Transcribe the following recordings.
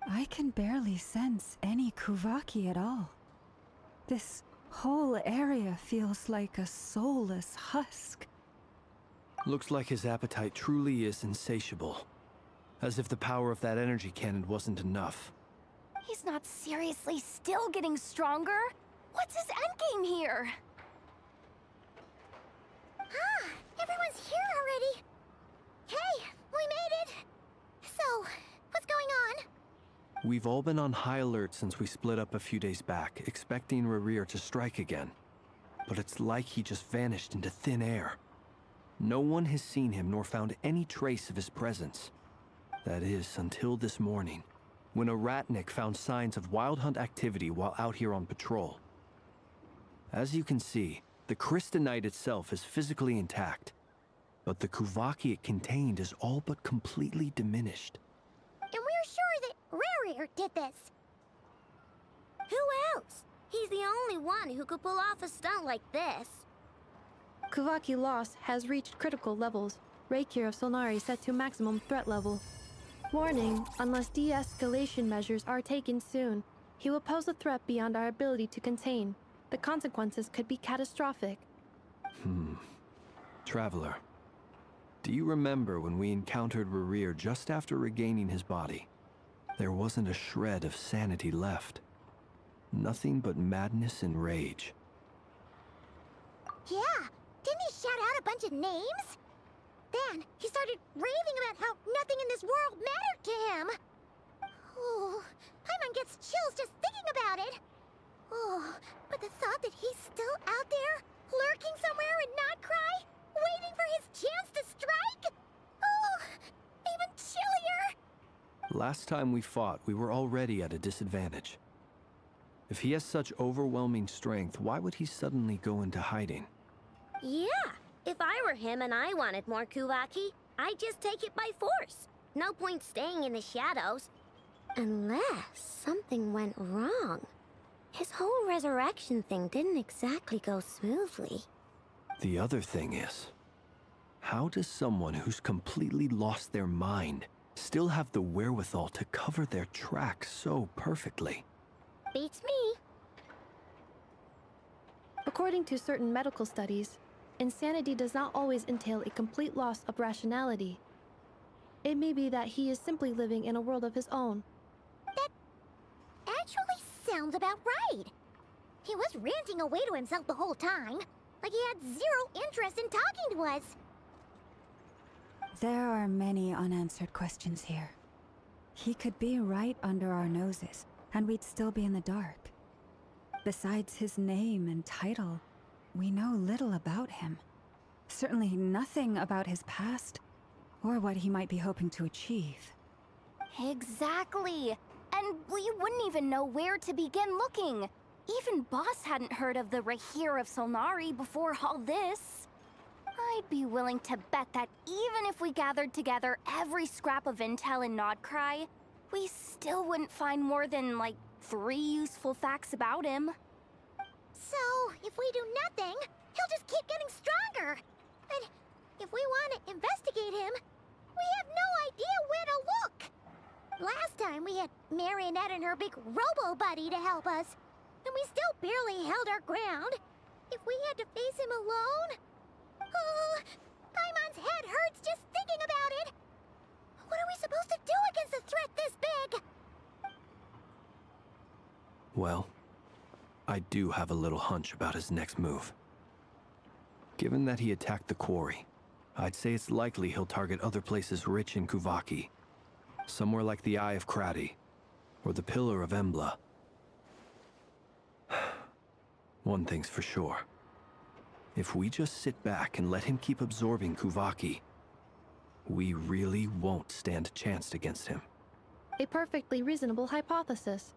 I can barely sense any Kuvaki at all. This whole area feels like a soulless husk. Looks like his appetite truly is insatiable. As if the power of that energy cannon wasn't enough. He's not seriously still getting stronger? What's his endgame here? Ah, everyone's here already. Hey, we made it. So, what's going on? We've all been on high alert since we split up a few days back, expecting Rerir to strike again. But it's like he just vanished into thin air. No one has seen him nor found any trace of his presence. That is, until this morning, when a ratnik found signs of wild hunt activity while out here on patrol. As you can see, the crystalline itself is physically intact, but the Kuvaki it contained is all but completely diminished. And we're sure that Rerir did this. Who else? He's the only one who could pull off a stunt like this. Kuvaki loss has reached critical levels. Reikir of Solnari set to maximum threat level. Warning, unless de-escalation measures are taken soon, he will pose a threat beyond our ability to contain. The consequences could be catastrophic. Traveler, do you remember when we encountered Rerir just after regaining his body? There wasn't a shred of sanity left. Nothing but madness and rage. Yeah, didn't he shout out a bunch of names? Then he started raving about how nothing in this world mattered to him. Oh, Paimon gets chills just thinking about it. Oh, but the thought that he's still out there, lurking somewhere in nod-krai, waiting for his chance to strike? Oh, even chillier. Last time we fought, we were already at a disadvantage. If he has such overwhelming strength, why would he suddenly go into hiding? Yeah, if I were him and I wanted more Kuvaki, I'd just take it by force. No point staying in the shadows. Unless something went wrong. His whole resurrection thing didn't exactly go smoothly. The other thing is, how does someone who's completely lost their mind still have the wherewithal to cover their tracks so perfectly? Beats me. According to certain medical studies, insanity does not always entail a complete loss of rationality. It may be that he is simply living in a world of his own. That actually sounds about right. He was ranting away to himself the whole time, like he had zero interest in talking to us. There are many unanswered questions here. He could be right under our noses, and we'd still be in the dark. Besides his name and title, we know little about him. Certainly nothing about his past, or what he might be hoping to achieve. Exactly. And we wouldn't even know where to begin looking. Even Boss hadn't heard of the Reikir of Solnari before all this. I'd be willing to bet that even if we gathered together every scrap of intel in nod-krai, we still wouldn't find more than, like, 3 useful facts about him. So, if we do nothing, he'll just keep getting stronger. And if we want to investigate him, we have no idea where to look. Last time we had Marionette and her big robo-buddy to help us, and we still barely held our ground. If we had to face him alone... Oh, Paimon's head hurts just thinking about it. What are we supposed to do against a threat this big? Well, I do have a little hunch about his next move. Given that he attacked the quarry, I'd say it's likely he'll target other places rich in Kuvaki. Somewhere like the Eye of Krati, or the Pillar of Embla. One thing's for sure. If we just sit back and let him keep absorbing Kuvaki, we really won't stand a chance against him. A perfectly reasonable hypothesis.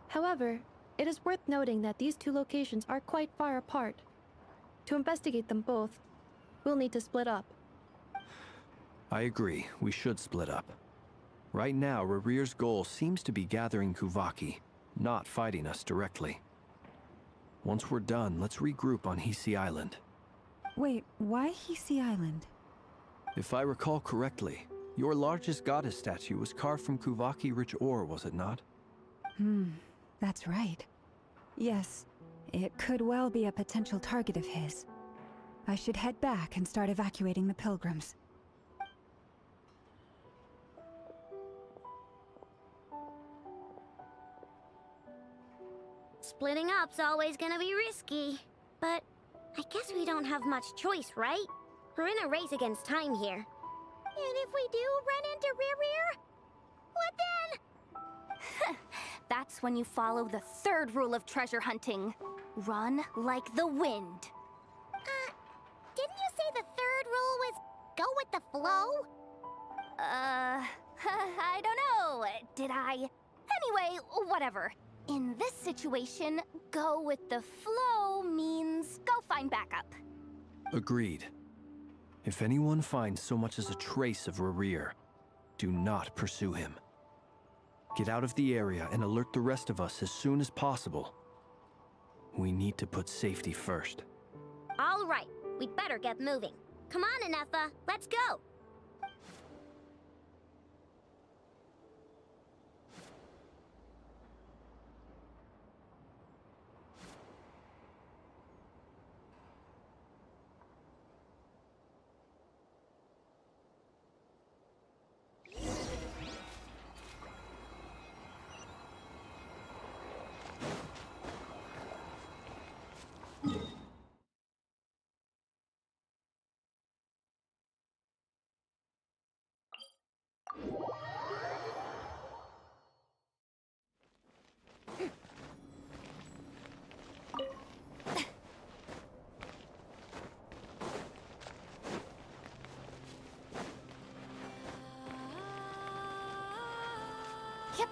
However, it is worth noting that these two locations are quite far apart. To investigate them both, we'll need to split up. I agree, we should split up. Right now, Rerir's goal seems to be gathering Kuvaki, not fighting us directly. Once we're done, let's regroup on Hisi Island. Wait, why Hisi Island? If I recall correctly, Your largest goddess statue was carved from Kuvaki-rich ore, was it not? That's right. Yes, it could well be a potential target of his. I should head back and start evacuating the pilgrims. Splitting up's always gonna be risky. But I guess we don't have much choice, right? We're in a race against time here. And if we do run into Rear, what then? That's when you follow the third rule of treasure hunting. Run like the wind. Didn't you say the third rule was go with the flow? I don't know. Did I? Anyway, whatever. In this situation, go with the flow means go find backup. Agreed. If anyone finds so much as a trace of Rerir, do not pursue him. Get out of the area and alert the rest of us as soon as possible. We need to put safety first. All right, we'd better get moving. Come on, Anetha, let's go. Yep.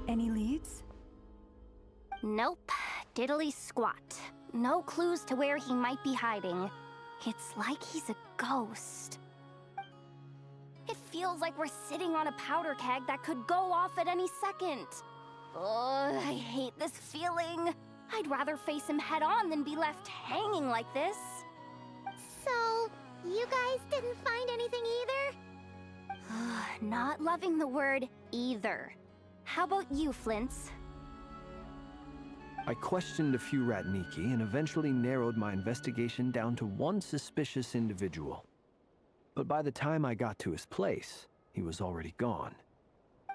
Any leads? Nope. Diddly squat. No clues to where he might be hiding. It's like he's a ghost. It feels like we're sitting on a powder keg that could go off at any second. Ugh, I hate this feeling. I'd rather face him head on than be left hanging like this. So, you guys didn't find anything either? Not loving the word either. How about you, Flints? I questioned a few Ratniki and eventually narrowed my investigation down to one suspicious individual. But by the time I got to his place, he was already gone.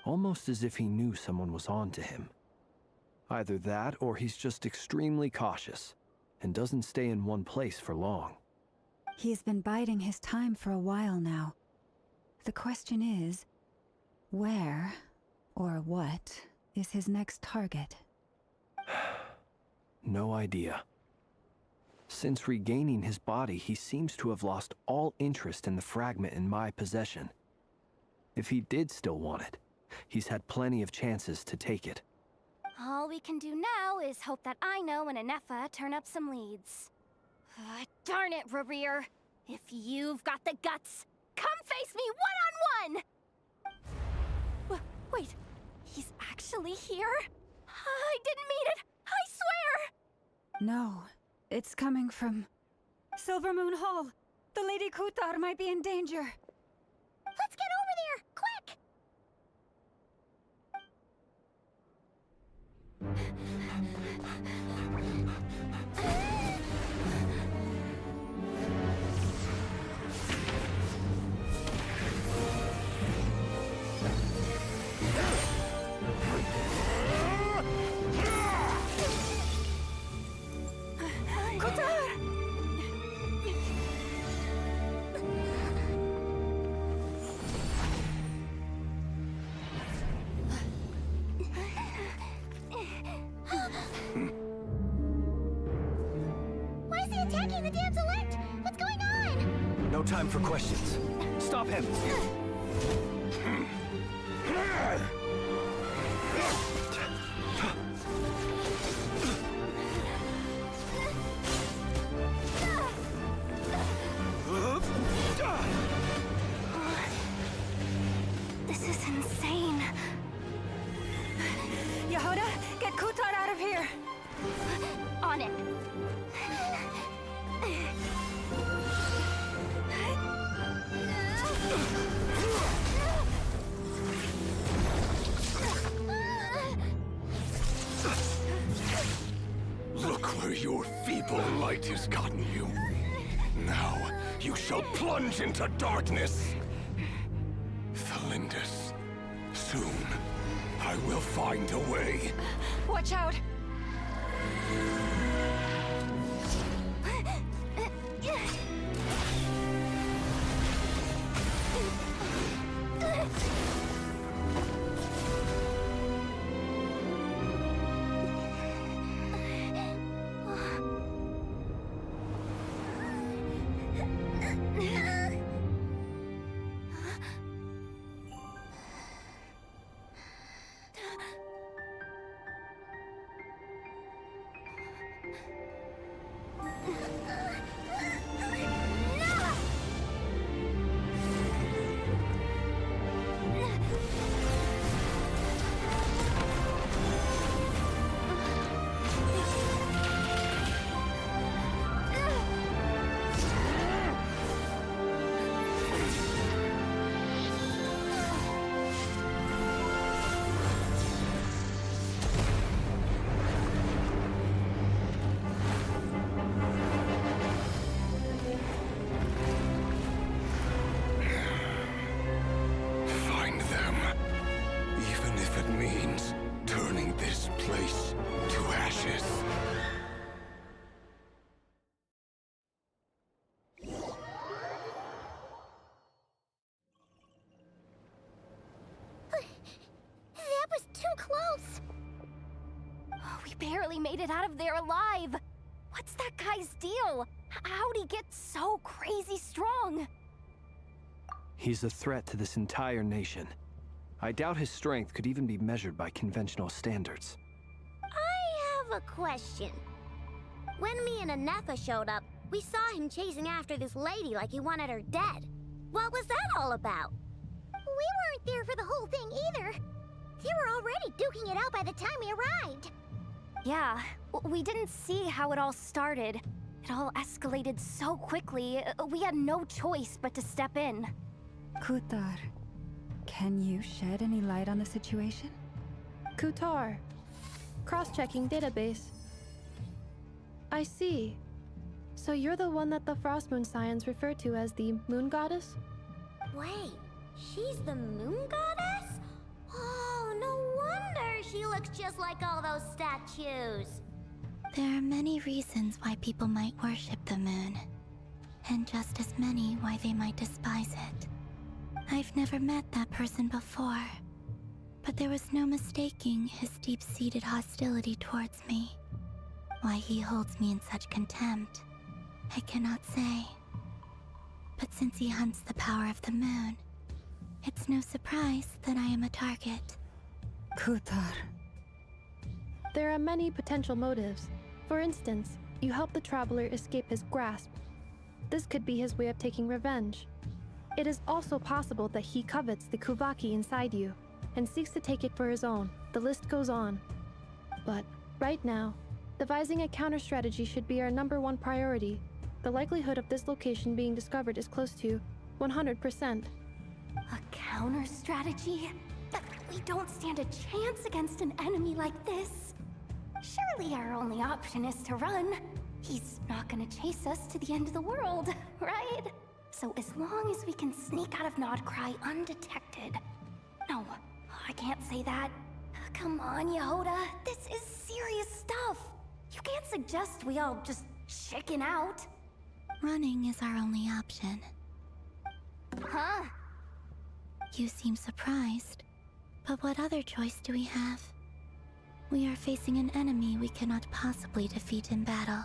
Almost as if he knew someone was on to him. Either that, or he's just extremely cautious, and doesn't stay in one place for long. He's been biding his time for a while now. The question is, where, or what, is his next target? No idea. Since regaining his body, he seems to have lost all interest in the fragment in my possession. If he did still want it, He's had plenty of chances to take it. All we can do now is hope that Ino and Anefa turn up some leads. Darn it, Rerir! If you've got the guts, come face me one-on-one! Wait, he's actually here? I didn't mean it! I swear! No, it's coming from Silver Moon Hall. The Lady Kutar might be in danger. Let's get over there, quick! Why is he attacking the damselette? What's going on? No time for questions. Stop him! This is insane. Yehuda, get Kutar out of here! On it. Look where your feeble light has gotten you. Now, you shall plunge into darkness. Thalindus, soon, I will find a way. Watch out! Find them. Even if it means turning this place to ashes. That was too close! We barely made it out of there alive. What's that guy's deal? How'd he get so crazy strong? He's a threat to this entire nation. I doubt his strength could even be measured by conventional standards. I have a question. When me and Anefa showed up, we saw him chasing after this lady like he wanted her dead. What was that all about? We weren't there for the whole thing either. They were already duking it out by the time we arrived. Yeah, we didn't see how it all started. It all escalated so quickly, we had no choice but to step in. Kutar, can you shed any light on the situation? Kutar. Cross-checking database. I see. So you're the one that the Frost Moon Scions refer to as the Moon Goddess? Wait, she's the moon goddess? Oh, no wonder she looks just like all those statues. There are many reasons why people might worship the moon, and just as many why they might despise it. I've never met that person before, but there was no mistaking his deep-seated hostility towards me. Why he holds me in such contempt, I cannot say. But since he hunts the power of the moon, It's no surprise that I am a target. Kutar. There are many potential motives. For instance, you help the traveler escape his grasp. This could be his way of taking revenge. It is also possible that he covets the Kuvaki inside you and seeks to take it for his own. The list goes on. But right now, devising a counter strategy should be our #1 priority. The likelihood of this location being discovered is close to 100%. A counter strategy? But we don't stand a chance against an enemy like this. Surely our only option is to run. He's not gonna chase us to the end of the world, right? So as long as we can sneak out of nod-krai undetected. No, I can't say that. Come on, Yehoda. This is serious stuff. You can't suggest we all just chicken out. Running is our only option. Huh? You seem surprised. But what other choice do we have? We are facing an enemy we cannot possibly defeat in battle.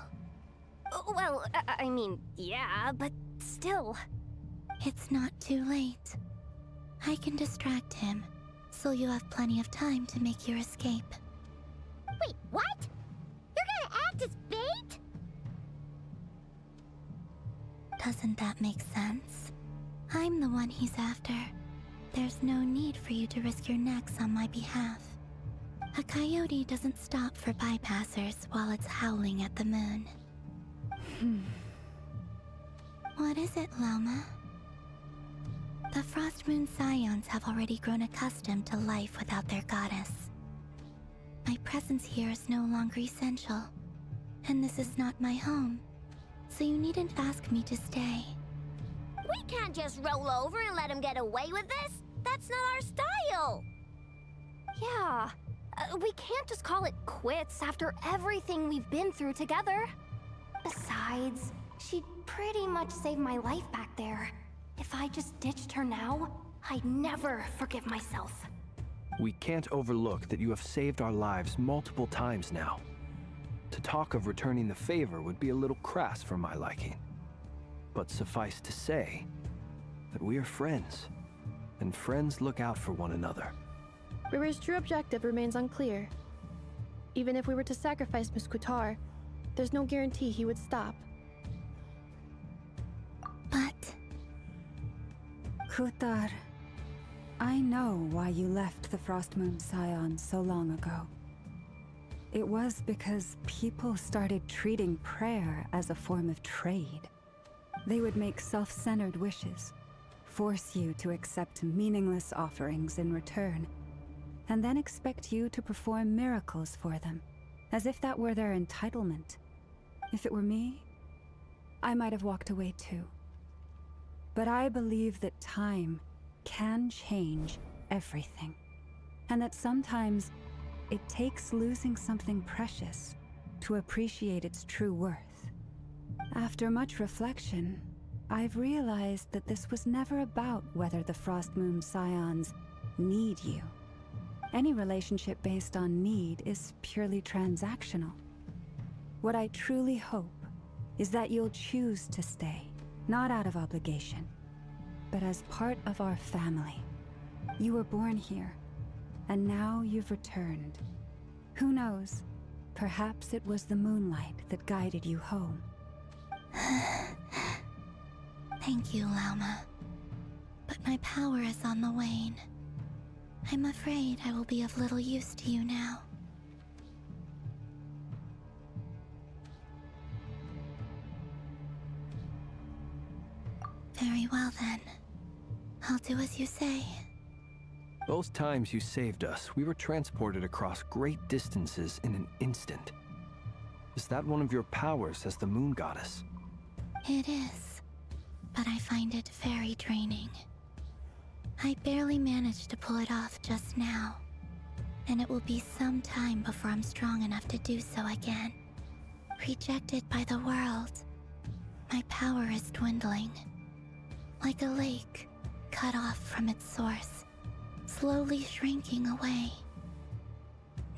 Well, I mean, yeah, but still. It's not too late. I can distract him, so you have plenty of time to make your escape. Wait, what? You're gonna act as bait? Doesn't that make sense? I'm the one he's after. There's no need for you to risk your necks on my behalf. A coyote doesn't stop for bypassers while it's howling at the moon. What is it, Loma? The Frost Moon Scions have already grown accustomed to life without their goddess. My presence here is no longer essential, and this is not my home, so you needn't ask me to stay. We can't just roll over and let him get away with this. That's not our style. Yeah. We can't just call it quits after everything we've been through together. Besides, she'd pretty much saved my life back there. If I just ditched her now, I'd never forgive myself. We can't overlook that you have saved our lives multiple times now. To talk of returning the favor would be a little crass for my liking. But suffice to say that we are friends, and friends look out for one another. Riri's true objective remains unclear. Even if we were to sacrifice Miss Kutar, there's no guarantee he would stop. But Kutar, I know why you left the Frost Moon Scions so long ago. It was because people started treating prayer as a form of trade. They would make self-centered wishes, force you to accept meaningless offerings in return, and then expect you to perform miracles for them, as if that were their entitlement. If it were me, I might have walked away too. But I believe that time can change everything, and that sometimes it takes losing something precious to appreciate its true worth. After much reflection, I've realized that this was never about whether the Frost Moon Scions need you. Any relationship based on need is purely transactional. What I truly hope is that you'll choose to stay, not out of obligation, but as part of our family. You were born here, and now you've returned. Who knows? Perhaps it was the moonlight that guided you home. thank you, Lauma. But my power is on the wane. I'm afraid I will be of little use to you now. Very well then. I'll do as you say. Both times you saved us, we were transported across great distances in an instant. Is that one of your powers as the Moon Goddess? It is, but I find it very draining. I barely managed to pull it off just now, and it will be some time before I'm strong enough to do so again. Rejected by the world, my power is dwindling. Like a lake cut off from its source, slowly shrinking away.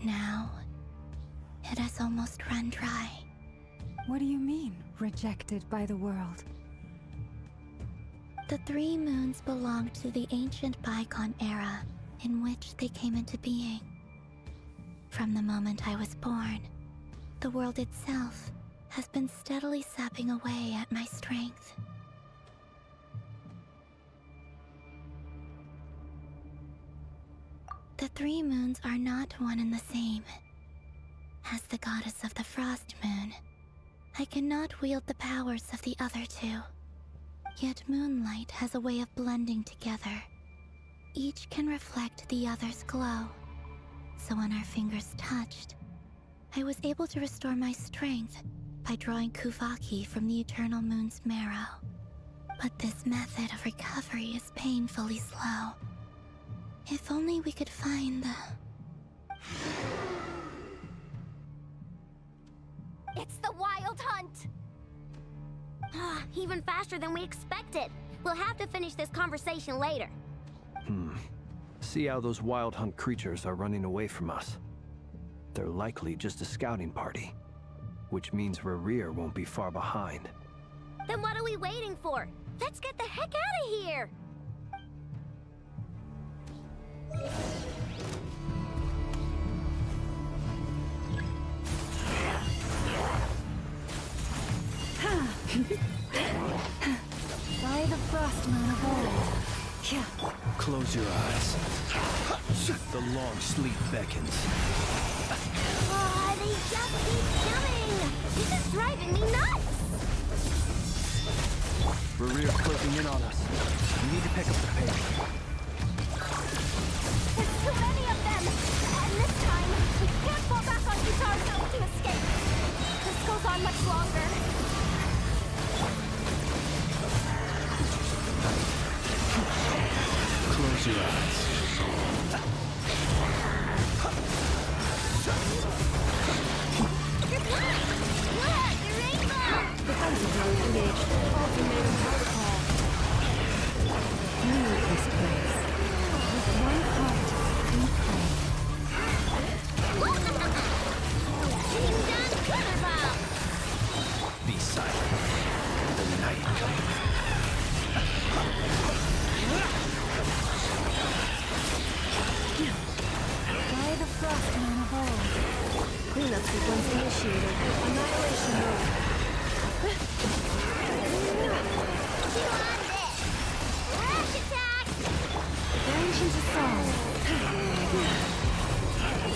Now, it has almost run dry. What do you mean, rejected by the world? The three moons belong to the ancient bygone era in which they came into being. From the moment I was born, the world itself has been steadily sapping away at my strength. The three moons are not one and the same. As the goddess of the Frost Moon, I cannot wield the powers of the other two. Yet moonlight has a way of blending together. Each can reflect the other's glow. So when our fingers touched, I was able to restore my strength by drawing Kuvaki from the Eternal Moon's marrow. But this method of recovery is painfully slow. If only we could find the... It's the Wild Hunt! Even faster than we expected. We'll have to finish this conversation later. See how those Wild Hunt creatures are running away from us. They're likely just a scouting party, which means Rerir won't be far behind. Then what are we waiting for? Let's get the heck out of here! By the Frost Moon of old. Yeah. Close your eyes. The long sleep beckons. They just keep coming! This is driving me nuts! Rerir's closing in on us. We need to pick up the pace. There's too many of them! And this time, we can't fall back on ourselves to escape. This goes on much longer. Close your eyes. You're blind! Look, the rainbow! Defensive mode engaged. Ultimatum protocol. Leave this place. With one heart and pray. Team done Cleverball! Be silent. The night comes. By the Frost Moon of old. Cleanup sequence initiated. Annihilation mode. You on this! Rush attack! Vengeance assault.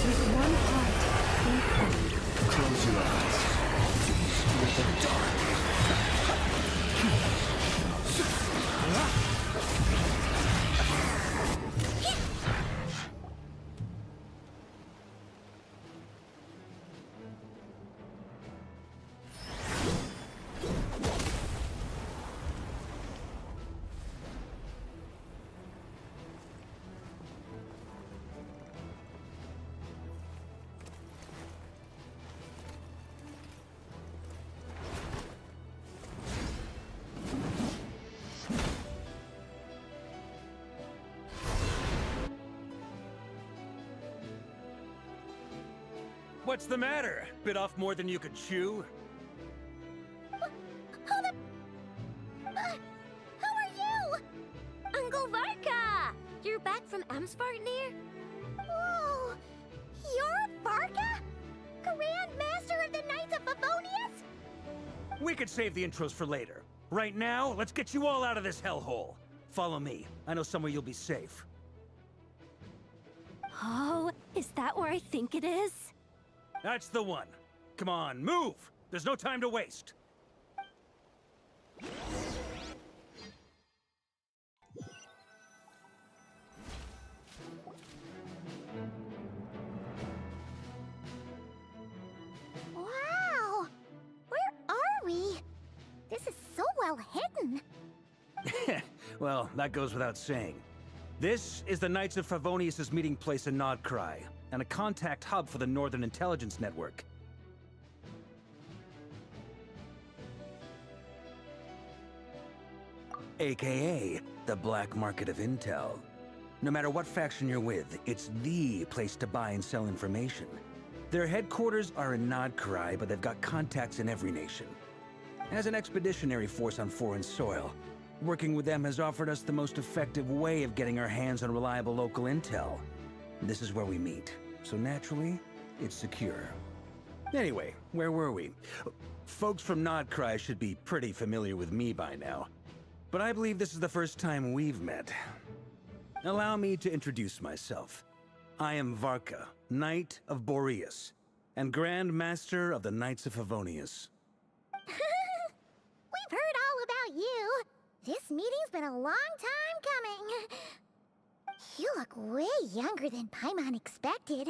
With one heart and pray. Close your eyes. With the dark. What's the matter? Bit off more than you could chew? Who are you? Uncle Varka! You're back from Amsvartnir? Whoa! You're Varka? Grand Master of the Knights of Favonius? We could save the intros for later. Right now, let's get you all out of this hellhole. Follow me. I know somewhere you'll be safe. Oh, is that where I think it is? That's the one. Come on, move! There's no time to waste. Wow! Where are we? This is so well hidden. Well, that goes without saying. This is the Knights of Favonius' meeting place in Nod-krai, and a contact hub for the Northern Intelligence Network. AKA, the black market of intel. No matter what faction you're with, it's the place to buy and sell information. Their headquarters are in nod-krai, but they've got contacts in every nation. As an expeditionary force on foreign soil, Working with them has offered us the most effective way of getting our hands on reliable local intel. This is where we meet, so naturally, it's secure. Anyway, where were we? Folks from nod-krai should be pretty familiar with me by now, but I believe this is the first time we've met. Allow me to introduce myself. I am Varka, Knight of Boreas, and Grand Master of the Knights of Favonius. We've heard all about you. This meeting's been a long time coming. You look way younger than Paimon expected,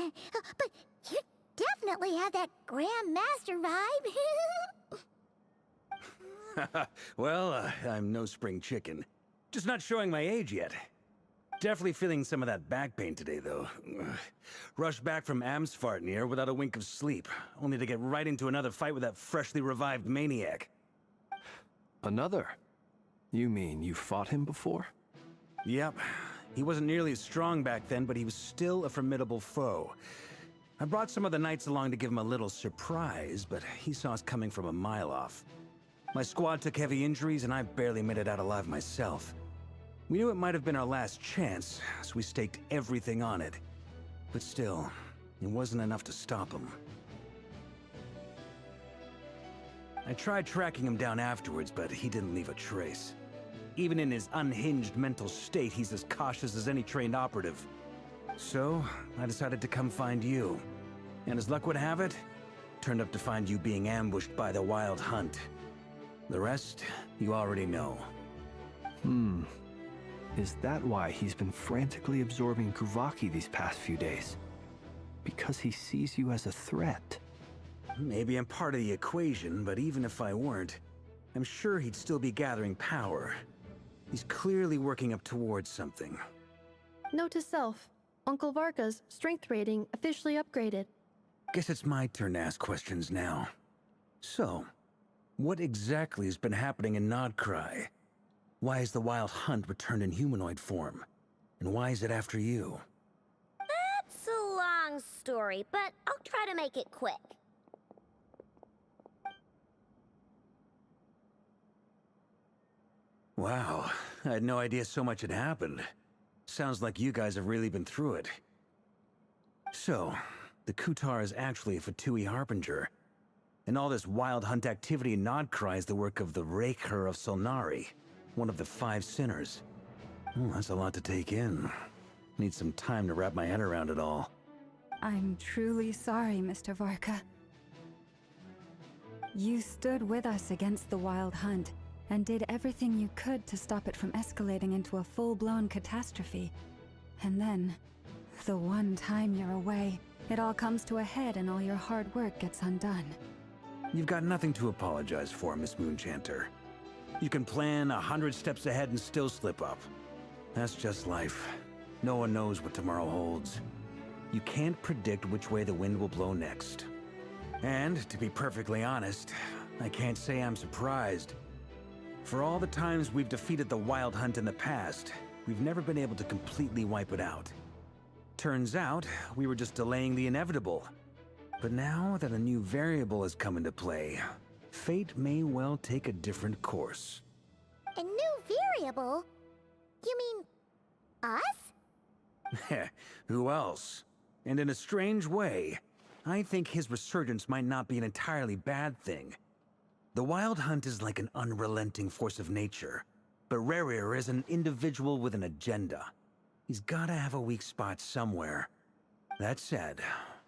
but you definitely have that Grand Master vibe. Well, I'm no spring chicken. Just not showing my age yet. Definitely feeling some of that back pain today, though. Rushed back from Amsfartnir without a wink of sleep, only to get right into another fight with that freshly revived maniac. Another? You mean you fought him before? Yep. He wasn't nearly as strong back then, but he was still a formidable foe. I brought some of the knights along to give him a little surprise, but he saw us coming from a mile off. My squad took heavy injuries, and I barely made it out alive myself. We knew it might have been our last chance, so we staked everything on it. But still, it wasn't enough to stop him. I tried tracking him down afterwards, but he didn't leave a trace. Even in his unhinged mental state, he's as cautious as any trained operative. So, I decided to come find you. And as luck would have it, turned up to find you being ambushed by the Wild Hunt. The rest, you already know. Is that why he's been frantically absorbing Kuvaki these past few days? Because he sees you as a threat? Maybe I'm part of the equation, but even if I weren't, I'm sure he'd still be gathering power. He's clearly working up towards something. Note to self, Uncle Varka's strength rating officially upgraded. Guess it's my turn to ask questions now. So, what exactly has been happening in nod-krai? Why is the Wild Hunt returned in humanoid form? And why is it after you? That's a long story, but I'll try to make it quick. Wow, I had no idea so much had happened. Sounds like you guys have really been through it. So, the Kutar is actually a Fatui Harbinger. And all this Wild Hunt activity in nod-krai is the work of the Raker of Solnari, one of the 5 sinners. That's a lot to take in. Need some time to wrap my head around it all. I'm truly sorry, Mr. Varka. You stood with us against the Wild Hunt, and did everything you could to stop it from escalating into a full-blown catastrophe. And then, the one time you're away, it all comes to a head and all your hard work gets undone. You've got nothing to apologize for, Miss Moonchanter. You can plan 100 steps ahead and still slip up. That's just life. No one knows what tomorrow holds. You can't predict which way the wind will blow next. And, to be perfectly honest, I can't say I'm surprised. For all the times we've defeated the Wild Hunt in the past, we've never been able to completely wipe it out. Turns out, we were just delaying the inevitable. But now that a new variable has come into play, fate may well take a different course. A new variable? You mean us? Who else? And in a strange way, I think his resurgence might not be an entirely bad thing. The Wild Hunt is like an unrelenting force of nature, but Rerir is an individual with an agenda. He's gotta have a weak spot somewhere. That said,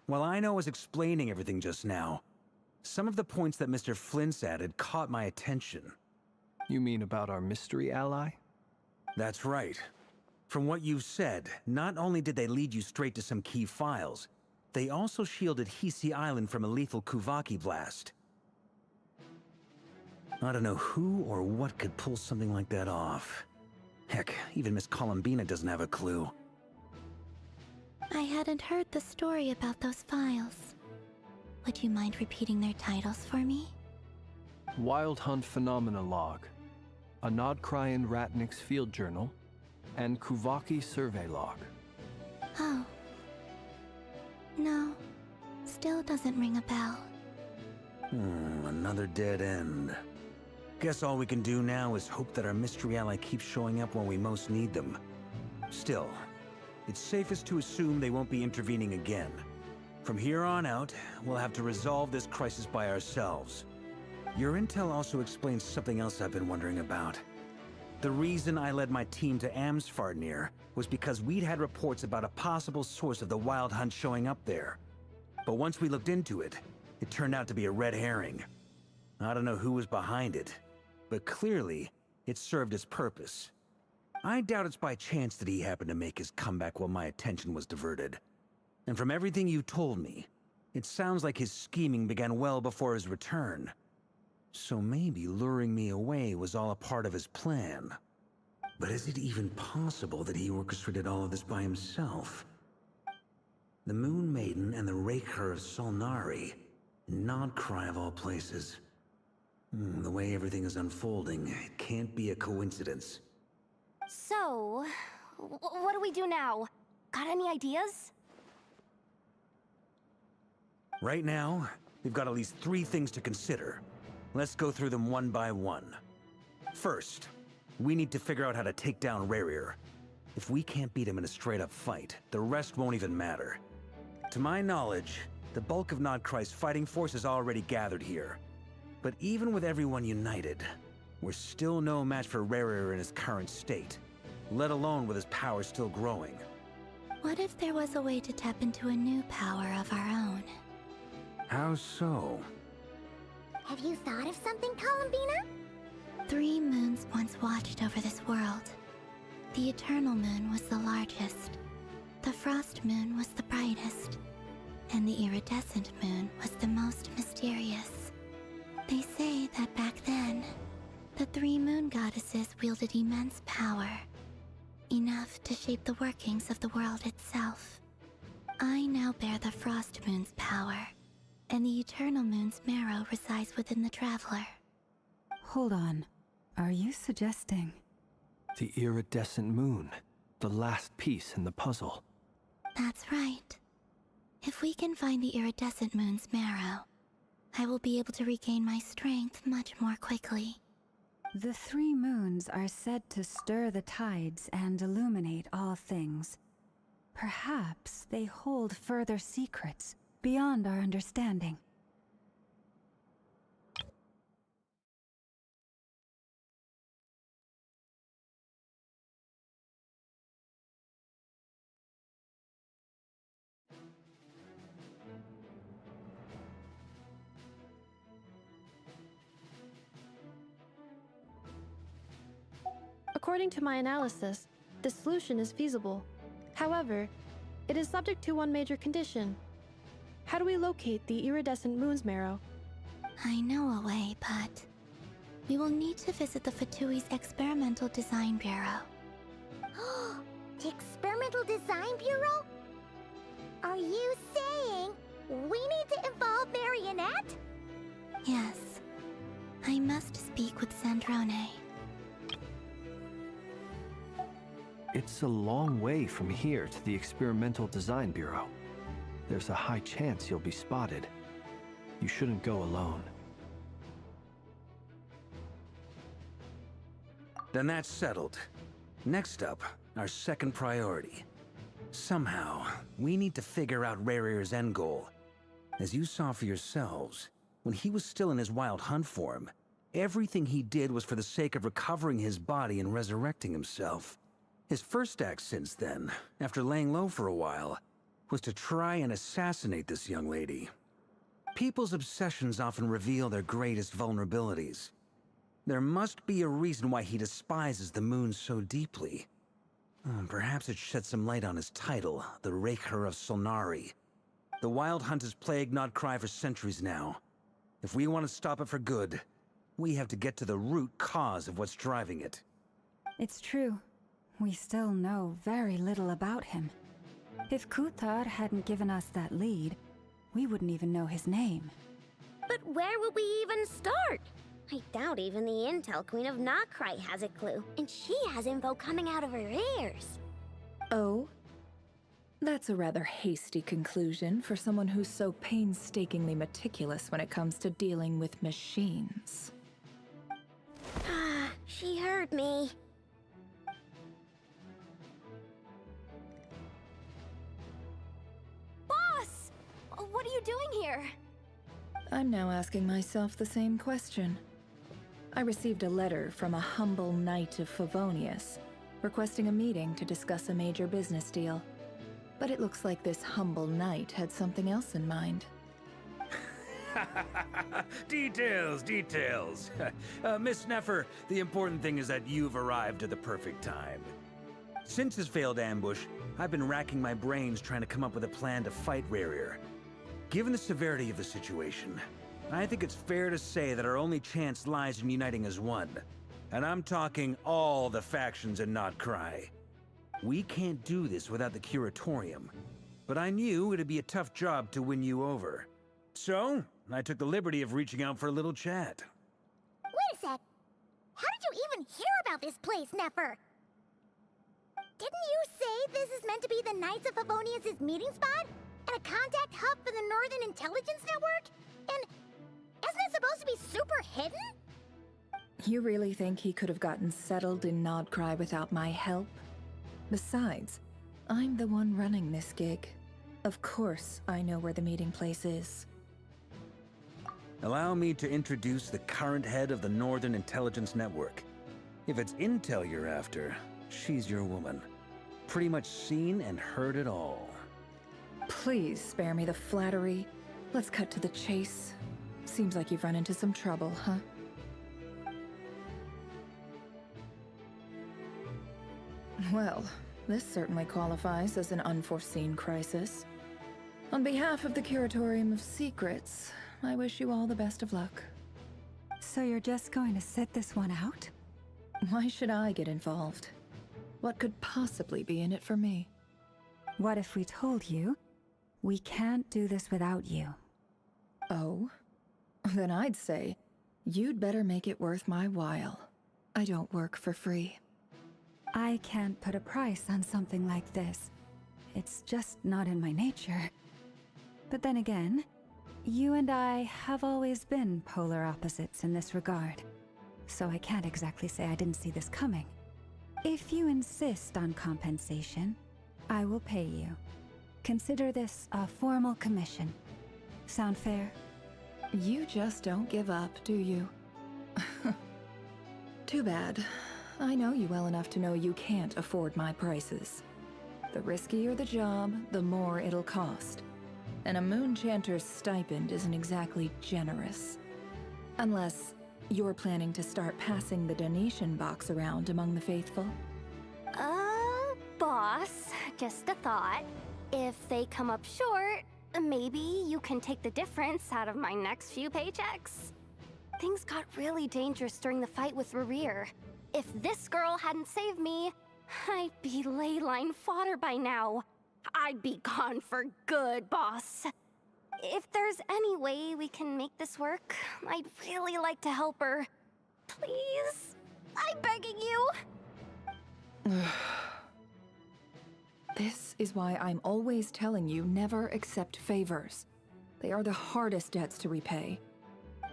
while I was explaining everything just now, some of the points that Mr. Flint's added caught my attention. You mean about our mystery ally? That's right. From what you've said, not only did they lead you straight to some key files, they also shielded Hisi Island from a lethal Kuvaki blast. I don't know who or what could pull something like that off. Heck, even Miss Columbina doesn't have a clue. I hadn't heard the story about those files. Would you mind repeating their titles for me? Wild Hunt Phenomena Log, a nod-krai and Ratnik's Field Journal, and Kuvaki Survey Log. Oh. No. Still doesn't ring a bell. Another dead end. Guess all we can do now is hope that our mystery ally keeps showing up when we most need them. Still, it's safest to assume they won't be intervening again. From here on out, we'll have to resolve this crisis by ourselves. Your intel also explains something else I've been wondering about. The reason I led my team to Amsfarnir was because we'd had reports about a possible source of the Wild Hunt showing up there. But once we looked into it, it turned out to be a red herring. I don't know who was behind it, but clearly, it served its purpose. I doubt it's by chance that he happened to make his comeback while my attention was diverted. And from everything you told me, it sounds like his scheming began well before his return. So maybe luring me away was all a part of his plan. But is it even possible that he orchestrated all of this by himself? The Moon Maiden and the Raker of Solnari. Nod-krai of all places. The way everything is unfolding, it can't be a coincidence. So, what do we do now? Got any ideas? Right now, we've got at least 3 things to consider. Let's go through them one by one. First, we need to figure out how to take down Rerir. If we can't beat him in a straight-up fight, the rest won't even matter. To my knowledge, the bulk of nod-krai's fighting force is already gathered here. But even with everyone united, we're still no match for Rerir in his current state, let alone with his power still growing. What if there was a way to tap into a new power of our own? How so? Have you thought of something, Columbina? 3 moons once watched over this world. The Eternal Moon was the largest. The Frost Moon was the brightest. And the Iridescent Moon was the most mysterious. They say that back then, the 3 moon goddesses wielded immense power. Enough to shape the workings of the world itself. I now bear the Frost Moon's power, and the Eternal Moon's marrow resides within the Traveler. Hold on. Are you suggesting? The iridescent moon. The last piece in the puzzle. That's right. If we can find the Iridescent Moon's marrow, I will be able to regain my strength much more quickly. The 3 moons are said to stir the tides and illuminate all things. Perhaps they hold further secrets beyond our understanding. According to my analysis, this solution is feasible. However, it is subject to one major condition. How do we locate the Iridescent Moon's marrow? I know a way, but we will need to visit the Fatui's Experimental Design Bureau. The Experimental Design Bureau? Are you saying we need to involve Marionette? Yes, I must speak with Sandrone. It's a long way from here to the Experimental Design Bureau. There's a high chance you'll be spotted. You shouldn't go alone. Then that's settled. Next up, our second priority. Somehow, we need to figure out Rerir's end goal. As you saw for yourselves, when he was still in his Wild Hunt form, everything he did was for the sake of recovering his body and resurrecting himself. His first act since then, after laying low for a while, was to try and assassinate this young lady. People's obsessions often reveal their greatest vulnerabilities. There must be a reason why he despises the moon so deeply. Perhaps it sheds some light on his title, the Raker of Solnari. The Wild Hunt has plagued nod-krai for centuries now. If we want to stop it for good, we have to get to the root cause of what's driving it. It's true. We still know very little about him. If Kuthar hadn't given us that lead, we wouldn't even know his name. But where would we even start? I doubt even the Intel Queen of nod-krai has a clue, and she has info coming out of her ears. Oh? That's a rather hasty conclusion for someone who's so painstakingly meticulous when it comes to dealing with machines. She heard me. Boss! What are you doing here? I'm now asking myself the same question. I received a letter from a humble knight of Favonius, requesting a meeting to discuss a major business deal. But it looks like this humble knight had something else in mind. Details, details. Miss Neffer, the important thing is that you've arrived at the perfect time. Since his failed ambush, I've been racking my brains trying to come up with a plan to fight Rarier. Given the severity of the situation, I think it's fair to say that our only chance lies in uniting as one. And I'm talking all the factions in nod-krai. We can't do this without the Curatorium, but I knew it'd be a tough job to win you over. So, I took the liberty of reaching out for a little chat. Wait a sec. How did you even hear about this place, Neffer? Didn't you say this is meant to be the Knights of Favonius' meeting spot? And a contact hub for the Northern Intelligence Network? And isn't it supposed to be super hidden? You really think he could have gotten settled in nod-krai without my help? Besides, I'm the one running this gig. Of course I know where the meeting place is. Allow me to introduce the current head of the Northern Intelligence Network. If it's intel you're after, she's your woman. Pretty much seen and heard it all. Please spare me the flattery. Let's cut to the chase. Seems like you've run into some trouble, huh? Well, this certainly qualifies as an unforeseen crisis. On behalf of the Curatorium of Secrets, I wish you all the best of luck. So you're just going to sit this one out? Why should I get involved? What could possibly be in it for me? What if we told you we can't do this without you? Oh? Then I'd say, you'd better make it worth my while. I don't work for free. I can't put a price on something like this. It's just not in my nature. But then again, you and I have always been polar opposites in this regard. So I can't exactly say I didn't see this coming. If you insist on compensation, I will pay you. Consider this a formal commission. Sound fair? You just don't give up, do you? Too bad. I know you well enough to know you can't afford my prices. The riskier the job, the more it'll cost. And a Moonchanter's stipend isn't exactly generous. Unless you're planning to start passing the donation box around among the faithful. Boss, just a thought. If they come up short, maybe you can take the difference out of my next few paychecks. Things got really dangerous during the fight with Rarier. If this girl hadn't saved me, I'd be ley line fodder by now. I'd be gone for good, boss. If there's any way we can make this work, I'd really like to help her. Please? I'm begging you. This is why I'm always telling you never accept favors. They are the hardest debts to repay.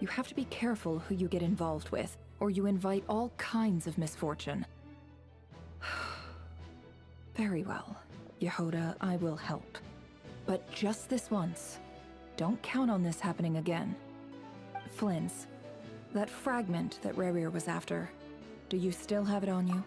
You have to be careful who you get involved with, or you invite all kinds of misfortune. Very well, Yehoda, I will help. But just this once. Don't count on this happening again. Flynn's, that fragment that Rarier was after, do you still have it on you?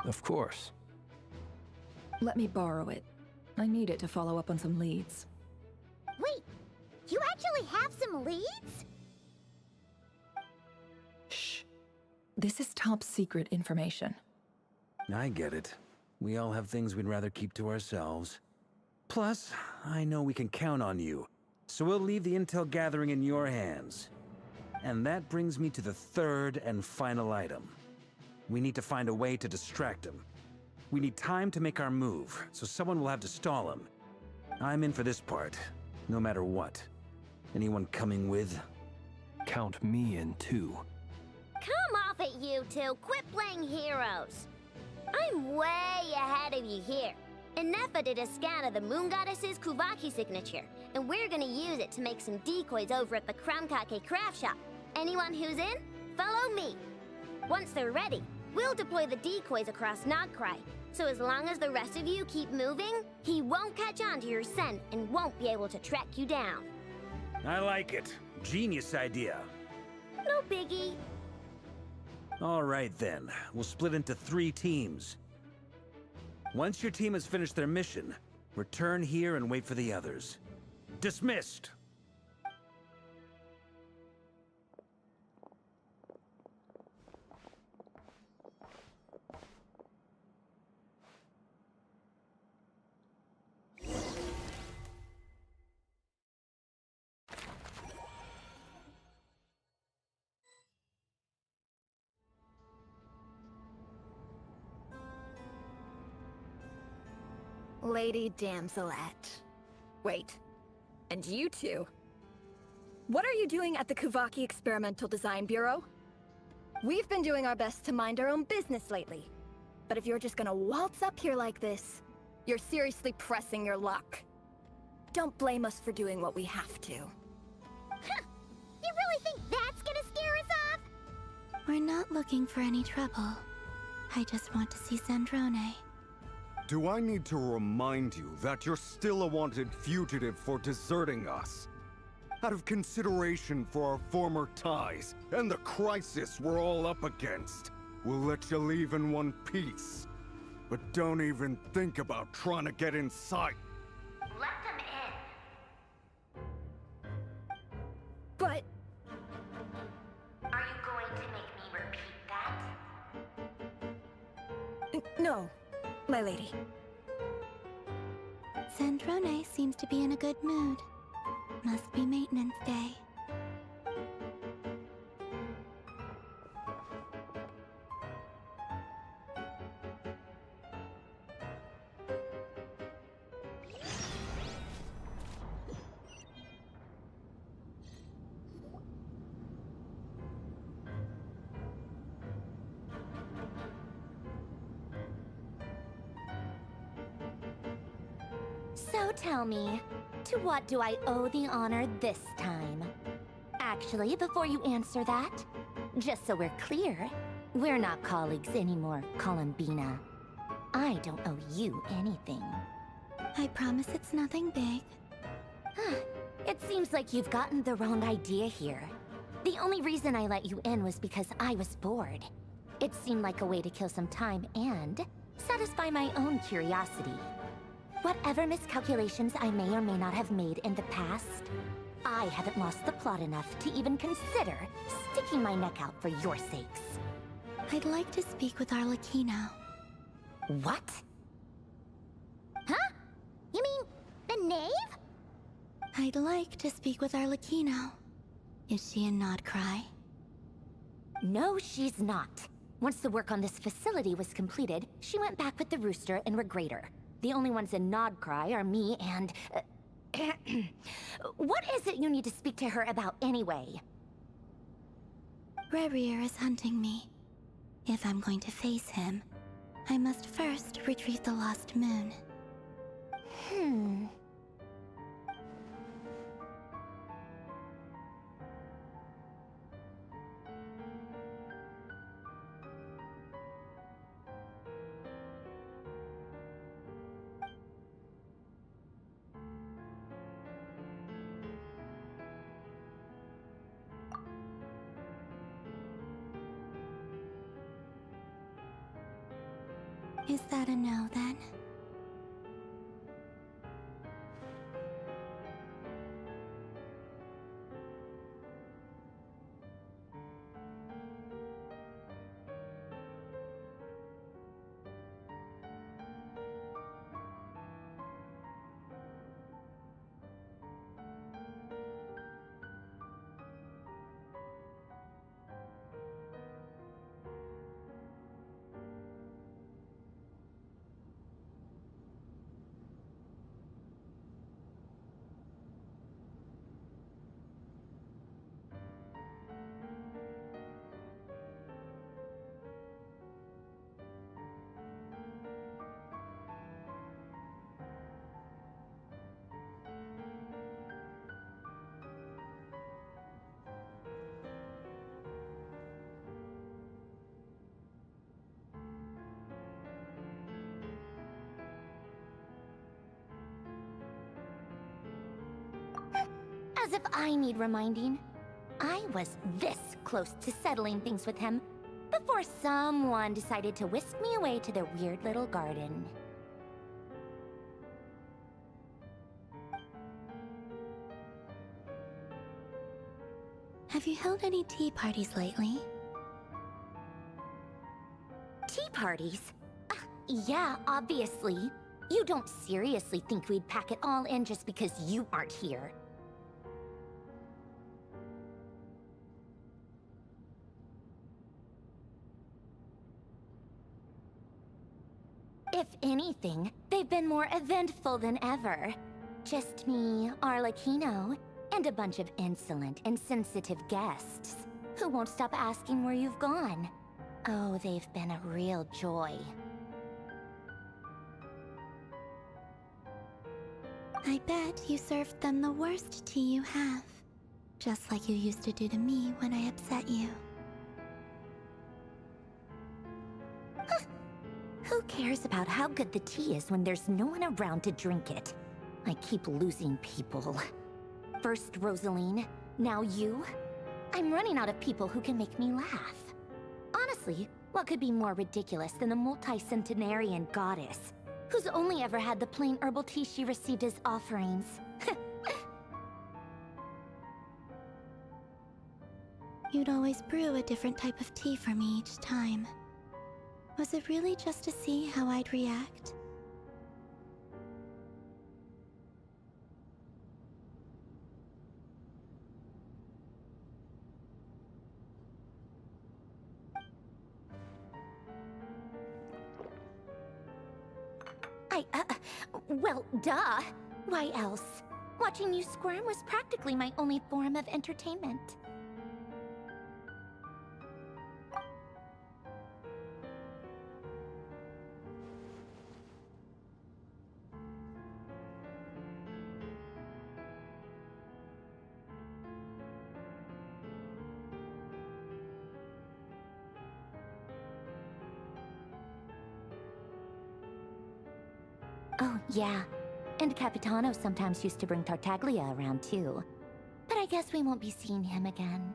Of course. Let me borrow it. I need it to follow up on some leads. Wait, you actually have some leads? Shh. This is top secret information. I get it. We all have things we'd rather keep to ourselves. Plus, I know we can count on you, so we'll leave the intel gathering in your hands. And that brings me to the third and final item. We need to find a way to distract him. We need time to make our move, so someone will have to stall him. I'm in for this part, no matter what. Anyone coming with? Count me in too. it, you two! Quit playing heroes! I'm way ahead of you here. Nefa did a scan of the Moon Goddess's Kuvaki signature, and we're gonna use it to make some decoys over at the Krumkake craft shop. Anyone who's in, follow me. Once they're ready, we'll deploy the decoys across nod-krai. So as long as the rest of you keep moving, he won't catch on to your scent and won't be able to track you down. I like it. Genius idea. No biggie. All right then, we'll split into 3 teams. Once your team has finished their mission, return here and wait for the others. Dismissed! Lady Damselette. Wait, and you two? What are you doing at the Kuvaki Experimental Design Bureau? We've been doing our best to mind our own business lately. But if you're just gonna waltz up here like this, you're seriously pressing your luck. Don't blame us for doing what we have to. Huh! You really think that's gonna scare us off? We're not looking for any trouble. I just want to see Sandrone. Do I need to remind you that you're still a wanted fugitive for deserting us? Out of consideration for our former ties and the crisis we're all up against, we'll let you leave in one piece. But don't even think about trying to get inside. Let them in. But... Are you going to make me repeat that? no, my lady. Sandrone seems to be in a good mood. Must be maintenance day. So tell me, to what do I owe the honor this time? Actually, before you answer that, just so we're clear, we're not colleagues anymore, Columbina. I don't owe you anything. I promise it's nothing big. It seems like you've gotten the wrong idea here. The only reason I let you in was because I was bored. It seemed like a way to kill some time and satisfy my own curiosity. Whatever miscalculations I may or may not have made in the past, I haven't lost the plot enough to even consider sticking my neck out for your sakes. I'd like to speak with Arlecchino. What? Huh? You mean the knave? I'd like to speak with Arlecchino. Is she in nod-krai? No, she's not. Once the work on this facility was completed, she went back with the rooster and Regrator. The only ones in nod-krai are me and... What is it you need to speak to her about anyway? Rerir is hunting me. If I'm going to face him, I must first retrieve the lost moon. Is that a no, then? As if I need reminding. I was this close to settling things with him before someone decided to whisk me away to their weird little garden. Have you held any tea parties lately? Tea parties? Yeah, obviously. You don't seriously think we'd pack it all in just because you aren't here. If anything, they've been more eventful than ever. Just me, Arlecchino, and a bunch of insolent and sensitive guests who won't stop asking where you've gone. Oh, they've been a real joy. I bet you served them the worst tea you have. Just like you used to do to me when I upset you. Who cares about how good the tea is when there's no one around to drink it? I keep losing people. First Rosaline, now you. I'm running out of people who can make me laugh. Honestly, what could be more ridiculous than a multi-centenarian goddess who's only ever had the plain herbal tea she received as offerings? You'd always brew a different type of tea for me each time. Was it really just to see how I'd react? Well, duh. Why else? Watching you squirm was practically my only form of entertainment. Oh, yeah. And Capitano sometimes used to bring Tartaglia around, too. But I guess we won't be seeing him again.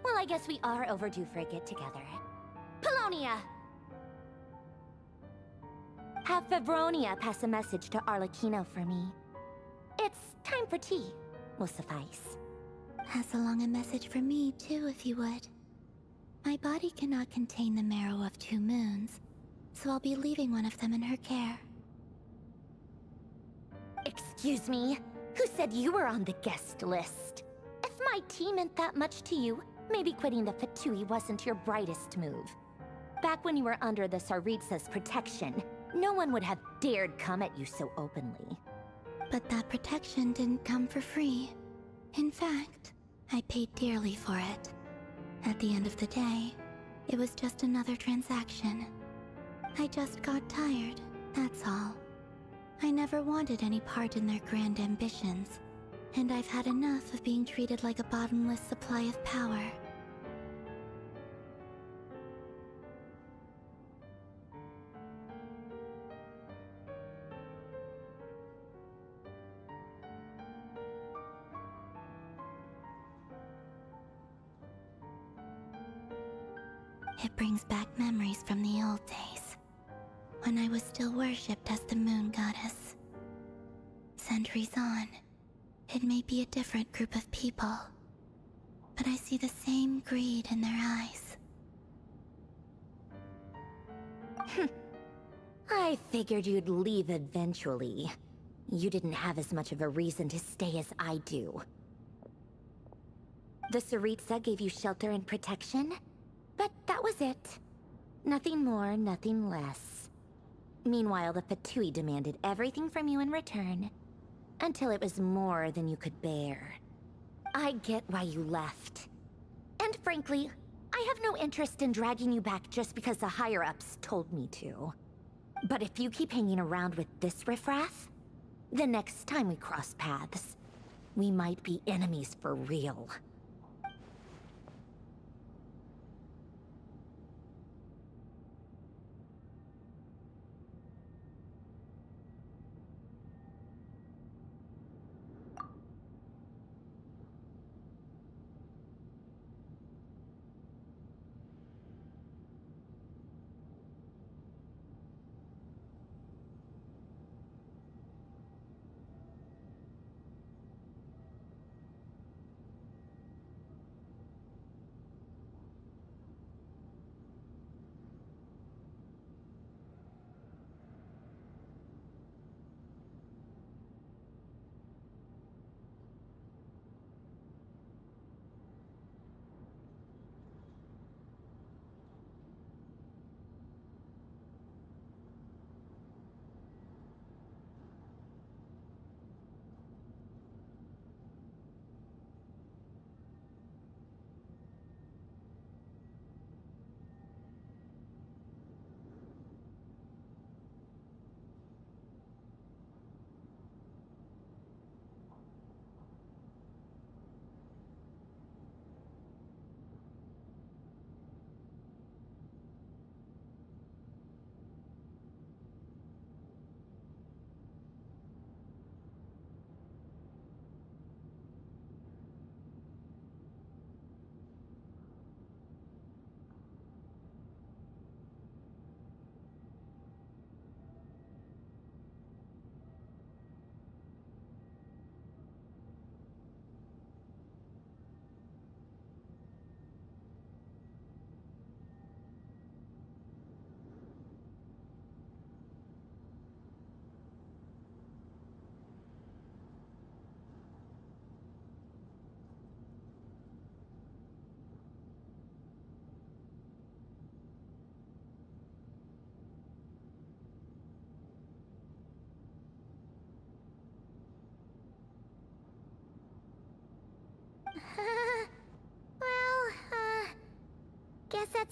Well, I guess we are overdue for a get-together. Polonia! Have Fevronia pass a message to Arlecchino for me. It's time for tea. Will suffice. Pass along a message for me, too, if you would. My body cannot contain the marrow of 2 moons, so I'll be leaving one of them in her care. Excuse me? Who said you were on the guest list? If my tea meant that much to you, maybe quitting the Fatui wasn't your brightest move. Back when you were under the Tsaritsa's protection, no one would have dared come at you so openly. But that protection didn't come for free. In fact, I paid dearly for it. At the end of the day, it was just another transaction. I just got tired, that's all. I never wanted any part in their grand ambitions, and I've had enough of being treated like a bottomless supply of power. It brings back memories from the old days, when I was still worshipped as the moon goddess. Centuries on, it may be a different group of people, but I see the same greed in their eyes. I figured you'd leave eventually. You didn't have as much of a reason to stay as I do. The Tsaritsa gave you shelter and protection? But that was it. Nothing more, nothing less. Meanwhile, the Fatui demanded everything from you in return, until it was more than you could bear. I get why you left. And frankly, I have no interest in dragging you back just because the higher-ups told me to. But if you keep hanging around with this riffraff, the next time we cross paths, we might be enemies for real.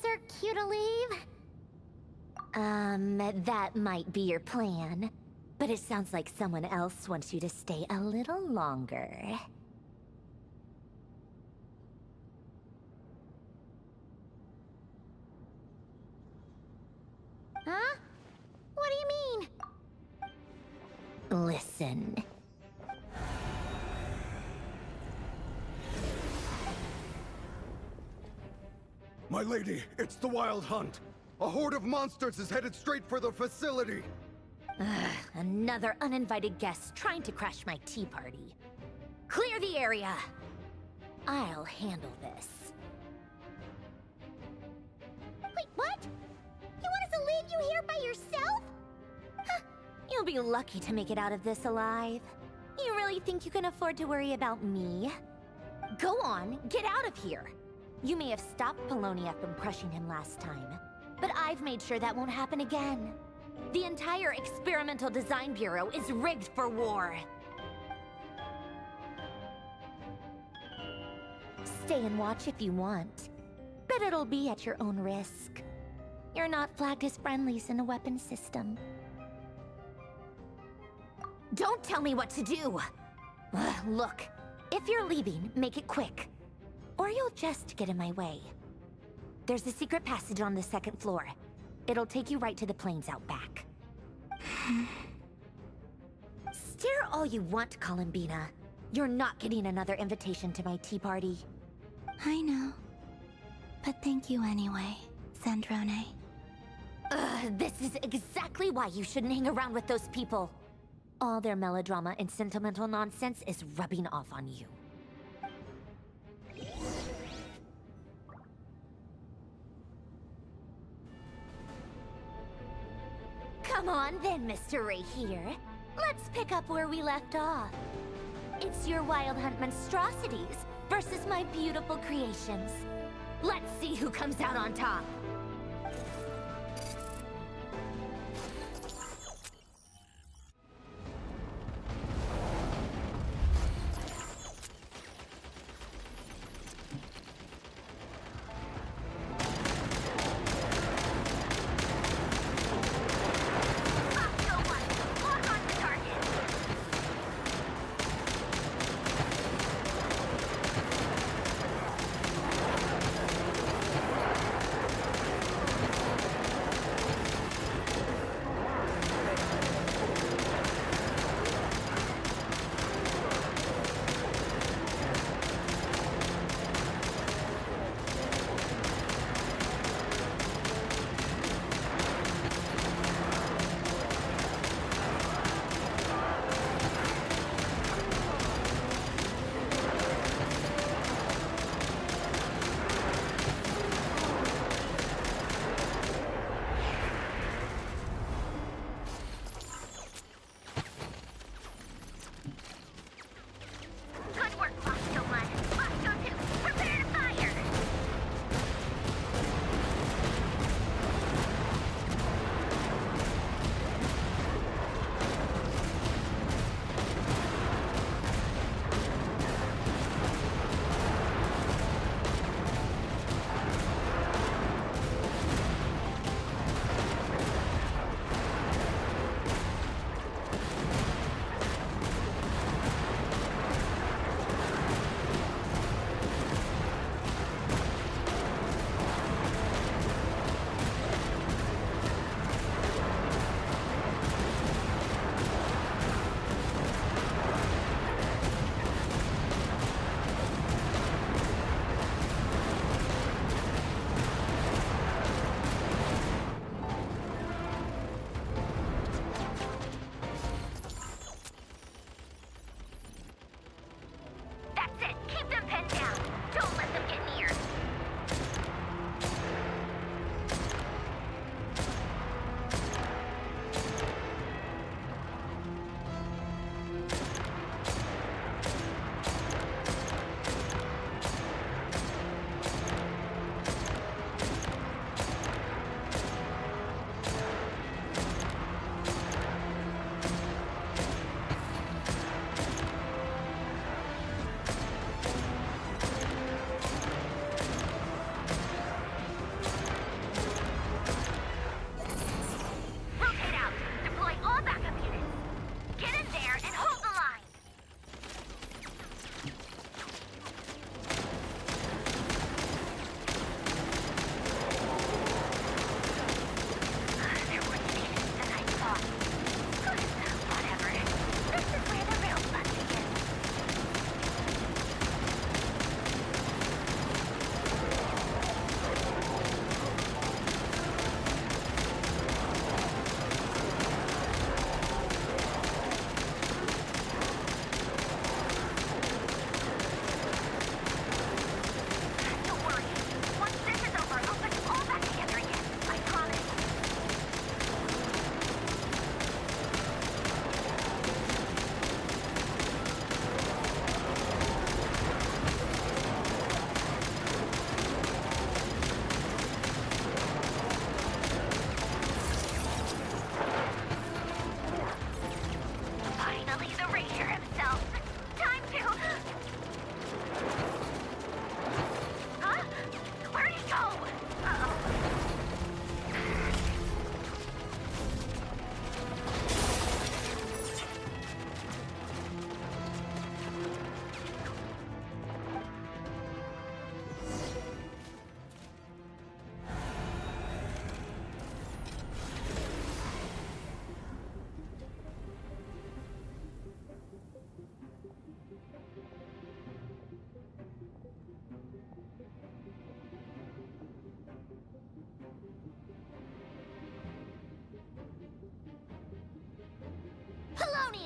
desert queue to leave? That might be your plan. But it sounds like someone else wants you to stay a little longer. Huh? What do you mean? Listen. My lady, it's the Wild Hunt. A horde of monsters is headed straight for the facility. Another uninvited guest trying to crash my tea party. Clear the area! I'll handle this. Wait, what? You want us to leave you here by yourself? Huh, you'll be lucky to make it out of this alive. You really think you can afford to worry about me? Go on, get out of here! You may have stopped Polonia from crushing him last time, but I've made sure that won't happen again. The entire Experimental Design Bureau is rigged for war. Stay and watch if you want, but it'll be at your own risk. You're not flagged as friendlies in the weapons system. Don't tell me what to do! Look, if you're leaving, make it quick. Or you'll just get in my way. There's a secret passage on the second floor. It'll take you right to the plains out back. Stare all you want, Columbina. You're not getting another invitation to my tea party. I know. But thank you anyway, Sandrone. This is exactly why you shouldn't hang around with those people. All their melodrama and sentimental nonsense is rubbing off on you. Come on then, Mr. Ray here. Let's pick up where we left off. It's your Wild Hunt monstrosities versus my beautiful creations. Let's see who comes out on top.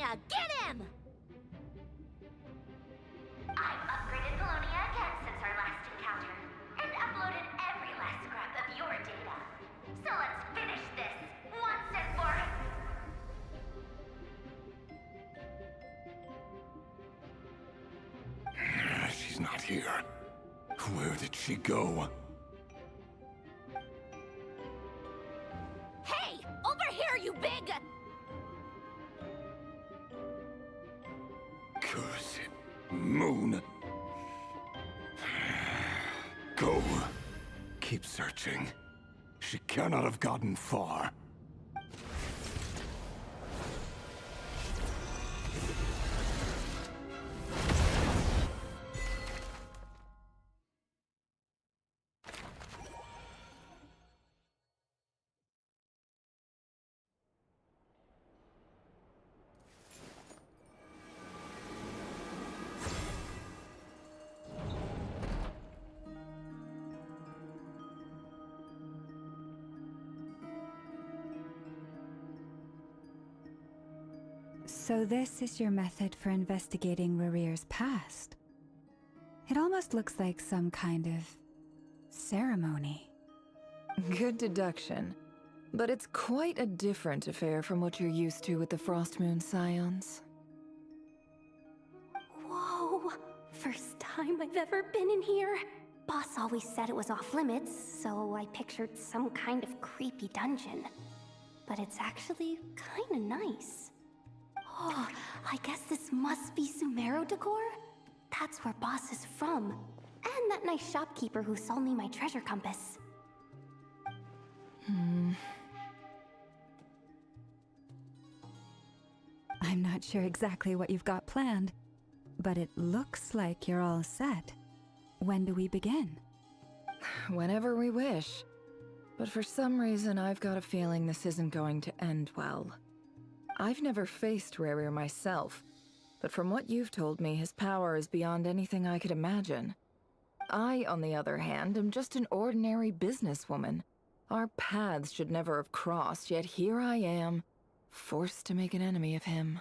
Polonia, get him! I've upgraded Polonia again since our last encounter, and uploaded every last scrap of your data. So let's finish this, once and for She's not here. Where did she go? Hey, over here, you big... Curse it, Moon. Go. Keep searching. She cannot have gotten far. So this is your method for investigating Rarir's past. It almost looks like some kind of ceremony. Good deduction. But it's quite a different affair from what you're used to with the Frost Moon Scions. Whoa, first time I've ever been in here. Boss always said it was off limits, so I pictured some kind of creepy dungeon. But it's actually kinda nice. Oh, I guess this must be Sumero decor? That's where Boss is from. And that nice shopkeeper who sold me my treasure compass. I'm not sure exactly what you've got planned, but it looks like you're all set. When do we begin? Whenever we wish. But for some reason, I've got a feeling this isn't going to end well. I've never faced Rarir myself, but from what you've told me, his power is beyond anything I could imagine. I, on the other hand, am just an ordinary businesswoman. Our paths should never have crossed, yet here I am, forced to make an enemy of him.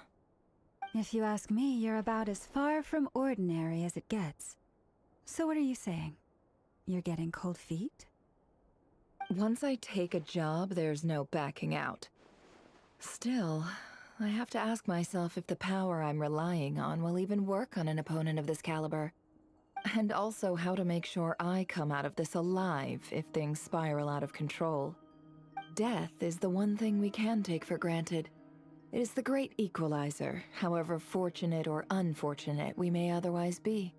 If you ask me, you're about as far from ordinary as it gets. So what are you saying? You're getting cold feet? Once I take a job, there's no backing out. Still, I have to ask myself if the power I'm relying on will even work on an opponent of this caliber. And also how to make sure I come out of this alive if things spiral out of control. Death is the one thing we can take for granted. It is the great equalizer, however fortunate or unfortunate we may otherwise be.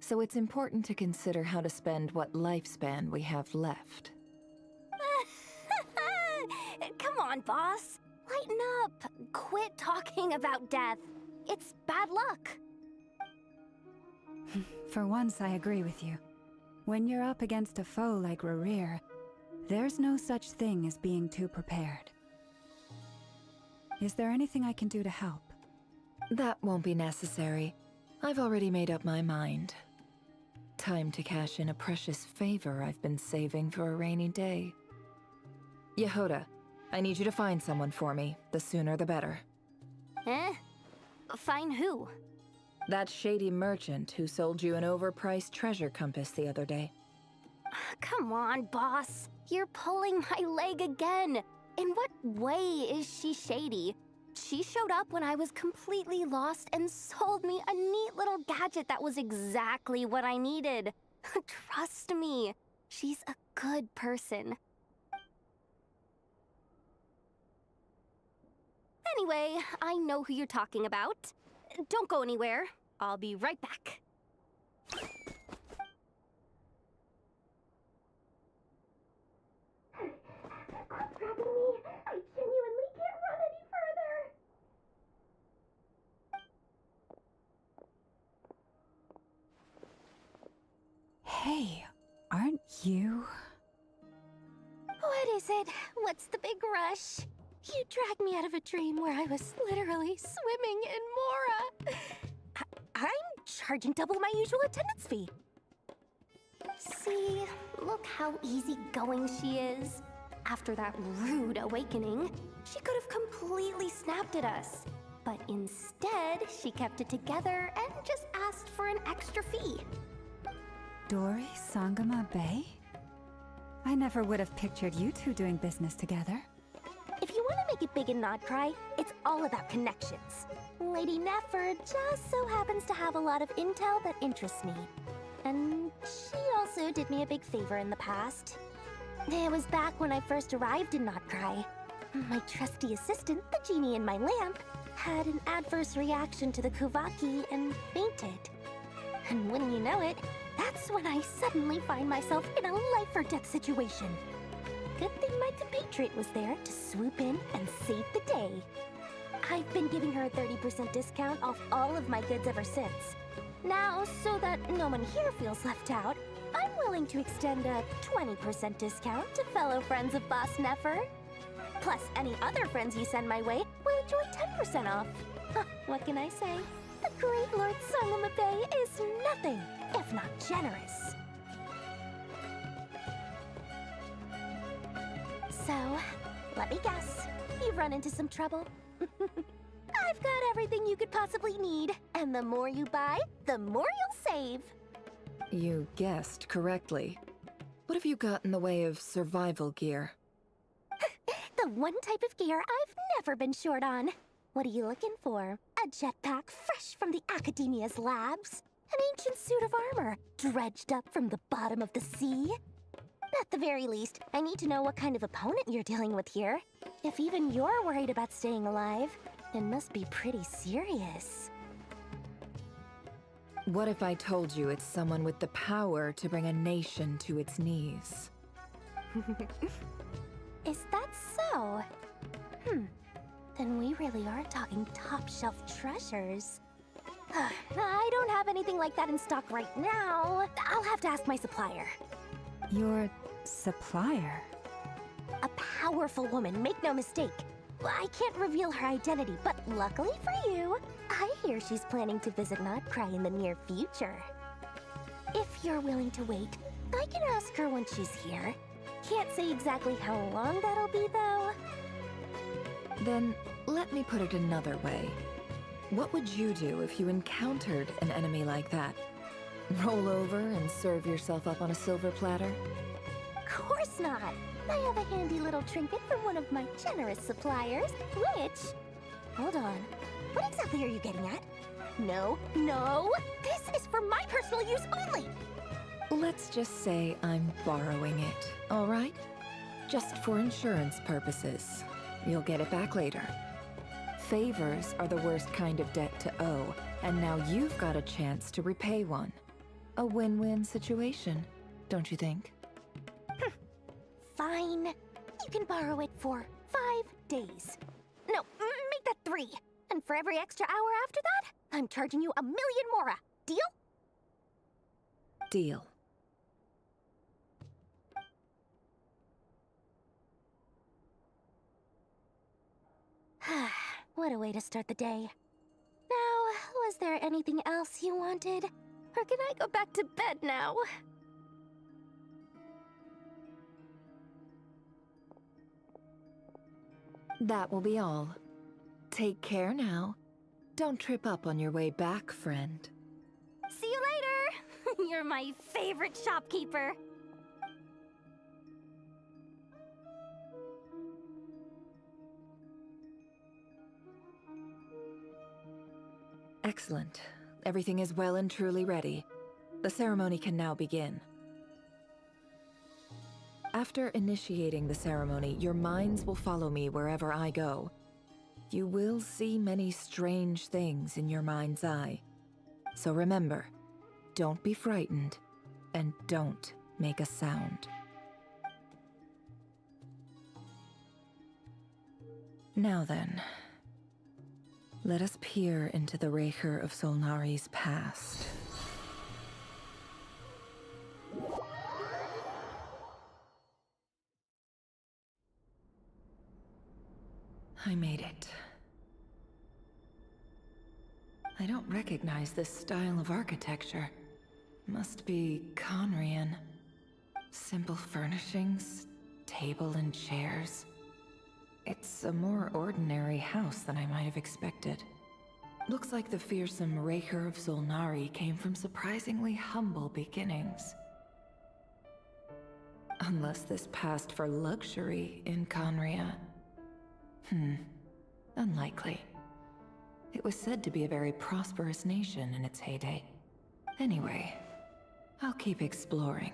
So it's important to consider how to spend what lifespan we have left. Come on, boss. Lighten up. Quit talking about death. It's bad luck. For once, I agree with you. When you're up against a foe like Rarir, there's no such thing as being too prepared. Is there anything I can do to help? That won't be necessary. I've already made up my mind. Time to cash in a precious favor I've been saving for a rainy day. Yehoda, I need you to find someone for me. The sooner the better. Eh? Find who? That shady merchant who sold you an overpriced treasure compass the other day. Come on, boss. You're pulling my leg again. In what way is she shady? She showed up when I was completely lost and sold me a neat little gadget that was exactly what I needed. Trust me, she's a good person. Anyway, I know who you're talking about. Don't go anywhere. I'll be right back. Quit grabbing me. I genuinely can't run any further. Hey, aren't you? What is it? What's the big rush? You dragged me out of a dream where I was literally swimming in Mora. I'm charging double my usual attendance fee. See, look how easygoing she is. After that rude awakening, she could have completely snapped at us. But instead, she kept it together and just asked for an extra fee. Dori Sangama Bay? I never would have pictured you two doing business together. If you want to make it big in nod-krai, it's all about connections. Lady Nefer just so happens to have a lot of intel that interests me. And she also did me a big favor in the past. It was back when I first arrived in nod-krai. My trusty assistant, the genie in my lamp, had an adverse reaction to the Kuvaki and fainted. And wouldn't you know it, that's when I suddenly find myself in a life-or-death situation. Good thing my compatriot was there to swoop in and save the day. I've been giving her a 30% discount off all of my goods ever since. Now, so that no one here feels left out, I'm willing to extend a 20% discount to fellow friends of Boss Nefer. Plus, any other friends you send my way will enjoy 10% off. What can I say? The great Lord Sangama Bay is nothing if not generous. So, let me guess. You've run into some trouble? I've got everything you could possibly need. And the more you buy, the more you'll save. You guessed correctly. What have you got in the way of survival gear? The one type of gear I've never been short on. What are you looking for? A jetpack fresh from the Academia's labs? An ancient suit of armor dredged up from the bottom of the sea? At the very least, I need to know what kind of opponent you're dealing with here. If even you're worried about staying alive, it must be pretty serious. What if I told you it's someone with the power to bring a nation to its knees? Is that so? Then we really are talking top-shelf treasures. I don't have anything like that in stock right now. I'll have to ask my supplier. Your supplier? A powerful woman, make no mistake. I can't reveal her identity, but luckily for you, I hear she's planning to visit nod-krai in the near future. If you're willing to wait, I can ask her when she's here. Can't say exactly how long that'll be, though. Then, let me put it another way. What would you do if you encountered an enemy like that? Roll over and serve yourself up on a silver platter? Course not! I have a handy little trinket from one of my generous suppliers, which... Hold on. What exactly are you getting at? No, no! This is for my personal use only! Let's just say I'm borrowing it, all right? Just for insurance purposes. You'll get it back later. Favors are the worst kind of debt to owe, and now you've got a chance to repay one. A win-win situation, don't you think? Fine. You can borrow it for 5 days. No, make that 3. And for every extra hour after that, I'm charging you 1,000,000 mora. Deal? Deal. What a way to start the day. Now, was there anything else you wanted? Or can I go back to bed now? That will be all. Take care now. Don't trip up on your way back, friend. See you later! You're my favorite shopkeeper. Excellent. Everything is well and truly ready. The ceremony can now begin. After initiating the ceremony, your minds will follow me wherever I go. You will see many strange things in your mind's eye. So remember, don't be frightened, and don't make a sound. Now then, let us peer into the Raker of Solnari's past. I made it. I don't recognize this style of architecture. Must be Conrian. Simple furnishings, table and chairs. It's a more ordinary house than I might have expected. Looks like the fearsome Raker of Solnari came from surprisingly humble beginnings. Unless this passed for luxury in Conria. Unlikely. It was said to be a very prosperous nation in its heyday. Anyway, I'll keep exploring.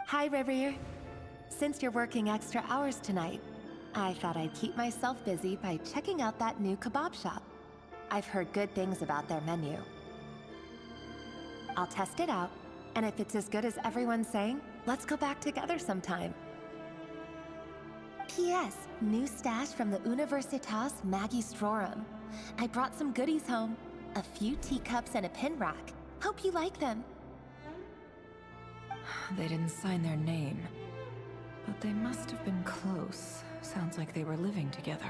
Hi, Rivier. Since you're working extra hours tonight, I thought I'd keep myself busy by checking out that new kebab shop. I've heard good things about their menu. I'll test it out, and if it's as good as everyone's saying, let's go back together sometime. P.S. New stash from the Universitas Magistrorum. I brought some goodies home. A few teacups and a pin rack. Hope you like them. They didn't sign their name, but they must have been close. Sounds like they were living together.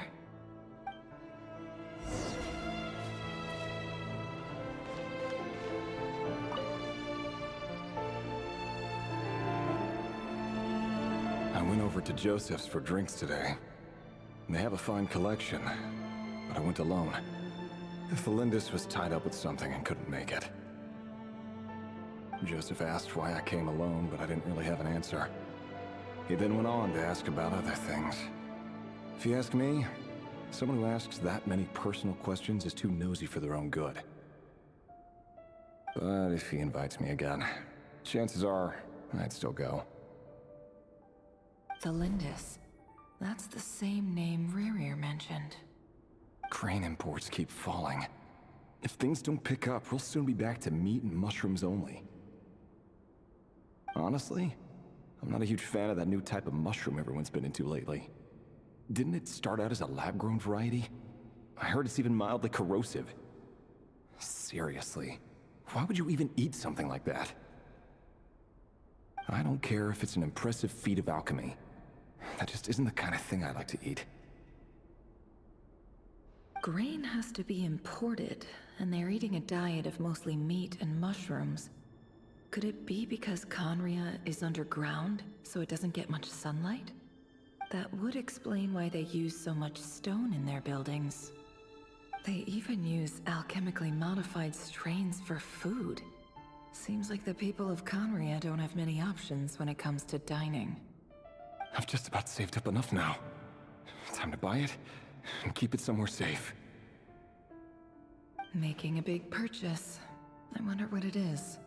I went over to Joseph's for drinks today. They have a fine collection, but I went alone. Thelindis was tied up with something and couldn't make it. Joseph asked why I came alone, but I didn't really have an answer. He then went on to ask about other things. If you ask me, someone who asks that many personal questions is too nosy for their own good. But if he invites me again, chances are I'd still go. Thelindis. That's the same name Rerir mentioned. Crane imports keep falling. If things don't pick up, we'll soon be back to meat and mushrooms only. Honestly, I'm not a huge fan of that new type of mushroom everyone's been into lately. Didn't it start out as a lab-grown variety? I heard it's even mildly corrosive. Seriously, why would you even eat something like that? I don't care if it's an impressive feat of alchemy. That just isn't the kind of thing I like to eat. Grain has to be imported, and they're eating a diet of mostly meat and mushrooms. Could it be because Conria is underground, so it doesn't get much sunlight? That would explain why they use so much stone in their buildings. They even use alchemically modified strains for food. Seems like the people of Conria don't have many options when it comes to dining. I've just about saved up enough now. Time to buy it and keep it somewhere safe. Making a big purchase. I wonder what it is.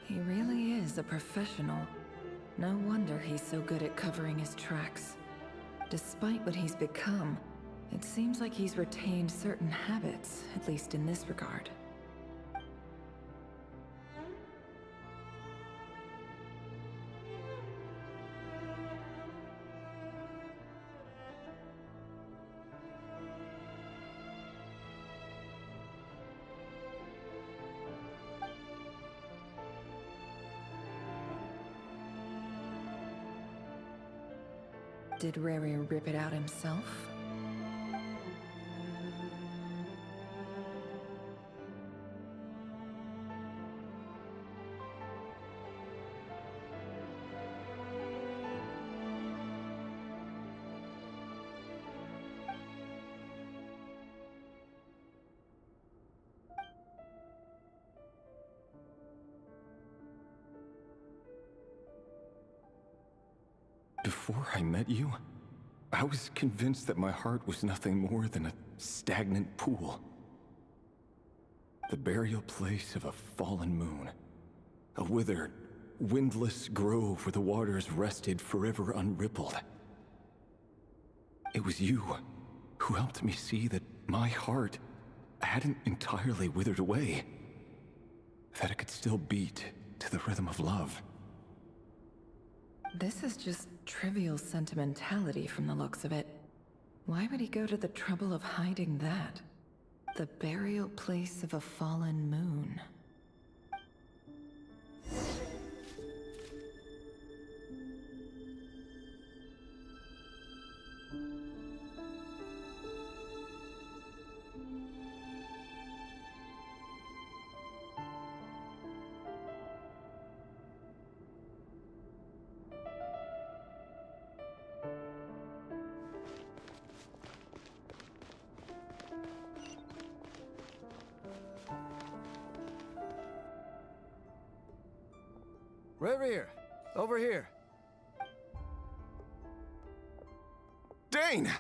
He really is a professional. No wonder he's so good at covering his tracks. Despite what he's become, it seems like he's retained certain habits, at least in this regard. Did Rary rip it out himself? Before I met you, I was convinced that my heart was nothing more than a stagnant pool. The burial place of a fallen moon. A withered, windless grove where the waters rested forever unrippled. It was you who helped me see that my heart hadn't entirely withered away. That it could still beat to the rhythm of love. This is just trivial sentimentality from the looks of it. Why would he go to the trouble of hiding that? The burial place of a fallen moon. Reverie, over here. Dane!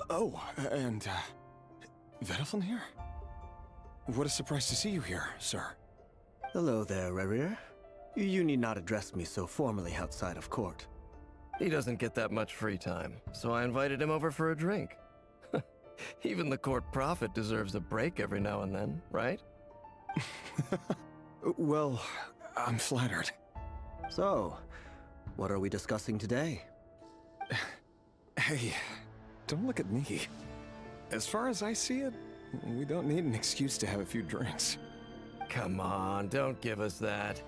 Oh, and, Vedaflin here? What a surprise to see you here, sir. Hello there, Rerir. You need not address me so formally outside of court. He doesn't get that much free time, so I invited him over for a drink. Even the court prophet deserves a break every now and then, right? Well, I'm flattered. So, what are we discussing today? Hey, don't look at me. As far as I see it, we don't need an excuse to have a few drinks. Come on, don't give us that.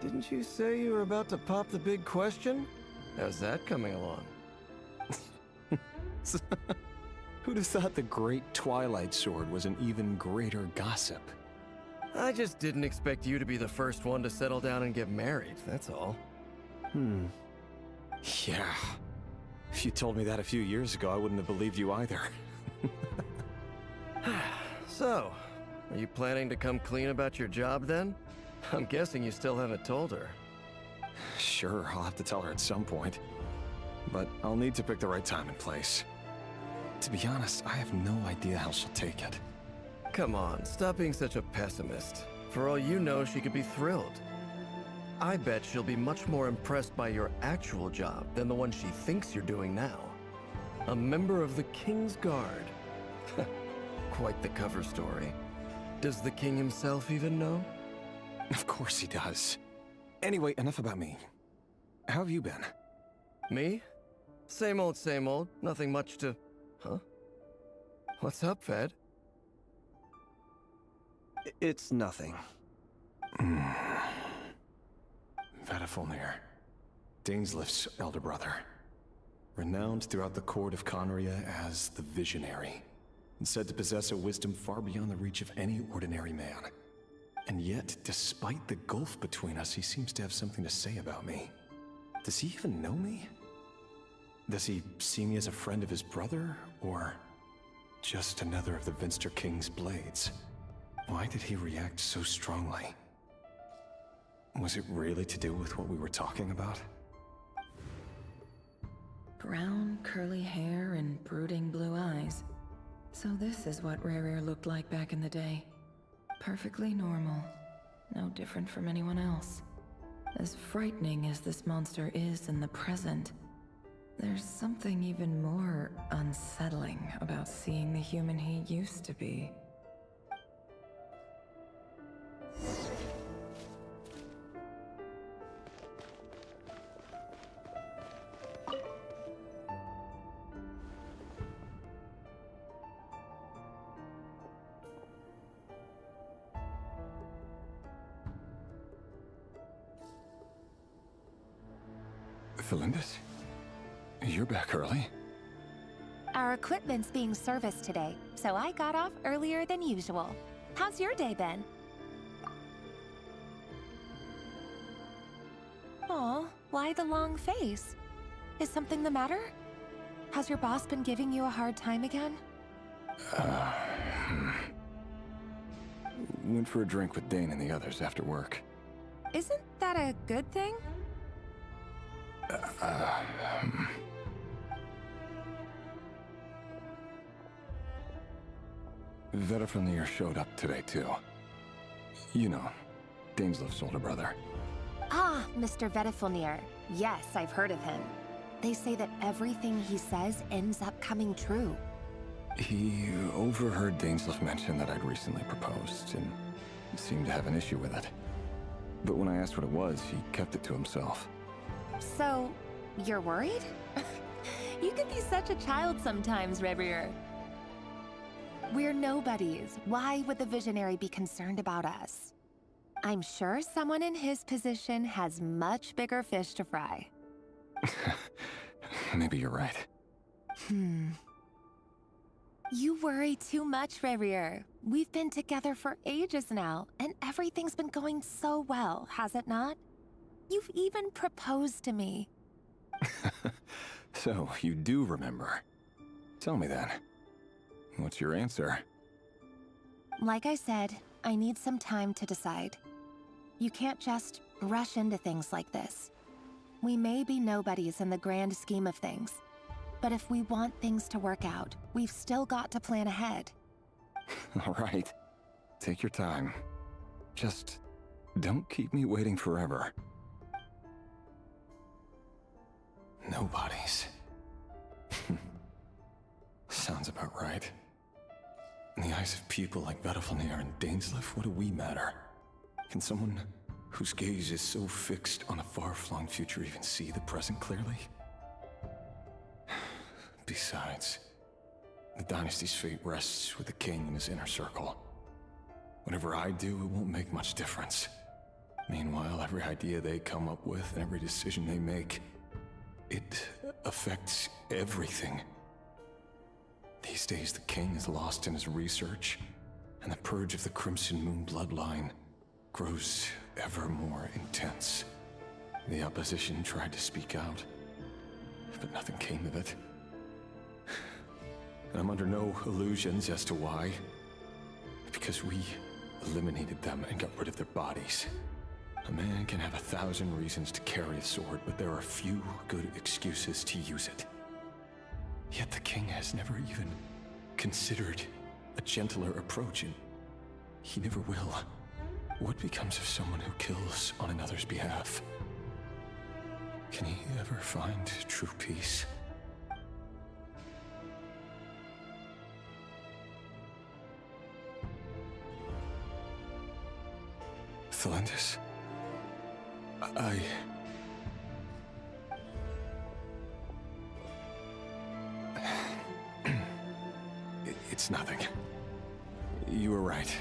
Didn't you say you were about to pop the big question? How's that coming along? Who'd have thought the great Twilight Sword was an even greater gossip? I just didn't expect you to be the first one to settle down and get married, that's all. Yeah. If you told me that a few years ago, I wouldn't have believed you either. So, are you planning to come clean about your job then? I'm guessing you still haven't told her. Sure, I'll have to tell her at some point. But I'll need to pick the right time and place. To be honest, I have no idea how she'll take it. Come on, stop being such a pessimist. For all you know, she could be thrilled. I bet she'll be much more impressed by your actual job than the one she thinks you're doing now. A member of the King's Guard. Quite the cover story. Does the king himself even know? Of course he does. Anyway, enough about me. How have you been? Me? Same old, same old. Nothing much to... Huh? What's up, Fed? It's nothing. Vedaflin, Dainslift's elder brother. Renowned throughout the court of Conria as the Visionary, and said to possess a wisdom far beyond the reach of any ordinary man. And yet, despite the gulf between us, he seems to have something to say about me. Does he even know me? Does he see me as a friend of his brother, or just another of the Vinster King's blades? Why did he react so strongly? Was it really to do with what we were talking about? Brown, curly hair and brooding blue eyes. So this is what Rerir looked like back in the day. Perfectly normal. No different from anyone else. As frightening as this monster is in the present, there's something even more unsettling about seeing the human he used to be. Felindis? You're back early? Our equipment's being serviced today, so I got off earlier than usual. How's your day been? Aw, why the long face? Is something the matter? Has your boss been giving you a hard time again? Went for a drink with Dane and the others after work. Isn't that a good thing? Vedifalnir showed up today, too. You know, Daneslif's older brother. Ah, Mr. Vedifalnir. Yes, I've heard of him. They say that everything he says ends up coming true. He overheard Daneslif mention that I'd recently proposed, and seemed to have an issue with it. But when I asked what it was, he kept it to himself. So, you're worried? You can be such a child sometimes, Rebrier. We're nobodies. Why would the Visionary be concerned about us? I'm sure someone in his position has much bigger fish to fry. Maybe you're right. You worry too much, Rebrier. We've been together for ages now, and everything's been going so well, has it not? You've even proposed to me. So, you do remember. Tell me then. What's your answer? Like I said, I need some time to decide. You can't just rush into things like this. We may be nobodies in the grand scheme of things, but if we want things to work out, we've still got to plan ahead. All right. Take your time. Just don't keep me waiting forever. Nobodies. Sounds about right. In the eyes of people like Vedifalnir and Daneslif, what do we matter? Can someone whose gaze is so fixed on a far-flung future even see the present clearly? Besides, the dynasty's fate rests with the king and his inner circle. Whatever I do, it won't make much difference. Meanwhile, every idea they come up with and every decision they make, it affects everything. These days, the king is lost in his research, and the purge of the Crimson Moon bloodline grows ever more intense. The opposition tried to speak out, but nothing came of it. And I'm under no illusions as to why. Because we eliminated them and got rid of their bodies. A man can have 1,000 reasons to carry a sword, but there are few good excuses to use it. Yet the king has never even considered a gentler approach, and he never will. What becomes of someone who kills on another's behalf? Can he ever find true peace? Thelendis? It's nothing. You were right.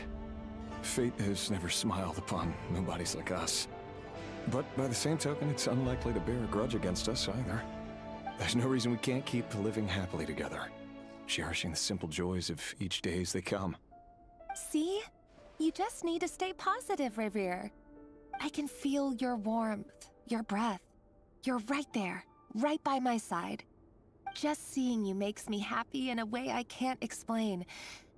Fate has never smiled upon nobodies like us. But by the same token, it's unlikely to bear a grudge against us either. There's no reason we can't keep living happily together, cherishing the simple joys of each day as they come. See? You just need to stay positive, Revier. I can feel your warmth, your breath. You're right there, right by my side. Just seeing you makes me happy in a way I can't explain.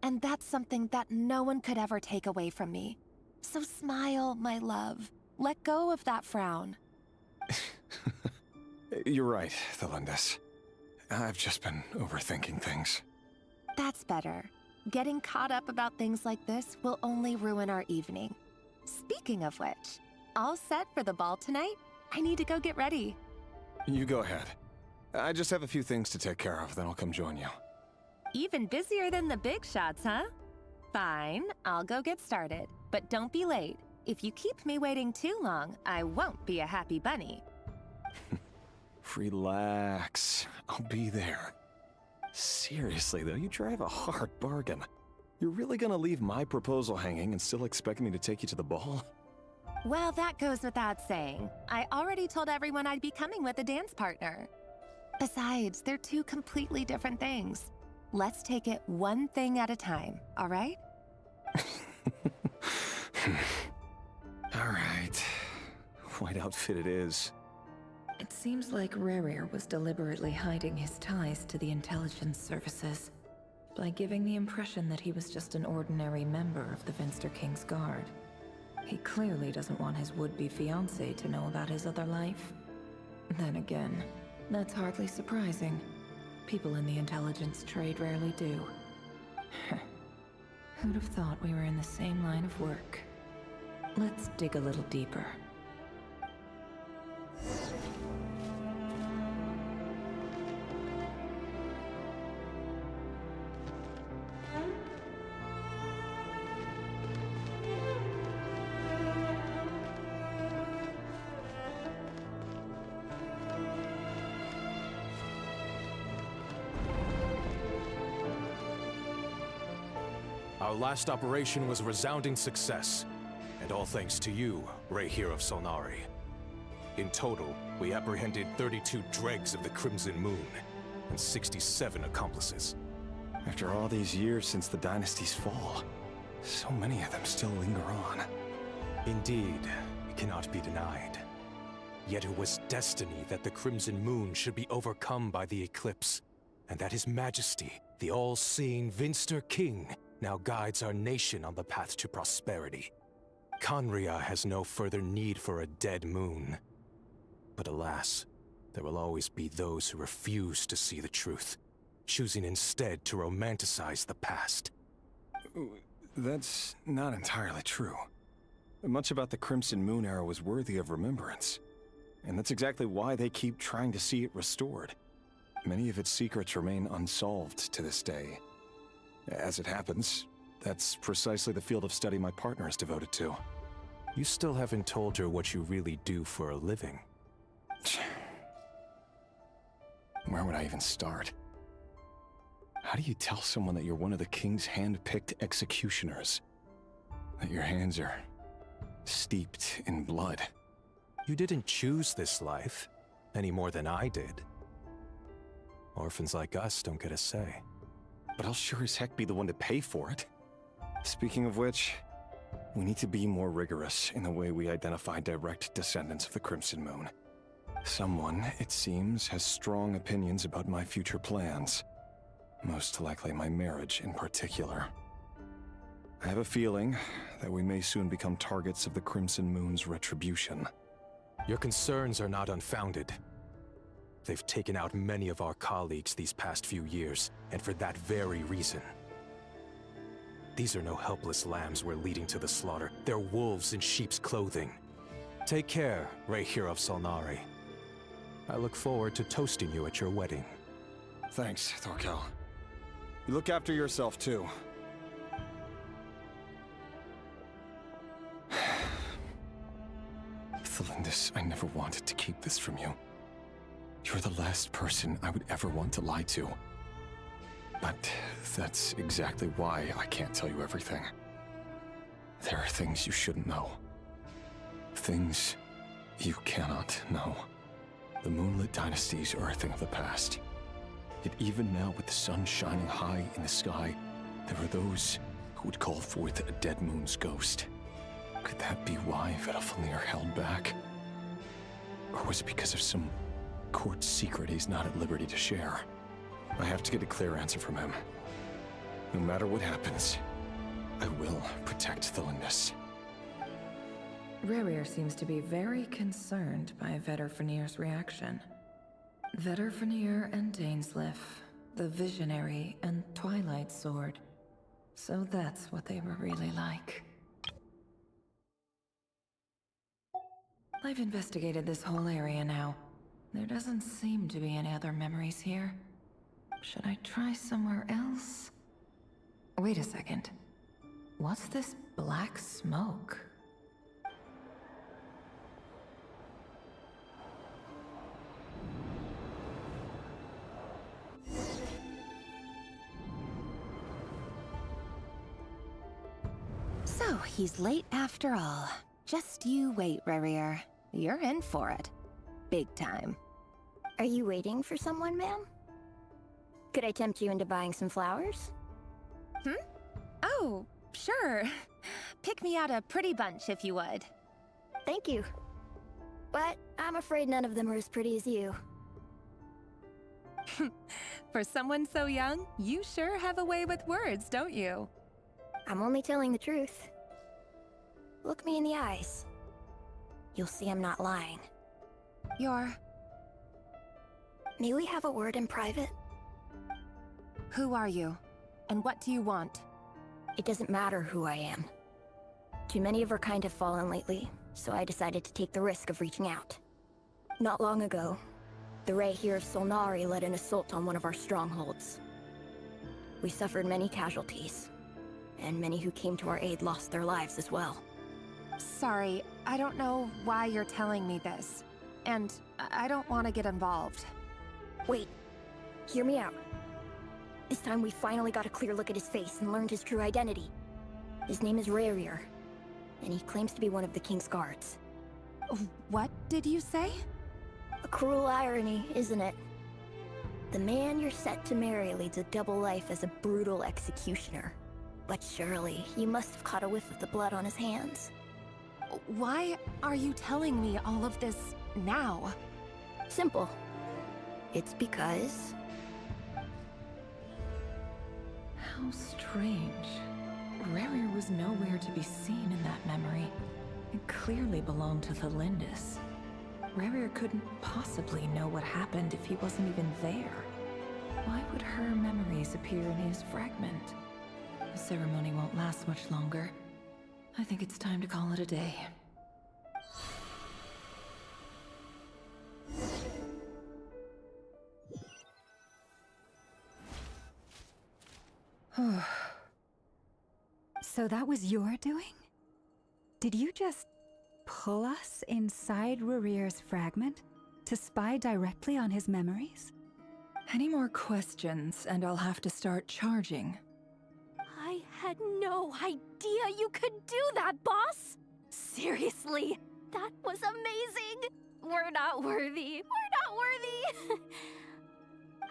And that's something that no one could ever take away from me. So smile, my love. Let go of that frown. You're right, Thelendis. I've just been overthinking things. That's better. Getting caught up about things like this will only ruin our evening. Speaking of which, all set for the ball tonight? I need to go get ready. You go ahead. I just have a few things to take care of, then I'll come join you. Even busier than the big shots, huh? Fine, I'll go get started. But don't be late. If you keep me waiting too long, I won't be a happy bunny. Relax. I'll be there. Seriously, though, you drive a hard bargain. You're really gonna leave my proposal hanging and still expect me to take you to the ball? Well, that goes without saying. I already told everyone I'd be coming with a dance partner. Besides, they're two completely different things. Let's take it one thing at a time, all right? All right. White outfit it is. It seems like Rerir was deliberately hiding his ties to the intelligence services by giving the impression that he was just an ordinary member of the Finster King's Guard. He clearly doesn't want his would-be fiancée to know about his other life. Then again, that's hardly surprising. People in the intelligence trade rarely do. Who'd have thought we were in the same line of work? Let's dig a little deeper. Our last operation was a resounding success, and all thanks to you, Rahier of Solnari. In total, we apprehended 32 dregs of the Crimson Moon, and 67 accomplices. After all these years since the dynasty's fall, so many of them still linger on. Indeed, it cannot be denied. Yet it was destiny that the Crimson Moon should be overcome by the eclipse, and that His Majesty, the all-seeing Vinster King, now guides our nation on the path to prosperity. Conria has no further need for a dead moon. But alas, there will always be those who refuse to see the truth, choosing instead to romanticize the past. That's not entirely true. Much about the Crimson Moon era was worthy of remembrance. And that's exactly why they keep trying to see it restored. Many of its secrets remain unsolved to this day. As it happens, that's precisely the field of study my partner is devoted to. You still haven't told her what you really do for a living. Where would I even start? How do you tell someone that you're one of the king's hand-picked executioners? That your hands are steeped in blood? You didn't choose this life, any more than I did. Orphans like us don't get a say. But I'll sure as heck be the one to pay for it. Speaking of which, we need to be more rigorous in the way we identify direct descendants of the Crimson Moon. Someone, it seems, has strong opinions about my future plans. Most likely my marriage in particular. I have a feeling that we may soon become targets of the Crimson Moon's retribution. Your concerns are not unfounded. They've taken out many of our colleagues these past few years, and for that very reason. These are no helpless lambs we're leading to the slaughter. They're wolves in sheep's clothing. Take care, Rahier of Solnari. I look forward to toasting you at your wedding. Thanks, Thorkel. You look after yourself, too. Thelindis, I never wanted to keep this from you. You're the last person I would ever want to lie to. But that's exactly why I can't tell you everything. There are things you shouldn't know. Things you cannot know. The Moonlit Dynasties are a thing of the past. Yet even now, with the sun shining high in the sky, there are those who would call forth a dead moon's ghost. Could that be why Vedalfnir held back? Or was it because of some court secret he's not at liberty to share? I have to get a clear answer from him. No matter what happens, I will protect Thelindis. Rarir seems to be very concerned by Vedalfnir's reaction. Vedalfnir and Dainsleif, the Visionary and Twilight Sword. So that's what they were really like. I've investigated this whole area now. There doesn't seem to be any other memories here. Should I try somewhere else? Wait a second. What's this black smoke? So, he's late after all. Just you wait, Rarir. You're in for it. Big time. Are you waiting for someone, ma'am? Could I tempt you into buying some flowers? Oh, sure. Pick me out a pretty bunch if you would. Thank you. But I'm afraid none of them are as pretty as you. For someone so young, you sure have a way with words, don't you? I'm only telling the truth. Look me in the eyes. You'll see I'm not lying. You're May we have a word in private? Who are you? And what do you want? It doesn't matter who I am. Too many of our kind have fallen lately, so I decided to take the risk of reaching out. Not long ago, the Ray here of Solnari led an assault on one of our strongholds. We suffered many casualties, and many who came to our aid lost their lives as well. Sorry, I don't know why you're telling me this. And I don't want to get involved. Wait, hear me out. This time we finally got a clear look at his face and learned his true identity. His name is Rarier, and he claims to be one of the King's guards. What did you say? A cruel irony, isn't it? The man you're set to marry leads a double life as a brutal executioner. But surely, you must have caught a whiff of the blood on his hands. Why are you telling me all of this now? Simple. It's because... How strange. Rarier was nowhere to be seen in that memory. It clearly belonged to the Lindis. Rarier couldn't possibly know what happened if he wasn't even there. Why would her memories appear in his fragment? The ceremony won't last much longer. I think it's time to call it a day. So that was your doing? Did you just pull us inside Rarier's fragment to spy directly on his memories? Any more questions, and I'll have to start charging. I had no idea you could do that, boss! Seriously, that was amazing! We're not worthy. We're not worthy!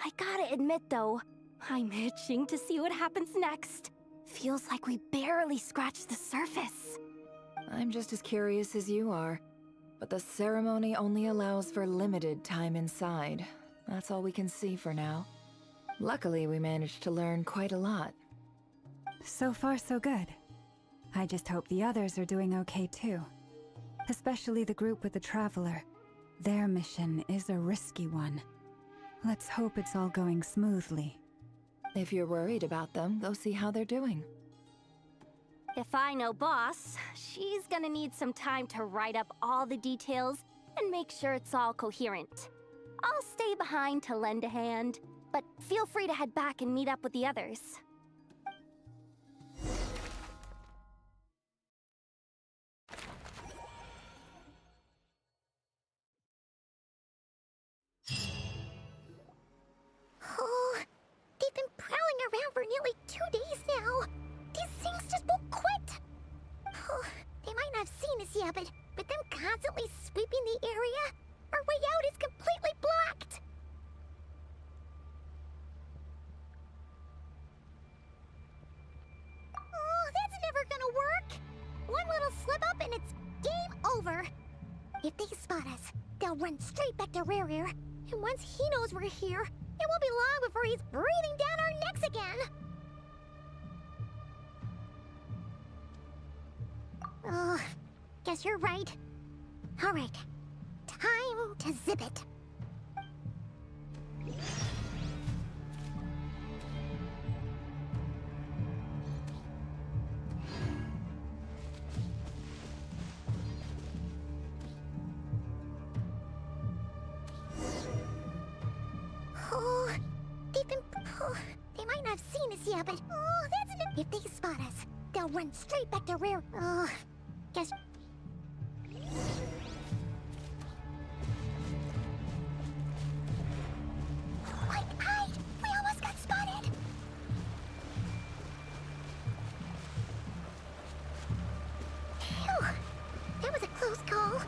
I gotta admit, though, I'm itching to see what happens next. Feels like we barely scratched the surface. I'm just as curious as you are, but the ceremony only allows for limited time inside. That's all we can see for now. Luckily, we managed to learn quite a lot. So far, so good. I just hope the others are doing okay too. Especially the group with the Traveler. Their mission is a risky one. Let's hope it's all going smoothly. If you're worried about them, go see how they're doing. If I know Boss, she's gonna need some time to write up all the details and make sure it's all coherent. I'll stay behind to lend a hand, but feel free to head back and meet up with the others. Oh, they've been prowling around for nearly 2 days now. These things just won't quit. Oh, they might not have seen us yet, but them constantly sweeping the area, our way out is completely blocked. Oh, that's never gonna work. One little slip up and it's game over. If they spot us, they'll run straight back to Rarier. And once he knows we're here, it won't be long before he's breathing down our necks again. Oh, guess you're right. All right, time to zip it. Oh, they might not have seen us yet, but if they spot us, they'll run straight back to Rare. Oh, guess. Quick, hide! We almost got spotted. Phew, that was a close call.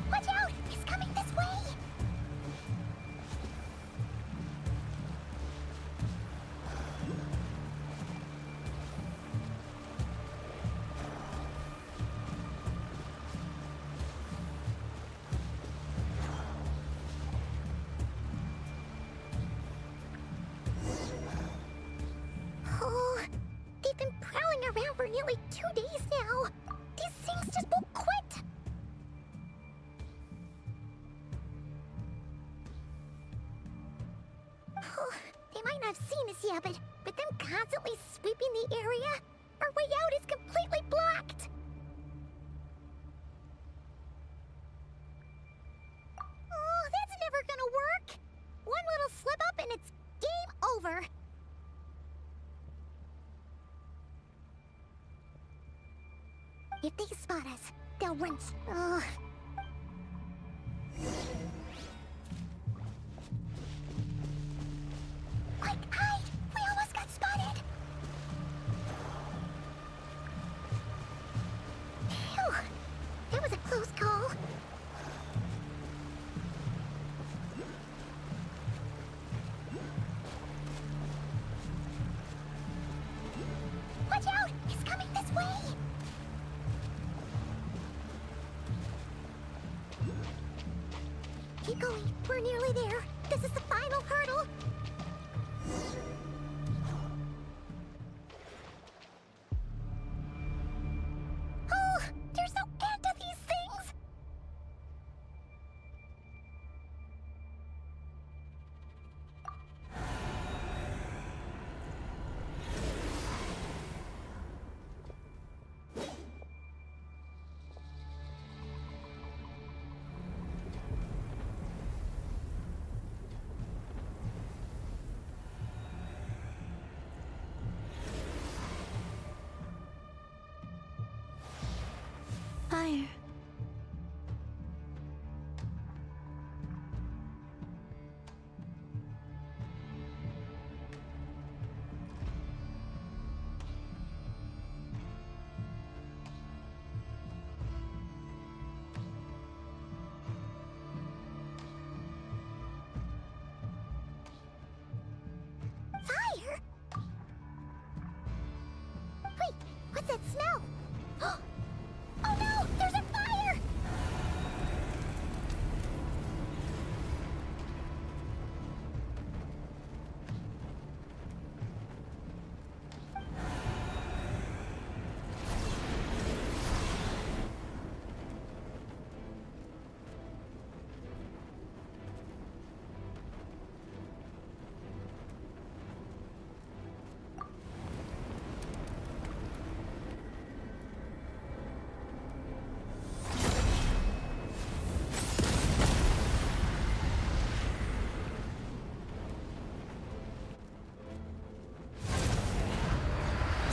Watch out! He's coming this nearly 2 days now. These things just won't quit. They might not have seen us yet, but them constantly sweeping the area, our way out is completely blocked. Oh, that's never gonna work. One little slip up and it's game over. If they spot us, they'll run. Ugh. Quick, hide! We almost got spotted! Phew! That was a close call. Watch out! It's coming this way! Keep going. We're nearly there. This is the final hurdle. Oh, there's no end to these things. Fire. Fire? Wait, what's that smell? Oh no! There's a fire!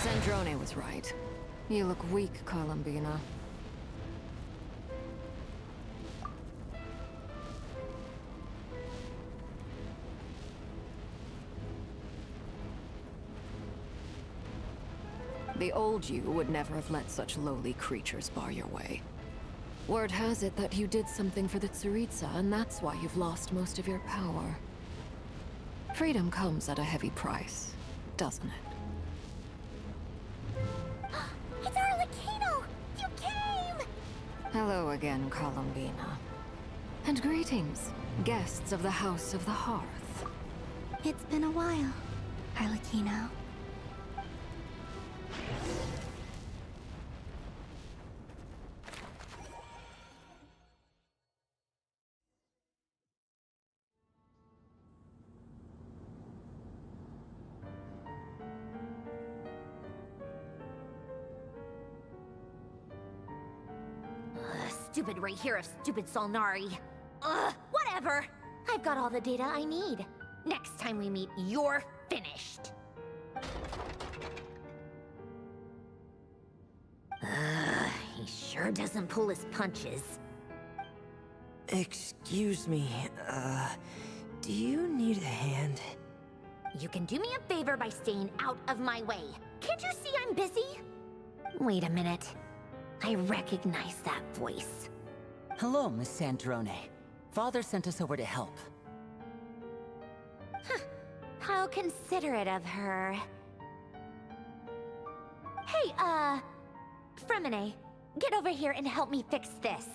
Zandrone was right. You look weak, Columbina. The old you would never have let such lowly creatures bar your way. Word has it that you did something for the Tsaritsa, and that's why you've lost most of your power. Freedom comes at a heavy price, doesn't it? It's Arlecchino! You came! Hello again, Columbina. And greetings, guests of the House of the Hearth. It's been a while, Arlecchino. Stupid right here of stupid Solnari. Ugh, whatever. I've got all the data I need. Next time we meet, you're finished. He sure doesn't pull his punches. Excuse me, do you need a hand? You can do me a favor by staying out of my way. Can't you see I'm busy? Wait a minute. I recognize that voice. Hello, Miss Zandrone. Father sent us over to help. How considerate of her. Hey, Fremine, get over here and help me fix this.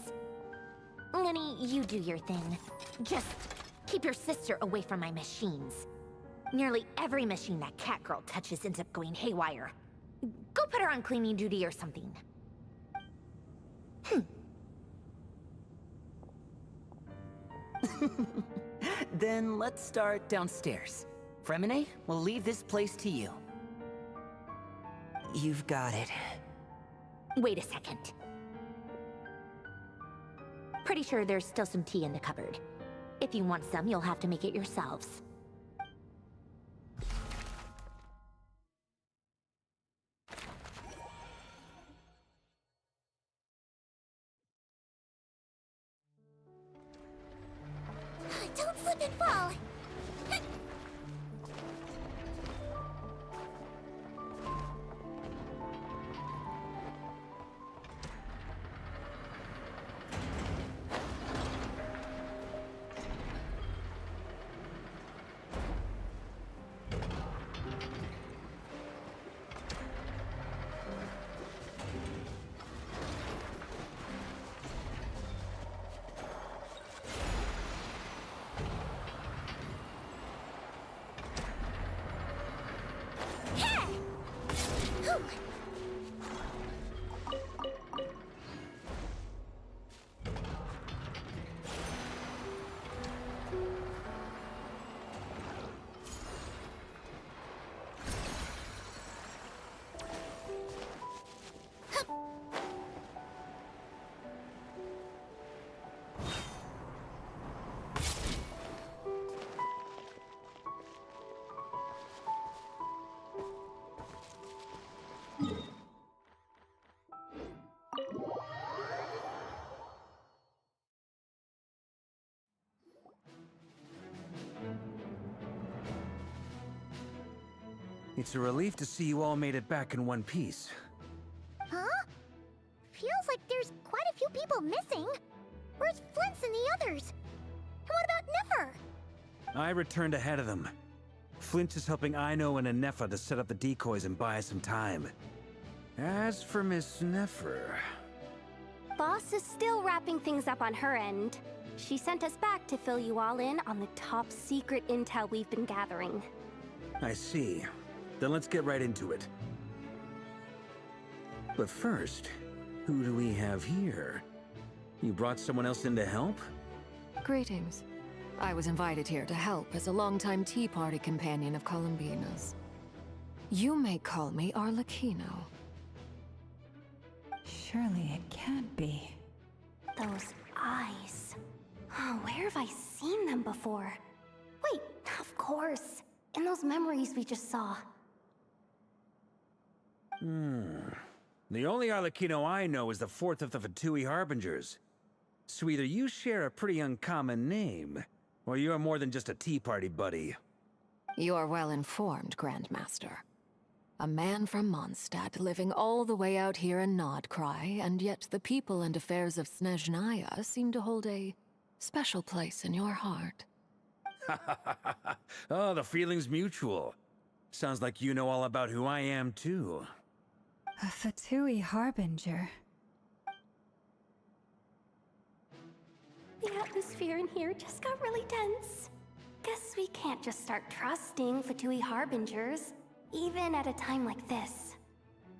Lenny, you do your thing. Just keep your sister away from my machines. Nearly every machine that Catgirl touches ends up going haywire. Go put her on cleaning duty or something. Then let's start downstairs. Fremine, we'll leave this place to you. You've got it. Wait a second. Pretty sure there's still some tea in the cupboard. If you want some, you'll have to make it yourselves. Don't slip and fall! It's a relief to see you all made it back in one piece. Huh? Feels like there's quite a few people missing. Where's Flint's and the others? And what about Nefer? I returned ahead of them. Flint is helping Aino and Anefa to set up the decoys and buy us some time. As for Miss Nefer... Boss is still wrapping things up on her end. She sent us back to fill you all in on the top secret intel we've been gathering. I see. Then let's get right into it. But first, who do we have here? You brought someone else in to help? Greetings. I was invited here to help as a longtime Tea Party companion of Columbina's. You may call me Arlecchino. Surely it can't be. Those eyes. Oh, where have I seen them before? Wait, of course. In those memories we just saw. The only Arlecchino I know is the fourth of the Fatui Harbingers. So either you share a pretty uncommon name, or you're more than just a Tea Party buddy. You're well informed, Grandmaster. A man from Mondstadt living all the way out here in Nod-krai, and yet the people and affairs of Snezhnaya seem to hold a special place in your heart. Oh, the feeling's mutual. Sounds like you know all about who I am, too. A Fatui Harbinger. The atmosphere in here just got really tense. Guess we can't just start trusting Fatui Harbingers, even at a time like this.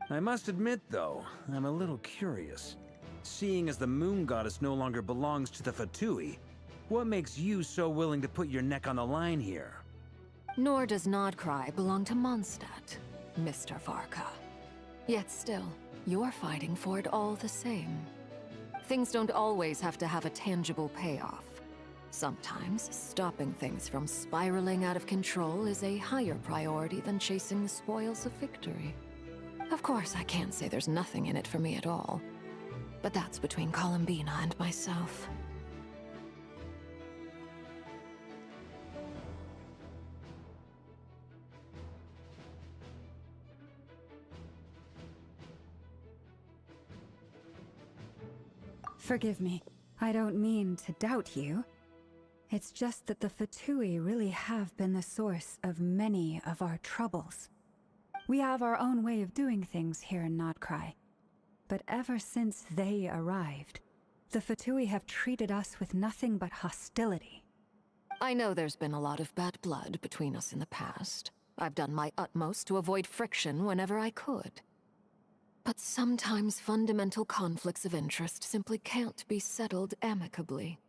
I must admit, though, I'm a little curious. Seeing as the Moon Goddess no longer belongs to the Fatui, what makes you so willing to put your neck on the line here? Nor does nod-krai belong to Mondstadt, Mr. Varka. Yet still, you're fighting for it all the same. Things don't always have to have a tangible payoff. Sometimes, stopping things from spiraling out of control is a higher priority than chasing the spoils of victory. Of course, I can't say there's nothing in it for me at all. But that's between Columbina and myself. Forgive me. I don't mean to doubt you. It's just that the Fatui really have been the source of many of our troubles. We have our own way of doing things here in nod-krai. But ever since they arrived, the Fatui have treated us with nothing but hostility. I know there's been a lot of bad blood between us in the past. I've done my utmost to avoid friction whenever I could. But sometimes fundamental conflicts of interest simply can't be settled amicably.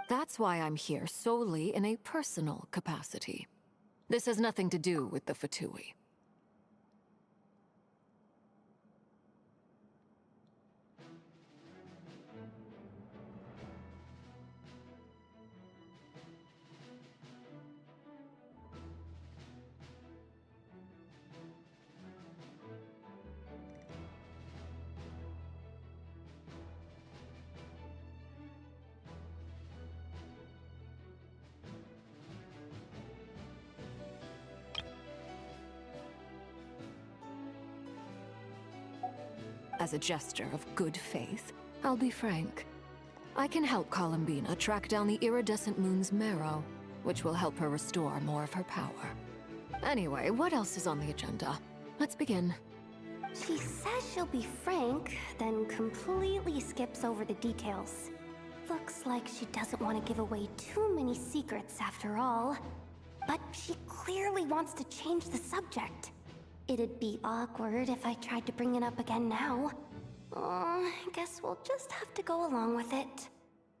That's why I'm here solely in a personal capacity. This has nothing to do with the Fatui. As a gesture of good faith, I'll be frank. I can help Columbina track down the iridescent moon's marrow, which will help her restore more of her power. Anyway, what else is on the agenda? Let's begin. She says she'll be frank, then completely skips over the details. Looks like she doesn't want to give away too many secrets after all. But she clearly wants to change the subject. It'd be awkward if I tried to bring it up again now. I guess we'll just have to go along with it.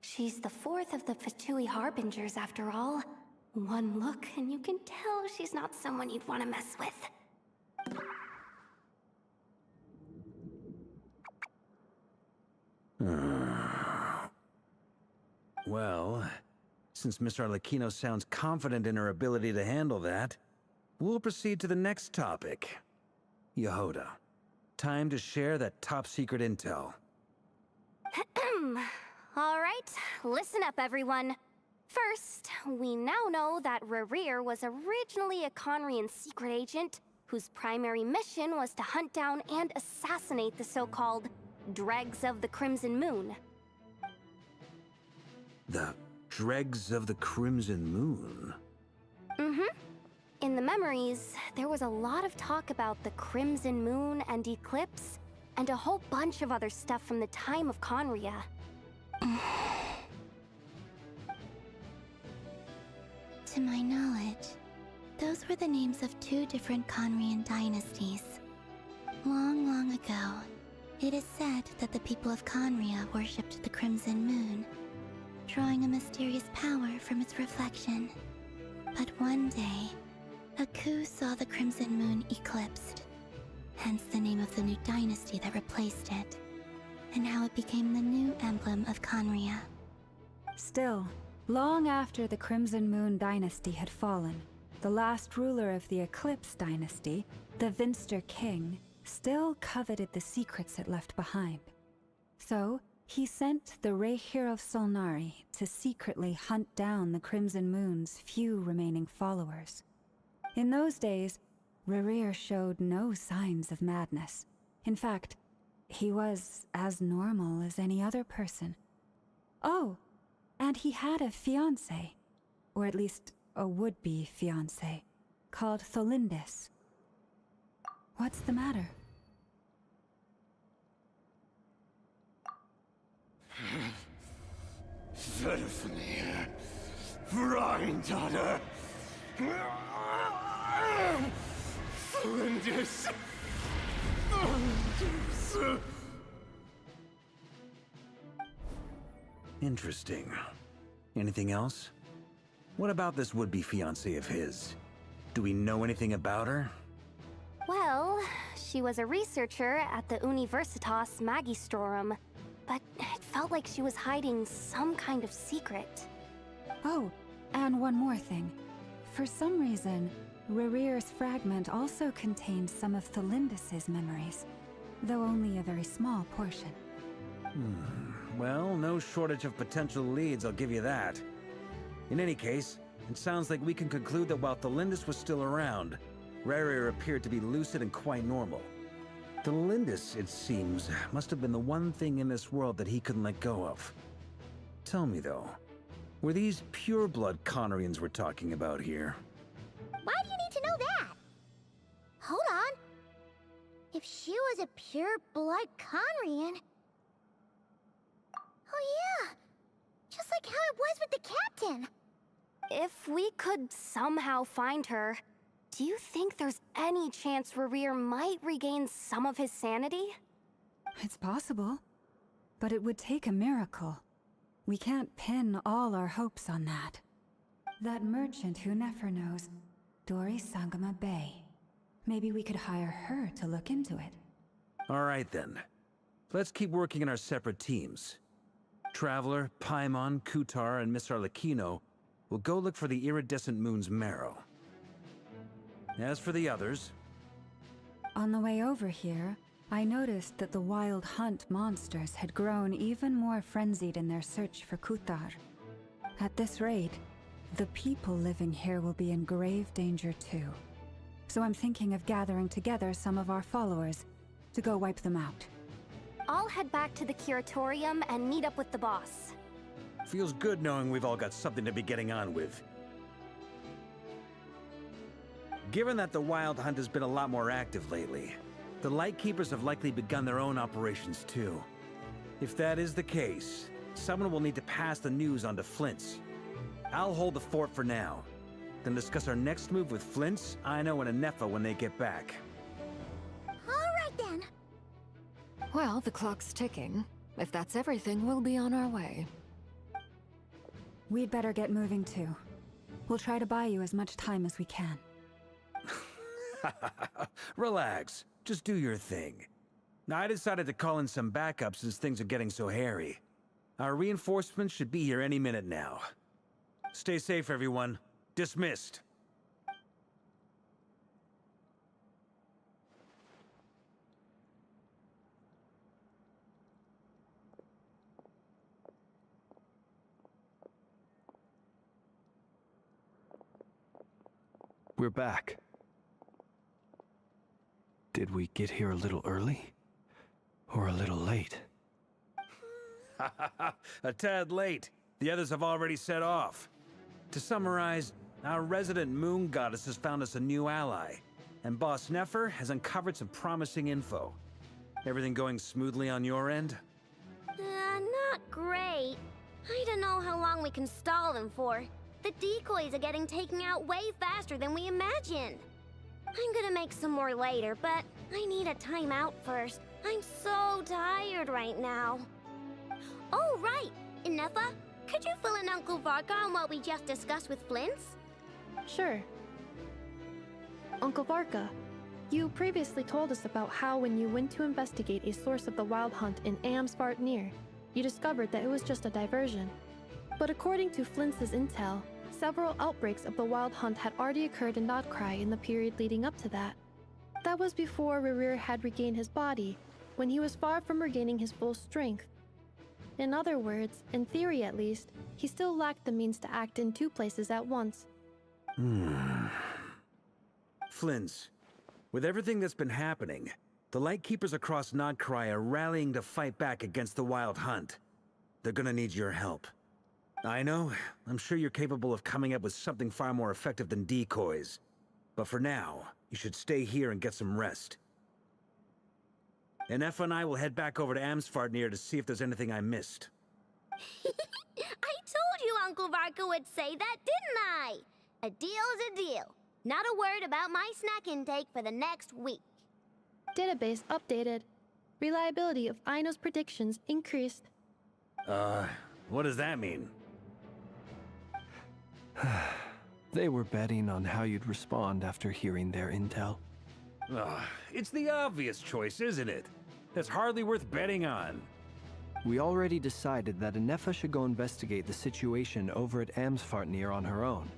She's the fourth of the Fatui Harbingers after all. One look and you can tell she's not someone you'd want to mess with. Well, since Miss Arlecchino sounds confident in her ability to handle that, we'll proceed to the next topic. Yehoda, time to share that top-secret intel. Alright, listen up everyone. First, we now know that Rerir was originally a Conrian secret agent whose primary mission was to hunt down and assassinate the so-called Dregs of the Crimson Moon. The Dregs of the Crimson Moon? Mm-hmm. In the memories, there was a lot of talk about the Crimson Moon and Eclipse, and a whole bunch of other stuff from the time of Conria. To my knowledge, those were the names of two different Conrian dynasties. Long, long ago, it is said that the people of Conria worshipped the Crimson Moon, drawing a mysterious power from its reflection. But one day, a coup saw the Crimson Moon eclipsed, hence the name of the new dynasty that replaced it, and how it became the new emblem of Conria. Still, long after the Crimson Moon dynasty had fallen, the last ruler of the Eclipse dynasty, the Vinster King, still coveted the secrets it left behind. So, he sent the Rehir of Solnari to secretly hunt down the Crimson Moon's few remaining followers. In those days, Rerir showed no signs of madness. In fact, he was as normal as any other person. Oh, and he had a fiancé, or at least a would-be fiancé, called Tholindis. What's the matter? Verfnir, Rheindaughter, Flinders. Interesting. Anything else? What about this would-be fiancé of his? Do we know anything about her? Well, she was a researcher at the Universitas Magistrorum, but it felt like she was hiding some kind of secret. Oh, and one more thing. For some reason, Rerir's fragment also contained some of Tholindis' memories, though only a very small portion. Well, no shortage of potential leads, I'll give you that. In any case, it sounds like we can conclude that while Tholindis was still around, Rerir appeared to be lucid and quite normal. Tholindis, it seems, must have been the one thing in this world that he couldn't let go of. Tell me though, were these pure-blood Conrians we're talking about here? Why do you need to know that? Hold on. If she was a pure-blood Conrian... Oh yeah! Just like how it was with the captain! If we could somehow find her, do you think there's any chance Rerir might regain some of his sanity? It's possible, but it would take a miracle. We can't pin all our hopes on that. That merchant who Nefer knows, Dori Sangama Bay. Maybe we could hire her to look into it. All right then. Let's keep working in our separate teams. Traveler, Paimon, Kutar, and Miss Arlecchino will go look for the iridescent moon's marrow. As for the others... On the way over here, I noticed that the wild hunt monsters had grown even more frenzied in their search for Kutar. At this rate, the people living here will be in grave danger too. So I'm thinking of gathering together some of our followers to go wipe them out. I'll head back to the curatorium and meet up with the boss. Feels good knowing we've all got something to be getting on with. Given that the Wild Hunt has been a lot more active lately, the Lightkeepers have likely begun their own operations too. If that is the case, someone will need to pass the news on to Flint's. I'll hold the fort for now, then discuss our next move with Flint's, Aino, and Anefa when they get back. Alright then. Well, the clock's ticking. If that's everything, we'll be on our way. We'd better get moving too. We'll try to buy you as much time as we can. Relax. Just do your thing. I decided to call in some backup since things are getting so hairy. Our reinforcements should be here any minute now. Stay safe, everyone. Dismissed. We're back. Did we get here a little early? Or a little late? A tad late. The others have already set off. To summarize, our resident moon goddess has found us a new ally, and Boss Nefer has uncovered some promising info. Everything going smoothly on your end? Not great. I don't know how long we can stall them for. The decoys are getting taken out way faster than we imagined. I'm gonna make some more later, but I need a timeout first. I'm so tired right now. Oh, right! Inefa, could you fill in Uncle Varka on what we just discussed with Flint's? Sure. Uncle Varka, you previously told us about how when you went to investigate a source of the Wild Hunt in Amsvartnir, you discovered that it was just a diversion. But according to Flint's intel, several outbreaks of the Wild Hunt had already occurred in nod-krai in the period leading up to that. That was before Rerir had regained his body, when he was far from regaining his full strength. In other words, in theory at least, he still lacked the means to act in two places at once. Flint's, with everything that's been happening, the Lightkeepers across nod-krai are rallying to fight back against the Wild Hunt. They're gonna need your help. I know, I'm sure you're capable of coming up with something far more effective than decoys. But for now, you should stay here and get some rest. Anefa and I will head back over to Amsvartnir to see if there's anything I missed. I told you Uncle Varka would say that, didn't I? A deal's a deal. Not a word about my snack intake for the next week. Database updated. Reliability of Aino's predictions increased. What does that mean? They were betting on how you'd respond after hearing their intel. It's the obvious choice, isn't it? That's hardly worth betting on. We already decided that Anefa should go investigate the situation over at Amsvartnir on her own.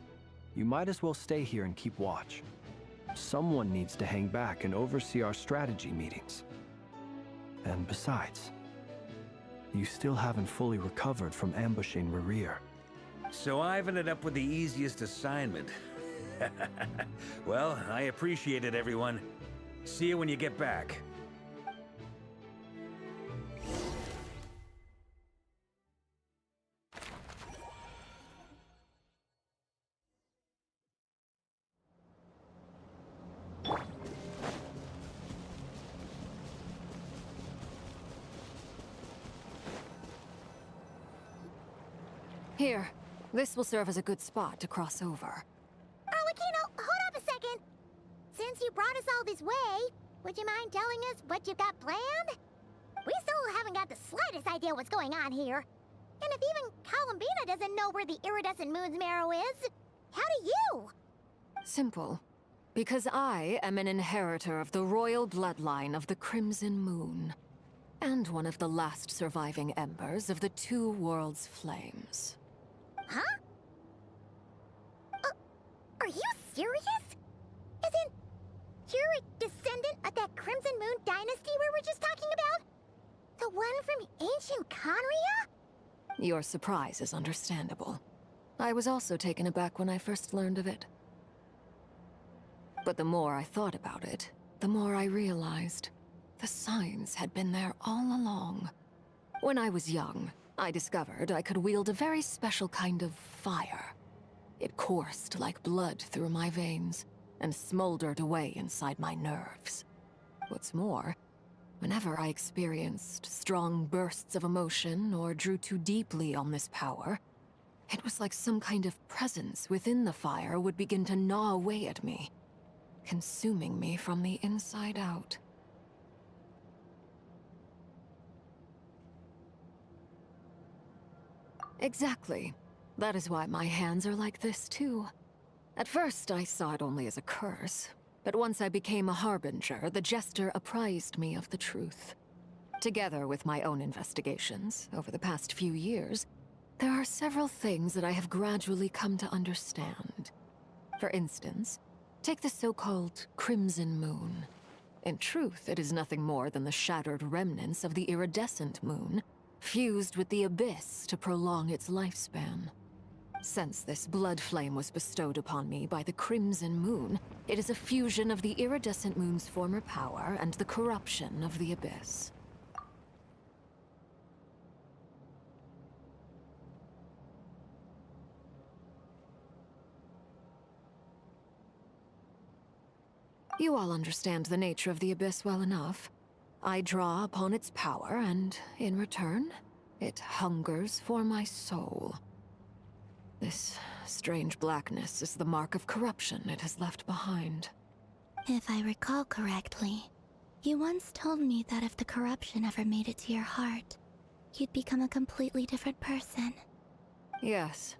You might as well stay here and keep watch. Someone needs to hang back and oversee our strategy meetings. And besides, you still haven't fully recovered from ambushing Rerir. So I've ended up with the easiest assignment. Well, I appreciate it, everyone. See you when you get back. Here, this will serve as a good spot to cross over. Arlecchino, hold up a second. Since you brought us all this way, would you mind telling us what you've got planned? We still haven't got the slightest idea what's going on here. And if even Columbina doesn't know where the iridescent moon's marrow is, how do you? Simple. Because I am an inheritor of the royal bloodline of the Crimson Moon, and one of the last surviving embers of the Two Worlds' flames. Huh? Are you serious? Isn't you're a descendant of that Crimson Moon dynasty we were just talking about? The one from ancient Conria? Your surprise is understandable. I was also taken aback when I first learned of it. But the more I thought about it, the more I realized the signs had been there all along. When I was young, I discovered I could wield a very special kind of fire. It coursed like blood through my veins and smoldered away inside my nerves. What's more, whenever I experienced strong bursts of emotion or drew too deeply on this power, it was like some kind of presence within the fire would begin to gnaw away at me, consuming me from the inside out. Exactly. That is why my hands are like this, too. At first, I saw it only as a curse, but once I became a harbinger, the Jester apprised me of the truth. Together with my own investigations, over the past few years, there are several things that I have gradually come to understand. For instance, take the so-called Crimson Moon. In truth, it is nothing more than the shattered remnants of the iridescent moon, fused with the abyss to prolong its lifespan. Since this blood flame was bestowed upon me by the Crimson Moon, it is a fusion of the iridescent moon's former power and the corruption of the abyss. You all understand the nature of the abyss well enough. I draw upon its power, and in return, it hungers for my soul. This strange blackness is the mark of corruption it has left behind. If I recall correctly, you once told me that if the corruption ever made it to your heart, you'd become a completely different person. Yes,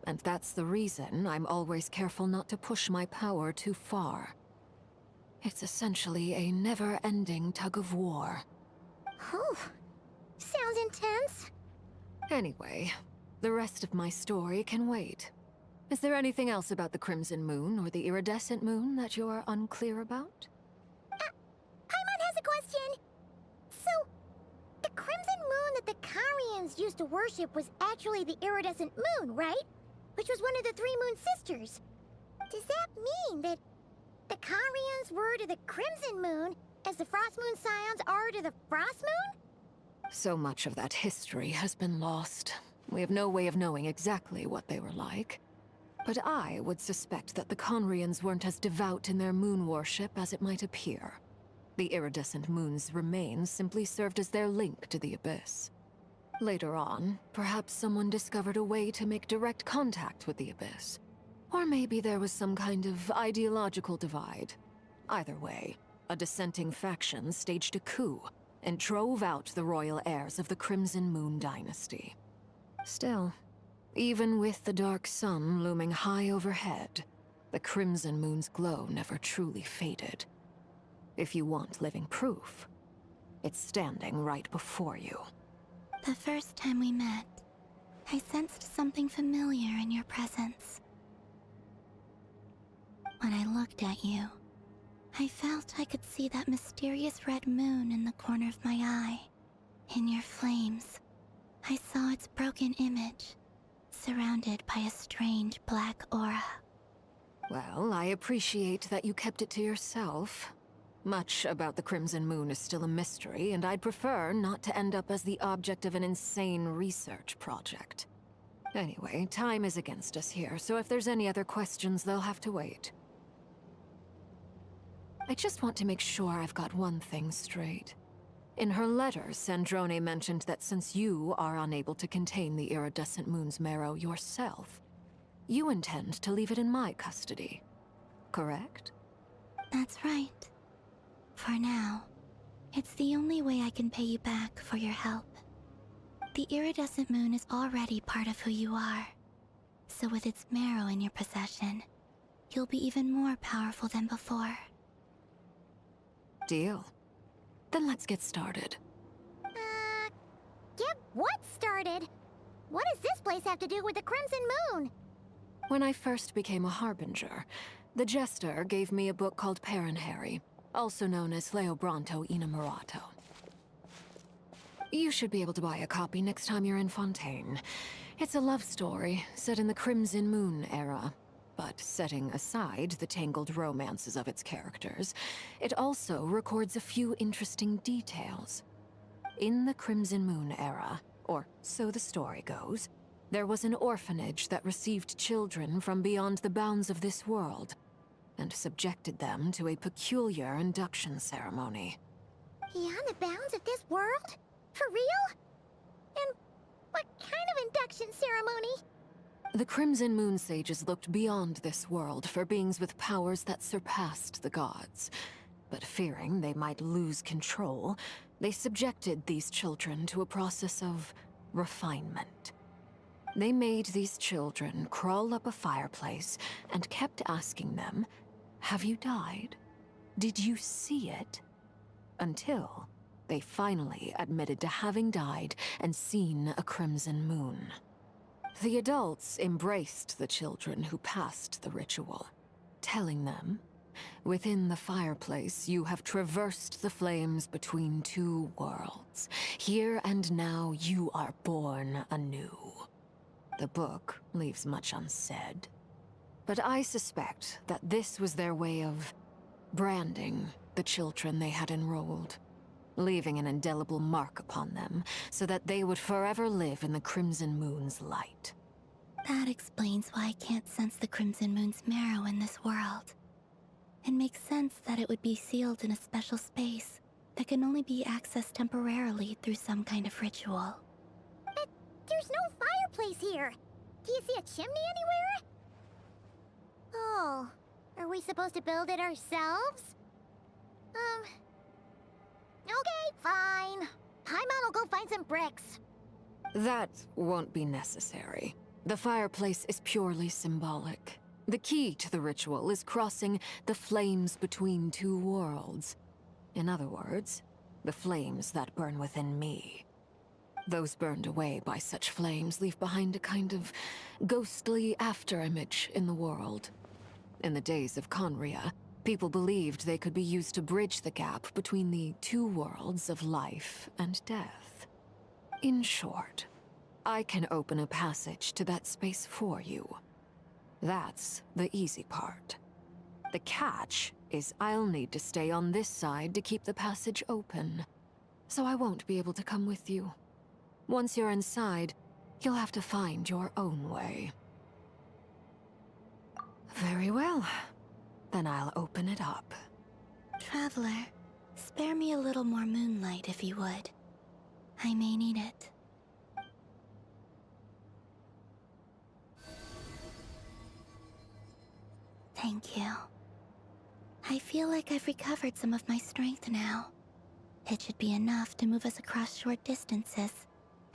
and that's the reason I'm always careful not to push my power too far. It's essentially a never-ending tug-of-war. Whew. Sounds intense. Anyway, the rest of my story can wait. Is there anything else about the Crimson Moon or the Iridescent Moon that you're unclear about? Paimon has a question. So, the Crimson Moon that the Carians used to worship was actually the Iridescent Moon, right? Which was one of the three Moon Sisters. Does that mean that the Carians were to the Crimson Moon as the Frost Moon Scions are to the Frost Moon? So much of that history has been lost. We have no way of knowing exactly what they were like. But I would suspect that the Conrians weren't as devout in their moon worship as it might appear. The iridescent moon's remains simply served as their link to the Abyss. Later on, perhaps someone discovered a way to make direct contact with the Abyss. Or maybe there was some kind of ideological divide. Either way, a dissenting faction staged a coup and drove out the royal heirs of the Crimson Moon dynasty. Still, even with the dark sun looming high overhead, the Crimson Moon's glow never truly faded. If you want living proof, it's standing right before you. The first time we met, I sensed something familiar in your presence. When I looked at you, I felt I could see that mysterious red moon in the corner of my eye. In your flames, I saw its broken image, surrounded by a strange black aura. Well, I appreciate that you kept it to yourself. Much about the Crimson Moon is still a mystery, and I'd prefer not to end up as the object of an insane research project. Anyway, time is against us here, so if there's any other questions, they'll have to wait. I just want to make sure I've got one thing straight. In her letter, Sandrone mentioned that since you are unable to contain the iridescent moon's marrow yourself, you intend to leave it in my custody, correct? That's right. For now. It's the only way I can pay you back for your help. The iridescent moon is already part of who you are. So with its marrow in your possession, you'll be even more powerful than before. Deal. Then let's get started. Get what started? What does this place have to do with the Crimson Moon? When I first became a Harbinger, the Jester gave me a book called Harry, also known as Leobranto Innamorato. You should be able to buy a copy next time you're in Fontaine. It's a love story set in the Crimson Moon era, but setting aside the tangled romances of its characters, it also records a few interesting details. In the Crimson Moon era, or so the story goes, there was an orphanage that received children from beyond the bounds of this world, and subjected them to a peculiar induction ceremony. Beyond the bounds of this world? For real? And what kind of induction ceremony? The Crimson Moon Sages looked beyond this world for beings with powers that surpassed the gods. But fearing they might lose control, they subjected these children to a process of refinement. They made these children crawl up a fireplace and kept asking them, "Have you died? Did you see it?" Until they finally admitted to having died and seen a crimson moon. The adults embraced the children who passed the ritual, telling them, "Within the fireplace, you have traversed the flames between two worlds. Here and now, you are born anew." The book leaves much unsaid, but I suspect that this was their way of branding the children they had enrolled, leaving an indelible mark upon them so that they would forever live in the Crimson Moon's light. That explains why I can't sense the Crimson Moon's marrow in this world. It makes sense that it would be sealed in a special space that can only be accessed temporarily through some kind of ritual. But there's no fireplace here. Do you see a chimney anywhere? Oh, are we supposed to build it ourselves? Okay, fine. Paimon will go find some bricks. That won't be necessary. The fireplace is purely symbolic. The key to the ritual is crossing the flames between two worlds. In other words, the flames that burn within me. Those burned away by such flames leave behind a kind of ghostly afterimage in the world. In the days of Conria, people believed they could be used to bridge the gap between the two worlds of life and death. In short, I can open a passage to that space for you. That's the easy part. The catch is I'll need to stay on this side to keep the passage open, so I won't be able to come with you. Once you're inside, you'll have to find your own way. Very well. Then I'll open it up. Traveler, spare me a little more moonlight if you would. I may need it. Thank you. I feel like I've recovered some of my strength now. It should be enough to move us across short distances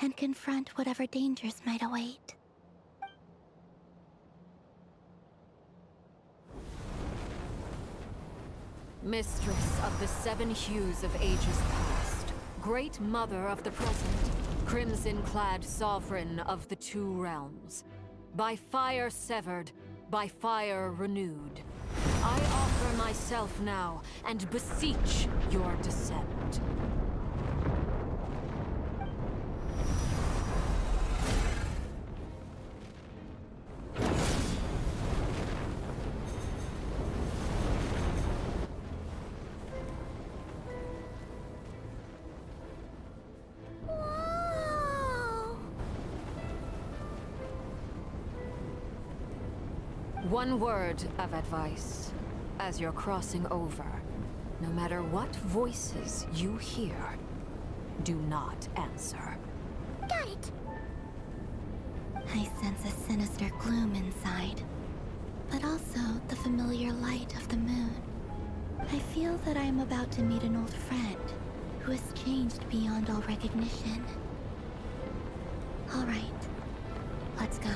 and confront whatever dangers might await. Mistress of the seven hues of ages past, great mother of the present, crimson-clad sovereign of the two realms, by fire severed, by fire renewed, I offer myself now and beseech your descent. One word of advice. As you're crossing over, no matter what voices you hear, do not answer. Got it! I sense a sinister gloom inside, but also the familiar light of the moon. I feel that I am about to meet an old friend, who has changed beyond all recognition. All right, let's go.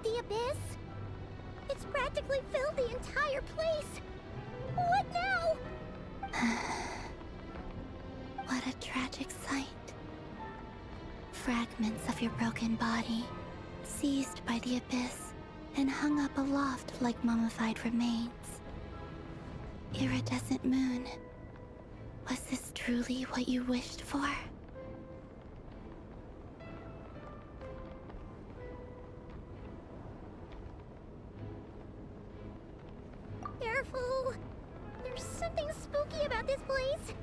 The abyss? It's practically filled the entire place. What now? What a tragic sight. Fragments of your broken body, seized by the abyss, and hung up aloft like mummified remains. Iridescent moon, was this truly what you wished for? Careful! There's something spooky about this place.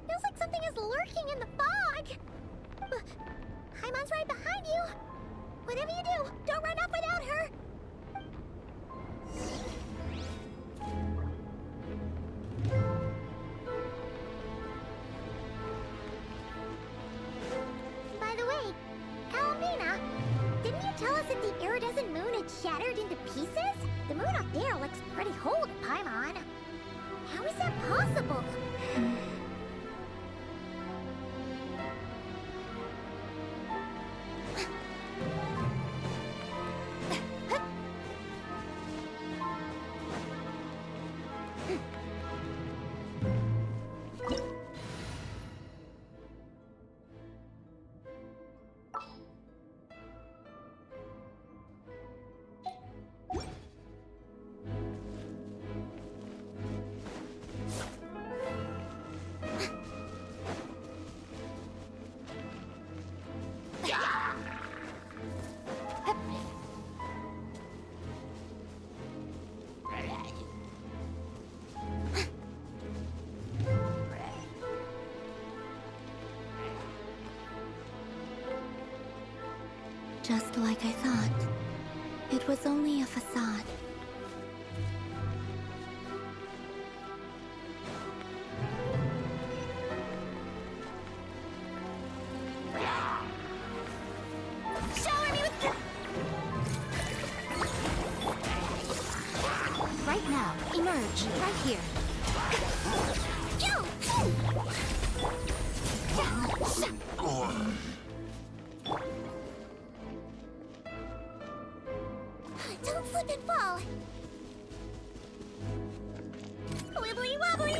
Feels like something is lurking in the fog. Paimon's right behind you. Whatever you do, don't run off without her. By the way, Almina, didn't you tell us that the iridescent moon had shattered into pieces? The moon up there looks pretty whole to Paimon. How is that possible? Just like I thought. It was only a facade. Shower me with... Right now, emerge, right here. Don't slip and fall! Wibbly wobbly!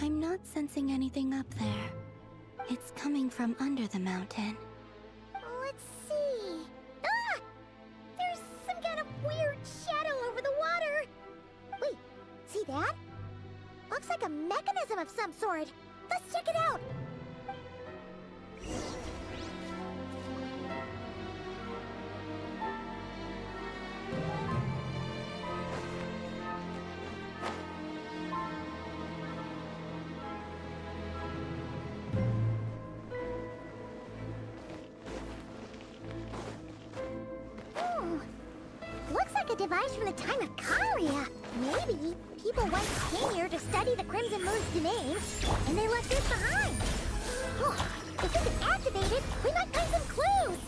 I'm not sensing anything up there. It's coming from under the mountain. Let's see. Ah! There's some kind of weird shadow over the water. Wait, see that? Looks like a mechanism of some sort. Let's check it out. Looks like a device from the time of Karia. Maybe people once came here to study the Crimson Moon's domain, and they left this behind. Oh, if we can activate it, we might find some clues.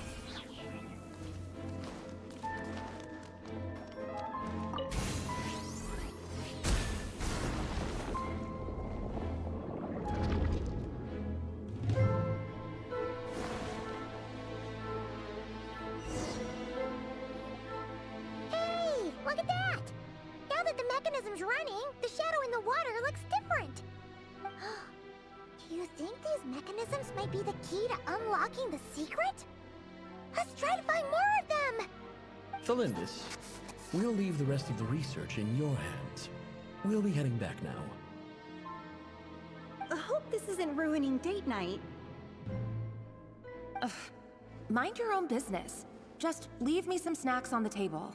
Hey, look at that! Now that the mechanism's running, the shadow in the water looks different. Do you think these mechanisms might be the key to unlocking the secret? Let's try to find more of them! Thalindis, we'll leave the rest of the research in your hands. We'll be heading back now. I hope this isn't ruining date night. Ugh. Mind your own business. Just leave me some snacks on the table.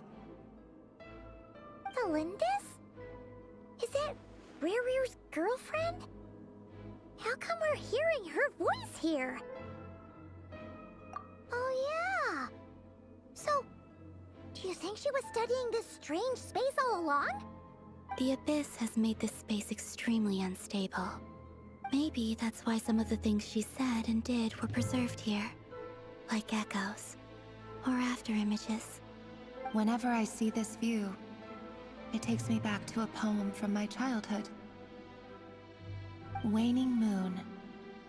Thalindis? Is that Rerear's girlfriend? How come we're hearing her voice here? Oh yeah! So, do you think she was studying this strange space all along? The Abyss has made this space extremely unstable. Maybe that's why some of the things she said and did were preserved here. Like echoes. Or after images. Whenever I see this view, it takes me back to a poem from my childhood. Waning moon,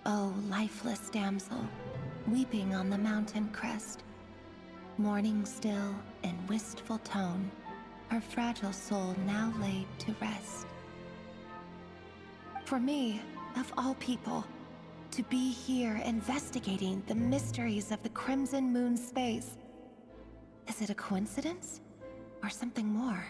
oh lifeless damsel, weeping on the mountain crest. Mourning still in wistful tone, her fragile soul now laid to rest. For me, of all people, to be here investigating the mysteries of the Crimson Moon space. Is it a coincidence? Or something more?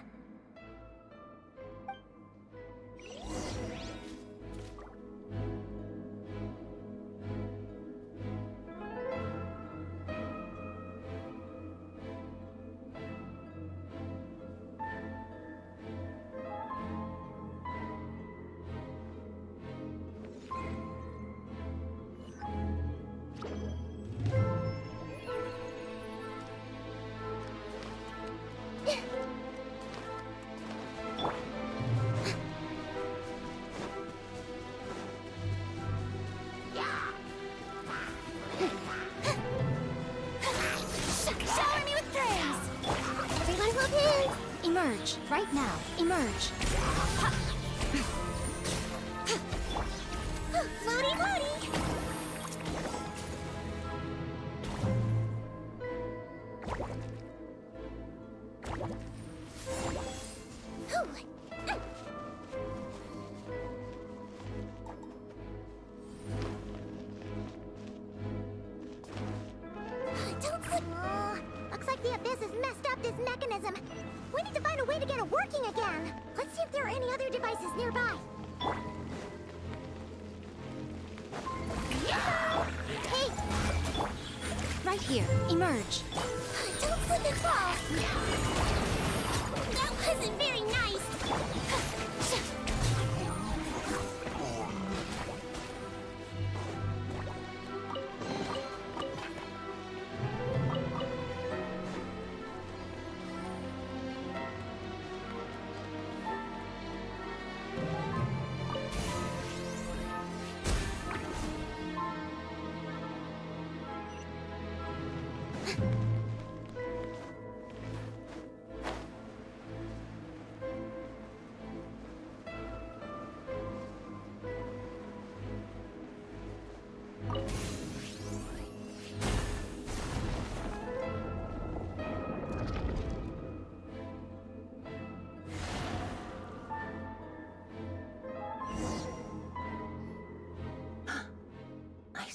Shower me with praise! Everyone will be! Emerge, right now. Emerge. Floaty, floaty! Don't slip! Looks like the Abyss has messed up this mechanism. We need to find a way to get it working again. Let's see if there are any other devices nearby. Hey! Right here. Emerge. Don't slip and fall! That wasn't very nice!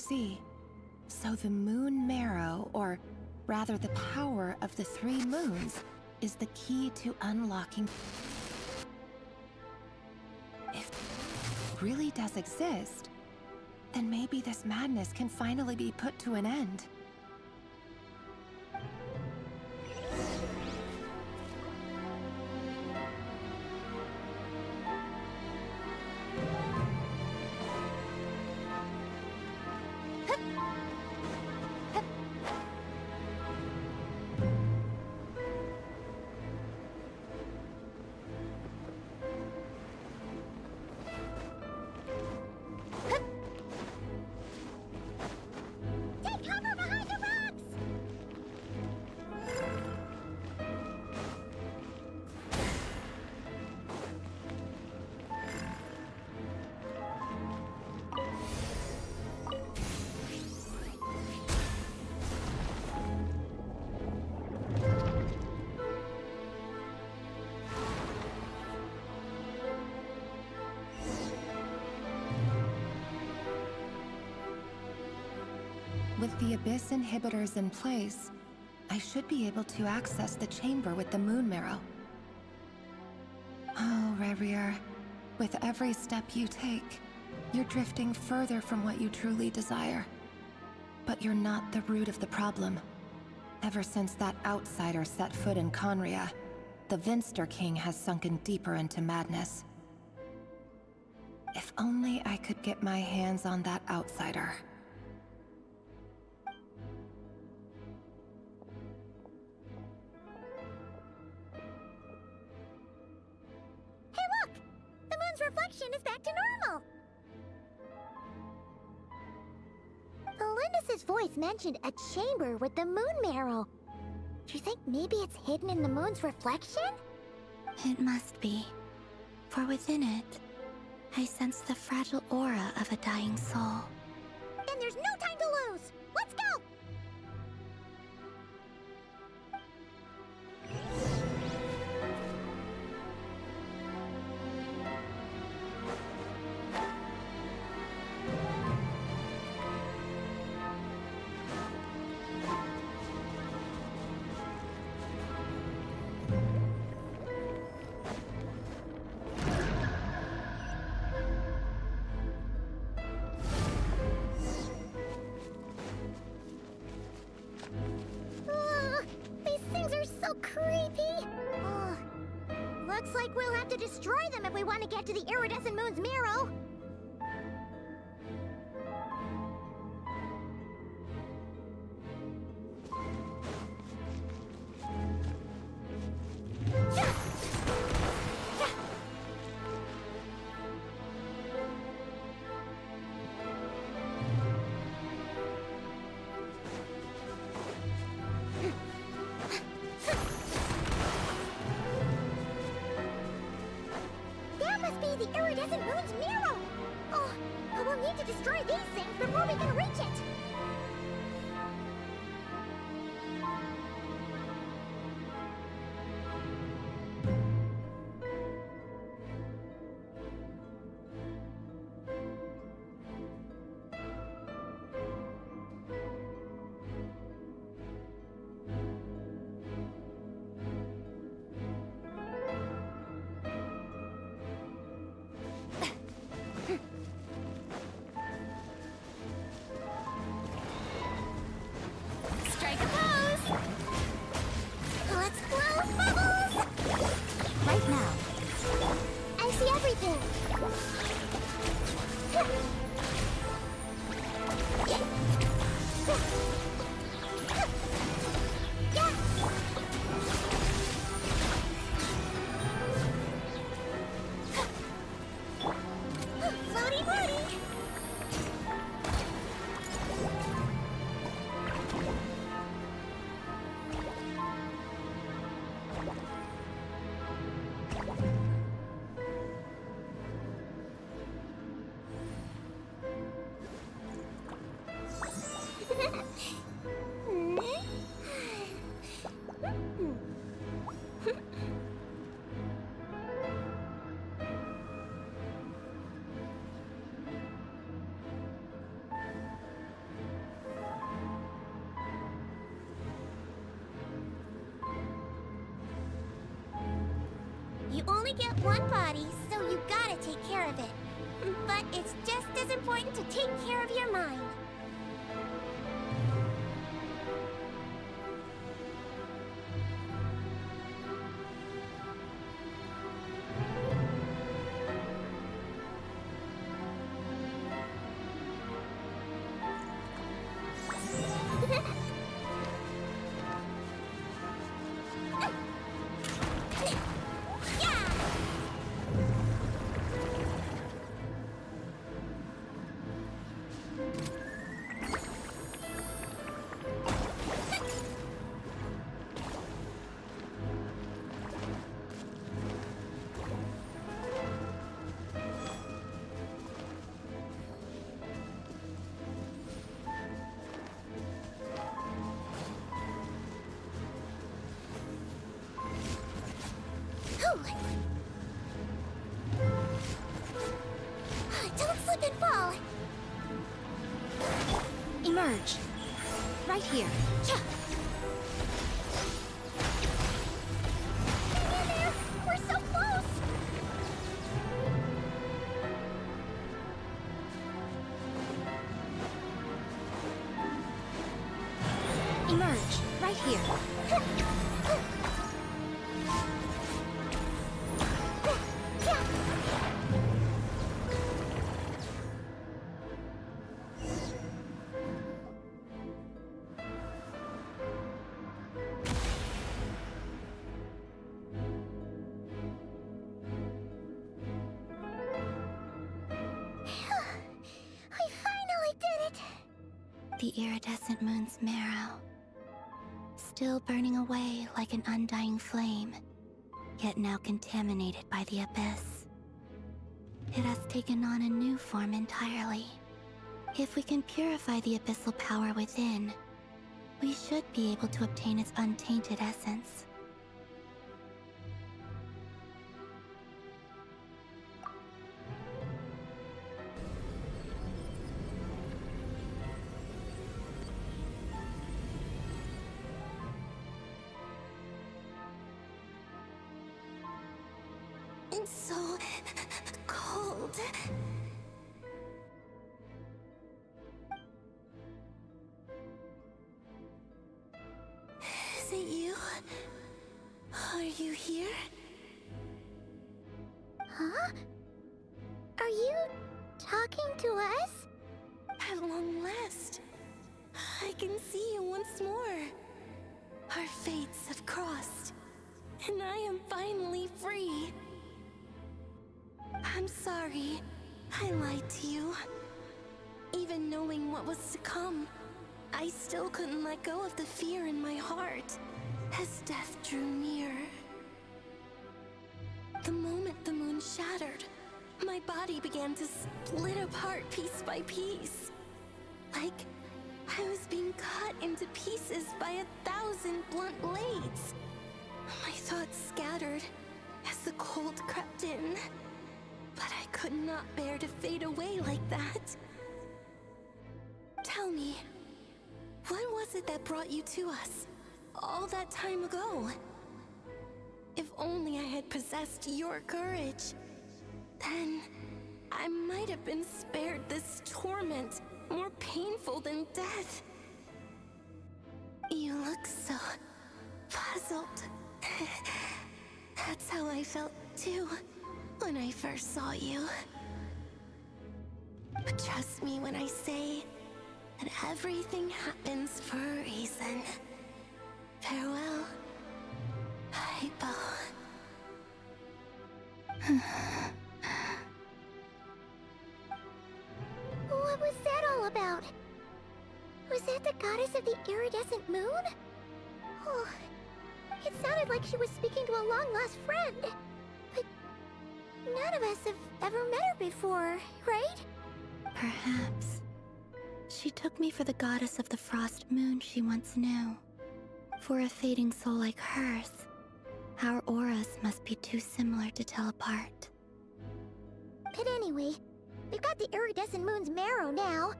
see. So the moon marrow, or rather the power of the 3 moons, is the key to unlocking. If it really does exist, then maybe this madness can finally be put to an end. With the Abyss inhibitors in place, I should be able to access the chamber with the moon marrow. Oh, Rerir, with every step you take, you're drifting further from what you truly desire. But you're not the root of the problem. Ever since that outsider set foot in Conria, the Vinster King has sunken deeper into madness. If only I could get my hands on that outsider. Reflection is back to normal. Elendis' voice mentioned a chamber with the moon marrow. Do you think maybe it's hidden in the moon's reflection? It must be. For within it, I sense the fragile aura of a dying soul. Then there's no time to lose! Let's go! Creepy. Looks like we'll have to destroy them if we want to get to the iridescent moon's marrow. The iridescent moon's marrow! Oh, but we'll need to destroy these things before we can reach it! only get one body, so you gotta take care of it. But it's just as important to take care of your mind. Don't slip and fall! Emerge. Right here. Hang in there! We're so close! Emerge. Right here. The iridescent moon's marrow, still burning away like an undying flame, yet now contaminated by the abyss. It has taken on a new form entirely. If we can purify the abyssal power within, we should be able to obtain its untainted essence. It's so cold. Is it you? Are you here? Huh? Are you talking to us? At long last, I can see you once more. Our fates have crossed, and I am finally free. I'm sorry, I lied to you. Even knowing what was to come, I still couldn't let go of the fear in my heart as death drew near. The moment the moon shattered, my body began to split apart piece by piece. Like I was being cut into pieces by 1,000 blunt blades. My thoughts scattered as the cold crept in. But I could not bear to fade away like that. Tell me, what was it that brought you to us all that time ago? If only I had possessed your courage, then I might have been spared this torment more painful than death. You look so puzzled. That's how I felt too. When I first saw you. But trust me when I say that everything happens for a reason. Farewell, Hypo. What was that all about? Was that the goddess of the iridescent moon? Oh, it sounded like she was speaking to a long-lost friend. But none of us have ever met her before, right? Perhaps. She took me for the goddess of the frost moon she once knew. For a fading soul like hers, our auras must be too similar to tell apart. But anyway, we've got the iridescent moon's marrow now.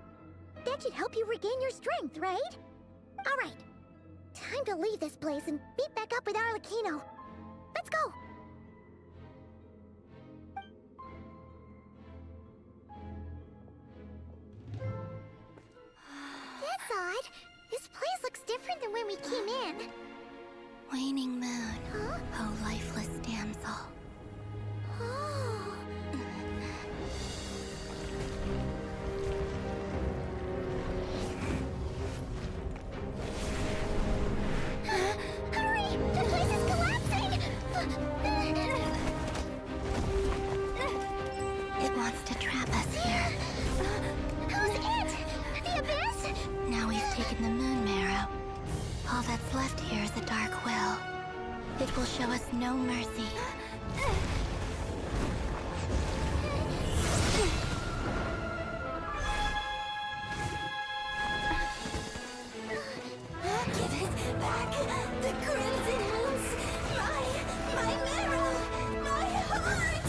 That should help you regain your strength, right? Alright, time to leave this place and meet back up with Arlecchino. Let's go! when we came in. Waning moon, oh lifeless damsel. Oh. Hurry! The place is collapsing! It wants to trap us here. Who's it? The Abyss? Now we've taken the moon marrow. All that's left here is a dark will. It will show us no mercy. Give it back! The crimson moons! My marrow! My heart!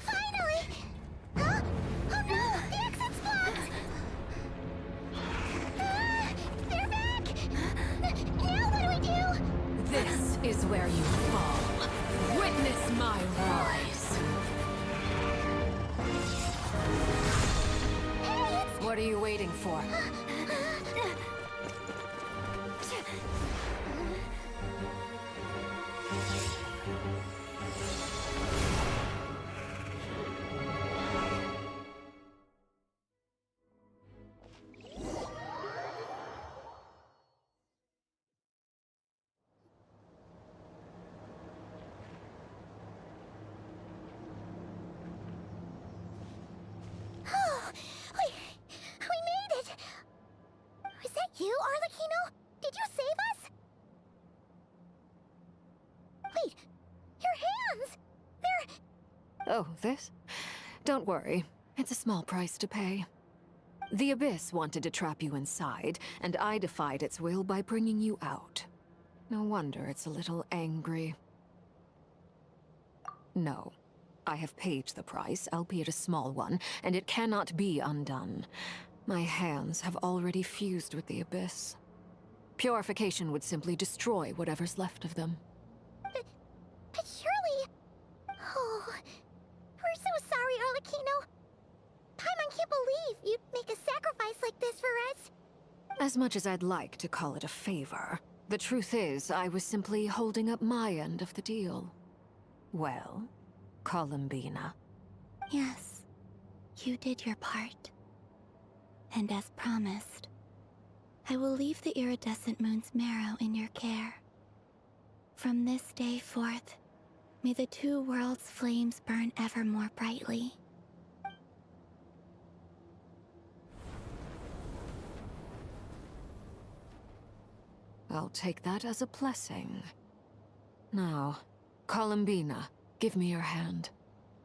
Finally! Huh? Oh no! The exit's blocked! They're back! Now what do we do? This is where you fall. Witness my rise. What are you waiting for? Oh, we made it! Was that you, Arlecchino? Did you save us? Wait, your hands! They're... Oh, this? Don't worry. It's a small price to pay. The Abyss wanted to trap you inside, and I defied its will by bringing you out. No wonder it's a little angry. No. I have paid the price, albeit a small one, and it cannot be undone. My hands have already fused with the Abyss. Purification would simply destroy whatever's left of them. But surely... Oh, we're so sorry, Arlecchino. Paimon can't believe you'd make a sacrifice like this for us. As much as I'd like to call it a favor, the truth is I was simply holding up my end of the deal. Well, Columbina. Yes, you did your part. And as promised, I will leave the iridescent moon's marrow in your care. From this day forth, may the two worlds' flames burn ever more brightly. I'll take that as a blessing. Now, Columbina, give me your hand.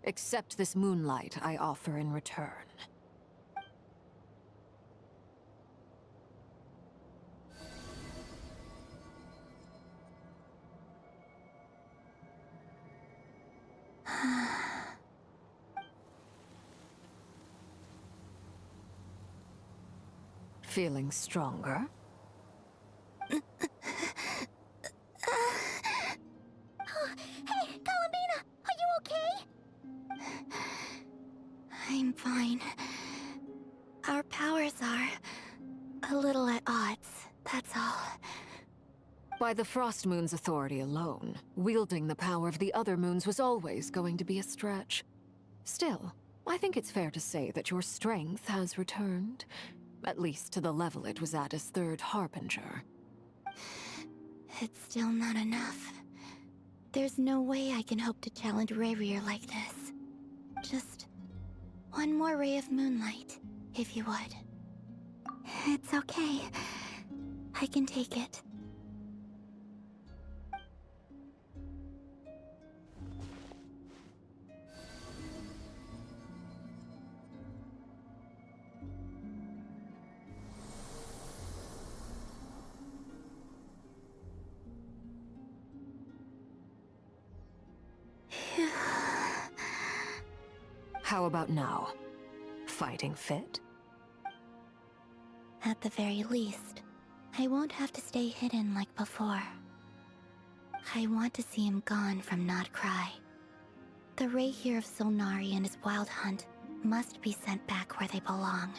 Accept this moonlight I offer in return. Feeling stronger? Hey, Columbina, are you okay? I'm fine. Our powers are a little at odds, that's all. By the Frost Moon's authority alone, wielding the power of the other moons was always going to be a stretch. Still, I think it's fair to say that your strength has returned, at least to the level it was at as Third Harbinger. It's still not enough. There's no way I can hope to challenge Rayrear like this. Just one more ray of moonlight, if you would. It's okay. I can take it. How about now? Fighting fit? At the very least, I won't have to stay hidden like before. I want to see him gone from nod-krai. The Rahier of Solnari and his wild hunt must be sent back where they belong.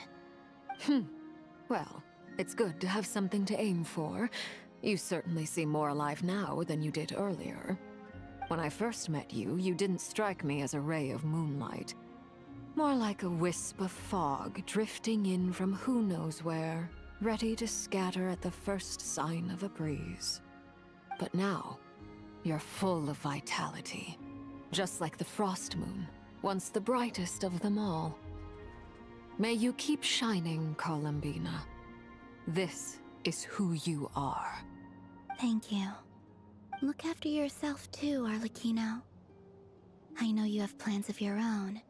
Well, it's good to have something to aim for. You certainly seem more alive now than you did earlier. When I first met you, you didn't strike me as a ray of moonlight. More like a wisp of fog drifting in from who knows where, ready to scatter at the first sign of a breeze. But now, you're full of vitality. Just like the frost moon, once the brightest of them all. May you keep shining, Columbina. This is who you are. Thank you. Look after yourself too, Arlecchino. I know you have plans of your own,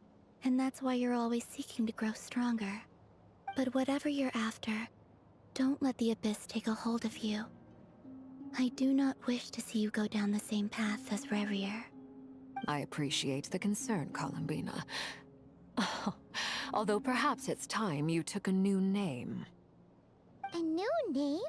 and that's why you're always seeking to grow stronger. But whatever you're after, don't let the Abyss take a hold of you. I do not wish to see you go down the same path as Revier. I appreciate the concern, Columbina. Although perhaps it's time you took a new name. A new name?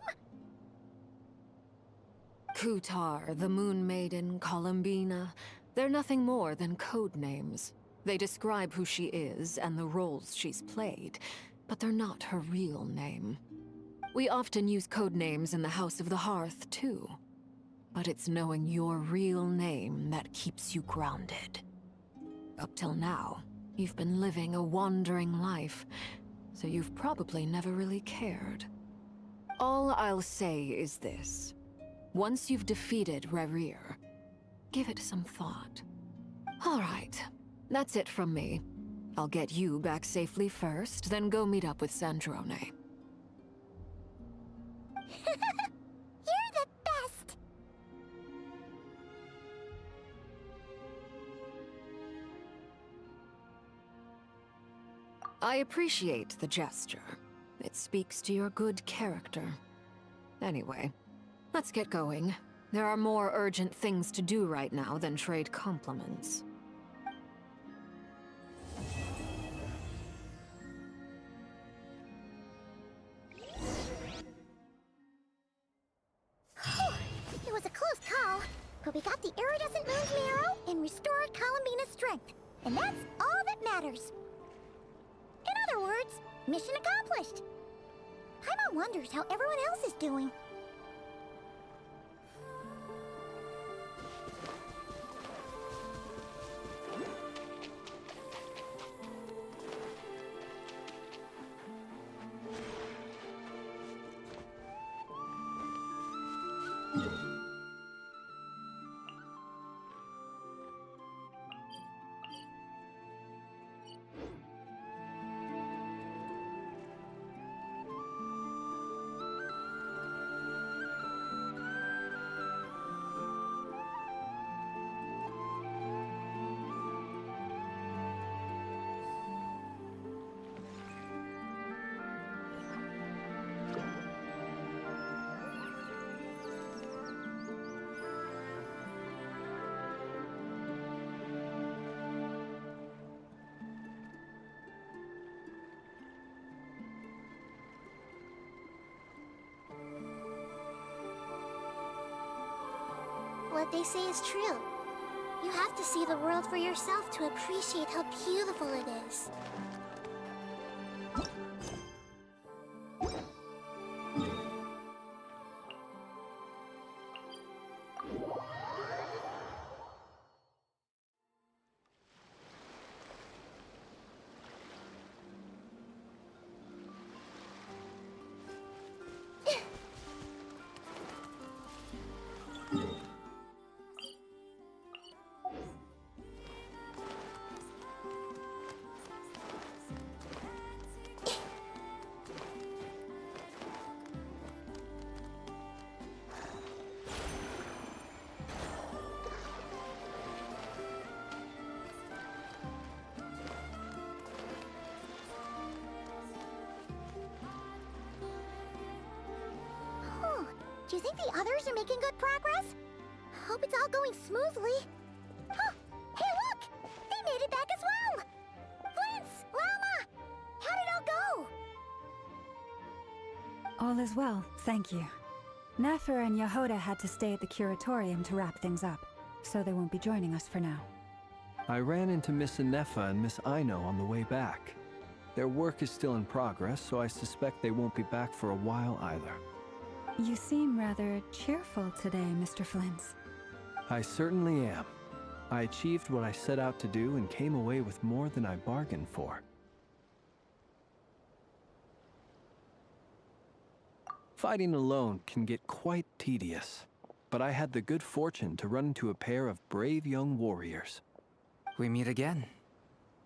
Kutar, the Moon Maiden, Columbina. They're nothing more than code names. They describe who she is and the roles she's played, but they're not her real name. We often use code names in the House of the Hearth, too. But it's knowing your real name that keeps you grounded. Up till now, you've been living a wandering life, so you've probably never really cared. All I'll say is this. Once you've defeated Revier, give it some thought. All right, that's it from me. I'll get you back safely first, then go meet up with Sandrone. You're the best! I appreciate the gesture. It speaks to your good character. Anyway, let's get going. There are more urgent things to do right now than trade compliments. It was a close call, but we got the iridescent moon's marrow and restored Columbina's strength. And that's all that matters. In other words, mission accomplished. Paimon wonders how everyone else is doing. What they say is true. You have to see the world for yourself to appreciate how beautiful it is. Do you think the others are making good progress? Hope it's all going smoothly. Huh! Hey, look! They made it back as well! Vince! Llama! How did it all go? All is well, thank you. Nefer and Yehoda had to stay at the curatorium to wrap things up, so they won't be joining us for now. I ran into Miss Inefa and Miss Aino on the way back. Their work is still in progress, so I suspect they won't be back for a while either. You seem rather cheerful today, Mr. Flintz. I certainly am. I achieved what I set out to do and came away with more than I bargained for. Fighting alone can get quite tedious, but I had the good fortune to run into a pair of brave young warriors. We meet again.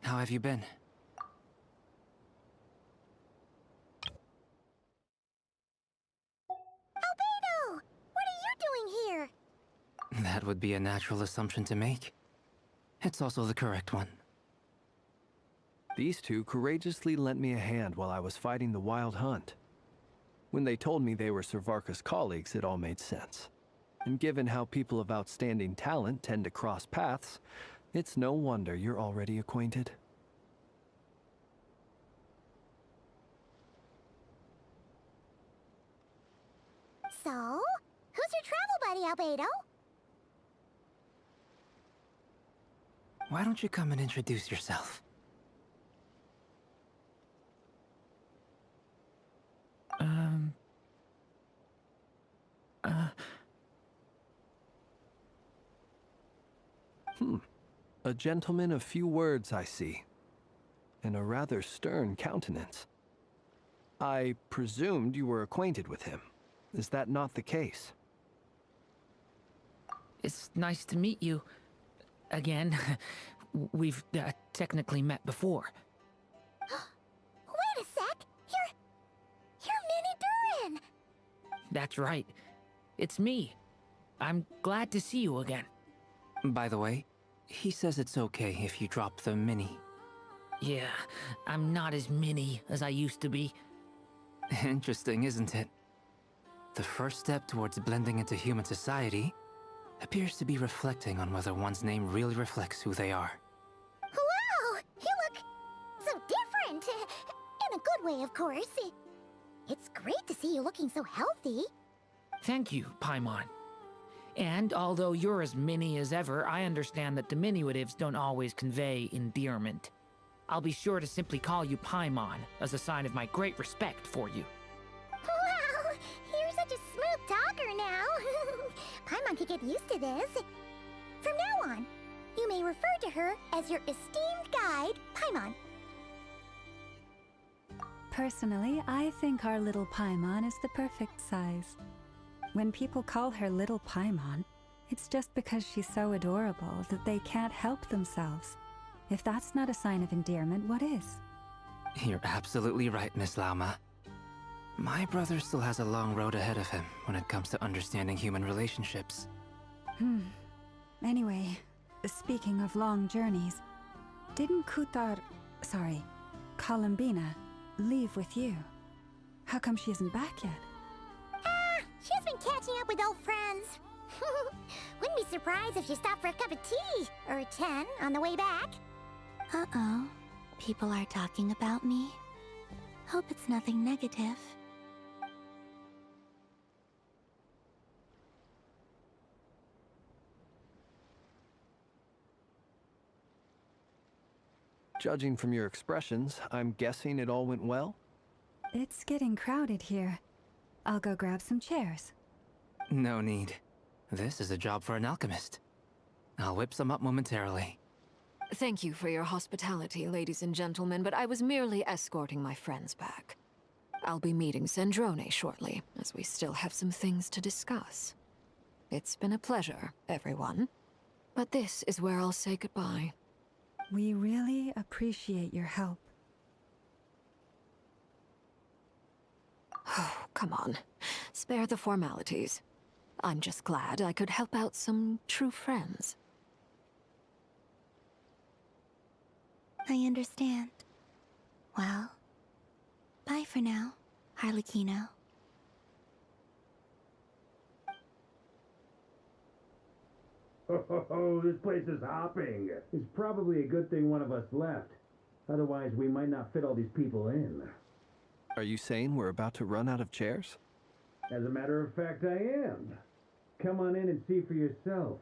How have you been? Albedo! What are you doing here? That would be a natural assumption to make. It's also the correct one. These two courageously lent me a hand while I was fighting the Wild Hunt. When they told me they were Servarka's colleagues, it all made sense. And given how people of outstanding talent tend to cross paths, it's no wonder you're already acquainted. So, who's your travel buddy, Albedo? Why don't you come and introduce yourself? A gentleman of few words, I see. And a rather stern countenance. I presumed you were acquainted with him. Is that not the case? It's nice to meet you. Again. We've technically met before. Wait a sec! You're Minnie Durin! That's right. It's me. I'm glad to see you again. By the way, he says it's okay if you drop the mini. Yeah, I'm not as mini as I used to be. Interesting, isn't it? The first step towards blending into human society appears to be reflecting on whether one's name really reflects who they are. Wow! You look so different! In a good way, of course. It's great to see you looking so healthy. Thank you, Paimon. And although you're as mini as ever, I understand that diminutives don't always convey endearment. I'll be sure to simply call you Paimon as a sign of my great respect for you. Wow! You're such a smooth talker now. Paimon could get used to this. From now on, you may refer to her as your esteemed guide, Paimon. Personally, I think our little Paimon is the perfect size. When people call her Little Paimon, it's just because she's so adorable that they can't help themselves. If that's not a sign of endearment, what is? You're absolutely right, Miss Lauma. My brother still has a long road ahead of him when it comes to understanding human relationships. Anyway, speaking of long journeys, didn't Columbina, leave with you? How come she isn't back yet? She's been catching up with old friends. Wouldn't be surprised if she stopped for a cup of tea or 10 on the way back. Uh-oh. People are talking about me. Hope it's nothing negative. Judging from your expressions, I'm guessing it all went well? It's getting crowded here. I'll go grab some chairs. No need. This is a job for an alchemist. I'll whip some up momentarily. Thank you for your hospitality, ladies and gentlemen, but I was merely escorting my friends back. I'll be meeting Sandrone shortly, as we still have some things to discuss. It's been a pleasure, everyone. But this is where I'll say goodbye. We really appreciate your help. Oh, come on. Spare the formalities. I'm just glad I could help out some true friends. I understand. Well, bye for now, Harlequino. Oh, this place is hopping. It's probably a good thing one of us left. Otherwise, we might not fit all these people in. Are you saying we're about to run out of chairs? As a matter of fact, I am. Come on in and see for yourself.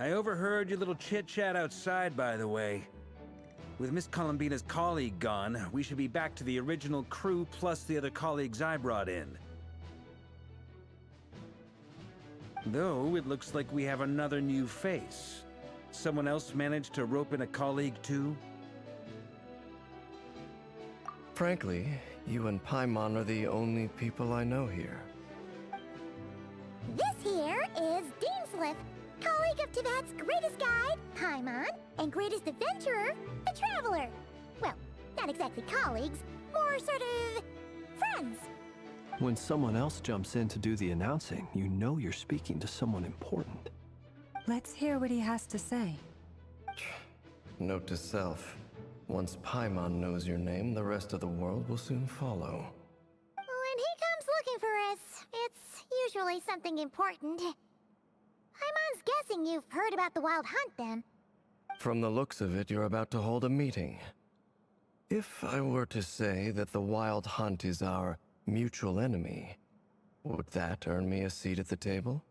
I overheard your little chit-chat outside, by the way. With Miss Columbina's colleague gone, we should be back to the original crew plus the other colleagues I brought in. Though, it looks like we have another new face. Someone else managed to rope in a colleague too? Frankly, you and Paimon are the only people I know here. This here is Deansliff, colleague of Tibet's greatest guide, Paimon, and greatest adventurer, the Traveler. Well, not exactly colleagues, more sort of friends. When someone else jumps in to do the announcing, you know you're speaking to someone important. Let's hear what he has to say. Note to self. Once Paimon knows your name, the rest of the world will soon follow. When he comes looking for us, it's usually something important. Paimon's guessing you've heard about the Wild Hunt, then. From the looks of it, you're about to hold a meeting. If I were to say that the Wild Hunt is our mutual enemy, would that earn me a seat at the table?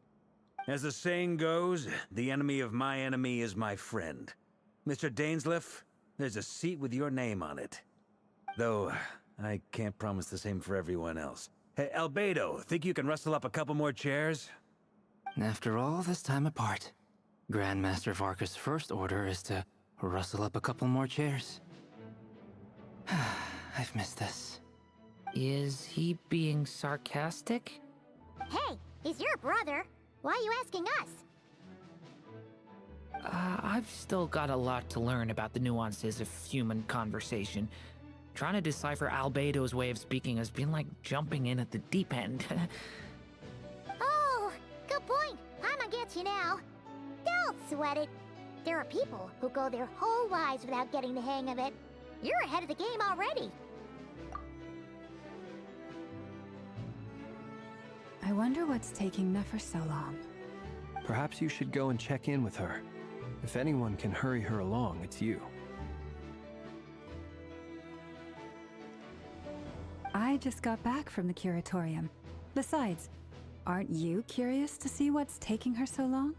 As the saying goes, the enemy of my enemy is my friend. Mr. Dainsliff, there's a seat with your name on it. Though, I can't promise the same for everyone else. Hey, Albedo, think you can rustle up a couple more chairs? After all this time apart, Grandmaster Varka's first order is to rustle up a couple more chairs. I've missed this. Is he being sarcastic? Hey, he's your brother. Why are you asking us? I've still got a lot to learn about the nuances of human conversation. Trying to decipher Albedo's way of speaking has been like jumping in at the deep end. Oh, good point. Paimon gets you now. Don't sweat it. There are people who go their whole lives without getting the hang of it. You're ahead of the game already. I wonder what's taking Nefer so long. Perhaps you should go and check in with her. If anyone can hurry her along, it's you. I just got back from the curatorium. Besides, aren't you curious to see what's taking her so long?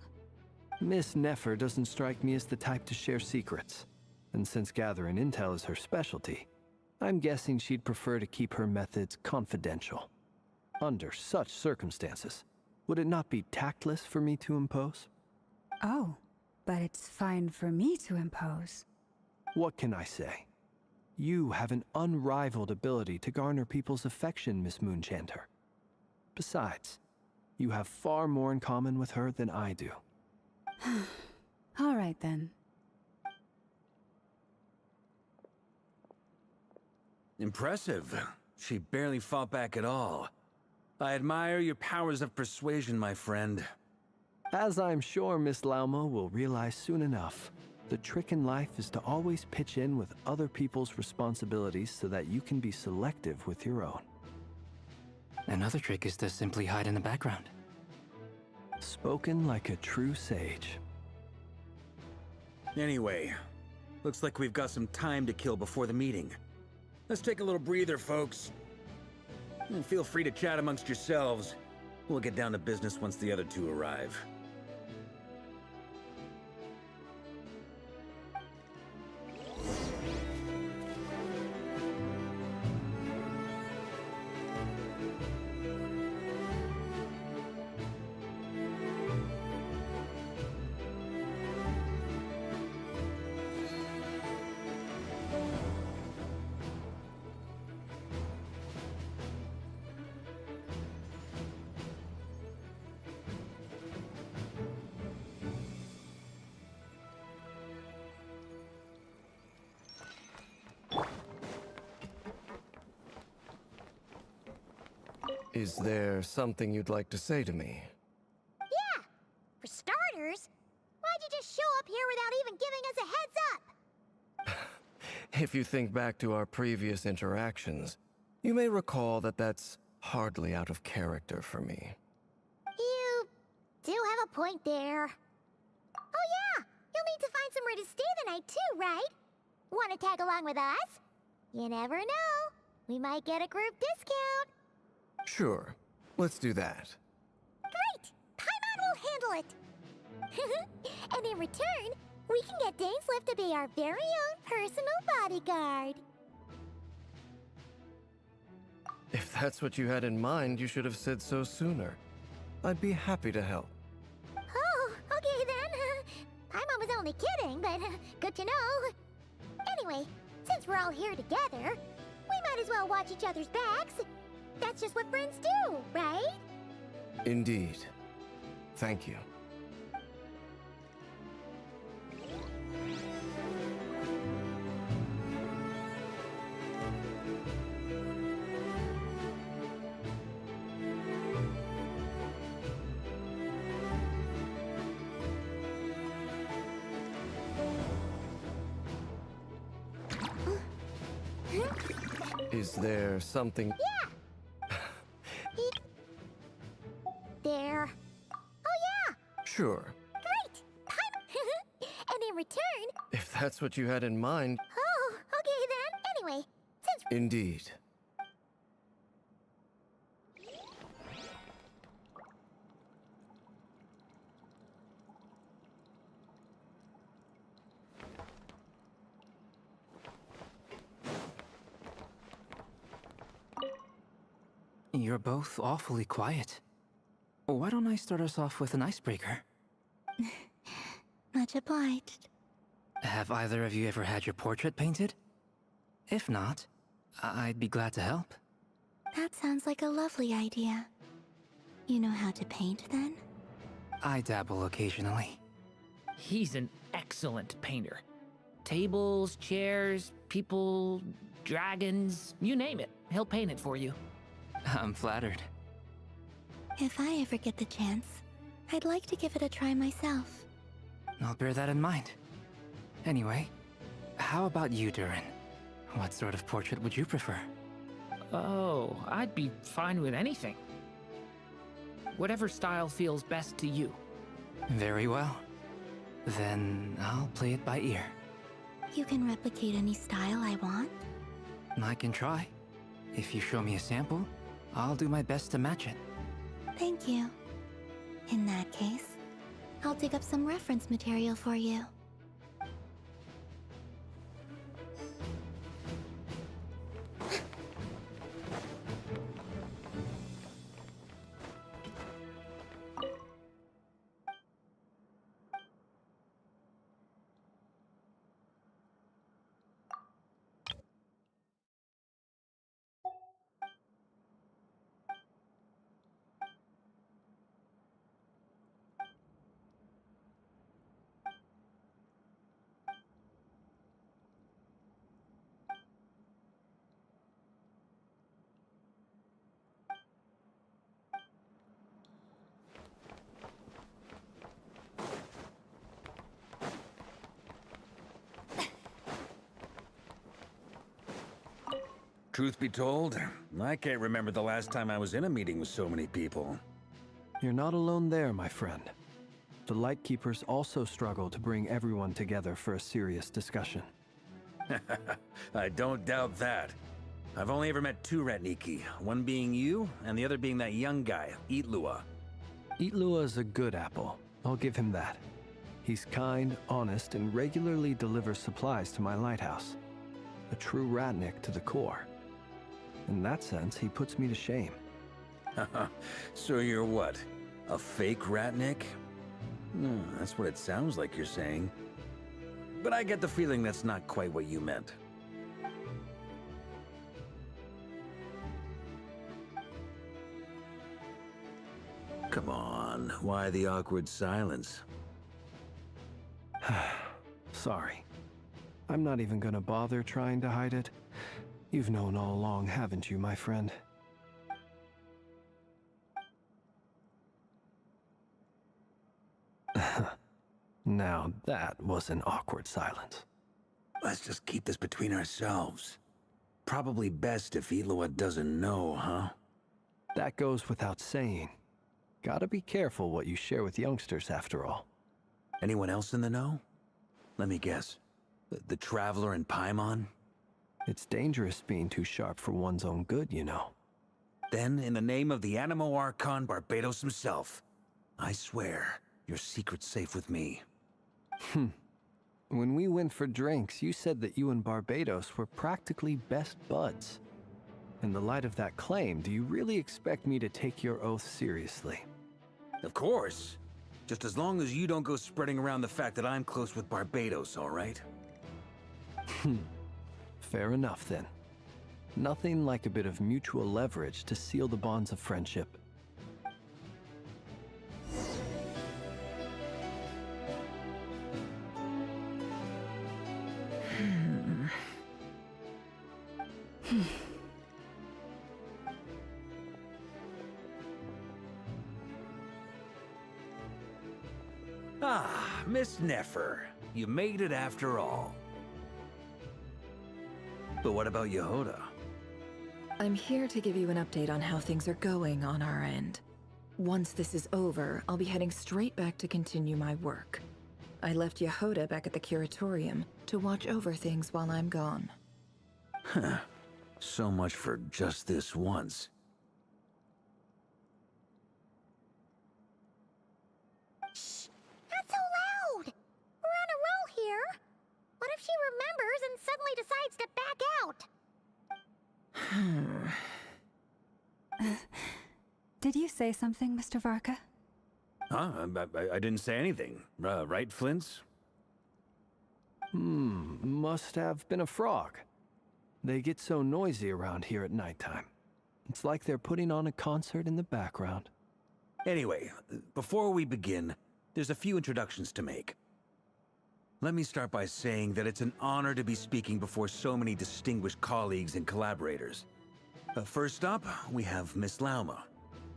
Miss Nefer doesn't strike me as the type to share secrets. And since gathering intel is her specialty, I'm guessing she'd prefer to keep her methods confidential. Under such circumstances, would it not be tactless for me to impose? Oh, but it's fine for me to impose. What can I say? You have an unrivaled ability to garner people's affection, Miss Moonchanter. Besides, you have far more in common with her than I do. All right then. Impressive. She barely fought back at all. I admire your powers of persuasion, my friend. As I'm sure Miss Lauma will realize soon enough, the trick in life is to always pitch in with other people's responsibilities so that you can be selective with your own. Another trick is to simply hide in the background. Spoken like a true sage. Anyway, looks like we've got some time to kill before the meeting. Let's take a little breather, folks. And feel free to chat amongst yourselves. We'll get down to business once the other two arrive. Is there something you'd like to say to me? Yeah! For starters, why'd you just show up here without even giving us a heads up? If you think back to our previous interactions, you may recall that that's hardly out of character for me. You do have a point there. Oh yeah, you'll need to find somewhere to stay the night too, right? Want to tag along with us? You never know. We might get a group discount. Sure, let's do that. Great! Paimon will handle it. And in return, we can get Dainslift to be our very own personal bodyguard. If that's what you had in mind, you should have said so sooner. I'd be happy to help. Oh, okay then. Paimon was only kidding, but good to know. Anyway, since we're all here together, we might as well watch each other's backs. That's just what friends do, right? Indeed. Thank you. Is there something... Yeah! There. Oh yeah! Sure. Great! And in return... If that's what you had in mind... Oh, okay then. Anyway, since... Indeed. You're both awfully quiet. Why don't I start us off with an icebreaker? Much obliged. Have either of you ever had your portrait painted? If not, I'd be glad to help. That sounds like a lovely idea. You know how to paint, then? I dabble occasionally. He's an excellent painter. Tables, chairs, people, dragons, you name it. He'll paint it for you. I'm flattered. If I ever get the chance, I'd like to give it a try myself. I'll bear that in mind. Anyway, how about you, Durin? What sort of portrait would you prefer? Oh, I'd be fine with anything. Whatever style feels best to you. Very well. Then I'll play it by ear. You can replicate any style I want? I can try. If you show me a sample, I'll do my best to match it. Thank you. In that case, I'll dig up some reference material for you. Truth be told, I can't remember the last time I was in a meeting with so many people. You're not alone there, my friend. The Lightkeepers also struggle to bring everyone together for a serious discussion. I don't doubt that. I've only ever met two Ratniki, one being you, and the other being that young guy, Itlua. Itlua is a good apple. I'll give him that. He's kind, honest, and regularly delivers supplies to my lighthouse. A true Ratnik to the core. In that sense, he puts me to shame. So you're what? A fake Ratnik? That's what it sounds like you're saying. But I get the feeling that's not quite what you meant. Come on, why the awkward silence? Sorry. I'm not even gonna bother trying to hide it. You've known all along, haven't you, my friend? Now that was an awkward silence. Let's just keep this between ourselves. Probably best if Eloa doesn't know, huh? That goes without saying. Gotta be careful what you share with youngsters, after all. Anyone else in the know? Let me guess. The Traveler and Paimon? It's dangerous being too sharp for one's own good, you know. Then, in the name of the Animo Archon Barbados himself, I swear, your secret's safe with me. When we went for drinks, you said that you and Barbados were practically best buds. In the light of that claim, do you really expect me to take your oath seriously? Of course. Just as long as you don't go spreading around the fact that I'm close with Barbados, all right? Fair enough, then. Nothing like a bit of mutual leverage to seal the bonds of friendship. Ah, Miss Nefer. You made it after all. But what about Yehoda? I'm here to give you an update on how things are going on our end. Once this is over, I'll be heading straight back to continue my work. I left Yehoda back at the Curatorium to watch over things while I'm gone. Huh. So much for just this once. Shh! Not so loud! We're on a roll here. What if she remembers and suddenly decides to back out? Did you say something, Mr. Varka? Huh? I didn't say anything. Right, Flint's? Must have been a frog. They get so noisy around here at nighttime. It's like they're putting on a concert in the background. Anyway, before we begin, there's a few introductions to make. Let me start by saying that it's an honor to be speaking before so many distinguished colleagues and collaborators. First up, we have Miss Lauma.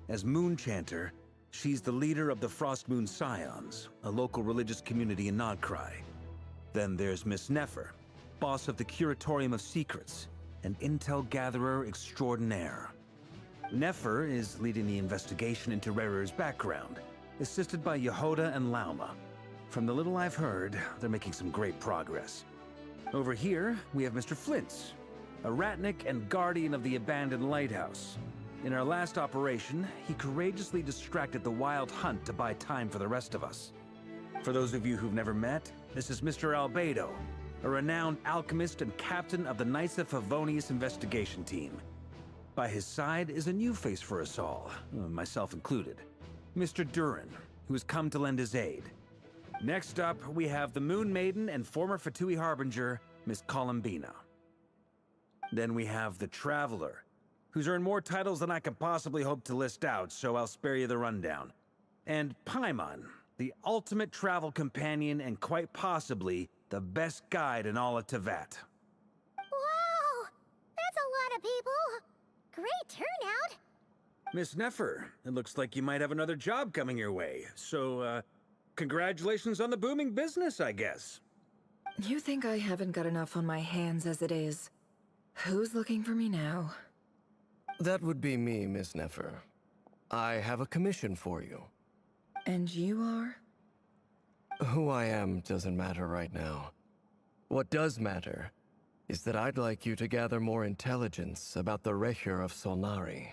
As Moon Chanter, she's the leader of the Frost Moon Scions, a local religious community in Nod-krai. Then there's Miss Nefer, boss of the Curatorium of Secrets, an intel gatherer extraordinaire. Nefer is leading the investigation into Rerir's background, assisted by Yehoda and Lauma. From the little I've heard, they're making some great progress. Over here, we have Mr. Flint's, a ratnik and guardian of the abandoned lighthouse. In our last operation, he courageously distracted the Wild Hunt to buy time for the rest of us. For those of you who've never met, this is Mr. Albedo, a renowned alchemist and captain of the Knights of Favonius investigation team. By his side is a new face for us all, myself included, Mr. Durin, who has come to lend his aid. Next up, we have the Moon Maiden and former Fatui Harbinger, Miss Columbina. Then we have the Traveler, who's earned more titles than I could possibly hope to list out, so I'll spare you the rundown. And Paimon, the ultimate travel companion and quite possibly the best guide in all of Tevat. Wow! That's a lot of people! Great turnout! Miss Nefer, it looks like you might have another job coming your way, so, congratulations on the booming business, I guess. You think I haven't got enough on my hands as it is? Who's looking for me now? That would be me, Miss Nefer. I have a commission for you. And you are? Who I am doesn't matter right now. What does matter is that I'd like you to gather more intelligence about the Rehir of Solnari.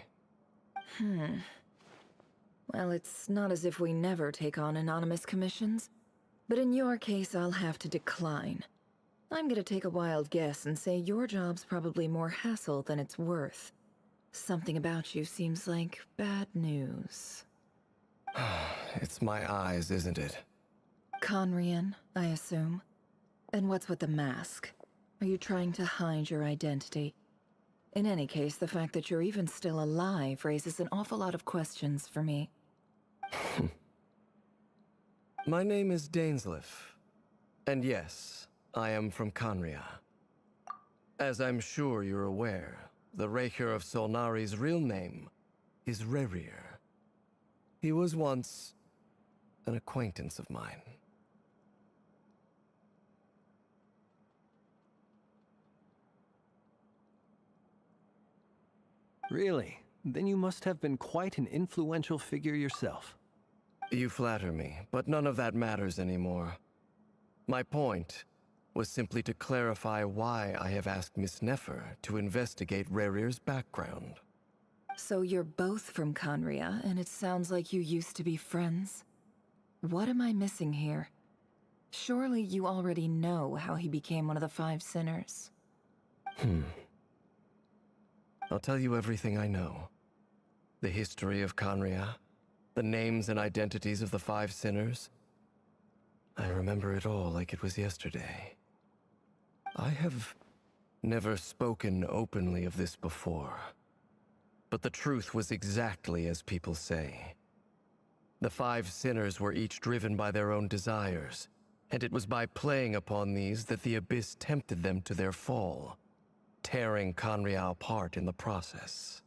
Well, it's not as if we never take on anonymous commissions. But in your case, I'll have to decline. I'm gonna take a wild guess and say your job's probably more hassle than it's worth. Something about you seems like bad news. It's my eyes, isn't it? Conrian, I assume. And what's with the mask? Are you trying to hide your identity? In any case, the fact that you're even still alive raises an awful lot of questions for me. My name is Dainsleif. And yes, I am from Conria. As I'm sure you're aware, the Rehir of Solnari's real name is Rerir. He was once an acquaintance of mine. Really? Then you must have been quite an influential figure yourself. You flatter me, but none of that matters anymore. My point was simply to clarify why I have asked Miss Nefer to investigate Rerir's background. So you're both from Conria, and it sounds like you used to be friends? What am I missing here? Surely you already know how he became one of the Five Sinners. I'll tell you everything I know. The history of Conria, the names and identities of the Five Sinners. I remember it all like it was yesterday. I have never spoken openly of this before, but the truth was exactly as people say. The Five Sinners were each driven by their own desires, and it was by playing upon these that the Abyss tempted them to their fall, tearing Conria apart in the process.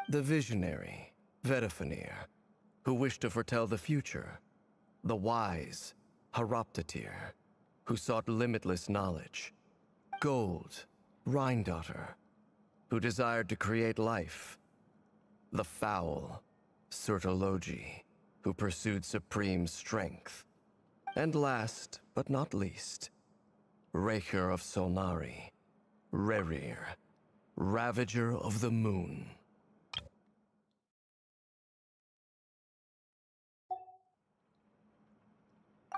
The visionary, Vedifenir, who wished to foretell the future. The wise, Haroptatir, who sought limitless knowledge. Gold, Rhindaughter, who desired to create life. The foul, Sertologi, who pursued supreme strength. And last, but not least, Raker of Solnari, Rerir, Ravager of the Moon.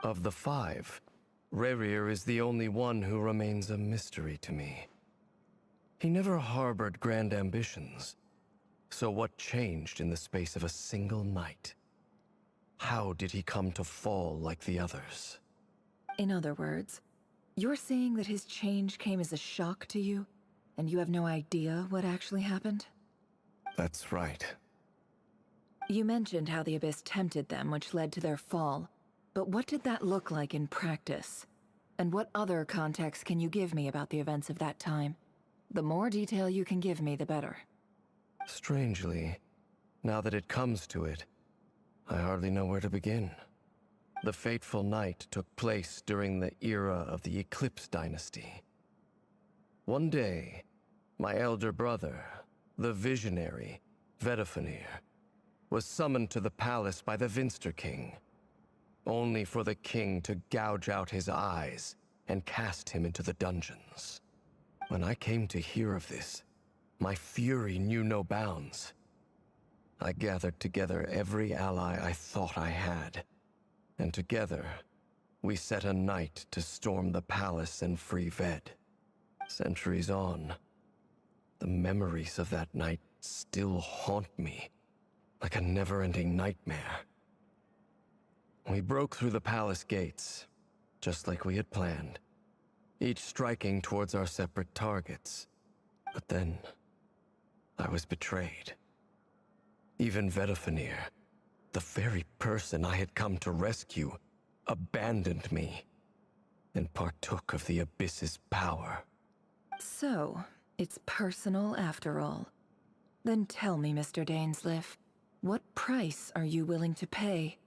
Of the five, Rerir is the only one who remains a mystery to me. He never harbored grand ambitions. So what changed in the space of a single night? How did he come to fall like the others? In other words, you're saying that his change came as a shock to you, and you have no idea what actually happened? That's right. You mentioned how the Abyss tempted them, which led to their fall. But what did that look like in practice? And what other context can you give me about the events of that time? The more detail you can give me, the better. Strangely, now that it comes to it, I hardly know where to begin. The fateful night took place during the era of the Eclipse Dynasty. One day, my elder brother, the visionary, Vedifenir, was summoned to the palace by the Vinster King, only for the king to gouge out his eyes and cast him into the dungeons. When I came to hear of this, my fury knew no bounds. I gathered together every ally I thought I had, and together, we set a night to storm the palace and free Ved. Centuries on, the memories of that night still haunt me, like a never-ending nightmare. We broke through the palace gates, just like we had planned, each striking towards our separate targets. But then, I was betrayed. Even Vedifenir, the very person I had come to rescue, abandoned me and partook of the Abyss's power. So, it's personal after all. Then tell me, Mr. Dainsleif, what price are you willing to pay?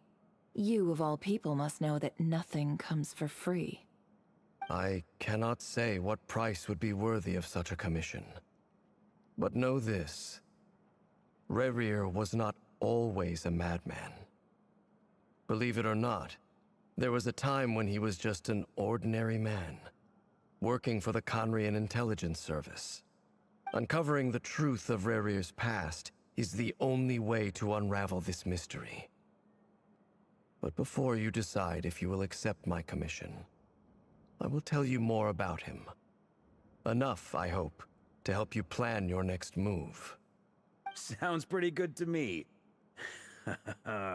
You, of all people, must know that nothing comes for free. I cannot say what price would be worthy of such a commission. But know this. Rerir was not always a madman. Believe it or not, there was a time when he was just an ordinary man, working for the Conrian Intelligence Service. Uncovering the truth of Rerir's past is the only way to unravel this mystery. But before you decide if you will accept my commission, I will tell you more about him. Enough, I hope, to help you plan your next move. Sounds pretty good to me.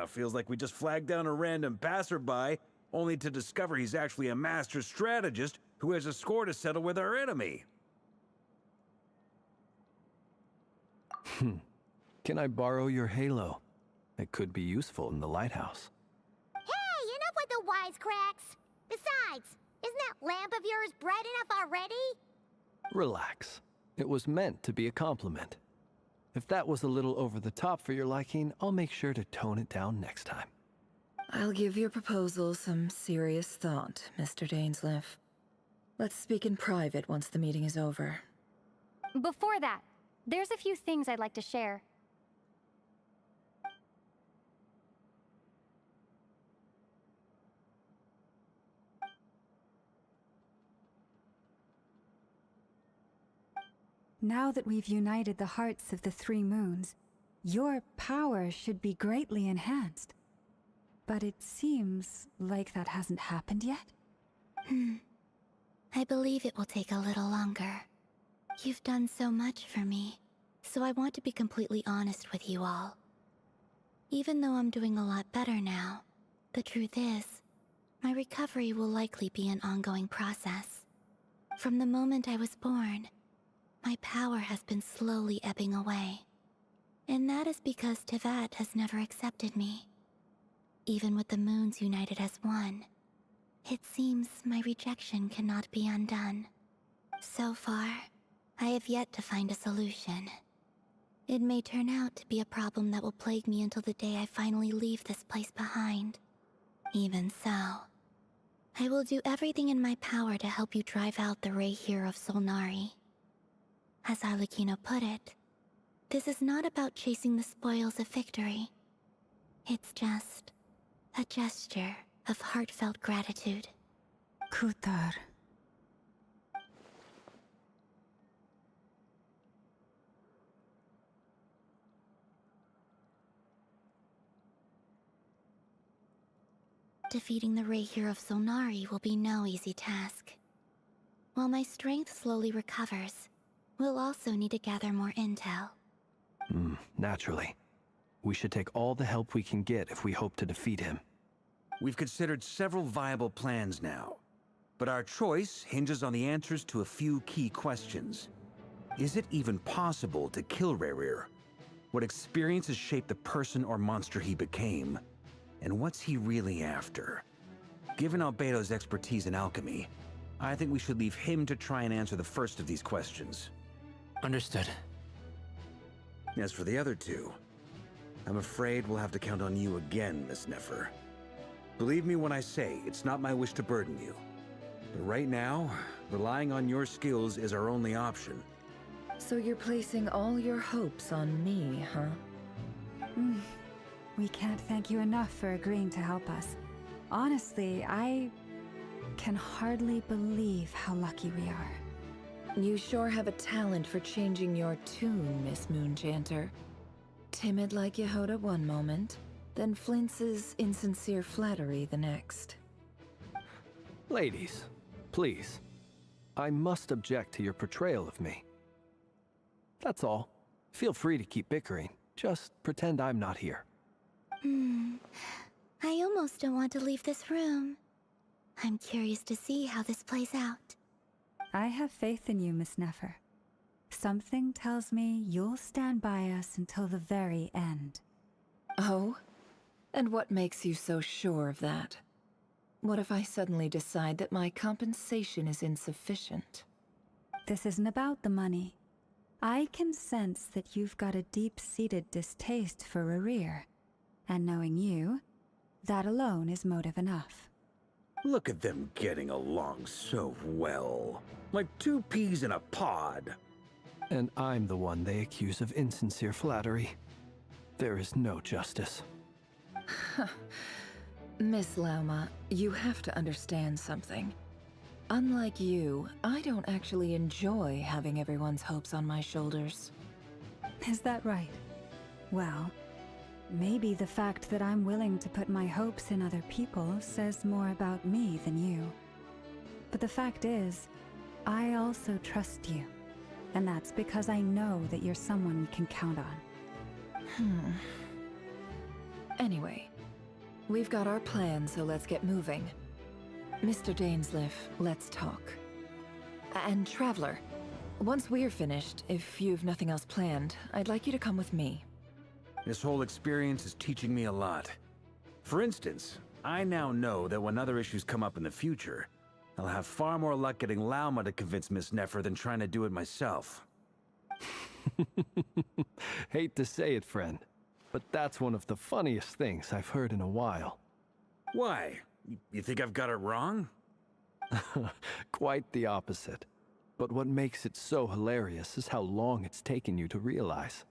Feels like we just flagged down a random passerby, only to discover he's actually a master strategist who has a score to settle with our enemy. Can I borrow your halo? It could be useful in the lighthouse. Hey, enough with the wisecracks! Besides, isn't that lamp of yours bright enough already? Relax. It was meant to be a compliment. If that was a little over the top for your liking, I'll make sure to tone it down next time. I'll give your proposal some serious thought, Mr. Dainsleif. Let's speak in private once the meeting is over. Before that, There's a few things I'd like to share. Now that we've united the hearts of the three moons, your power should be greatly enhanced. But it seems like that hasn't happened yet. I believe it will take a little longer. You've done so much for me, so I want to be completely honest with you all. Even though I'm doing a lot better now, the truth is, my recovery will likely be an ongoing process. From the moment I was born, my power has been slowly ebbing away. And that is because Tevat has never accepted me. Even with the moons united as one, it seems my rejection cannot be undone. So far, I have yet to find a solution. It may turn out to be a problem that will plague me until the day I finally leave this place behind. Even so, I will do everything in my power to help you drive out the Ray here of Solnari. As Arlecchino put it, this is not about chasing the spoils of victory. It's just a gesture of heartfelt gratitude. Kutar. Defeating the Ray here of Solnari will be no easy task. While my strength slowly recovers, we'll also need to gather more intel. Naturally. We should take all the help we can get if we hope to defeat him. We've considered several viable plans now, but our choice hinges on the answers to a few key questions. Is it even possible to kill Rerir? What experiences shaped the person or monster he became? And what's he really after? Given Albedo's expertise in alchemy, I think we should leave him to try and answer the first of these questions. Understood. As for the other two, I'm afraid we'll have to count on you again, Miss Nefer. Believe me when I say it's not my wish to burden you. But right now, relying on your skills is our only option. So you're placing all your hopes on me, huh? We can't thank you enough for agreeing to help us. Honestly, I can hardly believe how lucky we are. You sure have a talent for changing your tune, Miss Moonchanter. Timid like Yehoda one moment, then flinches insincere flattery the next. Ladies, please. I must object to your portrayal of me. That's all. Feel free to keep bickering. Just pretend I'm not here. I almost don't want to leave this room. I'm curious to see how this plays out. I have faith in you, Miss Nefer. Something tells me you'll stand by us until the very end. Oh? And what makes you so sure of that? What if I suddenly decide that my compensation is insufficient? This isn't about the money. I can sense that you've got a deep-seated distaste for Rerir. And knowing you, that alone is motive enough. Look at them getting along so well. Like two peas in a pod. And I'm the one they accuse of insincere flattery. There is no justice. Miss Lauma, you have to understand something. Unlike you, I don't actually enjoy having everyone's hopes on my shoulders. Is that right? Well, maybe the fact that I'm willing to put my hopes in other people says more about me than you. But the fact is, I also trust you. And that's because I know that you're someone we can count on. Anyway, we've got our plan, so let's get moving. Mr. Dainsleif, let's talk. And Traveler, once we're finished, if you've nothing else planned, I'd like you to come with me. This whole experience is teaching me a lot. For instance, I now know that when other issues come up in the future, I'll have far more luck getting Lauma to convince Miss Nefer than trying to do it myself. Hate to say it, friend, but that's one of the funniest things I've heard in a while. Why? You think I've got it wrong? Quite the opposite. But what makes it so hilarious is how long it's taken you to realize.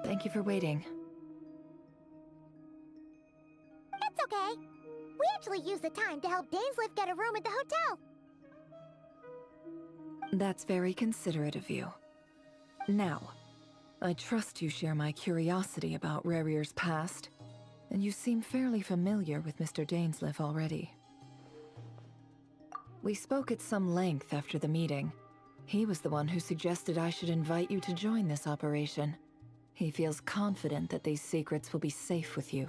Thank you for waiting. It's okay. We actually used the time to help Dainsliff get a room at the hotel. That's very considerate of you. Now, I trust you share my curiosity about Rerir's past, and you seem fairly familiar with Mr. Dainsliff already. We spoke at some length after the meeting. He was the one who suggested I should invite you to join this operation. He feels confident that these secrets will be safe with you.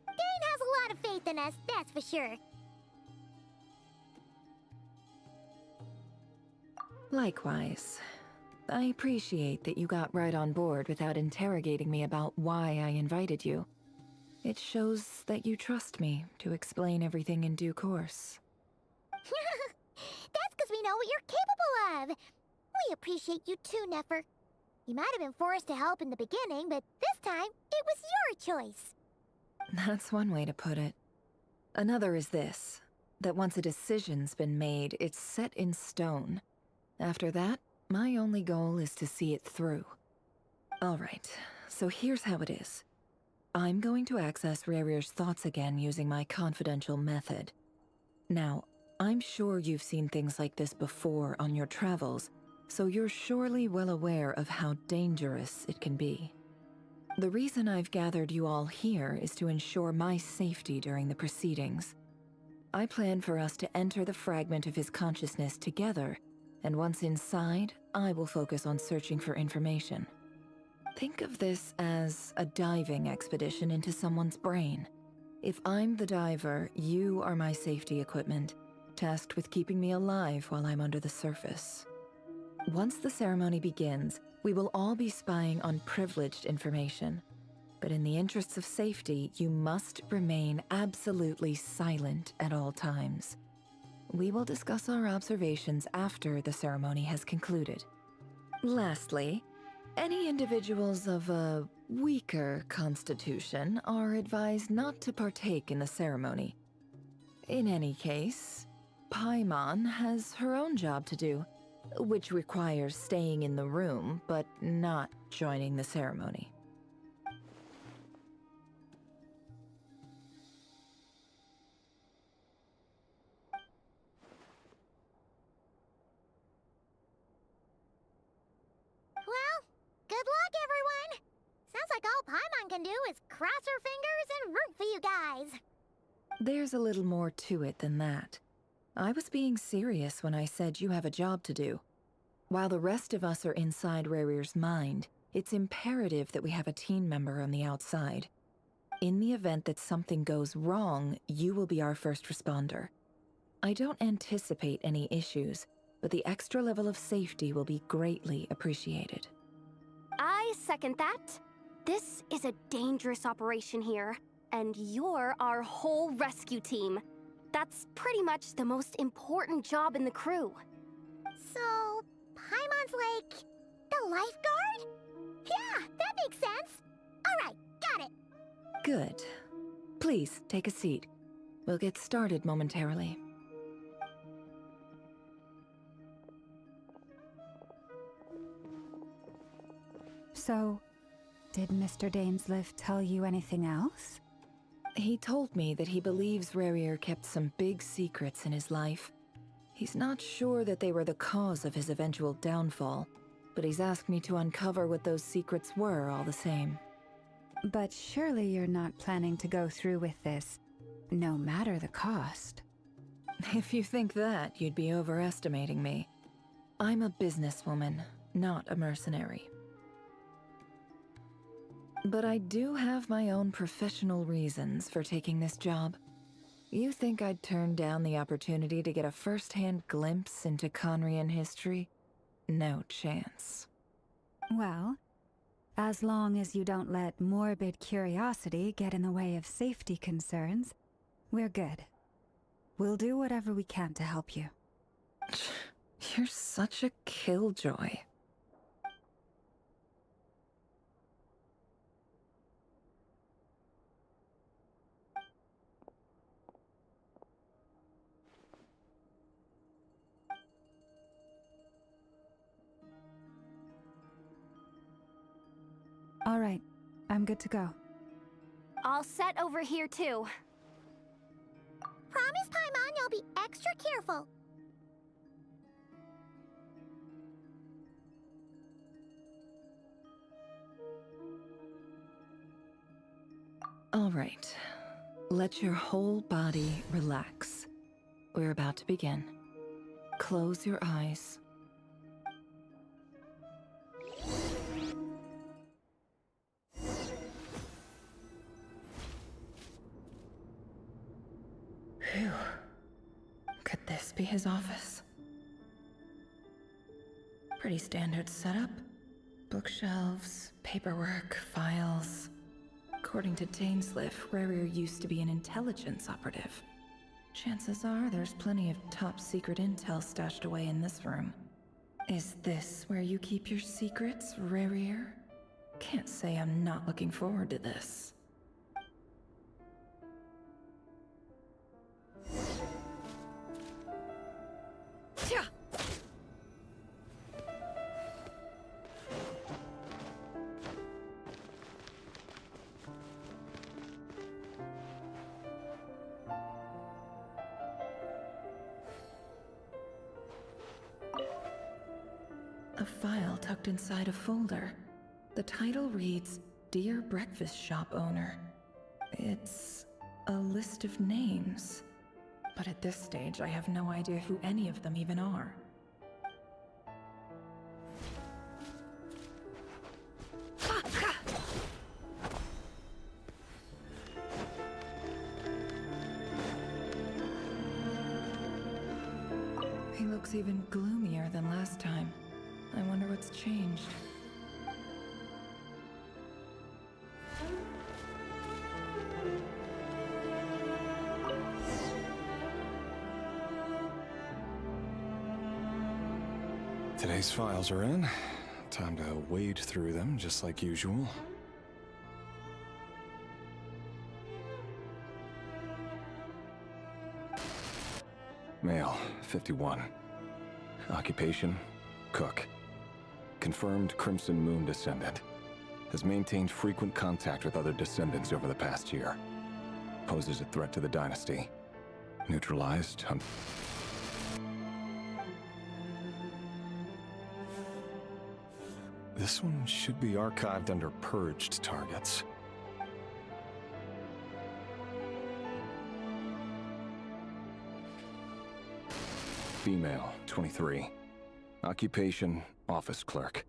Dane has a lot of faith in us, that's for sure. Likewise. I appreciate that you got right on board without interrogating me about why I invited you. It shows that you trust me to explain everything in due course. That's because we know what you're capable of. We appreciate you too, Nefer. You might have been forced to help in the beginning, but this time, it was your choice. That's one way to put it. Another is this, that once a decision's been made, it's set in stone. After that, my only goal is to see it through. Alright, so here's how it is. I'm going to access Rerir's thoughts again using my confidential method. Now, I'm sure you've seen things like this before on your travels, so you're surely well aware of how dangerous it can be. The reason I've gathered you all here is to ensure my safety during the proceedings. I plan for us to enter the fragment of his consciousness together, and once inside, I will focus on searching for information. Think of this as a diving expedition into someone's brain. If I'm the diver, you are my safety equipment, tasked with keeping me alive while I'm under the surface. Once the ceremony begins, we will all be spying on privileged information. But in the interests of safety, you must remain absolutely silent at all times. We will discuss our observations after the ceremony has concluded. Lastly, any individuals of a weaker constitution are advised not to partake in the ceremony. In any case, Paimon has her own job to do, which requires staying in the room, but not joining the ceremony. Well, good luck, everyone! Sounds like all Paimon can do is cross her fingers and root for you guys. There's a little more to it than that. I was being serious when I said you have a job to do. While the rest of us are inside Rerir's mind, it's imperative that we have a team member on the outside. In the event that something goes wrong, you will be our first responder. I don't anticipate any issues, but the extra level of safety will be greatly appreciated. I second that. This is a dangerous operation here, and you're our whole rescue team. That's pretty much the most important job in the crew. So, Paimon's like the lifeguard? Yeah, that makes sense. All right, got it. Good. Please, take a seat. We'll get started momentarily. So, did Mr. Dainsliff tell you anything else? He told me that he believes Rerir kept some big secrets in his life. He's not sure that they were the cause of his eventual downfall, but he's asked me to uncover what those secrets were all the same. But surely you're not planning to go through with this, no matter the cost. If you think that, you'd be overestimating me. I'm a businesswoman, not a mercenary. But I do have my own professional reasons for taking this job. You think I'd turn down the opportunity to get a first-hand glimpse into Conrian history? No chance. Well, as long as you don't let morbid curiosity get in the way of safety concerns, we're good. We'll do whatever we can to help you. You're such a killjoy. All right, I'm good to go. All set over here, too. Promise, Paimon, you'll be extra careful. All right. Let your whole body relax. We're about to begin. Close your eyes. Phew. Could this be his office? Pretty standard setup. Bookshelves, paperwork, files. According to Dainsliff, Rarier used to be an intelligence operative. Chances are there's plenty of top-secret intel stashed away in this room. Is this where you keep your secrets, Rarier? Can't say I'm not looking forward to this. A file tucked inside a folder. The title reads, Dear Breakfast Shop Owner. It's a list of names. But at this stage, I have no idea who any of them even are. He looks even gloomier than last time. I wonder what's changed. Today's files are in. Time to wade through them, just like usual. Male, 51. Occupation, cook. Confirmed Crimson Moon descendant. Has maintained frequent contact with other descendants over the past year. Poses a threat to the dynasty. Neutralized. This one should be archived under purged targets. Female, 23. Occupation, office clerk.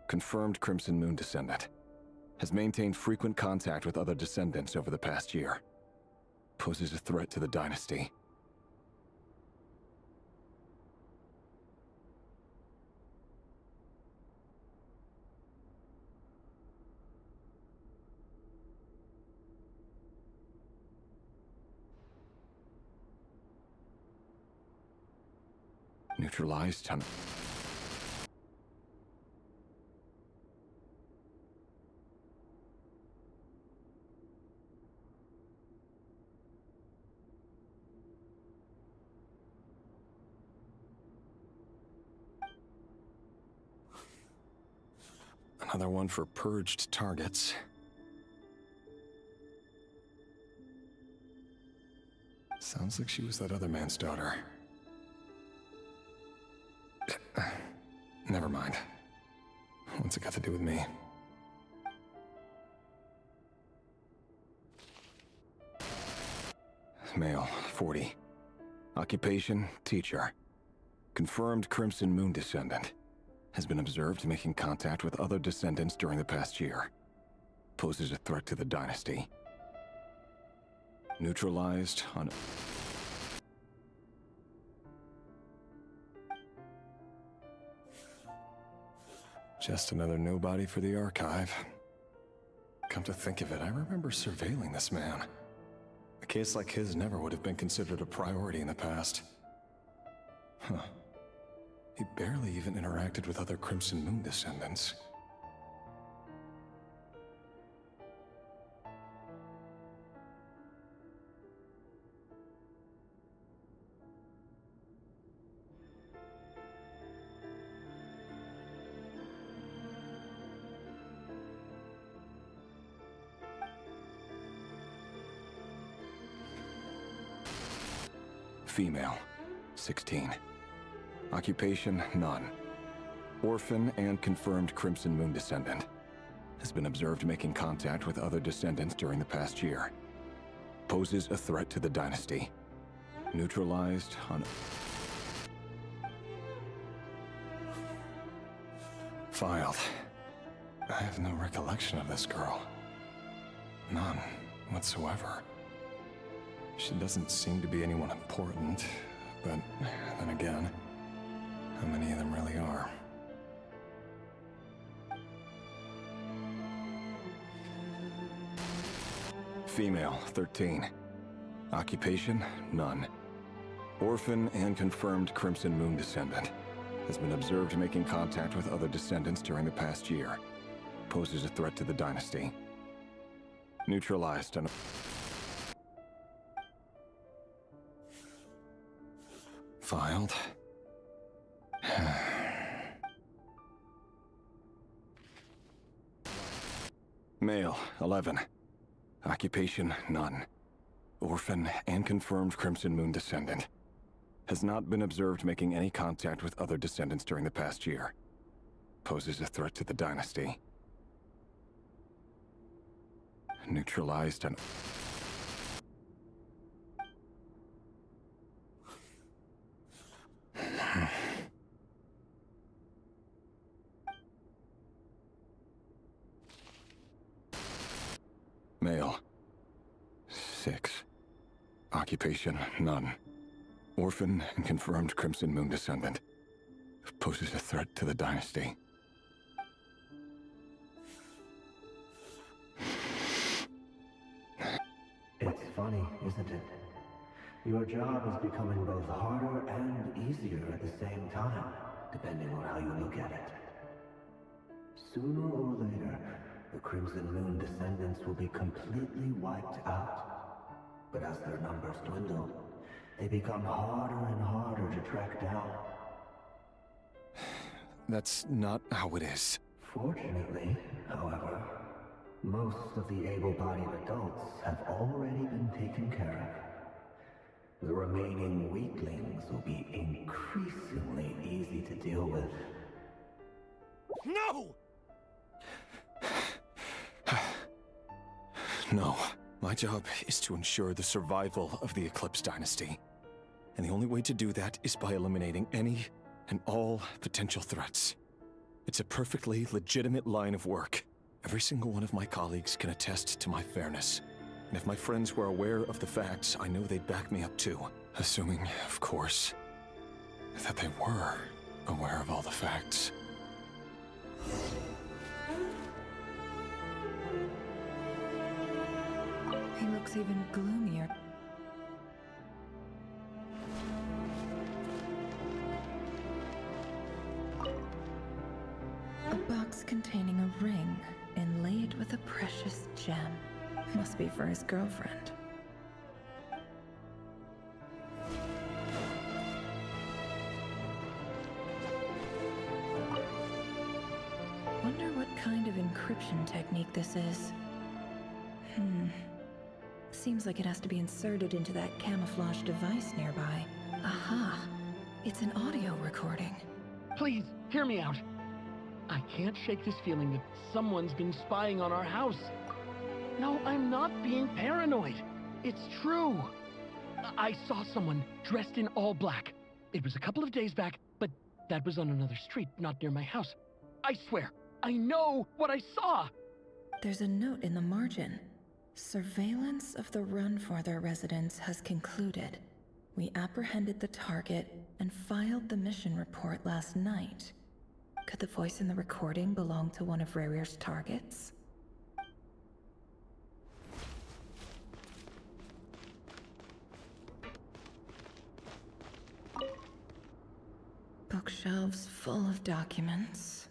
Confirmed Crimson Moon descendant. Has maintained frequent contact with other descendants over the past year. Poses a threat to the dynasty. Neutralized. Another one for purged targets. Sounds like she was that other man's daughter. Never mind. What's it got to do with me? male, 40. Occupation, teacher. Confirmed Crimson Moon descendant. Has been observed making contact with other descendants during the past year. Poses a threat to the dynasty. Neutralized on... Just another nobody for the archive. Come to think of it, I remember surveilling this man. A case like his never would have been considered a priority in the past. Huh. He barely even interacted with other Crimson Moon descendants. Female, 16. Occupation, none. Orphan and confirmed Crimson Moon descendant. Has been observed making contact with other descendants during the past year. Poses a threat to the dynasty. Neutralized on... Filed. I have no recollection of this girl. None whatsoever. She doesn't seem to be anyone important, but then again, how many of them really are? Female, 13. Occupation, none. Orphan and confirmed Crimson Moon descendant. Has been observed making contact with other descendants during the past year. Poses a threat to the dynasty. Neutralized on... Filed. Male, 11. Occupation, none. Orphan and confirmed Crimson Moon descendant. Has not been observed making any contact with other descendants during the past year. Poses a threat to the dynasty. Neutralized on... Male. 6. Occupation, none. Orphan and confirmed Crimson Moon descendant. Poses a threat to the dynasty. It's funny, isn't it? Your job is becoming both harder and easier at the same time, depending on how you look at it. Sooner or later, the Crimson Moon descendants will be completely wiped out. But as their numbers dwindle, they become harder and harder to track down. That's not how it is. Fortunately, however, most of the able-bodied adults have already been taken care of. The remaining weaklings will be increasingly easy to deal with. No! No. My job is to ensure the survival of the Eclipse Dynasty. And the only way to do that is by eliminating any and all potential threats. It's a perfectly legitimate line of work. Every single one of my colleagues can attest to my fairness. And if my friends were aware of the facts, I know they'd back me up too. Assuming, of course, that they were aware of all the facts. He looks even gloomier. A box containing a ring inlaid with a precious gem. Must be for his girlfriend. Wonder what kind of encryption technique this is. Seems like it has to be inserted into that camouflage device nearby. Aha! It's an audio recording. Please, hear me out. I can't shake this feeling that someone's been spying on our house. No, I'm not being paranoid. It's true. I saw someone dressed in all black. It was a couple of days back, but that was on another street, not near my house. I swear, I know what I saw! There's a note in the margin. Surveillance of the Runfather residence has concluded. We apprehended the target and filed the mission report last night. Could the voice in the recording belong to one of Rerir's targets? Bookshelves full of documents.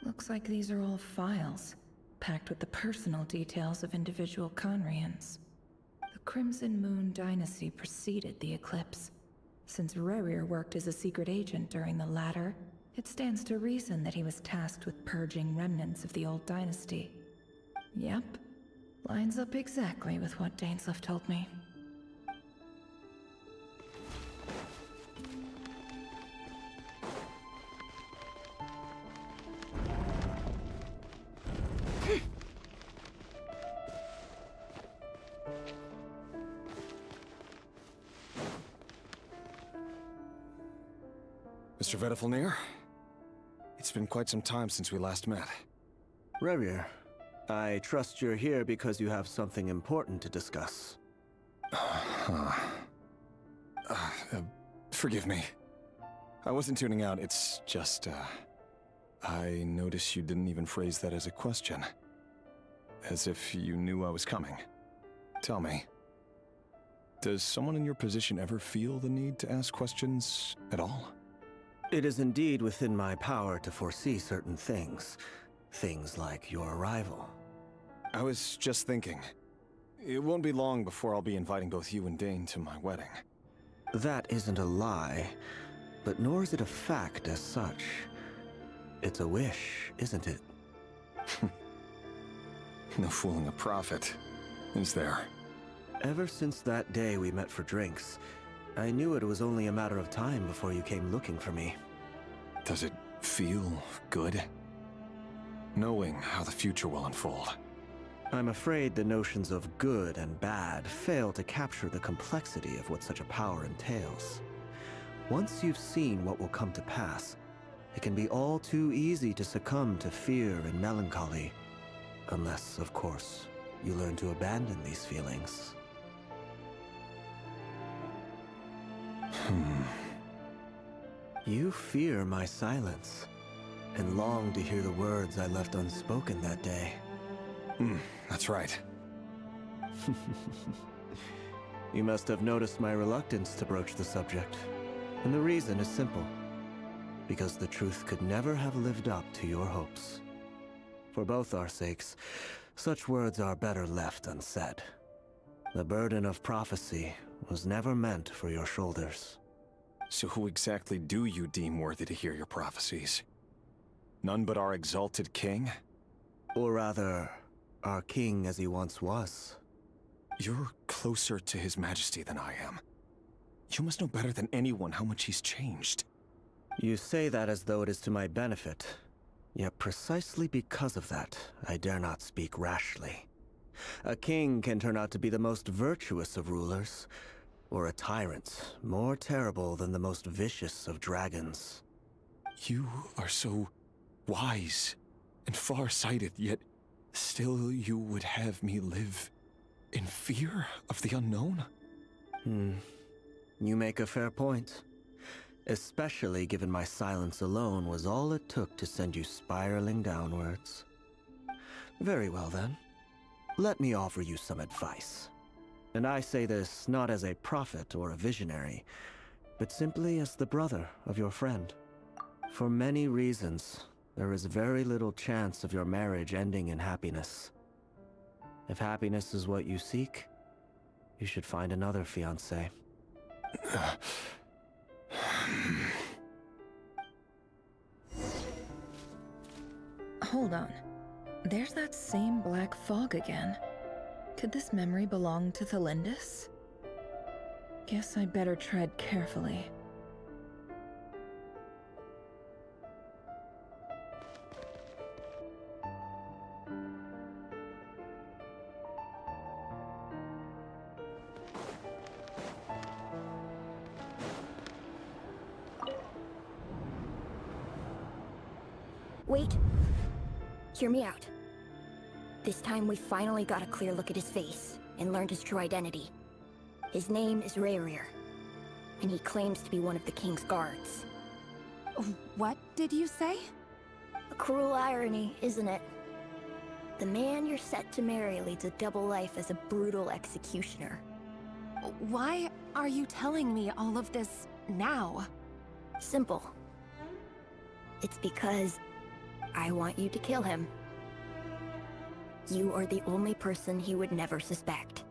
Looks like these are all files, packed with the personal details of individual Conrians. The Crimson Moon dynasty preceded the eclipse. Since Rerir worked as a secret agent during the latter, it stands to reason that he was tasked with purging remnants of the old dynasty. Yep, lines up exactly with what Dainsleif told me. Mr. Vedifalnir, it's been quite some time since we last met. Rerir, I trust you're here because you have something important to discuss. Forgive me. I wasn't tuning out, it's just, I noticed you didn't even phrase that as a question. As if you knew I was coming. Tell me, does someone in your position ever feel the need to ask questions at all? It is indeed within my power to foresee certain things. Things like your arrival. I was just thinking. It won't be long before I'll be inviting both you and Dane to my wedding. That isn't a lie, but nor is it a fact as such. It's a wish, isn't it? No fooling a prophet, is there? Ever since that day we met for drinks, I knew it was only a matter of time before you came looking for me. Does it feel good? Knowing how the future will unfold. I'm afraid the notions of good and bad fail to capture the complexity of what such a power entails. Once you've seen what will come to pass, it can be all too easy to succumb to fear and melancholy. Unless, of course, you learn to abandon these feelings. You fear my silence, and long to hear the words I left unspoken that day. That's right. You must have noticed my reluctance to broach the subject, and the reason is simple. Because the truth could never have lived up to your hopes. For both our sakes, such words are better left unsaid. The burden of prophecy was never meant for your shoulders. So who exactly do you deem worthy to hear your prophecies? None but our exalted king? Or rather, our king as he once was. You're closer to his majesty than I am. You must know better than anyone how much he's changed. You say that as though it is to my benefit. Yet precisely because of that, I dare not speak rashly. A king can turn out to be the most virtuous of rulers, or a tyrant more terrible than the most vicious of dragons. You are so wise and far-sighted, yet still you would have me live in fear of the unknown? You make a fair point. Especially given my silence alone was all it took to send you spiraling downwards. Very well then. Let me offer you some advice. And I say this not as a prophet or a visionary, but simply as the brother of your friend. For many reasons, there is very little chance of your marriage ending in happiness. If happiness is what you seek, you should find another fiancé. Hold on. There's that same black fog again. Could this memory belong to Thelindis? Guess I'd better tread carefully. Wait. Hear me out. This time we finally got a clear look at his face and learned his true identity. His name is Rayrir, and he claims to be one of the king's guards. What did you say? A cruel irony, isn't it? The man you're set to marry leads a double life as a brutal executioner. Why are you telling me all of this now? Simple. It's because I want you to kill him. You are the only person he would never suspect.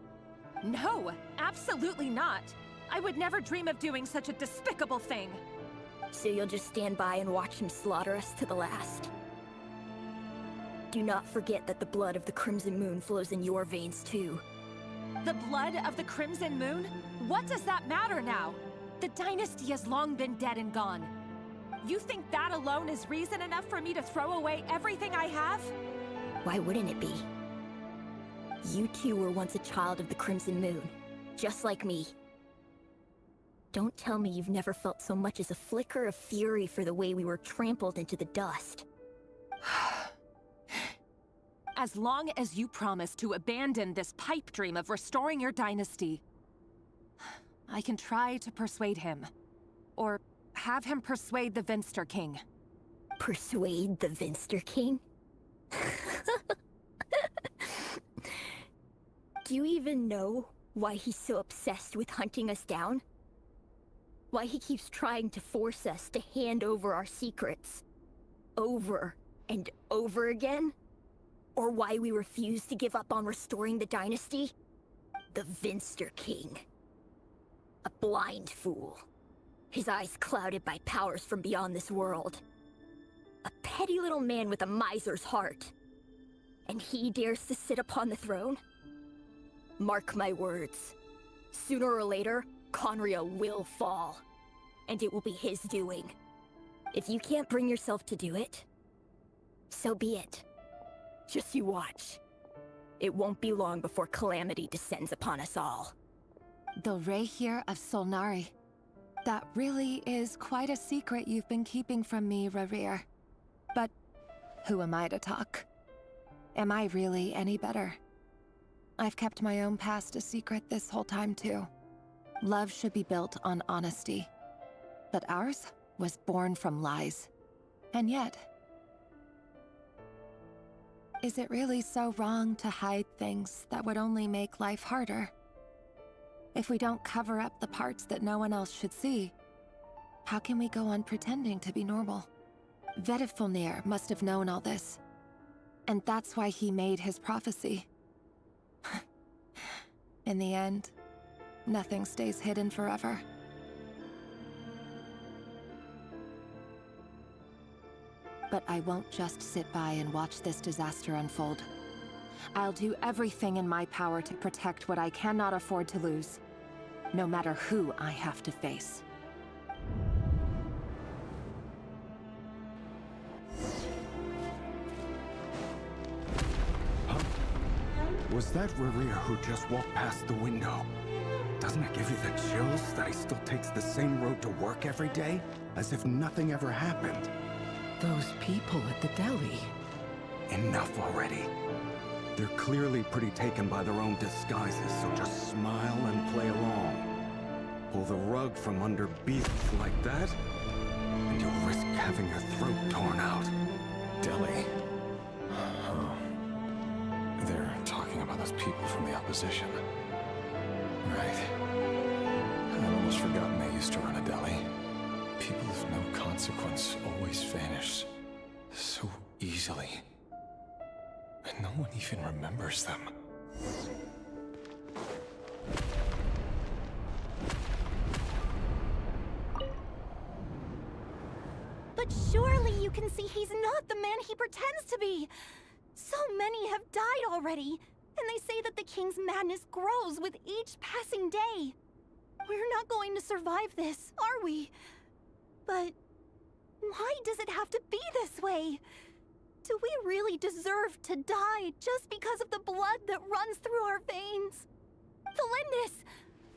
No, absolutely not. I would never dream of doing such a despicable thing. So you'll just stand by and watch him slaughter us to the last. Do not forget that the blood of the Crimson Moon flows in your veins too. The blood of the Crimson Moon? What does that matter now? The dynasty has long been dead and gone. You think that alone is reason enough for me to throw away everything I have? Why wouldn't it be? You two were once a child of the Crimson Moon, just like me. Don't tell me you've never felt so much as a flicker of fury for the way we were trampled into the dust. As long as you promise to abandon this pipe dream of restoring your dynasty, I can try to persuade him. Or have him persuade the Vinster King. Persuade the Vinster King? Do you even know why he's so obsessed with hunting us down? Why he keeps trying to force us to hand over our secrets? Over and over again? Or why we refuse to give up on restoring the dynasty? The Vinster King. A blind fool. His eyes clouded by powers from beyond this world. A petty little man with a miser's heart. And he dares to sit upon the throne? Mark my words. Sooner or later, Conria will fall. And it will be his doing. If you can't bring yourself to do it, so be it. Just you watch. It won't be long before calamity descends upon us all. The Rayhir of Solnari. That really is quite a secret you've been keeping from me, Rayhir. But who am I to talk? Am I really any better? I've kept my own past a secret this whole time too. Love should be built on honesty. But ours was born from lies. And yet, is it really so wrong to hide things that would only make life harder? If we don't cover up the parts that no one else should see, how can we go on pretending to be normal? Vedifulnir must have known all this. And that's why he made his prophecy. In the end, nothing stays hidden forever. But I won't just sit by and watch this disaster unfold. I'll do everything in my power to protect what I cannot afford to lose, no matter who I have to face. Was that Rayhir who just walked past the window? Doesn't it give you the chills that he still takes the same road to work every day? As if nothing ever happened. Those people at the deli. Enough already. They're clearly pretty taken by their own disguises, so just smile and play along. Pull the rug from under beasts like that, and you'll risk having your throat torn out. Deli. Oh. They're talking about those people from the opposition. Right. I'd almost forgotten they used to run a deli. People of no consequence always vanish so easily. And no one even remembers them. But surely you can see he's not the man he pretends to be! So many have died already, and they say that the king's madness grows with each passing day. We're not going to survive this, are we? But why does it have to be this way? Do we really deserve to die just because of the blood that runs through our veins? Felindis,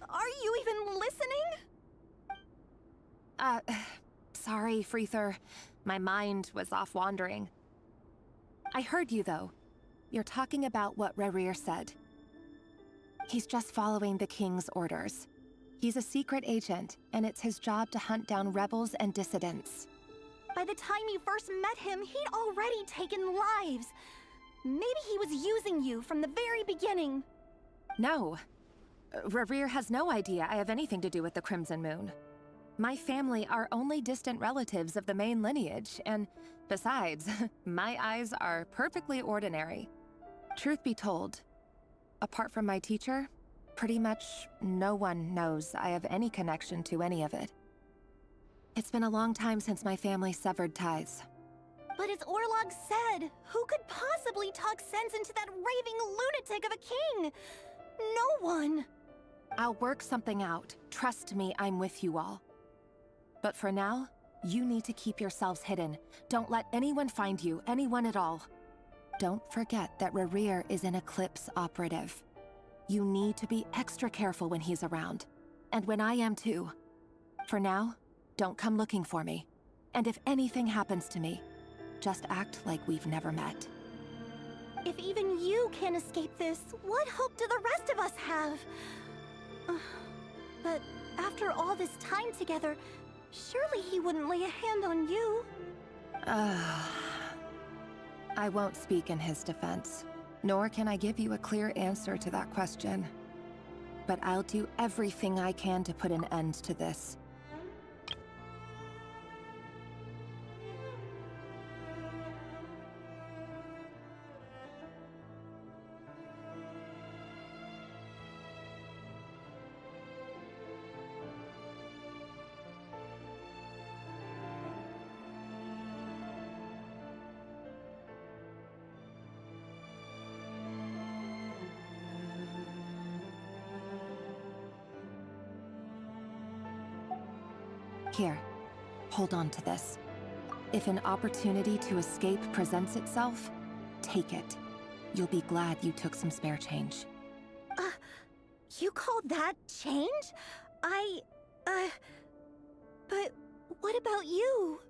are you even listening? sorry, Freether. My mind was off wandering. I heard you, though. You're talking about what Rerir said. He's just following the king's orders. He's a secret agent, and it's his job to hunt down rebels and dissidents. By the time you first met him, he'd already taken lives. Maybe he was using you from the very beginning. No. Rerir has no idea I have anything to do with the Crimson Moon. My family are only distant relatives of the main lineage, and besides, my eyes are perfectly ordinary. Truth be told, apart from my teacher, pretty much no one knows I have any connection to any of it. It's been a long time since my family severed ties. But as Orlog said, who could possibly talk sense into that raving lunatic of a king? No one. I'll work something out. Trust me, I'm with you all. But for now, you need to keep yourselves hidden. Don't let anyone find you, anyone at all. Don't forget that Rerir is an Eclipse operative. You need to be extra careful when he's around. And when I am too. For now, don't come looking for me. And if anything happens to me, just act like we've never met. If even you can't escape this, what hope do the rest of us have? But after all this time together, surely he wouldn't lay a hand on you. I won't speak in his defense, nor can I give you a clear answer to that question. But I'll do everything I can to put an end to this. Here, hold on to this. If an opportunity to escape presents itself, take it. You'll be glad you took some spare change. You call that change? But what about you?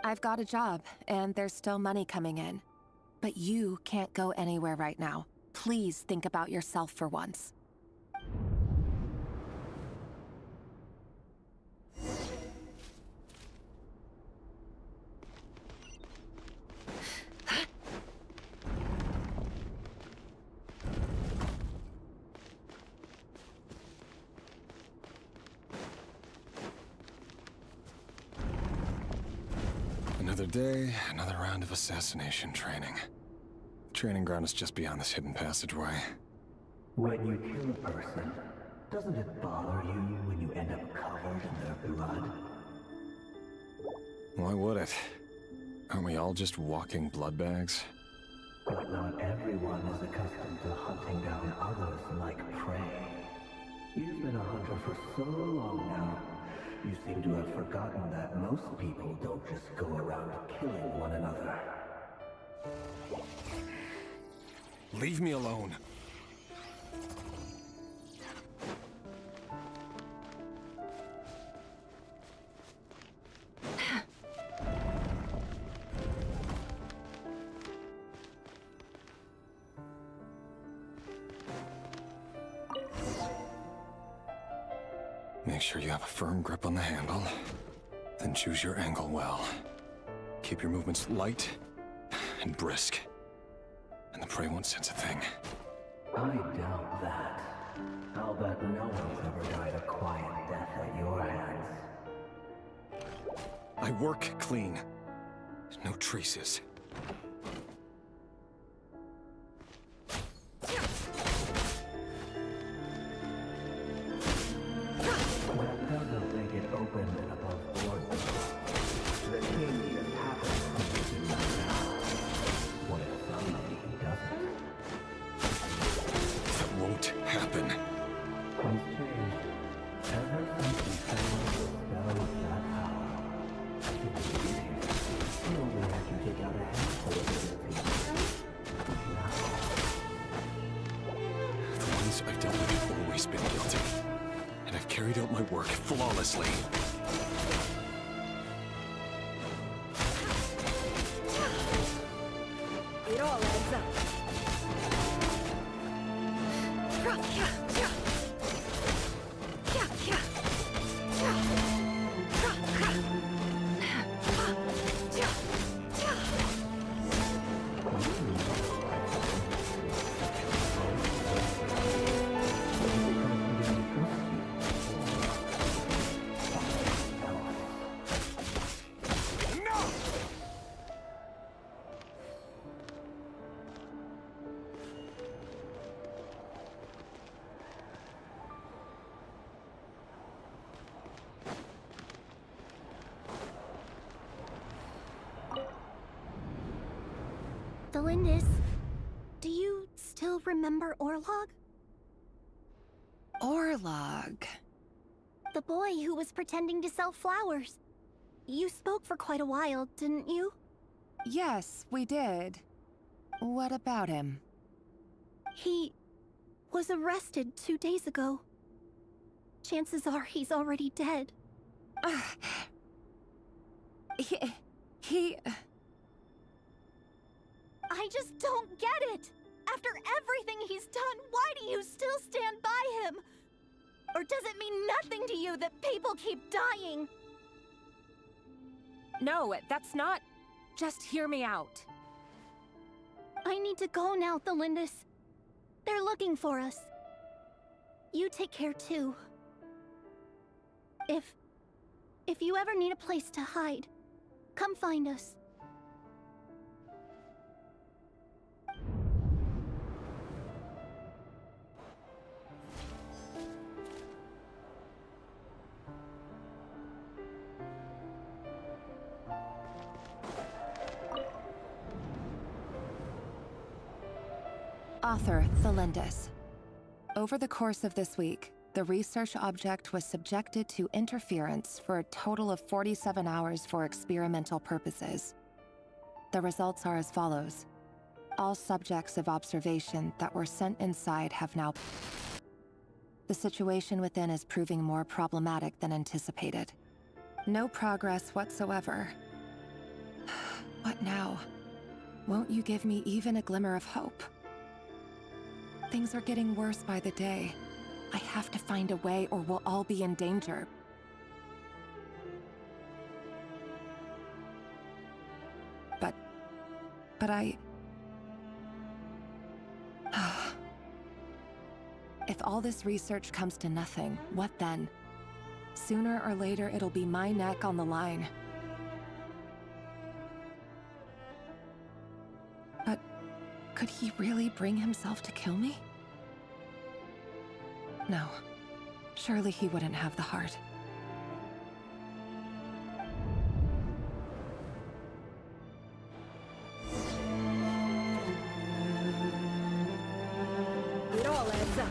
I've got a job, and there's still money coming in. But you can't go anywhere right now. Please think about yourself for once. Another day, another round of assassination training. Training ground is just beyond this hidden passageway. When you kill a person, doesn't it bother you when you end up covered in their blood? Why would it? Aren't we all just walking blood bags? But not everyone is accustomed to hunting down others like prey. You've been a hunter for so long now. You seem to have forgotten that most people don't just go around killing one another. Leave me alone. Make sure you have a firm grip on the handle, then choose your angle well. Keep your movements light and brisk, and the prey won't sense a thing. I doubt that. I'll bet no one's ever died a quiet death at your hands. I work clean. No traces. That doesn't make it open and above board. The king just happens to do that now. What if somebody doesn't? That won't happen. He's changed. Ever since he found the spell of that power, he was easy. He only had to take out a handful of abilities. Now, The ones I've dealt with have always been guilty. And I've carried out my work flawlessly. It all adds up. Delindis, do you still remember Orlog? Orlog. The boy who was pretending to sell flowers. You spoke for quite a while, didn't you? Yes, we did. What about him? He was arrested 2 days ago. Chances are he's already dead. He... I just don't get it! After everything he's done, why do you still stand by him? Or does it mean nothing to you that people keep dying? No, that's not... Just hear me out. I need to go now, Delindis. They're looking for us. You take care too. If you ever need a place to hide, come find us. Author Thelindis. Over the course of this week, the research object was subjected to interference for a total of 47 hours for experimental purposes. The results are as follows. All subjects of observation that were sent inside have now... The situation within is proving more problematic than anticipated. No progress whatsoever. What now? Won't you give me even a glimmer of hope? Things are getting worse by the day. I have to find a way or we'll all be in danger. But I... If all this research comes to nothing, what then? Sooner or later, it'll be my neck on the line. But could he really bring himself to kill me? No. Surely he wouldn't have the heart. It all adds up.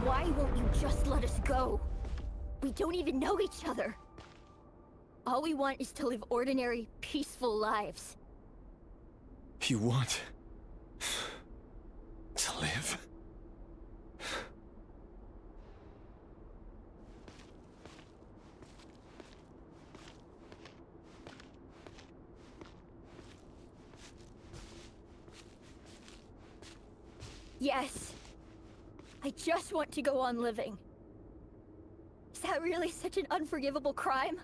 Why won't you just let us go? We don't even know each other. All we want is to live ordinary, peaceful lives. You want... to live? Yes. I just want to go on living. Is that really such an unforgivable crime?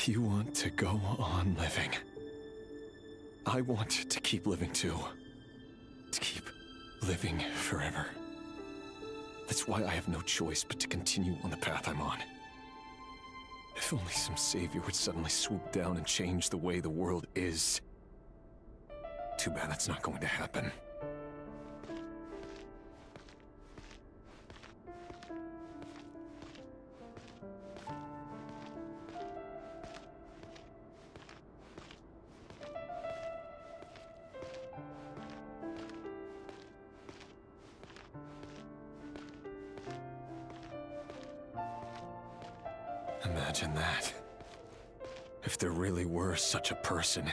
You want to go on living. I want to keep living too. To keep living forever. That's why I have no choice but to continue on the path I'm on. If only some savior would suddenly swoop down and change the way the world is. Too bad that's not going to happen. Imagine that. If there really were such a person,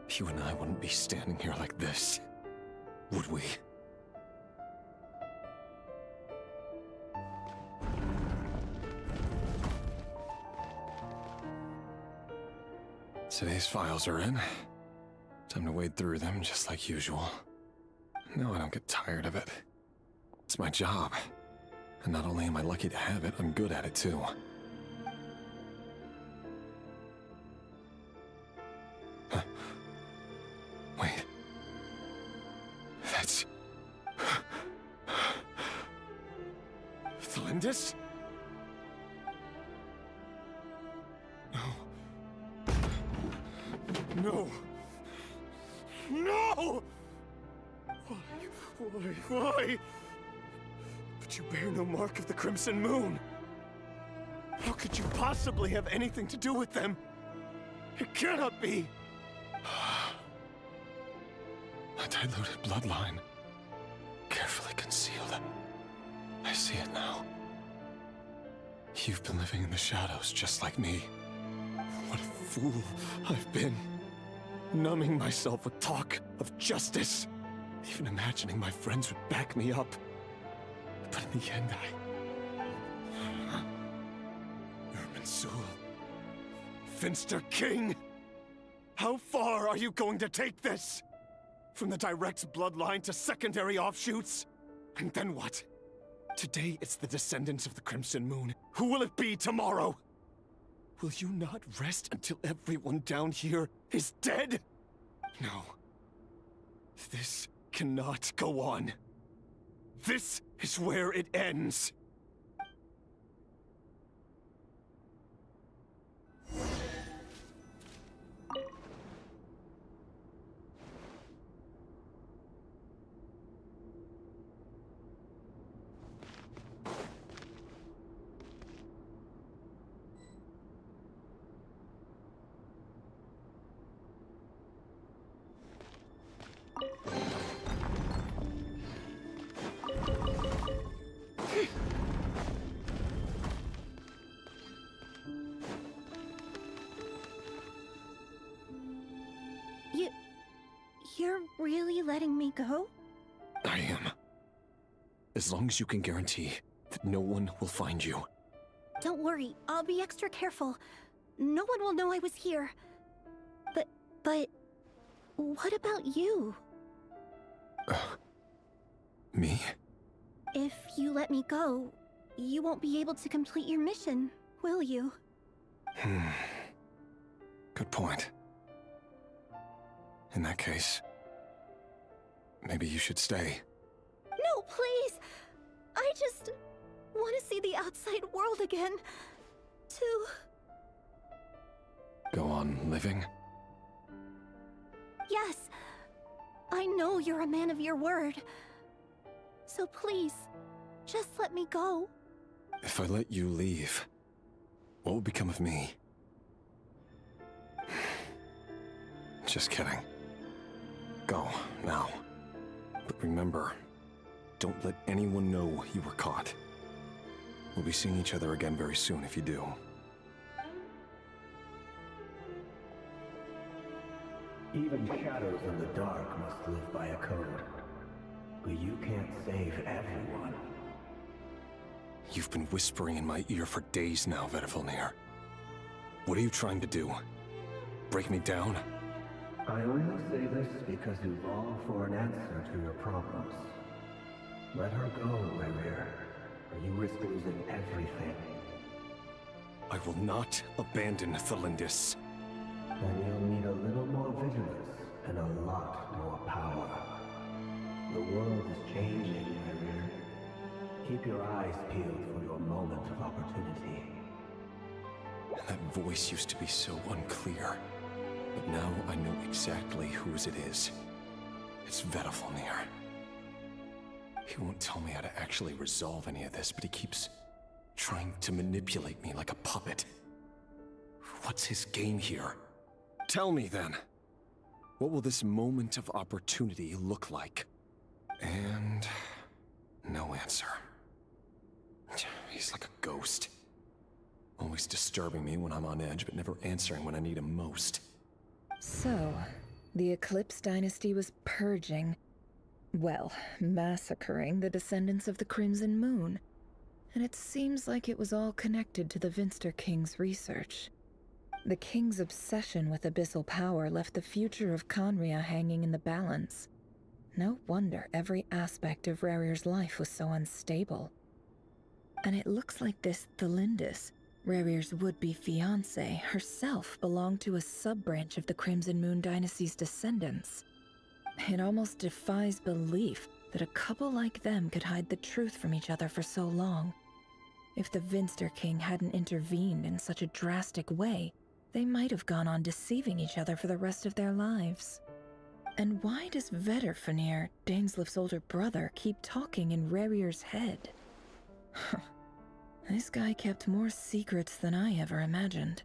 you and I wouldn't be standing here like this, would we? Today's files are in. Time to wade through them just like usual. No, I don't get tired of it. It's my job. And not only am I lucky to have it, I'm good at it too. Huh. Wait. That's... Thalindis? No. No! Why? But you bear no mark of the Crimson Moon. How could you possibly have anything to do with them? It cannot be! A diluted bloodline. Carefully concealed. I see it now. You've been living in the shadows just like me. What a fool I've been. Numbing myself with talk of justice. Even imagining my friends would back me up. But in the end, Mansul. Finster King! How far are you going to take this? From the direct bloodline to secondary offshoots? And then what? Today it's the descendants of the Crimson Moon. Who will it be tomorrow? Will you not rest until everyone down here is dead? No. This cannot go on. This is where it ends. You're really letting me go? I am. As long as you can guarantee that no one will find you. Don't worry, I'll be extra careful. No one will know I was here. But... what about you? Me? If you let me go, you won't be able to complete your mission, will you? Good point. In that case, maybe you should stay. No, please! I just want to see the outside world again. To... Go on living? Yes. I know you're a man of your word. So please, just let me go. If I let you leave, what will become of me? Just kidding. Go, now. But remember, don't let anyone know you were caught. We'll be seeing each other again very soon if you do. Even shadows in the dark must live by a code. But you can't save everyone. You've been whispering in my ear for days now, Vedifilnir. What are you trying to do? Break me down? I only say this because you long for an answer to your problems. Let her go, Rerir, or you risk losing everything. I will not abandon Thalindis. Then you'll need a little more vigilance and a lot more power. The world is changing, Rerir. Keep your eyes peeled for your moment of opportunity. That voice used to be so unclear. But now I know exactly whose it is. It's Vedifilnir. He won't tell me how to actually resolve any of this, but he keeps trying to manipulate me like a puppet. What's his game here? Tell me then. What will this moment of opportunity look like? And... no answer. He's like a ghost. Always disturbing me when I'm on edge, but never answering when I need him most. So, the Eclipse Dynasty was purging, well, massacring the descendants of the Crimson Moon. And it seems like it was all connected to the Vinster King's research. The King's obsession with abyssal power left the future of Conria hanging in the balance. No wonder every aspect of Rarir's life was so unstable. And it looks like this Thelindis, Rarir's would-be fiancé, herself belonged to a sub-branch of the Crimson Moon Dynasty's descendants. It almost defies belief that a couple like them could hide the truth from each other for so long. If the Vinster King hadn't intervened in such a drastic way, they might have gone on deceiving each other for the rest of their lives. And why does Vedderfanir, Daneslif's older brother, keep talking in Rarir's head? This guy kept more secrets than I ever imagined.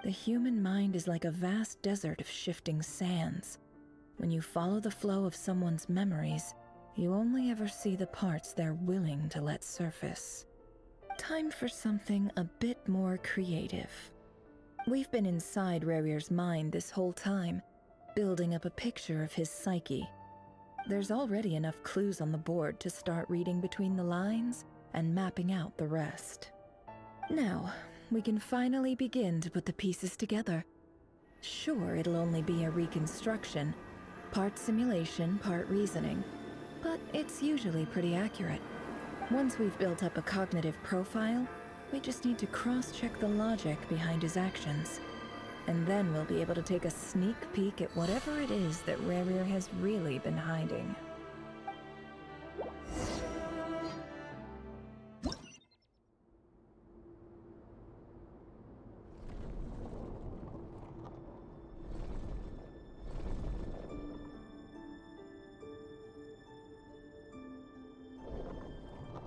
The human mind is like a vast desert of shifting sands. When you follow the flow of someone's memories, you only ever see the parts they're willing to let surface. Time for something a bit more creative. We've been inside Rarir's mind this whole time, building up a picture of his psyche. There's already enough clues on the board to start reading between the lines and mapping out the rest. Now, we can finally begin to put the pieces together. Sure, it'll only be a reconstruction, part simulation, part reasoning, but it's usually pretty accurate. Once we've built up a cognitive profile, we just need to cross-check the logic behind his actions. And then we'll be able to take a sneak peek at whatever it is that Rarir has really been hiding.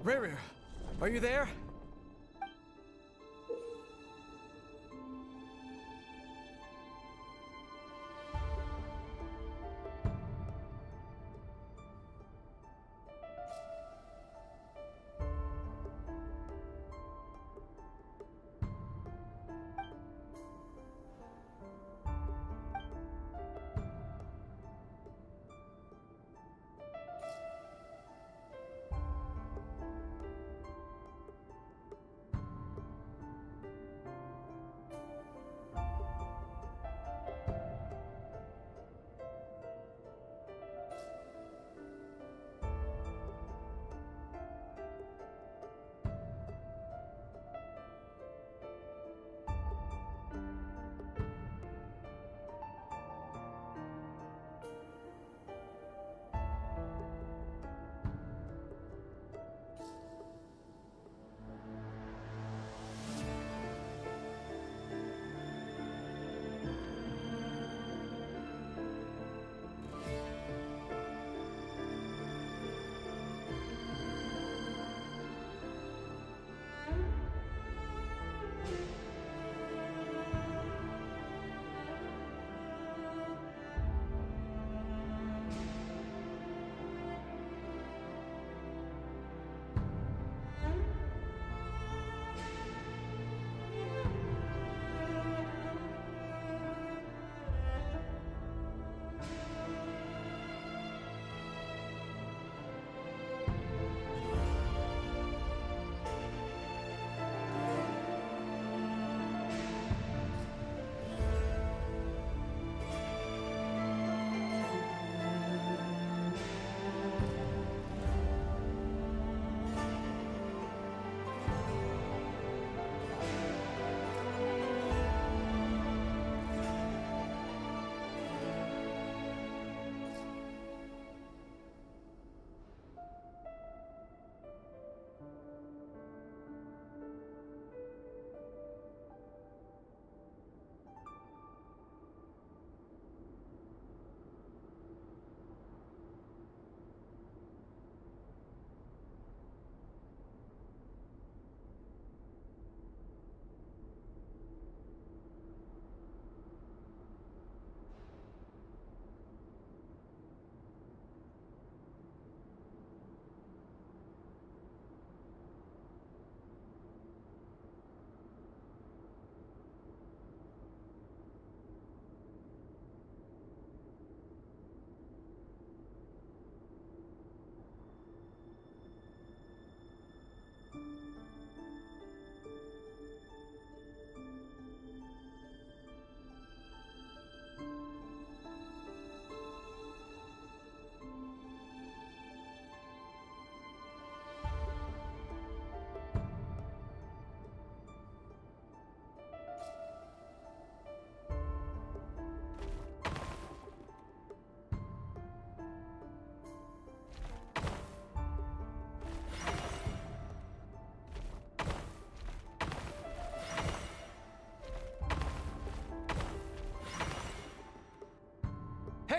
Rarir, are you there?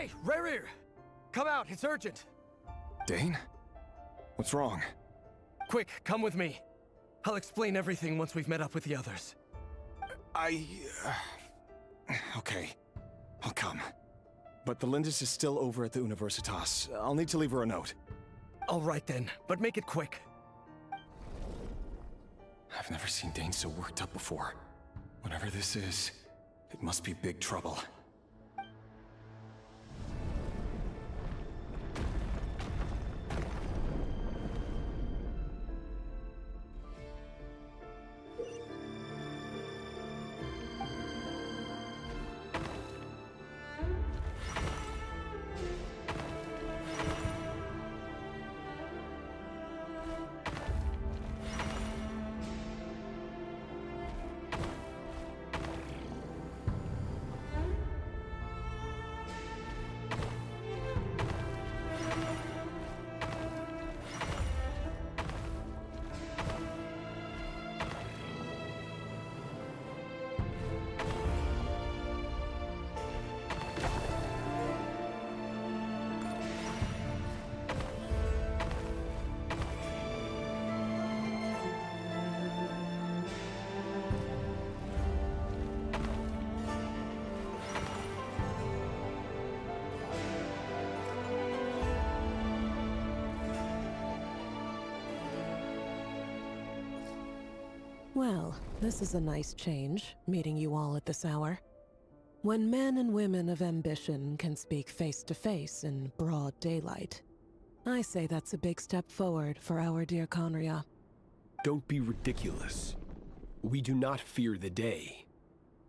Hey, Rerir! Come out, it's urgent! Dane? What's wrong? Quick, come with me. I'll explain everything once we've met up with the others. Okay. I'll come. But the Lindis is still over at the Universitas. I'll need to leave her a note. All right then, but make it quick. I've never seen Dane so worked up before. Whatever this is, it must be big trouble. Well, this is a nice change, meeting you all at this hour. When men and women of ambition can speak face to face in broad daylight, I say that's a big step forward for our dear Conria. Don't be ridiculous. We do not fear the day.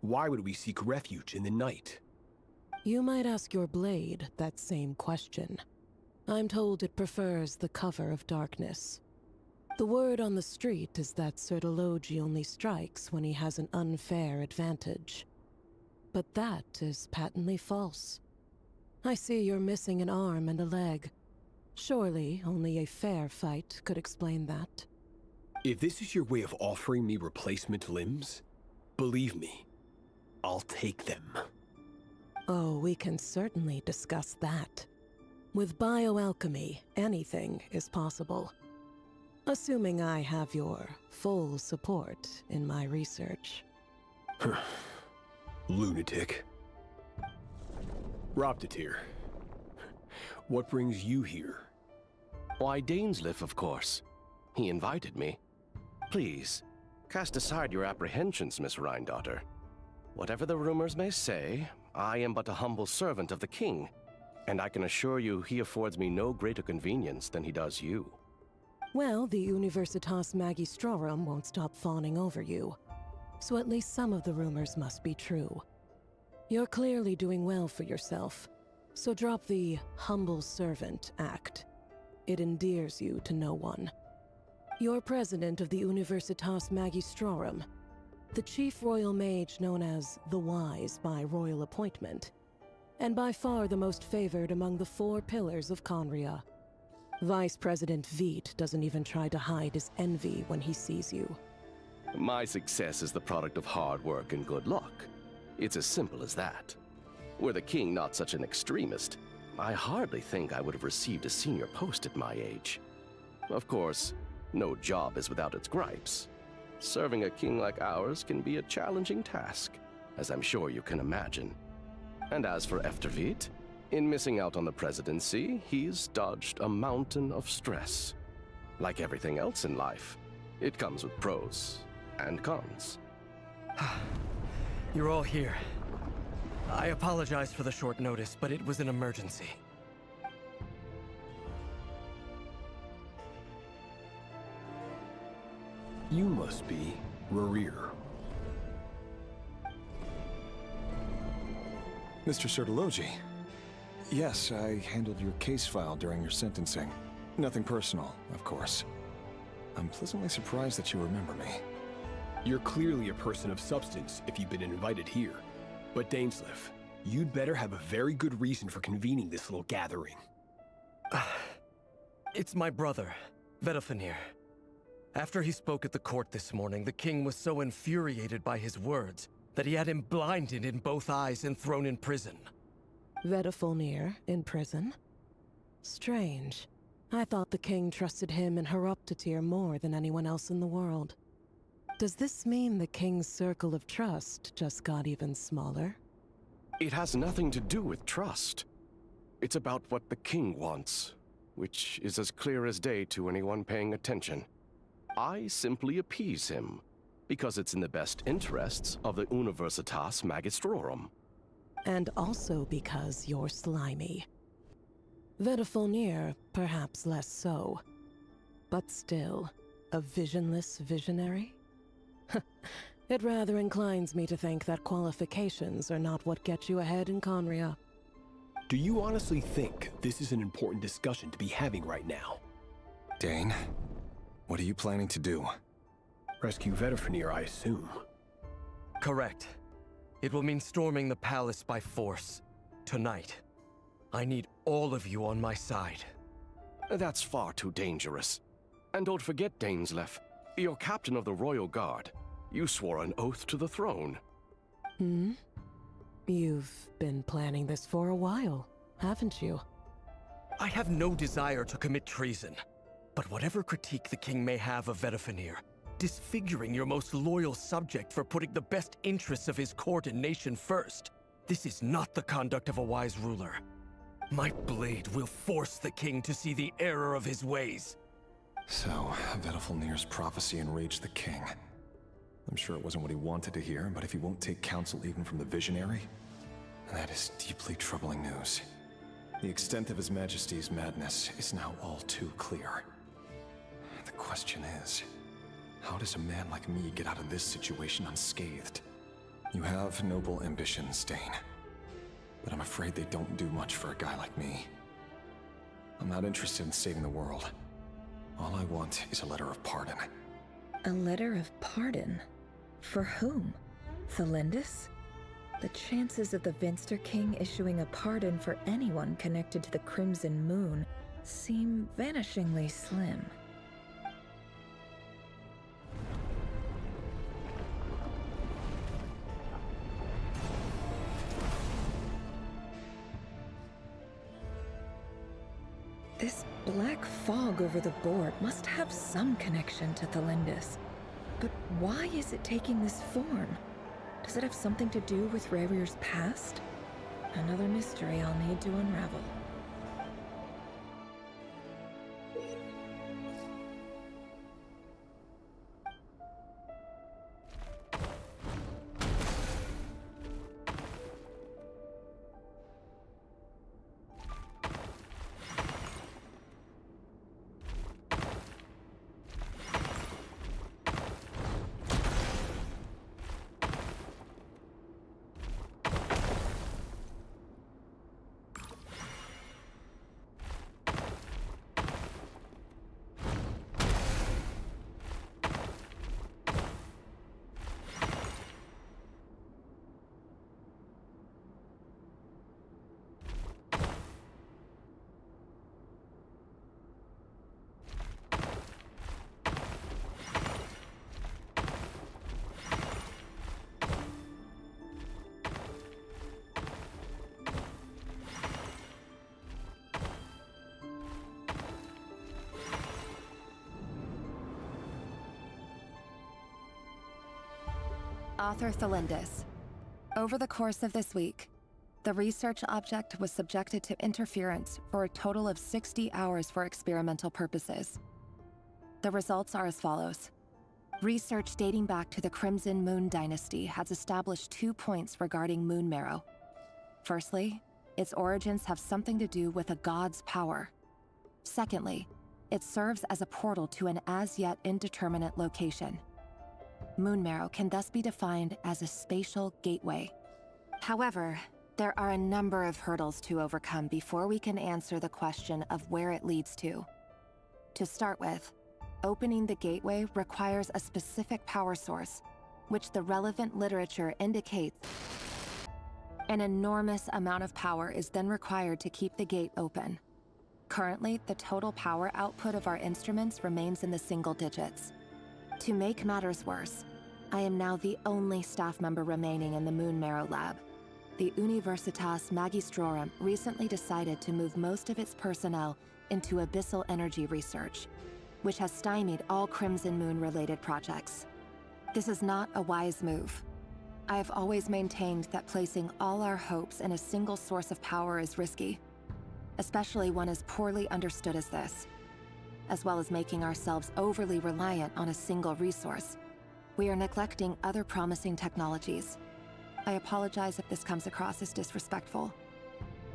Why would we seek refuge in the night? You might ask your blade that same question. I'm told it prefers the cover of darkness. The word on the street is that Sertologi only strikes when he has an unfair advantage. But that is patently false. I see you're missing an arm and a leg. Surely only a fair fight could explain that. If this is your way of offering me replacement limbs, believe me, I'll take them. Oh, we can certainly discuss that. With bioalchemy, anything is possible. Assuming I have your full support in my research. Lunatic. Robtatir, what brings you here? Why, Dainsleif, of course. He invited me. Please, cast aside your apprehensions, Miss Rhindaughter. Whatever the rumors may say, I am but a humble servant of the king, and I can assure you he affords me no greater convenience than he does you. Well, the Universitas Magistrorum won't stop fawning over you. So at least some of the rumors must be true. You're clearly doing well for yourself, so drop the humble servant act. It endears you to no one. You're president of the Universitas Magistrorum, the chief royal mage known as the Wise by royal appointment, and by far the most favored among the 4 pillars of Conria. Vice President Veit doesn't even try to hide his envy when he sees you. My success is the product of hard work and good luck. It's as simple as that. Were the king not such an extremist, I hardly think I would have received a senior post at my age. Of course, no job is without its gripes. Serving a king like ours can be a challenging task, as I'm sure you can imagine. And as for Efterveit, in missing out on the presidency, he's dodged a mountain of stress. Like everything else in life, it comes with pros and cons. You're all here. I apologize for the short notice, but it was an emergency. You must be Rerir. Mr. Sertologi. Yes, I handled your case file during your sentencing. Nothing personal, of course. I'm pleasantly surprised that you remember me. You're clearly a person of substance if you've been invited here. But Dainsleif, you'd better have a very good reason for convening this little gathering. It's my brother, Vedofenir. After he spoke at the court this morning, the king was so infuriated by his words that he had him blinded in both eyes and thrown in prison. Vedafulnir in prison? Strange. I thought the king trusted him and Heroptatir more than anyone else in the world. Does this mean the king's circle of trust just got even smaller? It has nothing to do with trust. It's about what the king wants, which is as clear as day to anyone paying attention. I simply appease him, because it's in the best interests of the Universitas Magistrorum. And also because you're slimy. Vedafulnir, perhaps less so. But still, a visionless visionary? It rather inclines me to think that qualifications are not what get you ahead in Conria. Do you honestly think this is an important discussion to be having right now? Dane, what are you planning to do? Rescue Vedafulnir, I assume. Correct. It will mean storming the palace by force. Tonight. I need all of you on my side. That's far too dangerous. And don't forget, Dainsleif, you're captain of the Royal Guard. You swore an oath to the throne. Hmm? You've been planning this for a while, haven't you? I have no desire to commit treason. But whatever critique the king may have of Vedafulnir, disfiguring your most loyal subject for putting the best interests of his court and nation first, this is not the conduct of a wise ruler. My blade will force the king to see the error of his ways. So, Vedafulnir's prophecy enraged the king. I'm sure it wasn't what he wanted to hear, but if he won't take counsel even from the visionary, that is deeply troubling news. The extent of His Majesty's madness is now all too clear. The question is, how does a man like me get out of this situation unscathed? You have noble ambitions, Dane. But I'm afraid they don't do much for a guy like me. I'm not interested in saving the world. All I want is a letter of pardon. A letter of pardon? For whom? Thelindis? The chances of the Vinster King issuing a pardon for anyone connected to the Crimson Moon seem vanishingly slim. This black fog over the board must have some connection to Thelindis. But why is it taking this form? Does it have something to do with Rarir's past? Another mystery I'll need to unravel. Author Thelindis. Over the course of this week, the research object was subjected to interference for a total of 60 hours for experimental purposes. The results are as follows. Research dating back to the Crimson Moon Dynasty has established 2 points regarding moon marrow. Firstly, its origins have something to do with a god's power. Secondly, it serves as a portal to an as-yet indeterminate location. Moon marrow can thus be defined as a spatial gateway. However, there are a number of hurdles to overcome before we can answer the question of where it leads to. To start with, opening the gateway requires a specific power source, which the relevant literature indicates. An enormous amount of power is then required to keep the gate open. Currently, the total power output of our instruments remains in the single digits. To make matters worse, I am now the only staff member remaining in the Moon Marrow lab. the Universitas Magistrorum recently decided to move most of its personnel into abyssal energy research, which has stymied all Crimson Moon-related projects. This is not a wise move. I have always maintained that placing all our hopes in a single source of power is risky, especially one as poorly understood as this, as well as making ourselves overly reliant on a single resource. We are neglecting other promising technologies. I apologize if this comes across as disrespectful.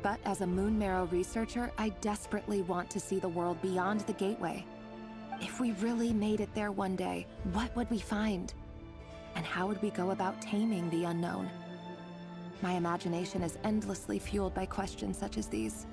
But as a Moon Marrow researcher, I desperately want to see the world beyond the gateway. If we really made it there one day, what would we find? And how would we go about taming the unknown? My imagination is endlessly fueled by questions such as these.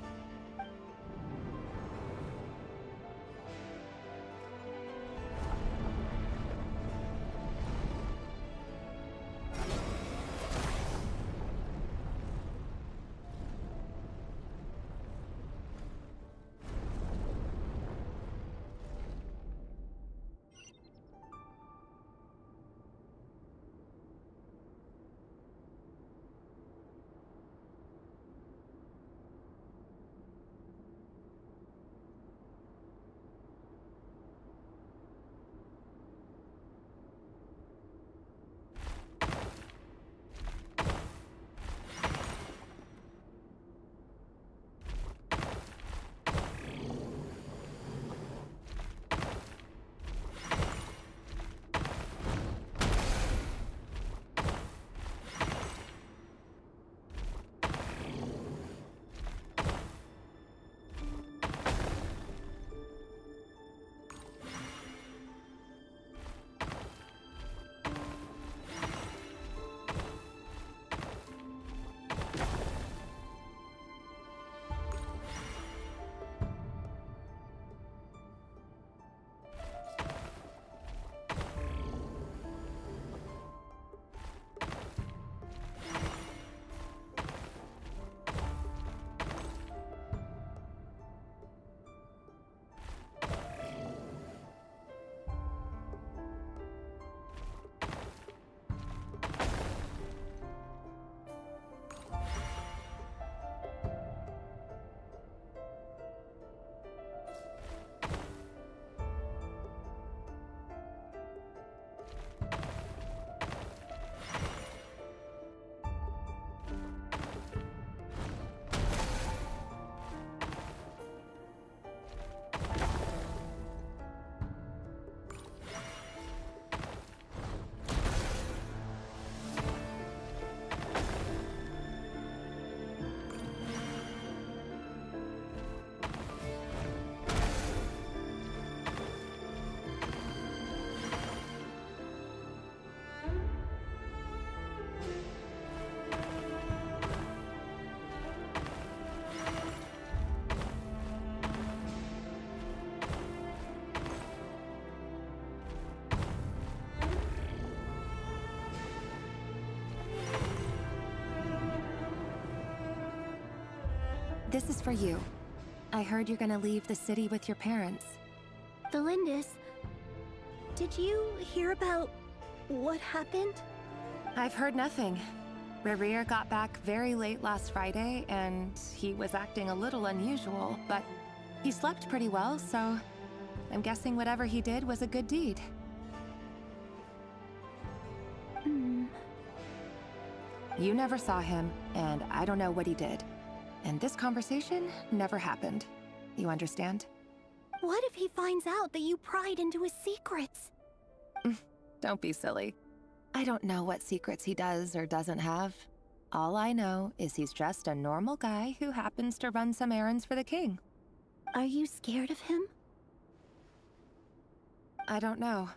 This is for you. I heard you're gonna leave the city with your parents. Thelindis, did you hear about what happened? I've heard nothing. Rerir got back very late last Friday, and he was acting a little unusual, but he slept pretty well, so I'm guessing whatever he did was a good deed. You never saw him, and I don't know what he did. And this conversation never happened. You understand? What if he finds out that you pried into his secrets? Don't be silly. I don't know what secrets he does or doesn't have. All I know is he's just a normal guy who happens to run some errands for the king. Are you scared of him? I don't know.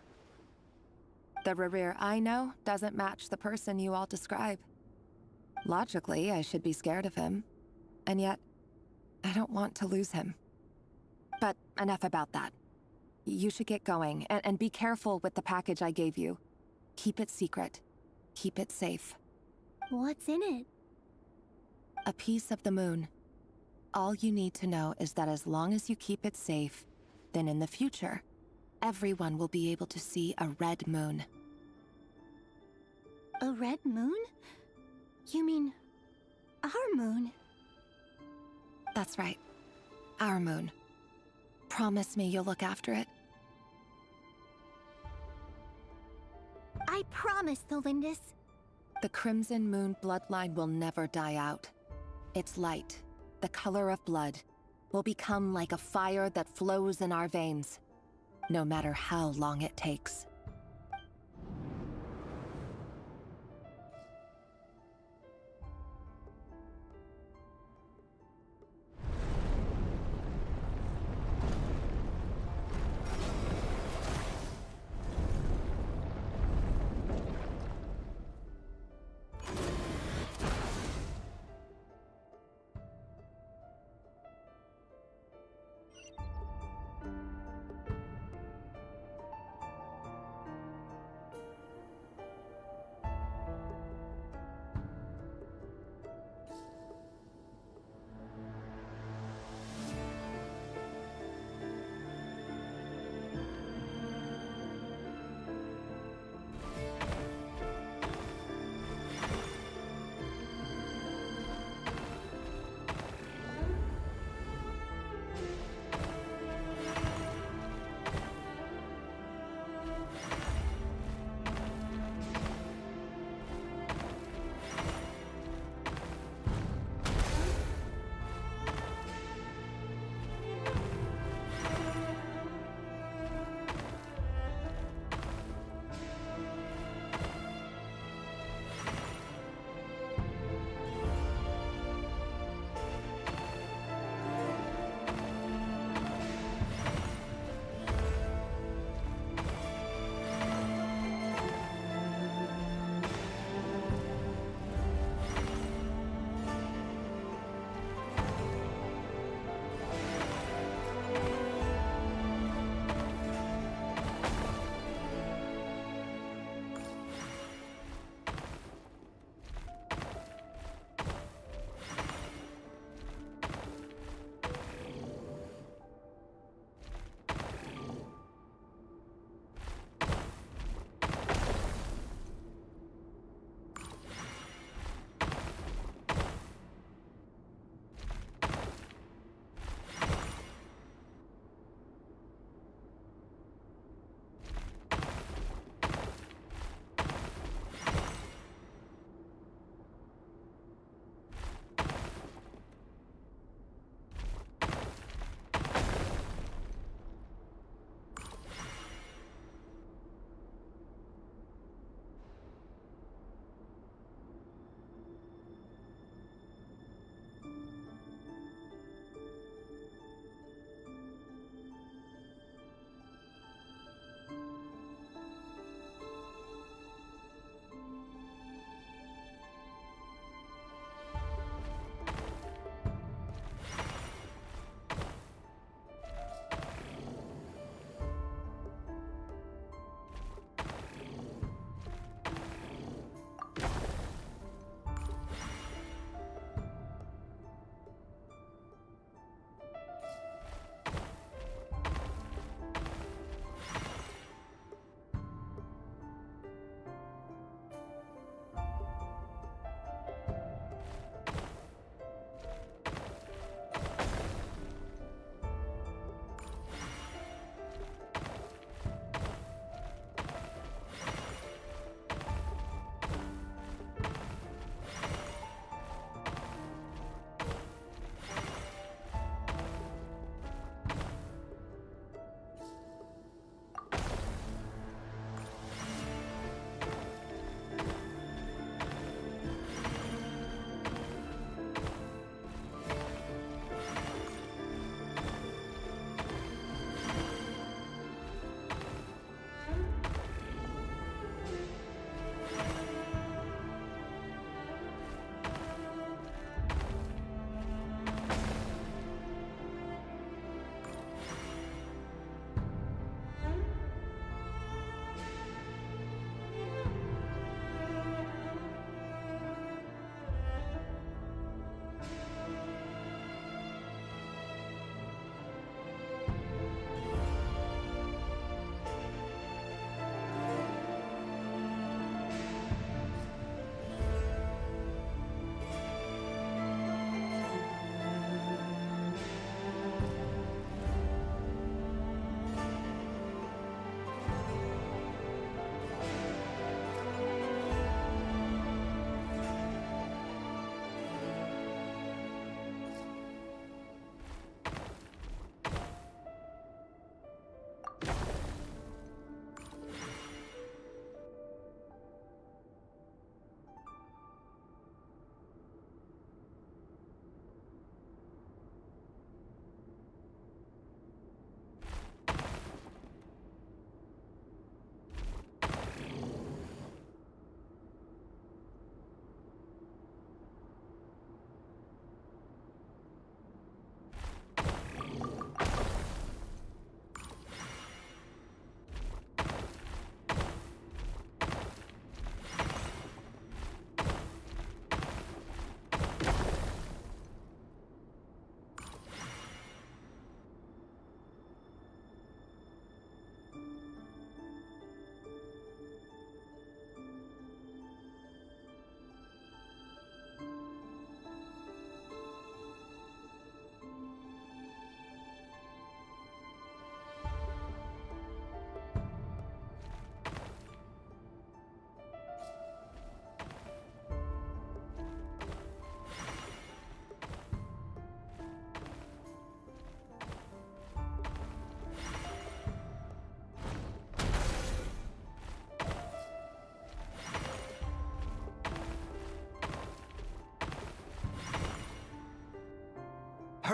The Rerir I know doesn't match the person you all describe. Logically, I should be scared of him. And yet, I don't want to lose him. But enough about that. You should get going, and be careful with the package I gave you. Keep it secret. Keep it safe. What's in it? A piece of the moon. All you need to know is that as long as you keep it safe, then in the future, everyone will be able to see a red moon. A red moon? You mean Our moon? That's right. Our moon. Promise me you'll look after it. I promise, Thelindis. The Crimson Moon bloodline will never die out. Its light, the color of blood, will become like a fire that flows in our veins, no matter how long it takes.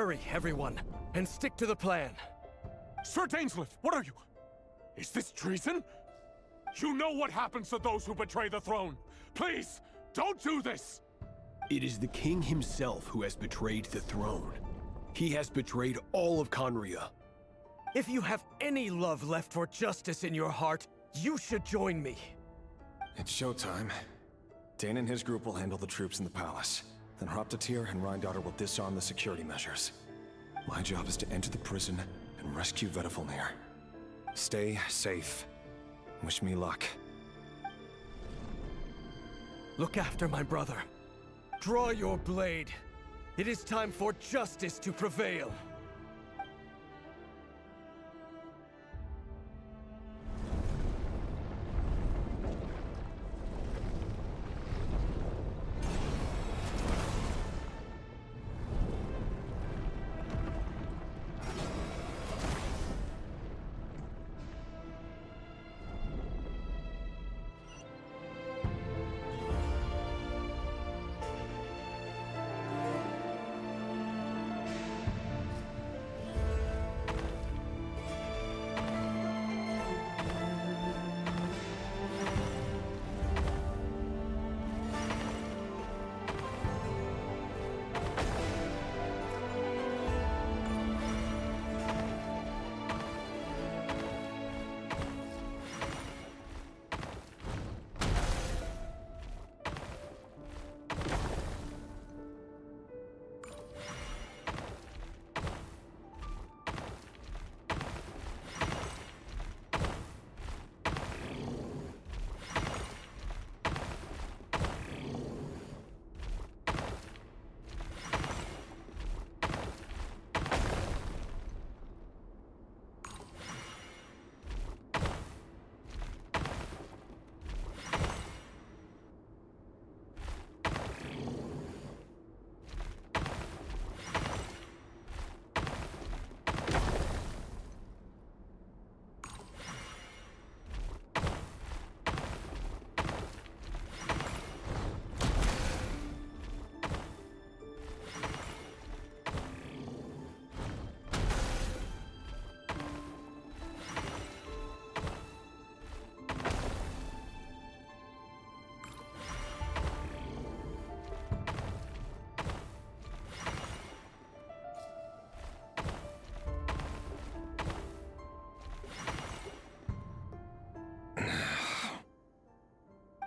Hurry, everyone, and stick to the plan. Sir Dainsleif, what are you? Is this treason? You know what happens to those who betray the throne. Please, don't do this! It is the king himself who has betrayed the throne. He has betrayed all of Conria. If you have any love left for justice in your heart, you should join me. It's showtime. Dane and his group will handle the troops in the palace. Then Hraptatir and Rheindotter will disarm the security measures. My job is to enter the prison and rescue Vedifalnir. Stay safe. Wish me luck. Look after my brother. Draw your blade. It is time for justice to prevail.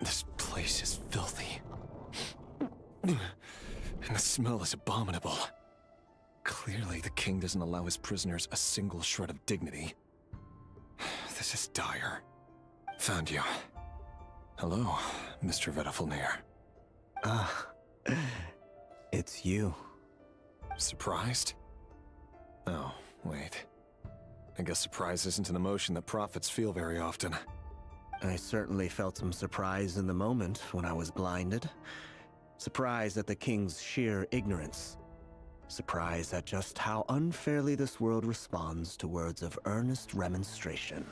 This place is filthy. And the smell is abominable. Clearly, the king doesn't allow his prisoners a single shred of dignity. This is dire. Found you. Hello, Mr. Vedifalnir. Ah, it's you. Surprised? Oh, wait. I guess surprise isn't an emotion that prophets feel very often. I certainly felt some surprise in the moment when I was blinded. Surprise at the king's sheer ignorance. Surprise at just how unfairly this world responds to words of earnest remonstration.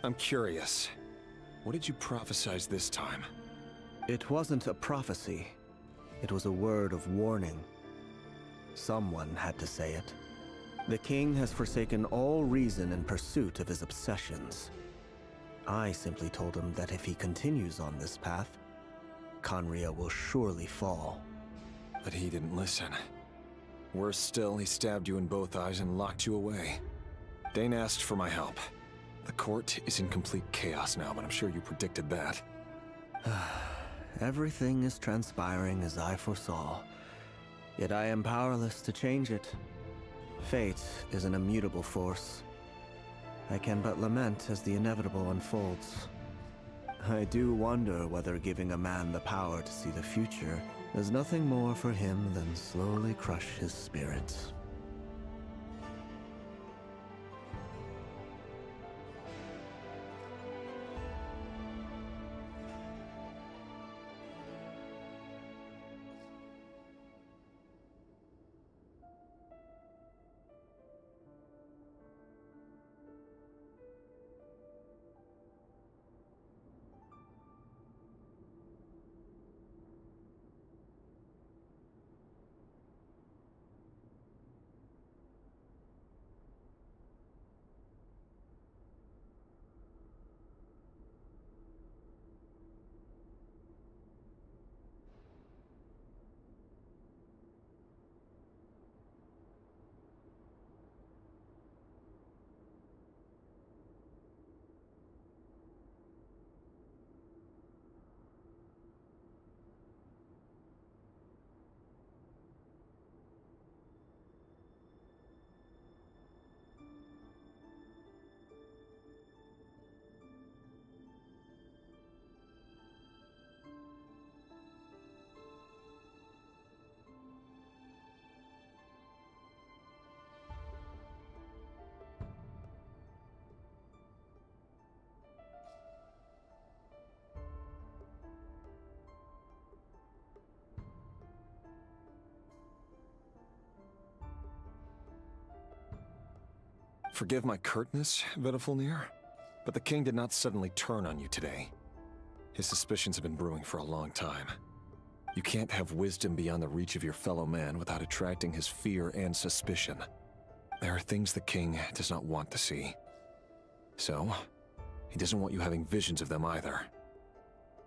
I'm curious. What did you prophesize this time? It wasn't a prophecy. It was a word of warning. Someone had to say it. The king has forsaken all reason in pursuit of his obsessions. I simply told him that if he continues on this path, Conria will surely fall. But he didn't listen. Worse still, he stabbed you in both eyes and locked you away. Dane asked for my help. The court is in complete chaos now, but I'm sure you predicted that. Everything is transpiring as I foresaw, yet I am powerless to change it. Fate is an immutable force. I can but lament as the inevitable unfolds. I do wonder whether giving a man the power to see the future is nothing more for him than slowly crush his spirit. Forgive my curtness, Vitafilnir, but the king did not suddenly turn on you today. His suspicions have been brewing for a long time. You can't have wisdom beyond the reach of your fellow man without attracting his fear and suspicion. There are things the king does not want to see. So, he doesn't want you having visions of them either.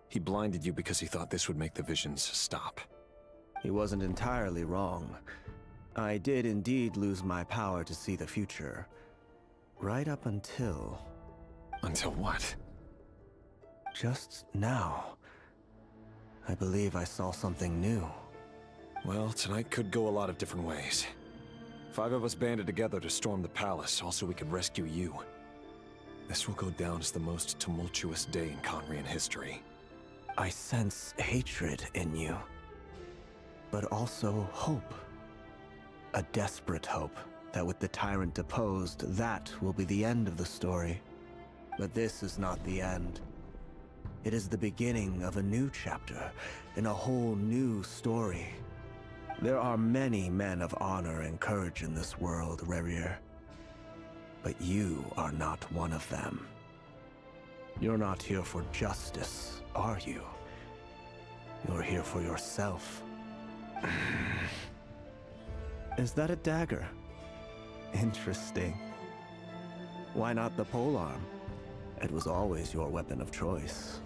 He blinded you because he thought this would make the visions stop. He wasn't entirely wrong. I did indeed lose my power to see the future. Right up until... Until what? Just now. I believe I saw something new. Well, tonight could go a lot of different ways. 5 of us banded together to storm the palace, also we could rescue you. This will go down as the most tumultuous day in Conrian history. I sense hatred in you. But also hope. A desperate hope that with the tyrant deposed, that will be the end of the story. But this is not the end. It is the beginning of a new chapter, in a whole new story. There are many men of honor and courage in this world, Rerir. But you are not one of them. You're not here for justice, are you? You're here for yourself. Is that a dagger? Interesting. Why not the polearm? It was always your weapon of choice.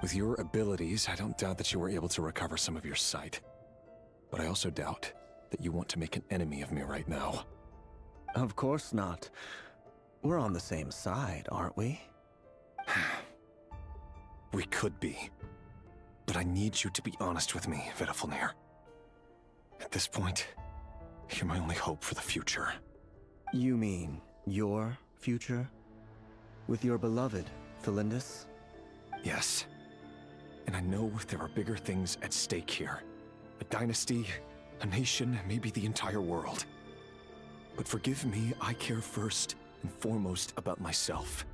With your abilities, I don't doubt that you were able to recover some of your sight. But I also doubt that you want to make an enemy of me right now. Of course not. We're on the same side, aren't we? We could be. But I need you to be honest with me, Vedafilnir. At this point, you're my only hope for the future. You mean your future? With your beloved, Thelindis? Yes. And I know there are bigger things at stake here. A dynasty, a nation, maybe the entire world. But forgive me, I care first and foremost about myself.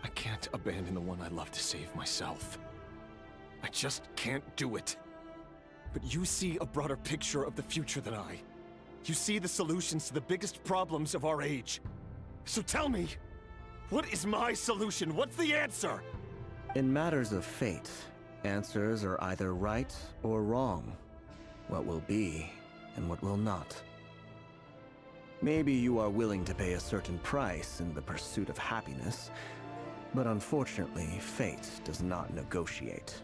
I can't abandon the one I love to save myself. I just can't do it. But you see a broader picture of the future than I. You see the solutions to the biggest problems of our age. So tell me, what is my solution? What's the answer? In matters of fate, answers are either right or wrong. What will be and what will not. Maybe you are willing to pay a certain price in the pursuit of happiness, but unfortunately, fate does not negotiate.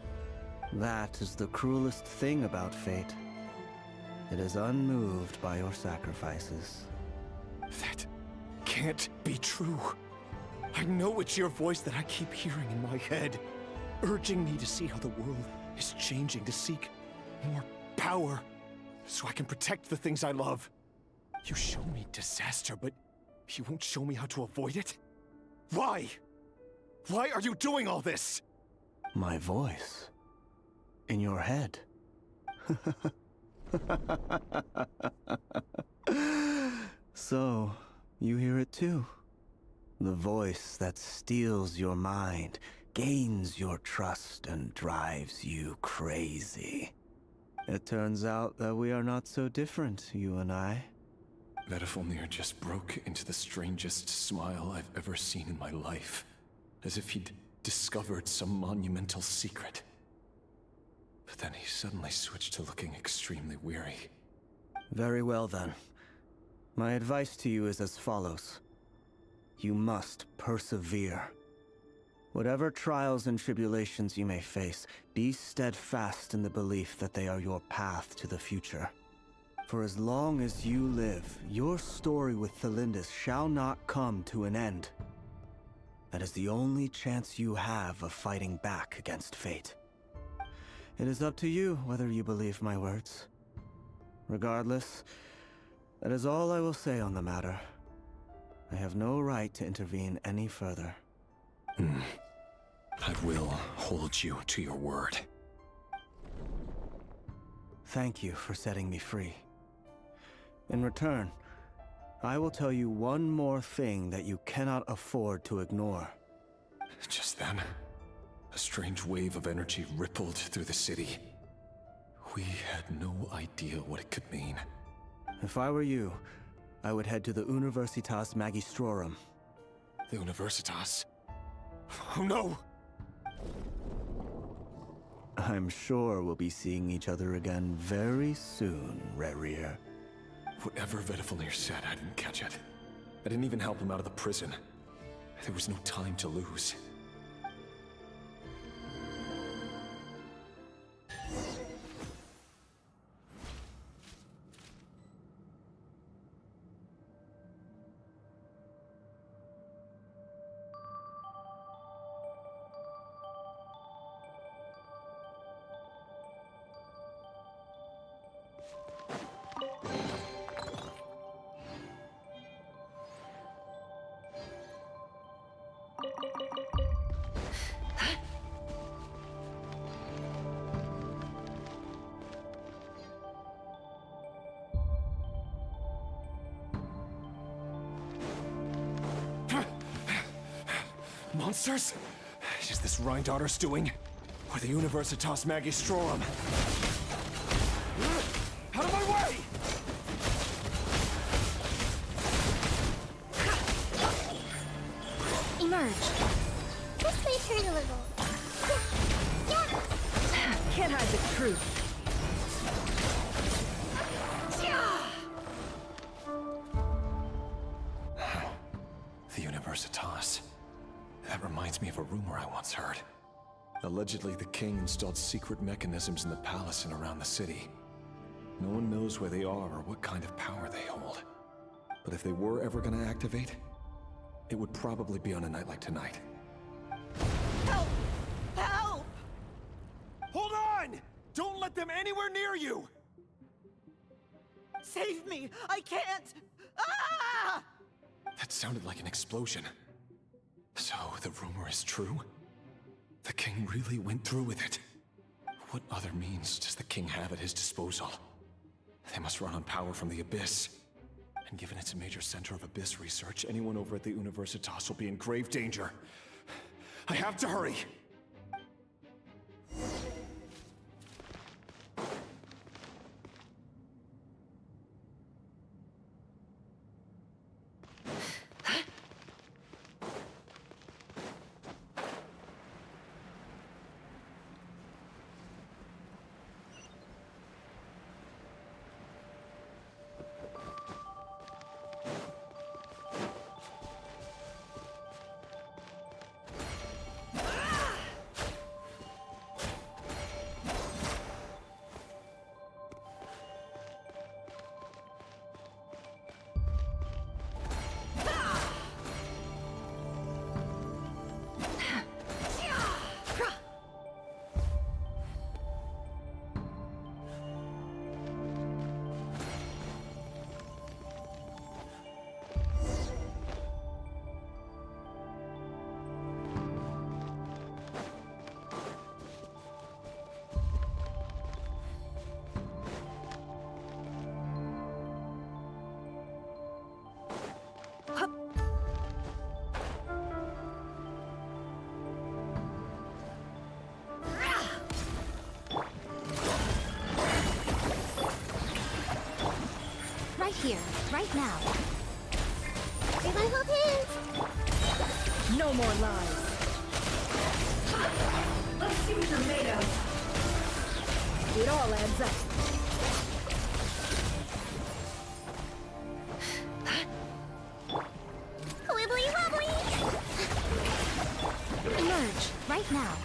That is the cruelest thing about fate. It is unmoved by your sacrifices. That can't be true. I know it's your voice that I keep hearing in my head, urging me to see how the world is changing, to seek more power, so I can protect the things I love. You show me disaster, but you won't show me how to avoid it? Why? Why are you doing all this? My voice. In your head. So, you hear it too? The voice that steals your mind, gains your trust, and drives you crazy. It turns out that we are not so different, you and I. Vedafilnir just broke into the strangest smile I've ever seen in my life, as if he'd discovered some monumental secret. But then he suddenly switched to looking extremely weary. Very well then. My advice to you is as follows. You must persevere. Whatever trials and tribulations you may face, be steadfast in the belief that they are your path to the future. For as long as you live, your story with Thelindis shall not come to an end. That is the only chance you have of fighting back against fate. It is up to you whether you believe my words. Regardless, that is all I will say on the matter. I have no right to intervene any further. I will hold you to your word. Thank you for setting me free. In return, I will tell you one more thing that you cannot afford to ignore. Just then, a strange wave of energy rippled through the city. We had no idea what it could mean. If I were you, I would head to the Universitas Magistrorum. The Universitas? Oh no! I'm sure we'll be seeing each other again very soon, Rerir. Whatever Vedafilnir said, I didn't catch it. I didn't even help him out of the prison. There was no time to lose. Monsters? Is this Rhindaughter's doing? Or the Universitas Magistrorum? Out of my way! Emerge. This may hurt a little. Can't hide the truth. The Universitas. That reminds me of a rumor I once heard. Allegedly, the king installed secret mechanisms in the palace and around the city. No one knows where they are or what kind of power they hold. But if they were ever gonna activate, it would probably be on a night like tonight. Help! Help! Hold on! Don't let them anywhere near you! Save me! I can't! Ah! That sounded like an explosion. So, the rumor is true? The king really went through with it. What other means does the king have at his disposal? They must run on power from the Abyss. And given it's a major center of Abyss research, anyone over at the Universitas will be in grave danger. I have to hurry! Right here, right now. If I hold hands! No more lies. Let's see what you're made of. It all adds up. Wibbly wobbly! Emerge, right now.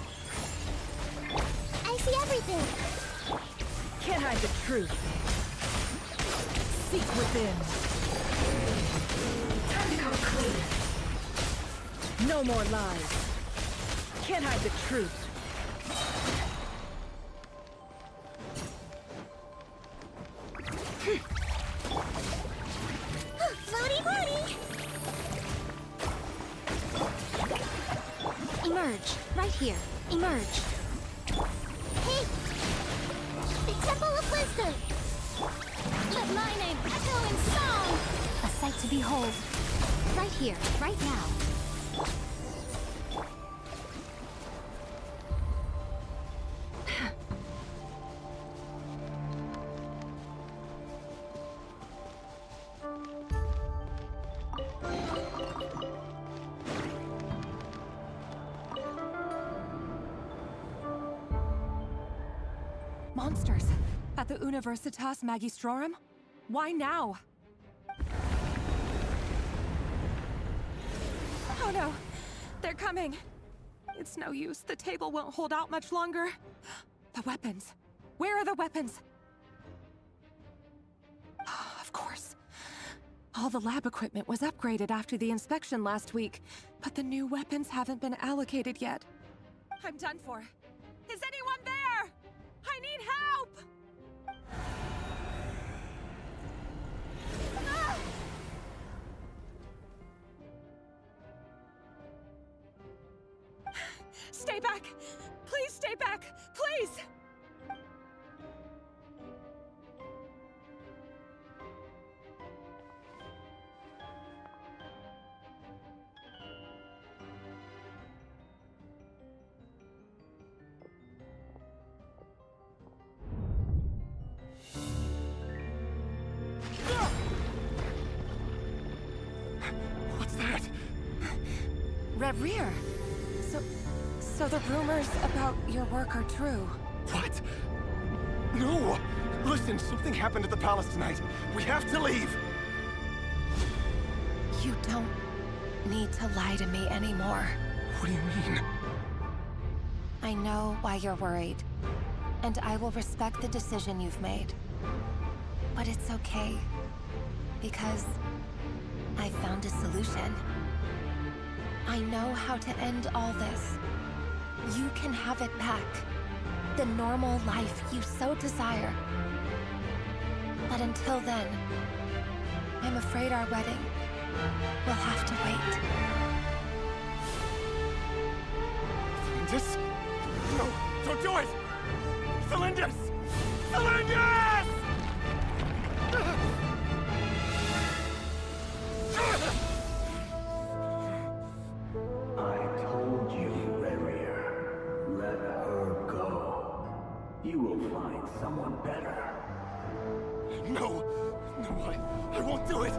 I see everything! Can't hide the truth. Seek within. Time to come clean. No more lies. Can't hide the truth. Floaty floaty! Emerge, right here. Emerge. Hey! The Temple of Wisdom! Let my name echo in song! A sight to behold. Right here, right now. Monsters! At the Universitas Magistrorum? Why now? Oh no! They're coming! It's no use. The table won't hold out much longer. The weapons. Where are the weapons? Of course. All the lab equipment was upgraded after the inspection last week, but the new weapons haven't been allocated yet. I'm done for. Is anyone there? I need help! Stay back! Please stay back! Please! What's that? Rear. So the rumors about your work are true. What? No! Listen, something happened at the palace tonight. We have to leave! You don't need to lie to me anymore. What do you mean? I know why you're worried, and I will respect the decision you've made. But it's okay, because I found a solution. I know how to end all this. You can have it back. The normal life you so desire. But until then, I'm afraid our wedding will have to wait. Cylindus? No, don't do it! Cylindus! Cylindus! I told you, Rerir. Let her go. You will find someone better. No! No, I won't do it!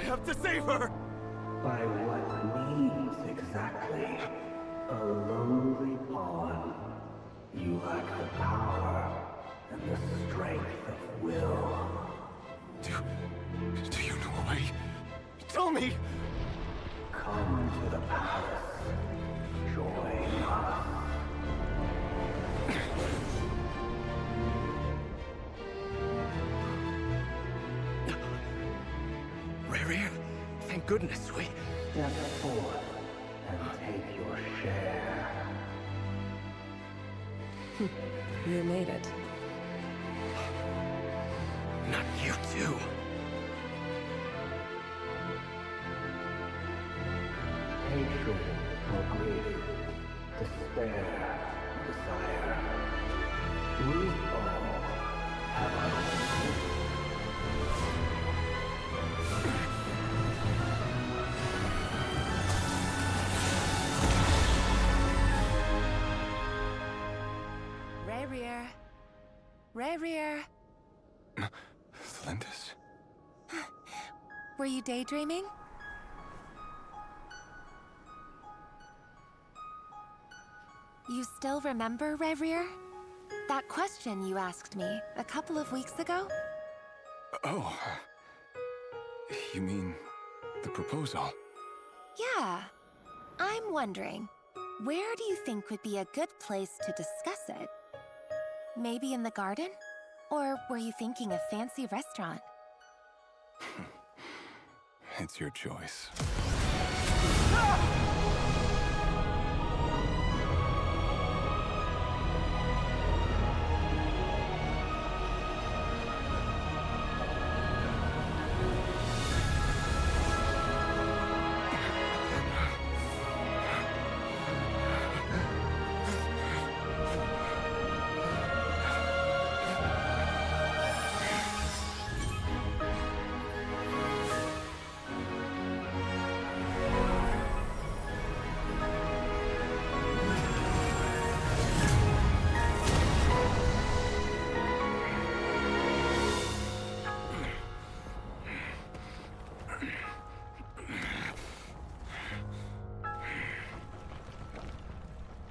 I have to save her! By what means exactly? A lowly pawn. You lack the power and the strength of will. Do you know a way? Tell me! Come to the palace. Join us. Rerir, thank goodness we... Step forth and take your share. You made it. Not you too. Hatred or grief, despair or desire. We all have our own. Rerir. Rerir. Cylindus? Were you daydreaming? You still remember, Rerir? That question you asked me a couple of weeks ago? Oh, you mean the proposal? Yeah. I'm wondering, where do you think would be a good place to discuss it? Maybe in the garden? Or were you thinking a fancy restaurant? It's your choice.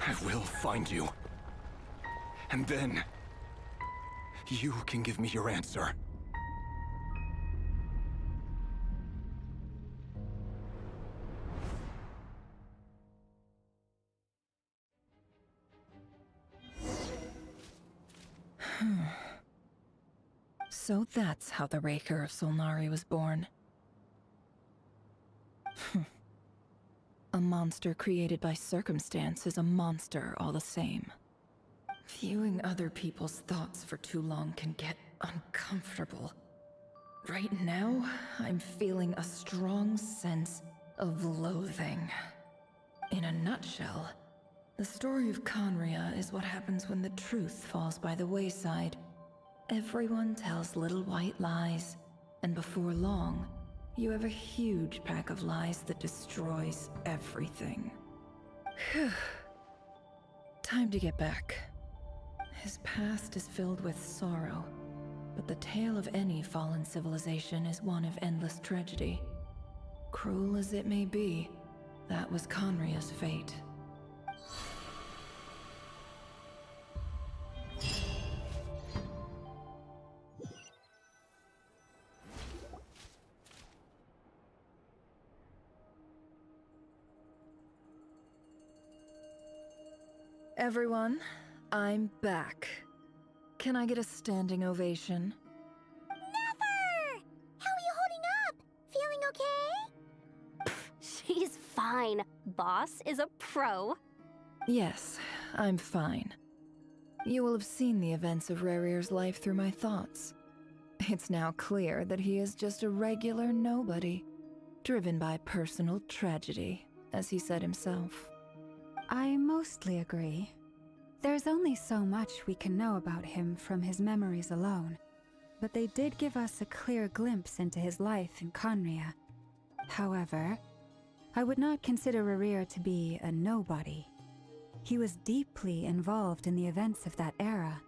I will find you. And then... you can give me your answer. So that's how the Raker of Solnari was born. A monster created by circumstance is a monster all the same. Viewing other people's thoughts for too long can get uncomfortable. Right now, I'm feeling a strong sense of loathing. In a nutshell, the story of Conria is what happens when the truth falls by the wayside. Everyone tells little white lies, and before long, you have a huge pack of lies that destroys everything. Whew. Time to get back. His past is filled with sorrow, but the tale of any fallen civilization is one of endless tragedy. Cruel as it may be, that was Conria's fate. Everyone, I'm back. Can I get a standing ovation? Never! How are you holding up? Feeling okay? She's fine. Boss is a pro. Yes, I'm fine. You will have seen the events of Rarir's life through my thoughts. It's now clear that he is just a regular nobody, driven by personal tragedy, as he said himself. I mostly agree. There's only so much we can know about him from his memories alone, but they did give us a clear glimpse into his life in Conria. However, I would not consider Rarir to be a nobody. He was deeply involved in the events of that era.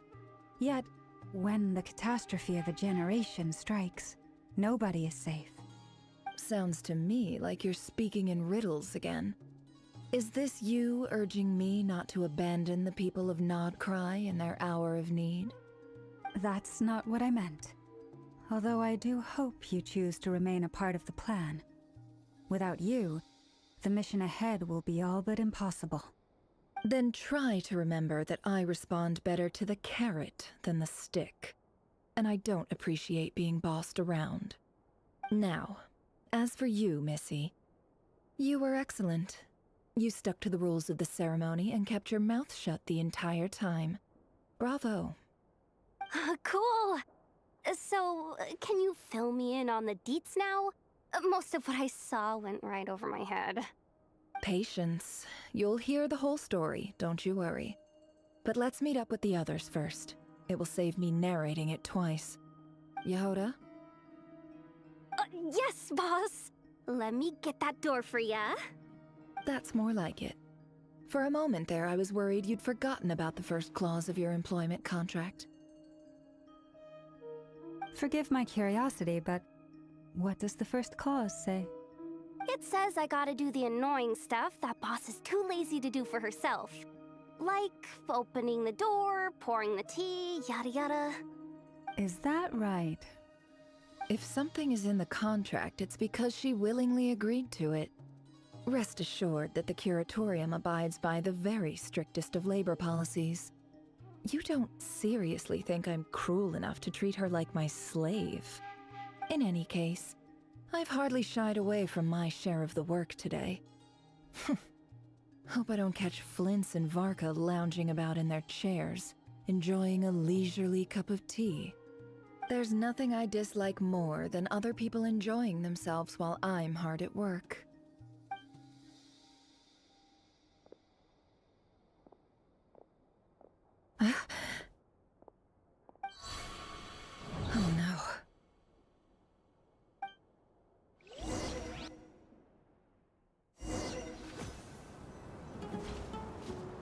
Yet, when the catastrophe of a generation strikes, nobody is safe. Sounds to me like you're speaking in riddles again. Is this you urging me not to abandon the people of Nod-krai in their hour of need? That's not what I meant. Although I do hope you choose to remain a part of the plan. Without you, the mission ahead will be all but impossible. Then try to remember that I respond better to the carrot than the stick. And I don't appreciate being bossed around. Now, as for you, Missy, you were excellent. You stuck to the rules of the ceremony and kept your mouth shut the entire time. Bravo. Cool. So, can you fill me in on the deets now? Most of what I saw went right over my head. Patience. You'll hear the whole story, don't you worry. But let's meet up with the others first. It will save me narrating it twice. Yehoda? Yes, boss! Let me get that door for ya. That's more like it. For a moment there, I was worried you'd forgotten about the first clause of your employment contract. Forgive my curiosity, but what does the first clause say? It says I gotta do the annoying stuff that boss is too lazy to do for herself. Like opening the door, pouring the tea, yada yada. Is that right? If something is in the contract, it's because she willingly agreed to it. Rest assured that the Curatorium abides by the very strictest of labor policies. You don't seriously think I'm cruel enough to treat her like my slave? In any case, I've hardly shied away from my share of the work today. Hope I don't catch Flintz and Varka lounging about in their chairs, enjoying a leisurely cup of tea. There's nothing I dislike more than other people enjoying themselves while I'm hard at work. Oh no.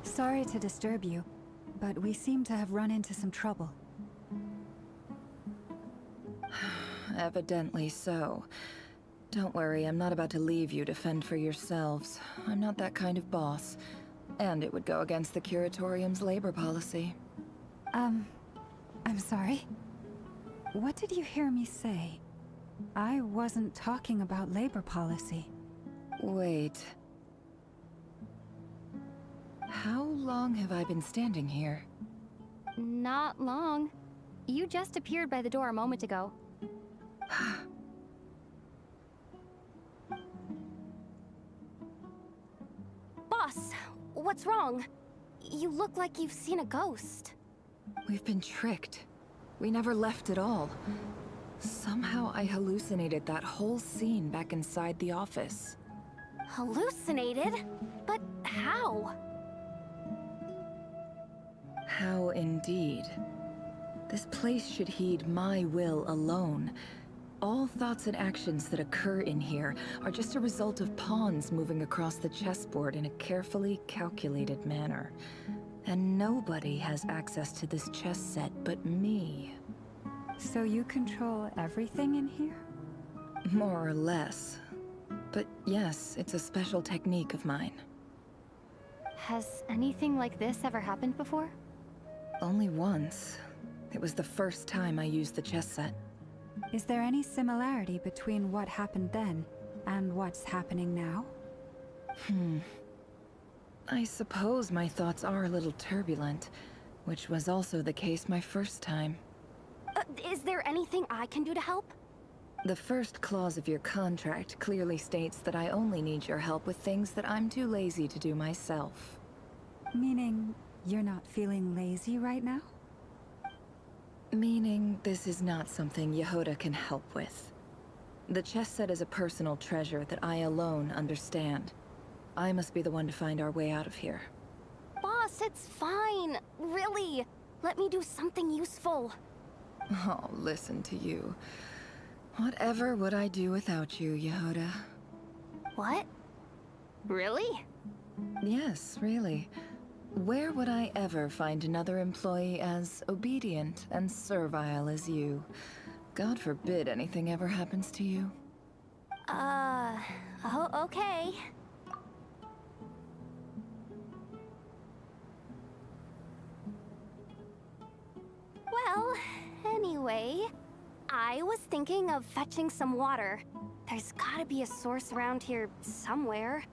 Sorry to disturb you, but we seem to have run into some trouble. Evidently so. Don't worry, I'm not about to leave you to fend for yourselves. I'm not that kind of boss. And it would go against the Curatorium's labor policy. I'm sorry? What did you hear me say? I wasn't talking about labor policy. Wait. How long have I been standing here? Not long. You just appeared by the door a moment ago. Boss, what's wrong? You look like you've seen a ghost. We've been tricked. We never left at all. Somehow I hallucinated that whole scene back inside the office. Hallucinated? But how? How indeed. This place should heed my will alone. All thoughts and actions that occur in here are just a result of pawns moving across the chessboard in a carefully calculated manner. And nobody has access to this chess set but me. So you control everything in here? More or less. But yes, it's a special technique of mine. Has anything like this ever happened before? Only once. It was the first time I used the chess set. Is there any similarity between what happened then and what's happening now? I suppose my thoughts are a little turbulent, which was also the case my first time. Is there anything I can do to help? The first clause of your contract clearly states that I only need your help with things that I'm too lazy to do myself. Meaning, you're not feeling lazy right now? Meaning, this is not something Yehoda can help with. The chess set is a personal treasure that I alone understand. I must be the one to find our way out of here. Boss, it's fine. Really. Let me do something useful. Oh, listen to you. Whatever would I do without you, Yehoda? What? Really? Yes, really. Where would I ever find another employee as obedient and servile as you? God forbid anything ever happens to you. Oh, okay. Well, anyway, I was thinking of fetching some water. There's gotta be a source around here somewhere.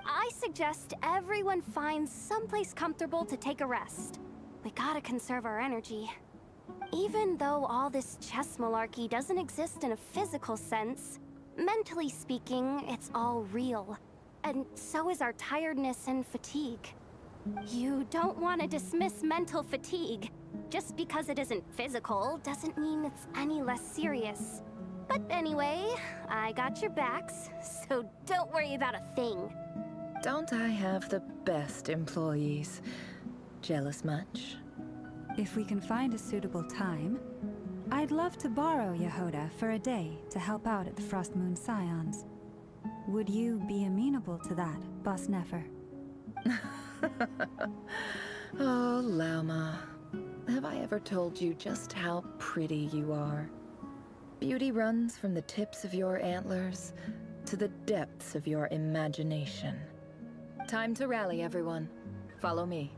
I suggest everyone finds someplace comfortable to take a rest. We gotta conserve our energy. Even though all this chess malarkey doesn't exist in a physical sense, mentally speaking, it's all real. And so is our tiredness and fatigue. You don't want to dismiss mental fatigue. Just because it isn't physical doesn't mean it's any less serious. But anyway, I got your backs, so don't worry about a thing. Don't I have the best employees? Jealous much? If we can find a suitable time, I'd love to borrow Yehoda for a day to help out at the Frost Moon Scions. Would you be amenable to that, Boss Nefer? Oh, Lauma. Have I ever told you just how pretty you are? Beauty runs from the tips of your antlers to the depths of your imagination. Time to rally, everyone. Follow me.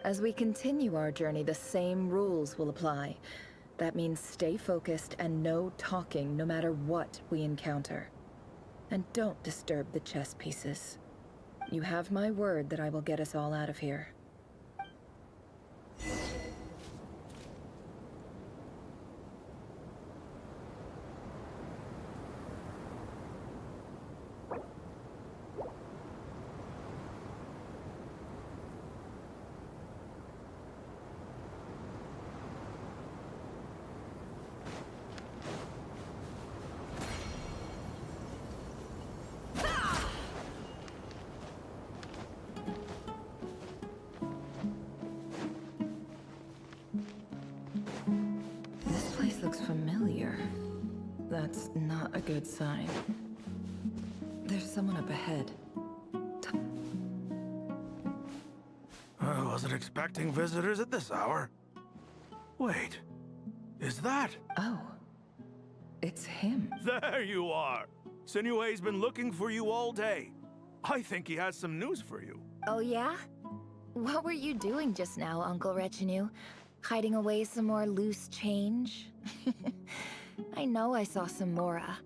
As we continue our journey, the same rules will apply. That means stay focused and no talking no matter what we encounter. And don't disturb the chess pieces. You have my word that I will get us all out of here. This place looks familiar. That's not a good sign. There's someone up ahead. I wasn't expecting visitors at this hour. Wait, is that? Oh, it's him. There you are! Sinue's been looking for you all day. I think he has some news for you. Oh yeah? What were you doing just now, Uncle Retinue? Hiding away some more loose change? I know I saw some Mora.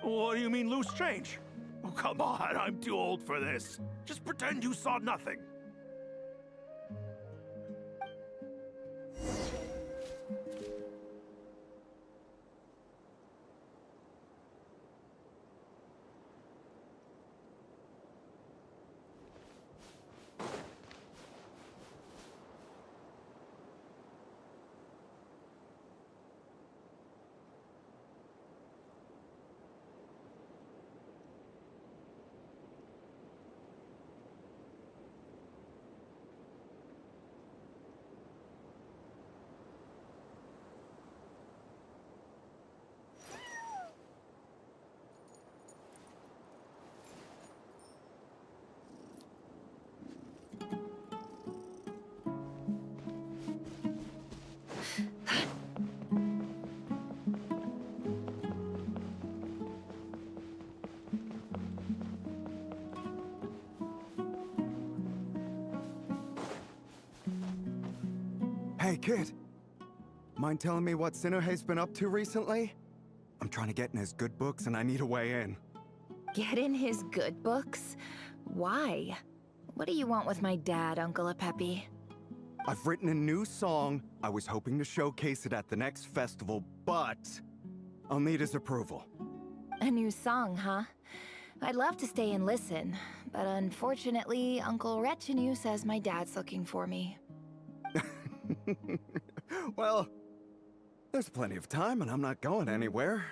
What do you mean, loose change? Oh, come on, I'm too old for this. Just pretend you saw nothing. Hey, kid. Mind telling me what Sinohe's been up to recently? I'm trying to get in his good books and I need a way in. Get in his good books? Why? What do you want with my dad, Uncle Apepi? I've written a new song. I was hoping to showcase it at the next festival, but I'll need his approval. A new song, huh? I'd love to stay and listen, but unfortunately, Uncle Retinue says my dad's looking for me. Well, there's plenty of time and I'm not going anywhere.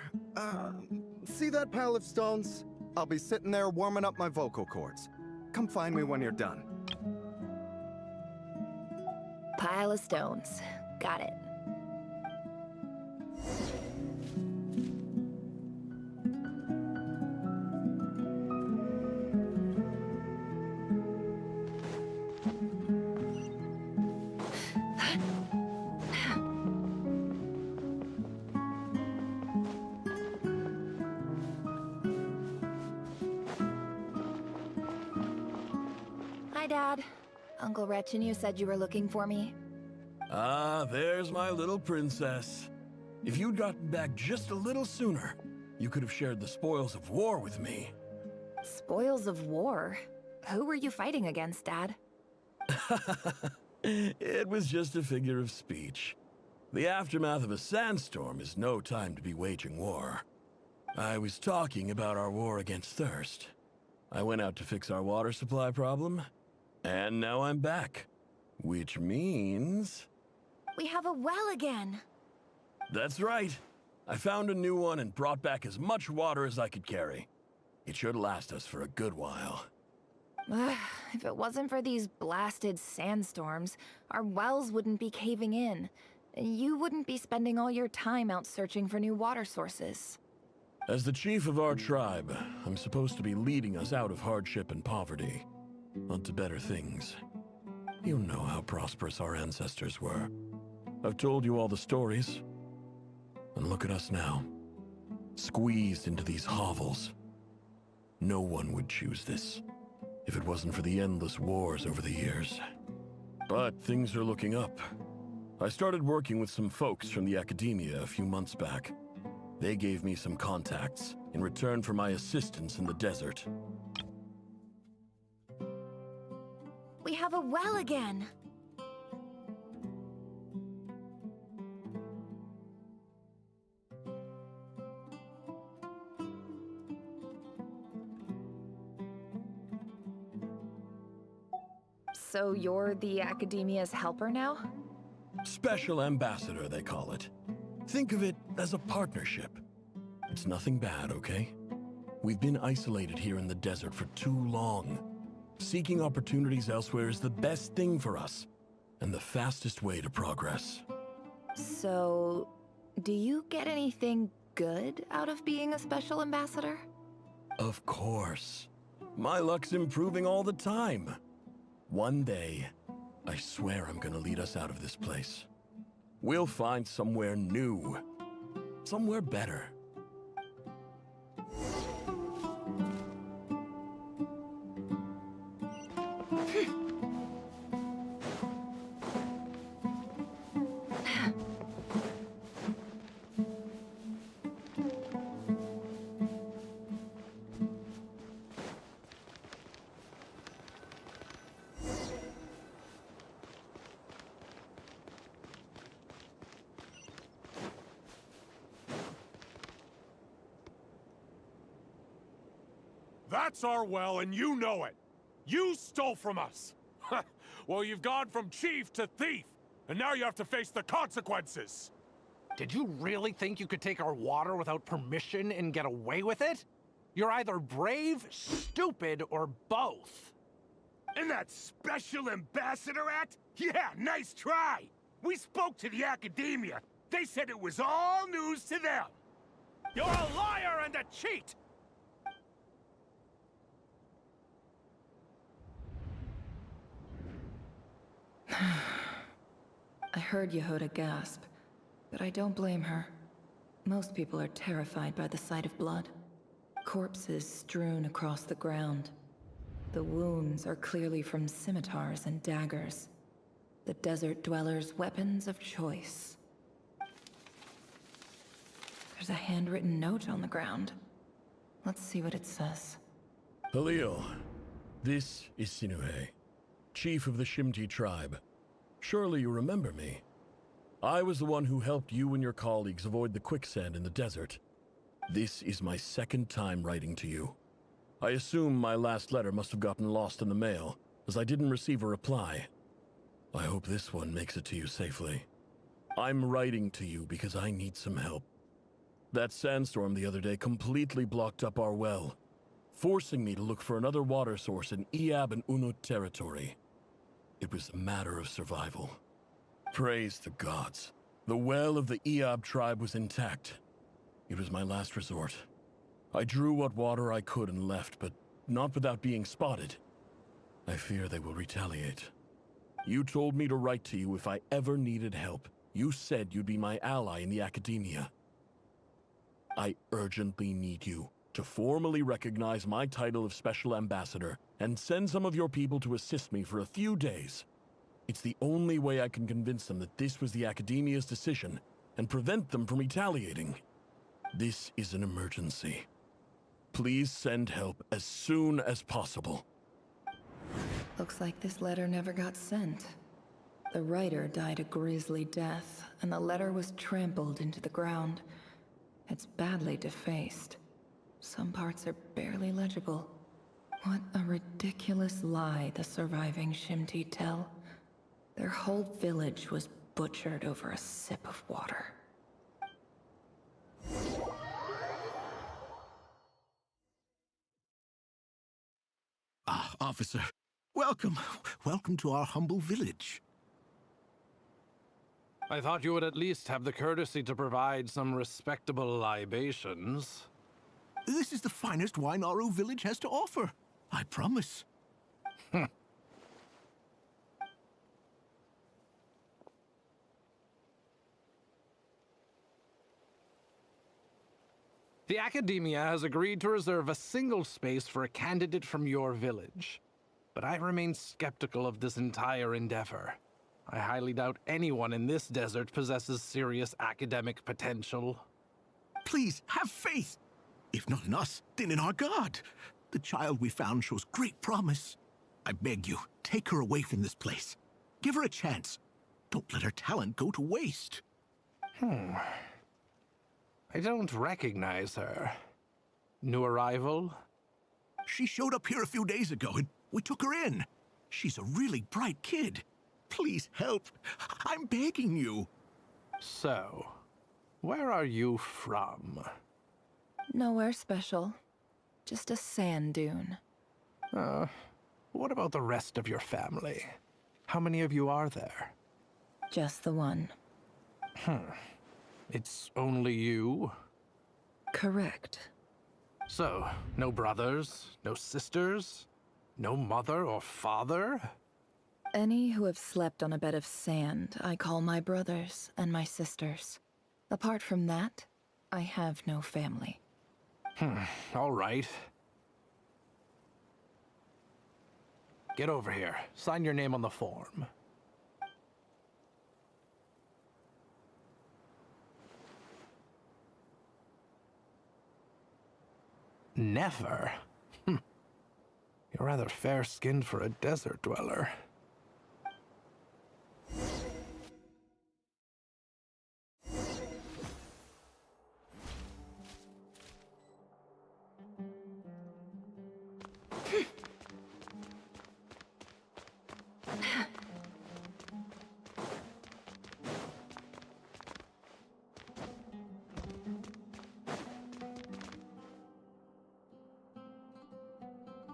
See that pile of stones? I'll be sitting there warming up my vocal cords. Come find me when you're done. Pile of stones. Got it. Hi, Dad. Uncle Retinue said you were looking for me. Ah, there's my little princess. If you'd gotten back just a little sooner, you could have shared the spoils of war with me. Spoils of war? Who were you fighting against, Dad? It was just a figure of speech. The aftermath of a sandstorm is no time to be waging war. I was talking about our war against thirst. I went out to fix our water supply problem, and now I'm back. Which means... We have a well again! That's right. I found a new one and brought back as much water as I could carry. It should last us for a good while. If it wasn't for these blasted sandstorms, our wells wouldn't be caving in. You wouldn't be spending all your time out searching for new water sources. As the chief of our tribe, I'm supposed to be leading us out of hardship and poverty, onto better things. You know how prosperous our ancestors were. I've told you all the stories. And look at us now, squeezed into these hovels. No one would choose this, if it wasn't for the endless wars over the years. But things are looking up. I started working with some folks from the academia a few months back. They gave me some contacts in return for my assistance in the desert. We have a well again! So you're the Academia's helper now? Special ambassador, they call it. Think of it as a partnership. It's nothing bad, okay? We've been isolated here in the desert for too long. Seeking opportunities elsewhere is the best thing for us, and the fastest way to progress. So, do you get anything good out of being a special ambassador? Of course. My luck's improving all the time. One day, I swear I'm gonna lead us out of this place. We'll find somewhere new. Somewhere better. That's our well, and you know it. You stole from us. Well, you've gone from chief to thief, and now you have to face the consequences. Did you really think you could take our water without permission and get away with it? You're either brave, stupid, or both. And that Special Ambassador Act? Yeah, nice try! We spoke to the Academia. They said it was all news to them. You're a liar and a cheat! I heard Yehuda gasp, but I don't blame her. Most people are terrified by the sight of blood. Corpses strewn across the ground. The wounds are clearly from scimitars and daggers. The desert dwellers' weapons of choice. There's a handwritten note on the ground. Let's see what it says. Halil, this is Sinuhe, chief of the Shimti tribe. Surely you remember me. I was the one who helped you and your colleagues avoid the quicksand in the desert. This is my second time writing to you. I assume my last letter must have gotten lost in the mail, as I didn't receive a reply. I hope this one makes it to you safely. I'm writing to you because I need some help. That sandstorm the other day completely blocked up our well, forcing me to look for another water source in Iab and Unut territory. It was a matter of survival. Praise the gods. The well of the Iab tribe was intact. It was my last resort. I drew what water I could and left, but not without being spotted. I fear they will retaliate. You told me to write to you if I ever needed help. You said you'd be my ally in the Academia. I urgently need you to formally recognize my title of Special Ambassador and send some of your people to assist me for a few days. It's the only way I can convince them that this was the Academia's decision and prevent them from retaliating. This is an emergency. Please send help as soon as possible. Looks like this letter never got sent. The writer died a grisly death, and the letter was trampled into the ground. It's badly defaced. Some parts are barely legible. What a ridiculous lie the surviving Shimti tell. Their whole village was butchered over a sip of water. Ah, officer. Welcome. Welcome to our humble village. I thought you would at least have the courtesy to provide some respectable libations. This is the finest wine Aru village has to offer. I promise. The Academia has agreed to reserve a single space for a candidate from your village. But I remain skeptical of this entire endeavor. I highly doubt anyone in this desert possesses serious academic potential. Please, have faith. If not in us, then in our god. The child we found shows great promise. I beg you, take her away from this place. Give her a chance. Don't let her talent go to waste. I don't recognize her. New arrival? She showed up here a few days ago and we took her in. She's a really bright kid. Please help. I'm begging you. So, where are you from? Nowhere special. Just a sand dune. What about the rest of your family? How many of you are there? Just the one. It's only you? Correct. So, no brothers, no sisters, no mother or father? Any who have slept on a bed of sand, I call my brothers and my sisters. Apart from that, I have no family. All right. Get over here. Sign your name on the form. Never? You're rather fair-skinned for a desert dweller.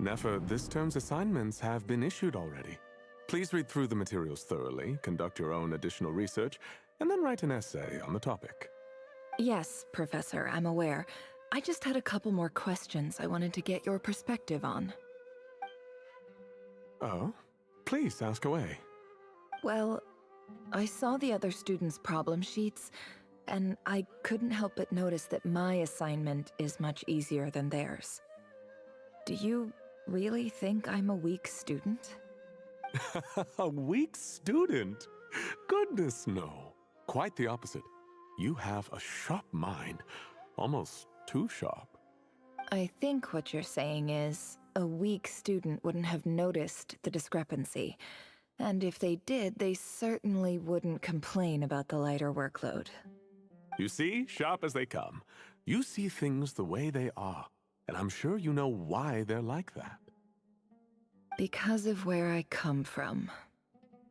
Nefer, this term's assignments have been issued already. Please read through the materials thoroughly, conduct your own additional research, and then write an essay on the topic. Yes, Professor, I'm aware. I just had a couple more questions I wanted to get your perspective on. Oh? Please, ask away. Well, I saw the other students' problem sheets, and I couldn't help but notice that my assignment is much easier than theirs. Do you really think I'm a weak student? A weak student? Goodness, no. Quite the opposite. You have a sharp mind. Almost too sharp. I think what you're saying is, a weak student wouldn't have noticed the discrepancy. And if they did, they certainly wouldn't complain about the lighter workload. You see, sharp as they come. You see things the way they are. And I'm sure you know why they're like that. Because of where I come from.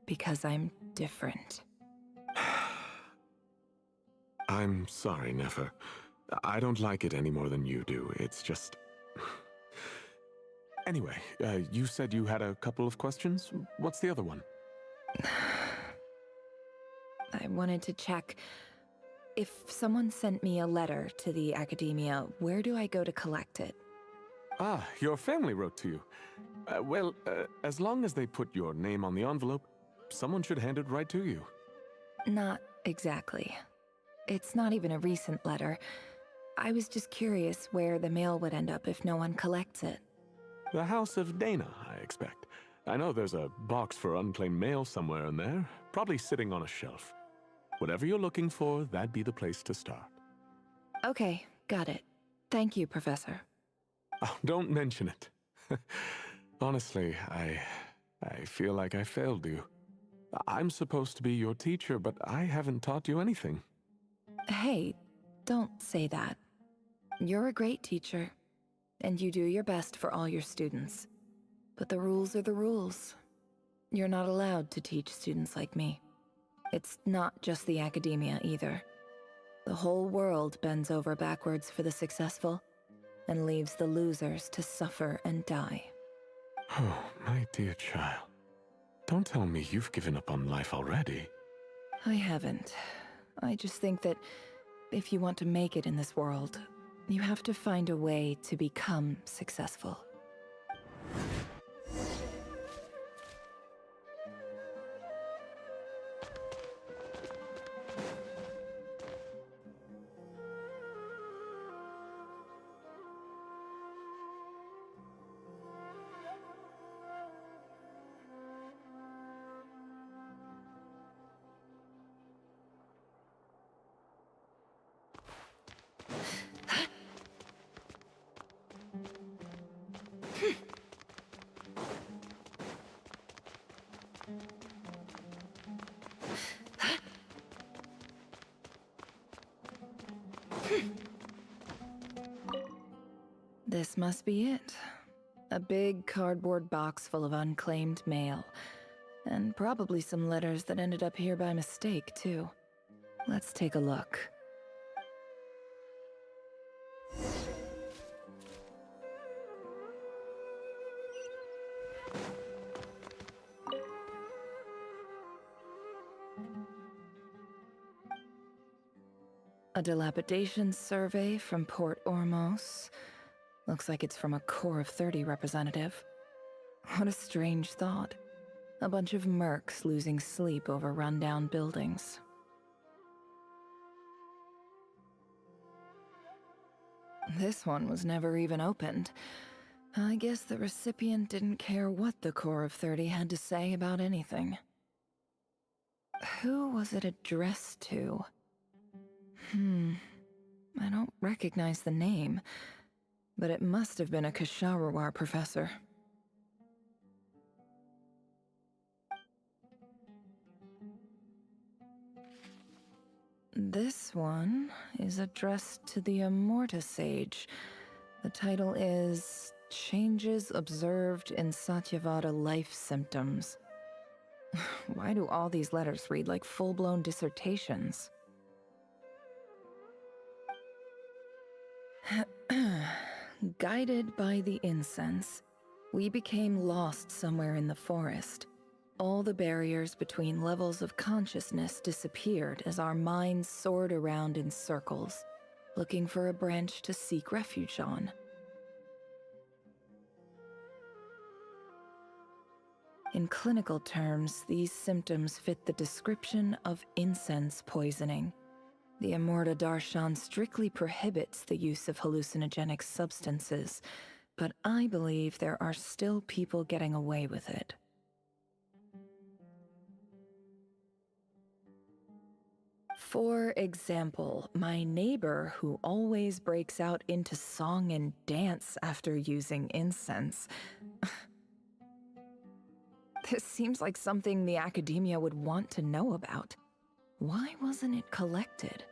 Because I'm different. I'm sorry, Nefer. I don't like it any more than you do. It's just... Anyway, you said you had a couple of questions? What's the other one? I wanted to check. If someone sent me a letter to the academia, where do I go to collect it? Ah, your family wrote to you. Well, as long as they put your name on the envelope, someone should hand it right to you. Not exactly. It's not even a recent letter. I was just curious where the mail would end up if no one collects it. The House of Dana, I expect. I know there's a box for unclaimed mail somewhere in there, probably sitting on a shelf. Whatever you're looking for, that'd be the place to start. Okay, got it. Thank you, Professor. Oh, don't mention it. Honestly, I feel like I failed you. I'm supposed to be your teacher, but I haven't taught you anything. Hey, don't say that. You're a great teacher, and you do your best for all your students. But the rules are the rules. You're not allowed to teach students like me. It's not just the academia either. The whole world bends over backwards for the successful, and leaves the losers to suffer and die. Oh, my dear child. Don't tell me you've given up on life already. I haven't. I just think that if you want to make it in this world, you have to find a way to become successful. This must be it. A big cardboard box full of unclaimed mail. And probably some letters that ended up here by mistake, too. Let's take a look. A dilapidation survey from Port Ormos. Looks like it's from a Core of 30 representative. What a strange thought. A bunch of mercs losing sleep over rundown buildings. This one was never even opened. I guess the recipient didn't care what the Core of 30 had to say about anything. Who was it addressed to? I don't recognize the name, but it must have been a Ksharawar professor. This one is addressed to the Immorta Sage. The title is Changes Observed in Satyavada Life Symptoms. Why do all these letters read like full-blown dissertations? Guided by the incense, We became lost somewhere in the forest. All the barriers between levels of consciousness disappeared as our minds soared around in circles, looking for a branch to seek refuge on. In clinical terms, these symptoms fit the description of incense poisoning. The Amurta Darshan strictly prohibits the use of hallucinogenic substances, but I believe there are still people getting away with it. For example, my neighbor who always breaks out into song and dance after using incense. This seems like something the academia would want to know about. Why wasn't it collected?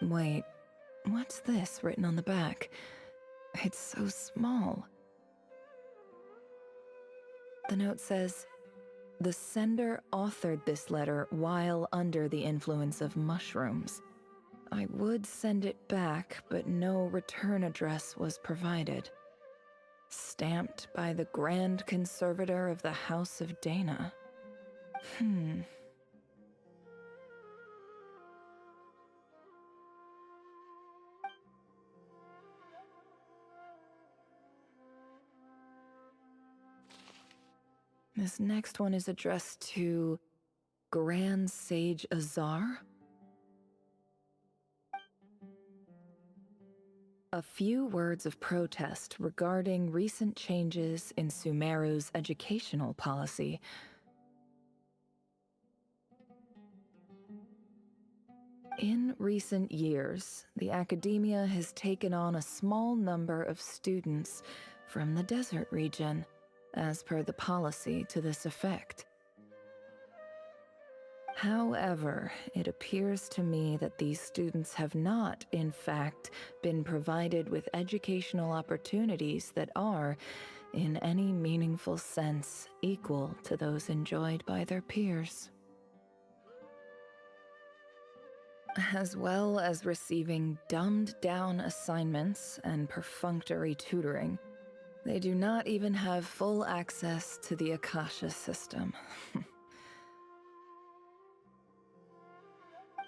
Wait, what's this written on the back? It's so small. The note says, "The sender authored this letter while under the influence of mushrooms. I would send it back, but no return address was provided. Stamped by the Grand Conservator of the House of Dana." This next one is addressed to Grand Sage Azar. A few words of protest regarding recent changes in Sumeru's educational policy. In recent years, the academia has taken on a small number of students from the desert region, as per the policy to this effect. However, it appears to me that these students have not, in fact, been provided with educational opportunities that are, in any meaningful sense, equal to those enjoyed by their peers. As well as receiving dumbed-down assignments and perfunctory tutoring, they do not even have full access to the Akasha system.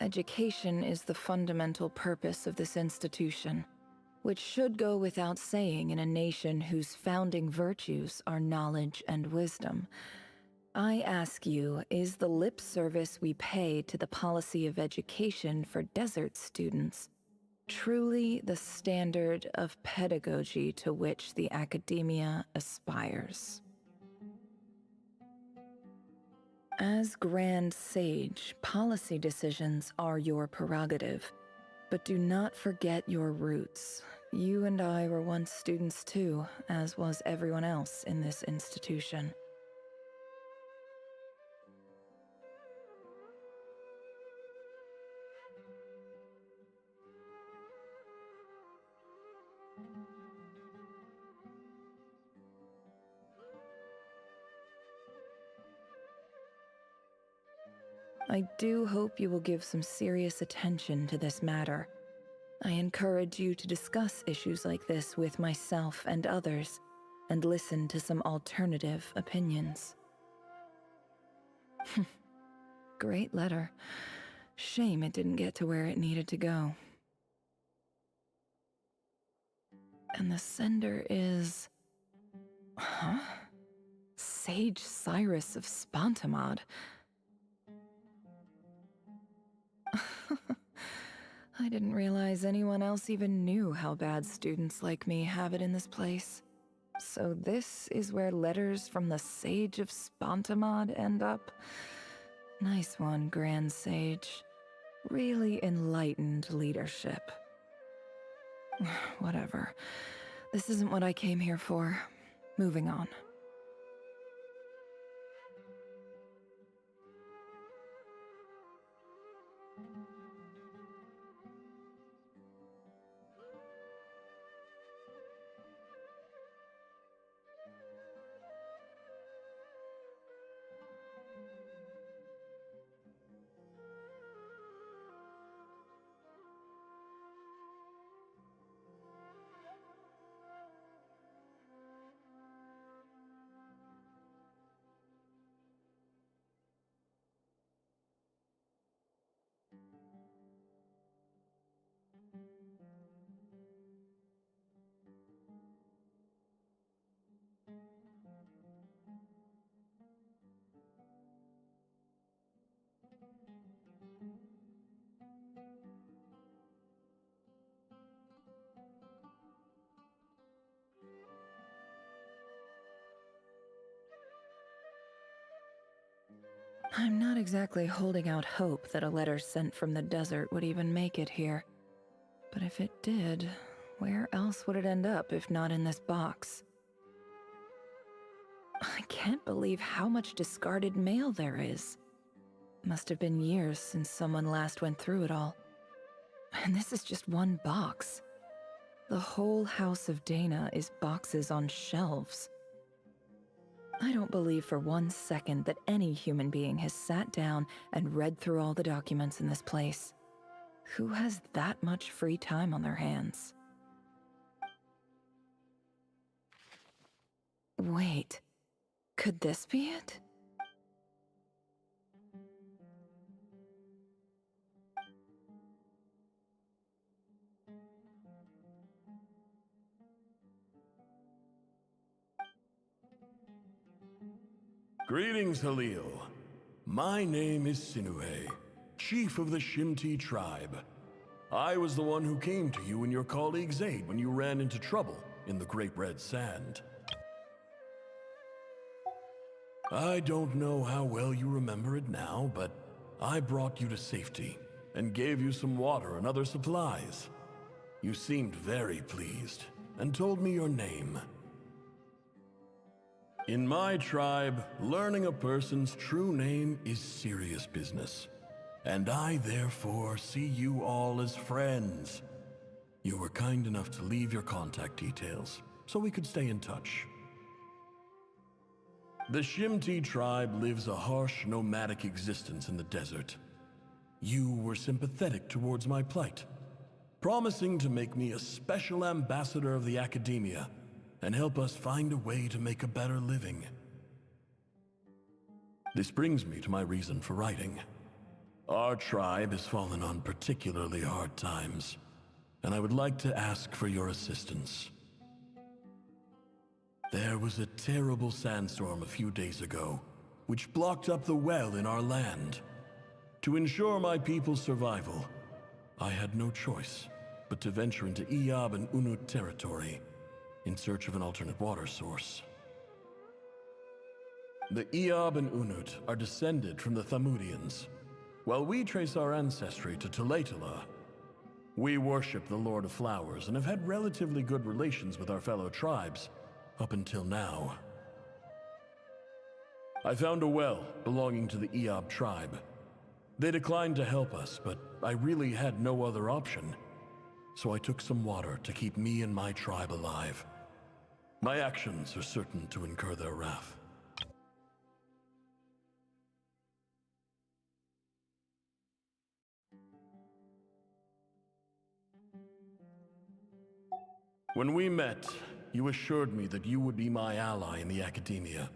Education is the fundamental purpose of this institution, which should go without saying in a nation whose founding virtues are knowledge and wisdom. I ask you, is the lip service we pay to the policy of education for desert students truly the standard of pedagogy to which the academia aspires? As Grand Sage, policy decisions are your prerogative, but do not forget your roots. You and I were once students too, as was everyone else in this institution. I do hope you will give some serious attention to this matter. I encourage you to discuss issues like this with myself and others, and listen to some alternative opinions. Great letter. Shame it didn't get to where it needed to go. And the sender is... Huh? Sage Cyrus of Spantamad. I didn't realize anyone else even knew how bad students like me have it in this place. So this is where letters from the Sage of Spantamad end up? Nice one, Grand Sage. Really enlightened leadership. Whatever. This isn't what I came here for. Moving on. I'm not exactly holding out hope that a letter sent from the desert would even make it here. But if it did, where else would it end up if not in this box? I can't believe how much discarded mail there is. Must have been years since someone last went through it all. And this is just one box. The whole house of Dana is boxes on shelves. I don't believe for 1 second that any human being has sat down and read through all the documents in this place. Who has that much free time on their hands? Wait, could this be it? Greetings, Halil. My name is Sinuhe, chief of the Shimti tribe. I was the one who came to you and your colleague's aid when you ran into trouble in the Great Red Sand. I don't know how well you remember it now, but I brought you to safety and gave you some water and other supplies. You seemed very pleased and told me your name. In my tribe, learning a person's true name is serious business, and I therefore see you all as friends. You were kind enough to leave your contact details, so we could stay in touch. The Shimti tribe lives a harsh, nomadic existence in the desert. You were sympathetic towards my plight, promising to make me a special ambassador of the academia and help us find a way to make a better living. This brings me to my reason for writing. Our tribe has fallen on particularly hard times, and I would like to ask for your assistance. There was a terrible sandstorm a few days ago, which blocked up the well in our land. To ensure my people's survival, I had no choice but to venture into Iyab and Unut territory in search of an alternate water source. The Iyab and Unut are descended from the Thamudians, while we trace our ancestry to Tulatala. We worship the Lord of Flowers and have had relatively good relations with our fellow tribes up until now. I found a well belonging to the Iyab tribe. They declined to help us, but I really had no other option, so I took some water to keep me and my tribe alive. My actions are certain to incur their wrath. When we met, you assured me that you would be my ally in the academia.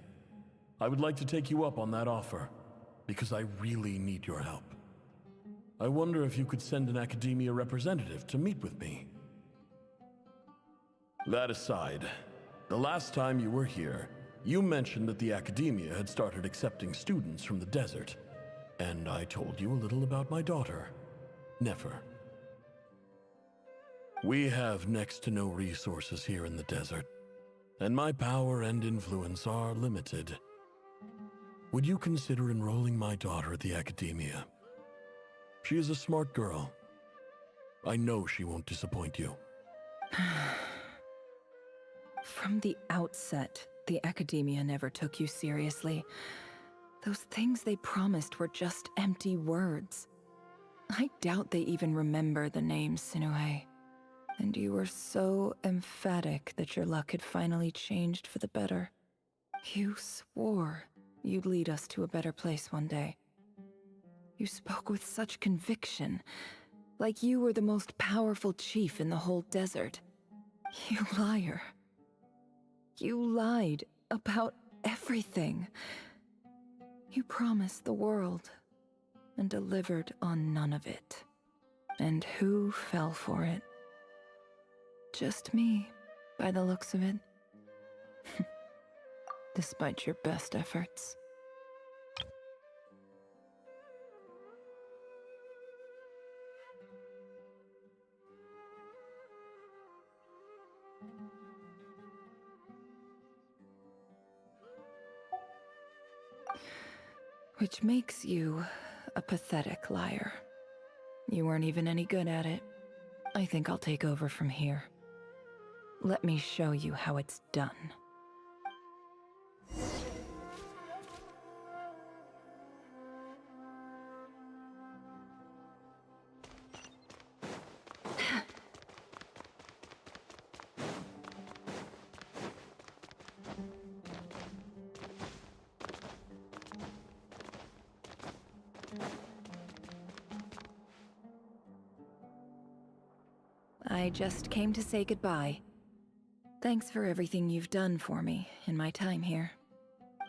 I would like to take you up on that offer, because I really need your help. I wonder if you could send an academia representative to meet with me. That aside, the last time you were here, you mentioned that the academia had started accepting students from the desert, and I told you a little about my daughter, Nefer. We have next to no resources here in the desert, and my power and influence are limited. Would you consider enrolling my daughter at the academia? She is a smart girl. I know she won't disappoint you. From the outset, the academia never took you seriously. Those things they promised were just empty words. I doubt they even remember the name Sinuhe. And you were so emphatic that your luck had finally changed for the better. You swore you'd lead us to a better place one day. You spoke with such conviction, like you were the most powerful chief in the whole desert. You liar. You lied about everything. You promised the world and delivered on none of it. And who fell for it? Just me, by the looks of it. Despite your best efforts. Which makes you a pathetic liar. You weren't even any good at it. I think I'll take over from here. Let me show you how it's done. I just came to say goodbye. Thanks for everything you've done for me in my time here.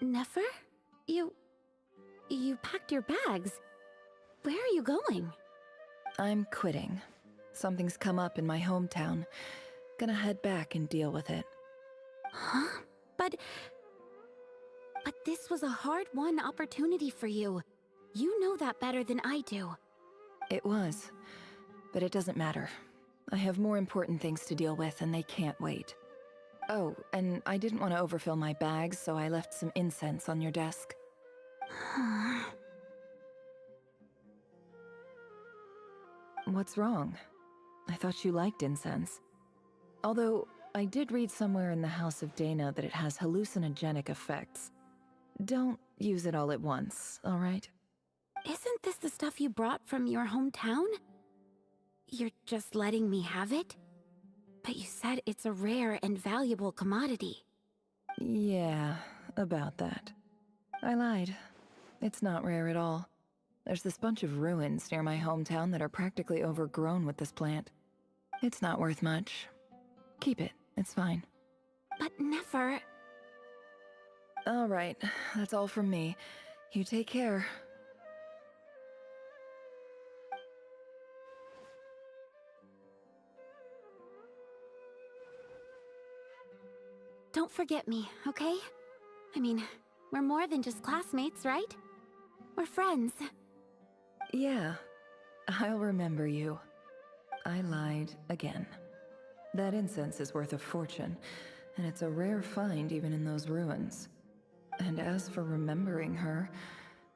Nefer? You packed your bags. Where are you going? I'm quitting. Something's come up in my hometown. Gonna head back and deal with it. Huh? But this was a hard-won opportunity for you. You know that better than I do. It was, but it doesn't matter. I have more important things to deal with, and they can't wait. Oh, and I didn't want to overfill my bags, so I left some incense on your desk. What's wrong? I thought you liked incense. Although, I did read somewhere in the House of Dana that it has hallucinogenic effects. Don't use it all at once, all right? Isn't this the stuff you brought from your hometown? You're just letting me have it? But you said it's a rare and valuable commodity. Yeah, about that. I lied. It's not rare at all. There's this bunch of ruins near my hometown that are practically overgrown with this plant. It's not worth much. Keep it, it's fine. But Nefer... All right, that's all from me. You take care. Don't forget me, okay? I mean, we're more than just classmates, right? We're friends. Yeah, I'll remember you. I lied again. That incense is worth a fortune, and it's a rare find even in those ruins. And as for remembering her,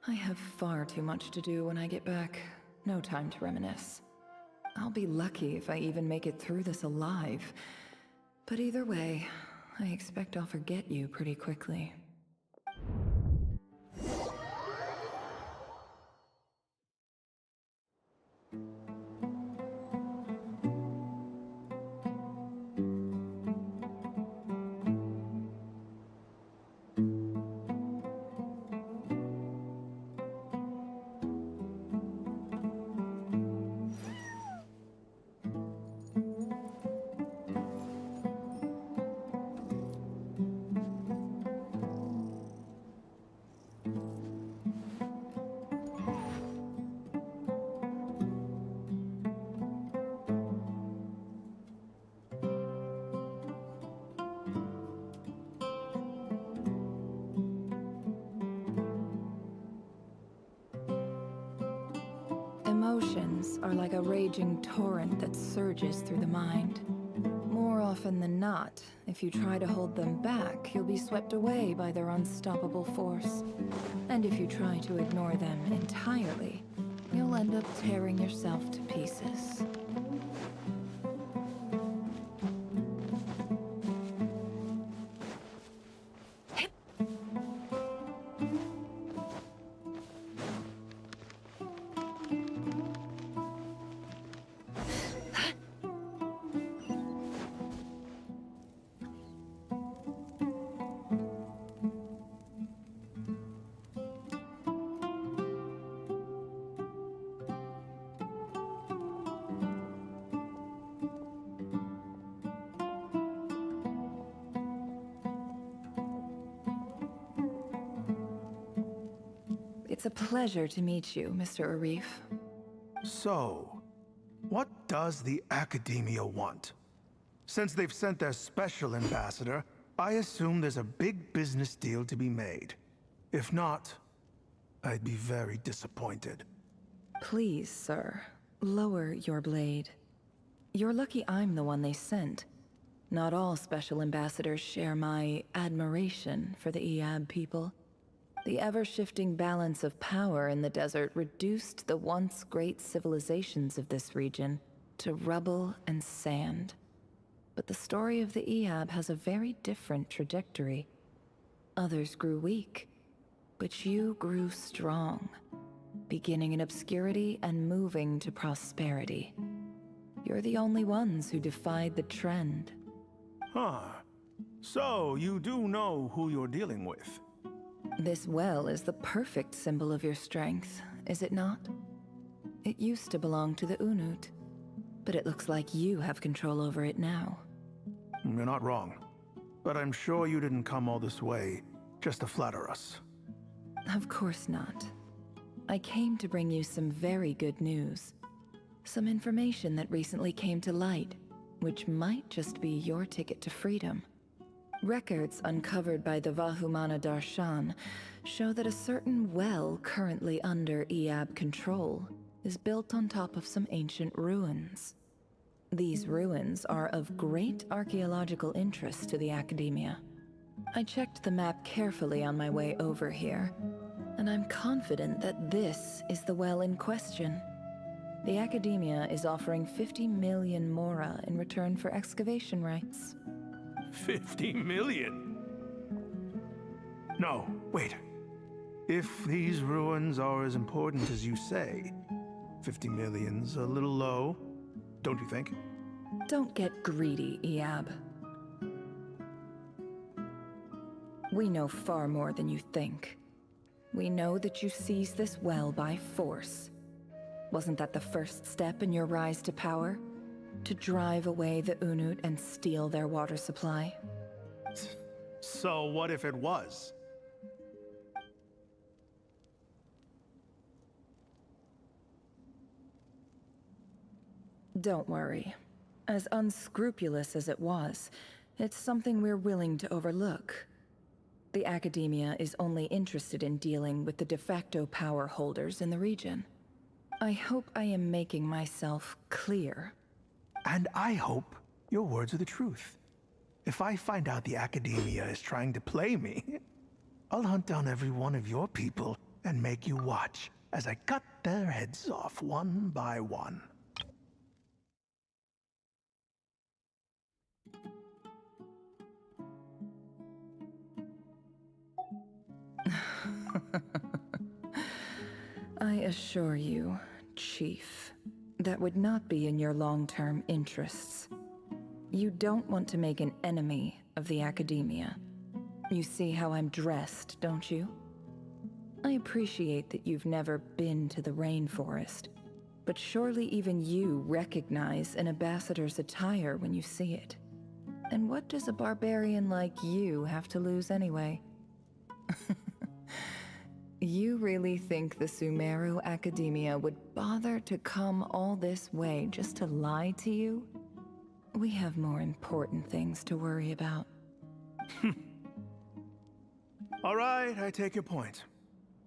I have far too much to do when I get back. No time to reminisce. I'll be lucky if I even make it through this alive. But either way, I expect I'll forget you pretty quickly. Emotions are like a raging torrent that surges through the mind. More often than not, if you try to hold them back, you'll be swept away by their unstoppable force. And if you try to ignore them entirely, you'll end up tearing yourself to pieces. It's a pleasure to meet you, Mr. Arif. So, what does the Academia want? Since they've sent their special ambassador, I assume there's a big business deal to be made. If not, I'd be very disappointed. Please, sir, lower your blade. You're lucky I'm the one they sent. Not all special ambassadors share my admiration for the Iab people. The ever-shifting balance of power in the desert reduced the once great civilizations of this region to rubble and sand. But the story of the Eab has a very different trajectory. Others grew weak, but you grew strong, beginning in obscurity and moving to prosperity. You're the only ones who defied the trend. Huh. So, you do know who you're dealing with? This well is the perfect symbol of your strength, is it not? It used to belong to the Unut, but it looks like you have control over it now. You're not wrong. But I'm sure you didn't come all this way just to flatter us. Of course not. I came to bring you some very good news. Some information that recently came to light, which might just be your ticket to freedom. Records uncovered by the Vahumana Darshan show that a certain well currently under Eab control is built on top of some ancient ruins. These ruins are of great archaeological interest to the Academia. I checked the map carefully on my way over here, and I'm confident that this is the well in question. The Academia is offering 50 million mora in return for excavation rights. 50 million? No, wait. If these ruins are as important as you say, 50 million's a little low, don't you think? Don't get greedy, Eab. We know far more than you think. We know that you seized this well by force. Wasn't that the first step in your rise to power? To drive away the Unut and steal their water supply? So what if it was? Don't worry. As unscrupulous as it was, it's something we're willing to overlook. The Academia is only interested in dealing with the de facto power holders in the region. I hope I am making myself clear. And I hope your words are the truth. If I find out the Academia is trying to play me, I'll hunt down every one of your people and make you watch as I cut their heads off one by one. I assure you, Chief, that would not be in your long-term interests. You don't want to make an enemy of the Academia. You see how I'm dressed, don't you? I appreciate that you've never been to the rainforest, but surely even you recognize an ambassador's attire when you see it. And what does a barbarian like you have to lose anyway? You really think the Sumeru Academia would bother to come all this way just to lie to you? We have more important things to worry about. All right, I take your point.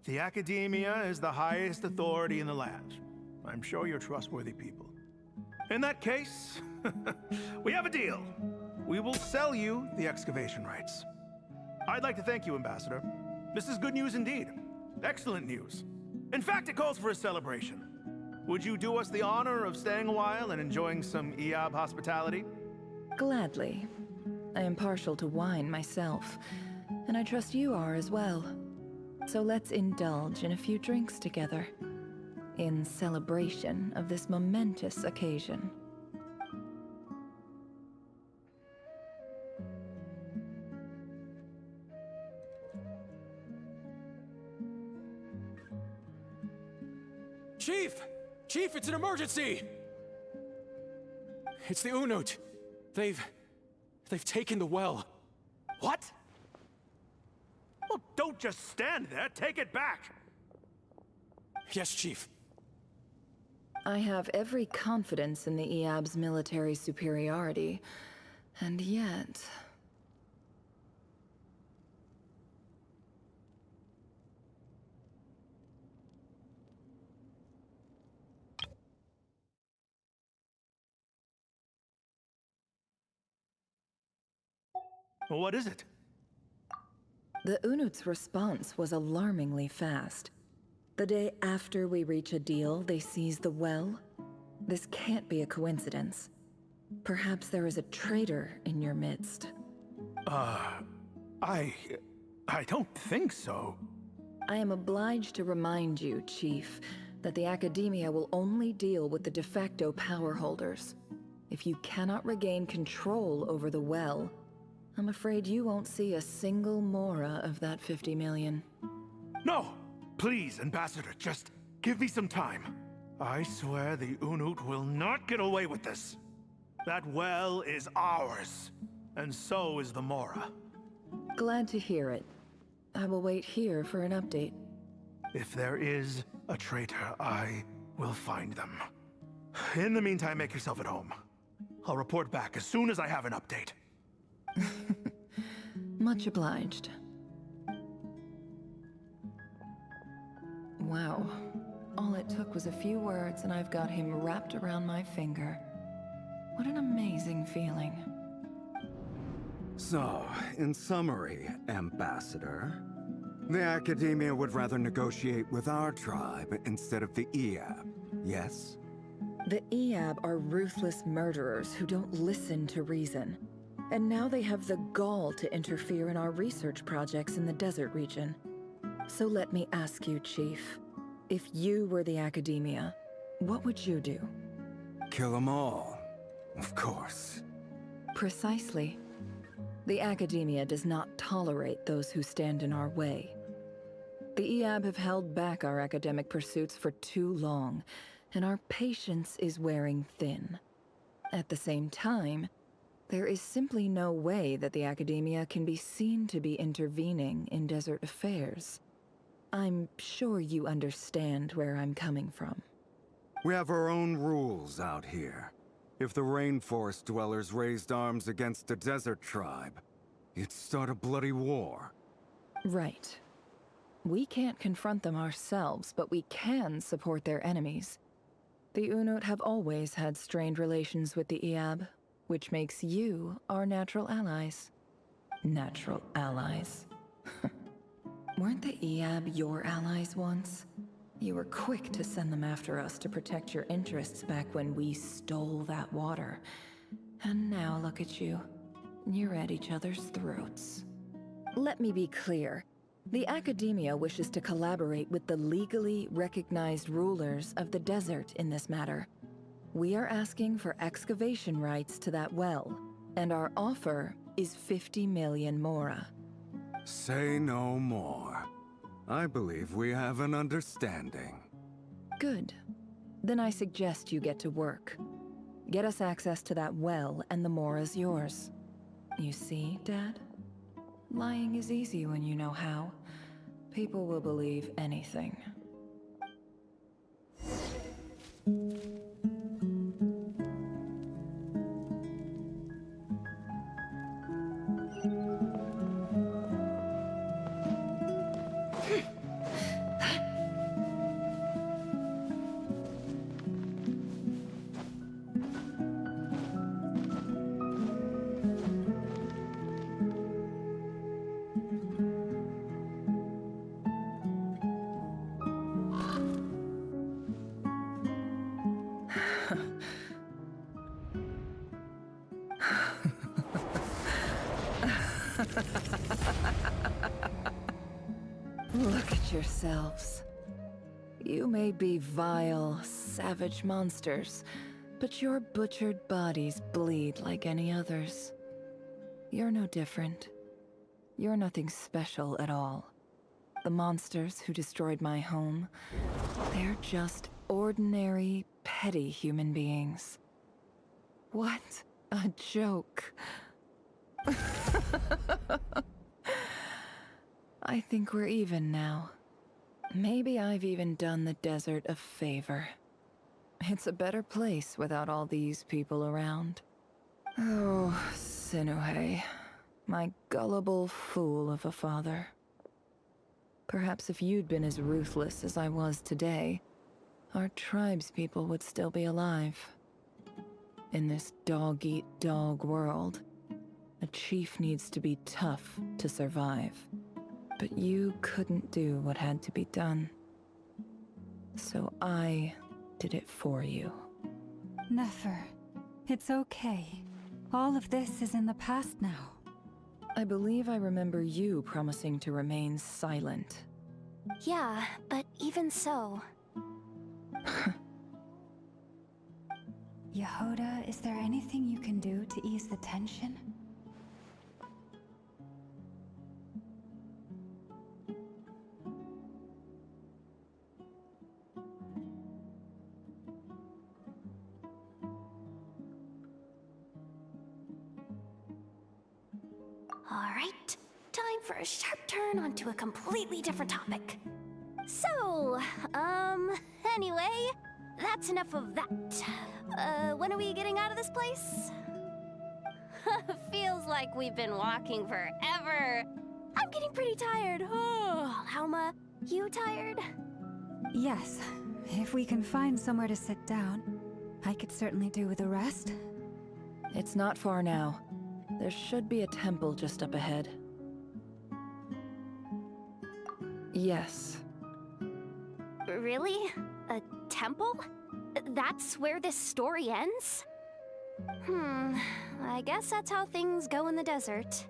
The Academia is the highest authority in the land. I'm sure you're trustworthy people. In that case, we have a deal. We will sell you the excavation rights. I'd like to thank you, Ambassador. This is good news indeed. Excellent news. In fact, it calls for a celebration. Would you do us the honor of staying a while and enjoying some Eab hospitality? Gladly. I am partial to wine myself, and I trust you are as well. So let's indulge in a few drinks together, in celebration of this momentous occasion. Chief! Chief, it's an emergency! It's the Unut. They've taken the well. What? Well, don't just stand there. Take it back. Yes, Chief. I have every confidence in the Eab's military superiority, and yet... Well, what is it? The Unut's response was alarmingly fast. The day after we reach a deal, they seize the well? This can't be a coincidence. Perhaps there is a traitor in your midst. I don't think so. I am obliged to remind you, Chief, that the Academia will only deal with the de facto power holders. If you cannot regain control over the well, I'm afraid you won't see a single mora of that 50 million. No! Please, Ambassador, just give me some time. I swear the Unut will not get away with this. That well is ours, and so is the Mora. Glad to hear it. I will wait here for an update. If there is a traitor, I will find them. In the meantime, make yourself at home. I'll report back as soon as I have an update. Much obliged. Wow. All it took was a few words and I've got him wrapped around my finger. What an amazing feeling. So, in summary, Ambassador, the Academia would rather negotiate with our tribe instead of the Eab, yes? The Eab are ruthless murderers who don't listen to reason. And now they have the gall to interfere in our research projects in the desert region. So let me ask you, Chief. If you were the Academia, what would you do? Kill them all, of course. Precisely. The Academia does not tolerate those who stand in our way. The Eab have held back our academic pursuits for too long, and our patience is wearing thin. At the same time, there is simply no way that the Academia can be seen to be intervening in desert affairs. I'm sure you understand where I'm coming from. We have our own rules out here. If the rainforest dwellers raised arms against a desert tribe, it'd start a bloody war. Right. We can't confront them ourselves, but we can support their enemies. The Unut have always had strained relations with the Eab, which makes you our natural allies. Natural allies? Weren't the Eab your allies once? You were quick to send them after us to protect your interests back when we stole that water. And now look at you. You're at each other's throats. Let me be clear. The Academia wishes to collaborate with the legally recognized rulers of the desert in this matter. We are asking for excavation rights to that well, and our offer is 50 million mora. Say no more. I believe we have an understanding. Good. Then I suggest you get to work. Get us access to that well, and the mora's yours. You see, Dad? Lying is easy when you know how. People will believe anything. Look at yourselves. You may be vile, savage monsters, but your butchered bodies bleed like any others. You're no different. You're nothing special at all. The monsters who destroyed my home, they're just ordinary, petty human beings. What a joke. I think we're even now. Maybe I've even done the desert a favor. It's a better place without all these people around. Oh, Sinuhe, my gullible fool of a father. Perhaps if you'd been as ruthless as I was today, our tribespeople would still be alive. In this dog-eat-dog world, a chief needs to be tough to survive. but you couldn't do what had to be done. So I did it for you. Nefer, it's okay. All of this is in the past now. I believe I remember you promising to remain silent. Yeah, but even so... Yehoda, is there anything you can do to ease the tension? Alright, time for a sharp turn onto a completely different topic. So, anyway, that's enough of that. When are we getting out of this place? Feels like we've been walking forever. I'm getting pretty tired. Oh, Alma, you tired? Yes. If we can find somewhere to sit down, I could certainly do with a rest. It's not far now. There should be a temple just up ahead. Yes. Really? A temple? That's where this story ends? I guess that's how things go in the desert.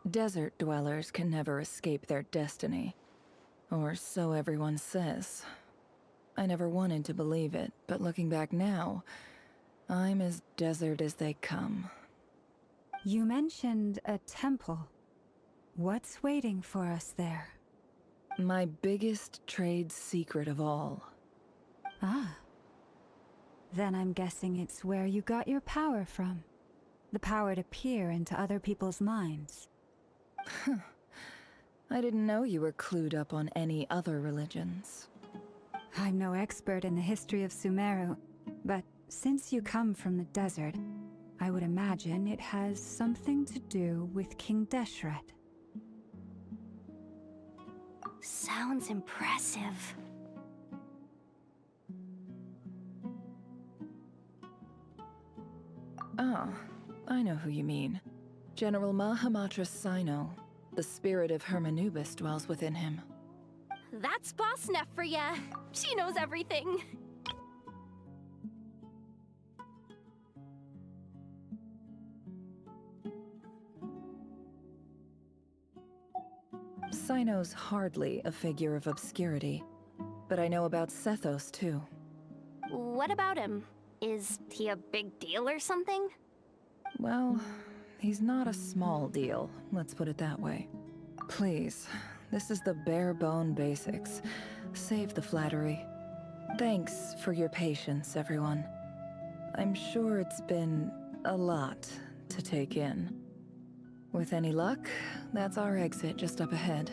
Desert dwellers can never escape their destiny. Or so everyone says. I never wanted to believe it, but looking back now, I'm as desert as they come. You mentioned a temple. What's waiting for us there? My biggest trade secret of all. Ah. Then I'm guessing it's where you got your power from. The power to peer into other people's minds. I didn't know you were clued up on any other religions. I'm no expert in the history of Sumeru, but since you come from the desert, I would imagine it has something to do with King Deshret. Sounds impressive. Ah, I know who you mean. General Mahamatra Sino. The spirit of Hermanubis dwells within him. That's Boss Neff for ya. She knows everything. Sino's hardly a figure of obscurity, but I know about Sethos too. What about him? Is he a big deal or something? Well, he's not a small deal, let's put it that way. Please, this is the bare-bone basics. Save the flattery. Thanks for your patience, everyone. I'm sure it's been a lot to take in. With any luck, that's our exit just up ahead.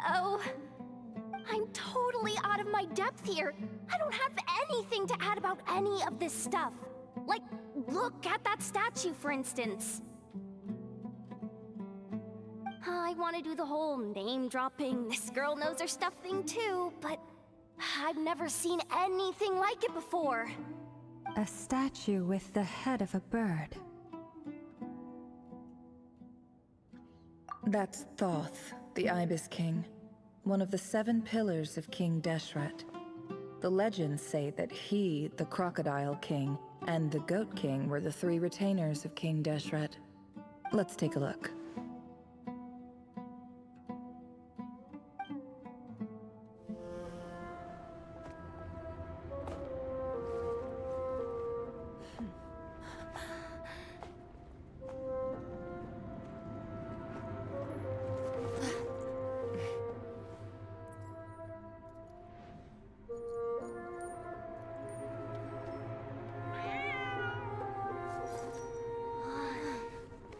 Uh-oh. I'm totally out of my depth here. I don't have anything to add about any of this stuff. Like, look at that statue, for instance. I want to do the whole name-dropping, this girl knows her stuff thing too, but I've never seen anything like it before. A statue with the head of a bird. That's Thoth, the Ibis King, one of the 7 pillars of King Deshret. The legends say that he, the Crocodile King, and the Goat King were the 3 retainers of King Deshret. Let's take a look.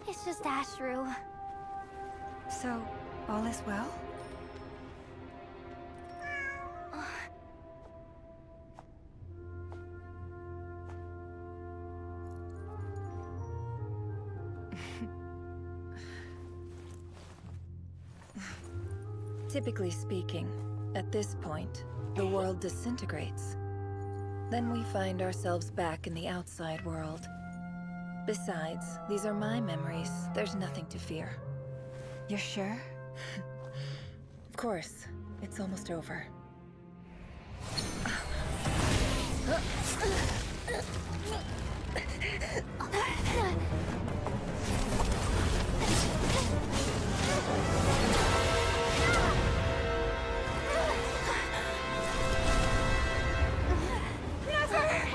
It's just Ashru. So, all is well? Typically speaking, at this point, the world disintegrates. Then we find ourselves back in the outside world. Besides, these are my memories. There's nothing to fear. You're sure? Of course. It's almost over.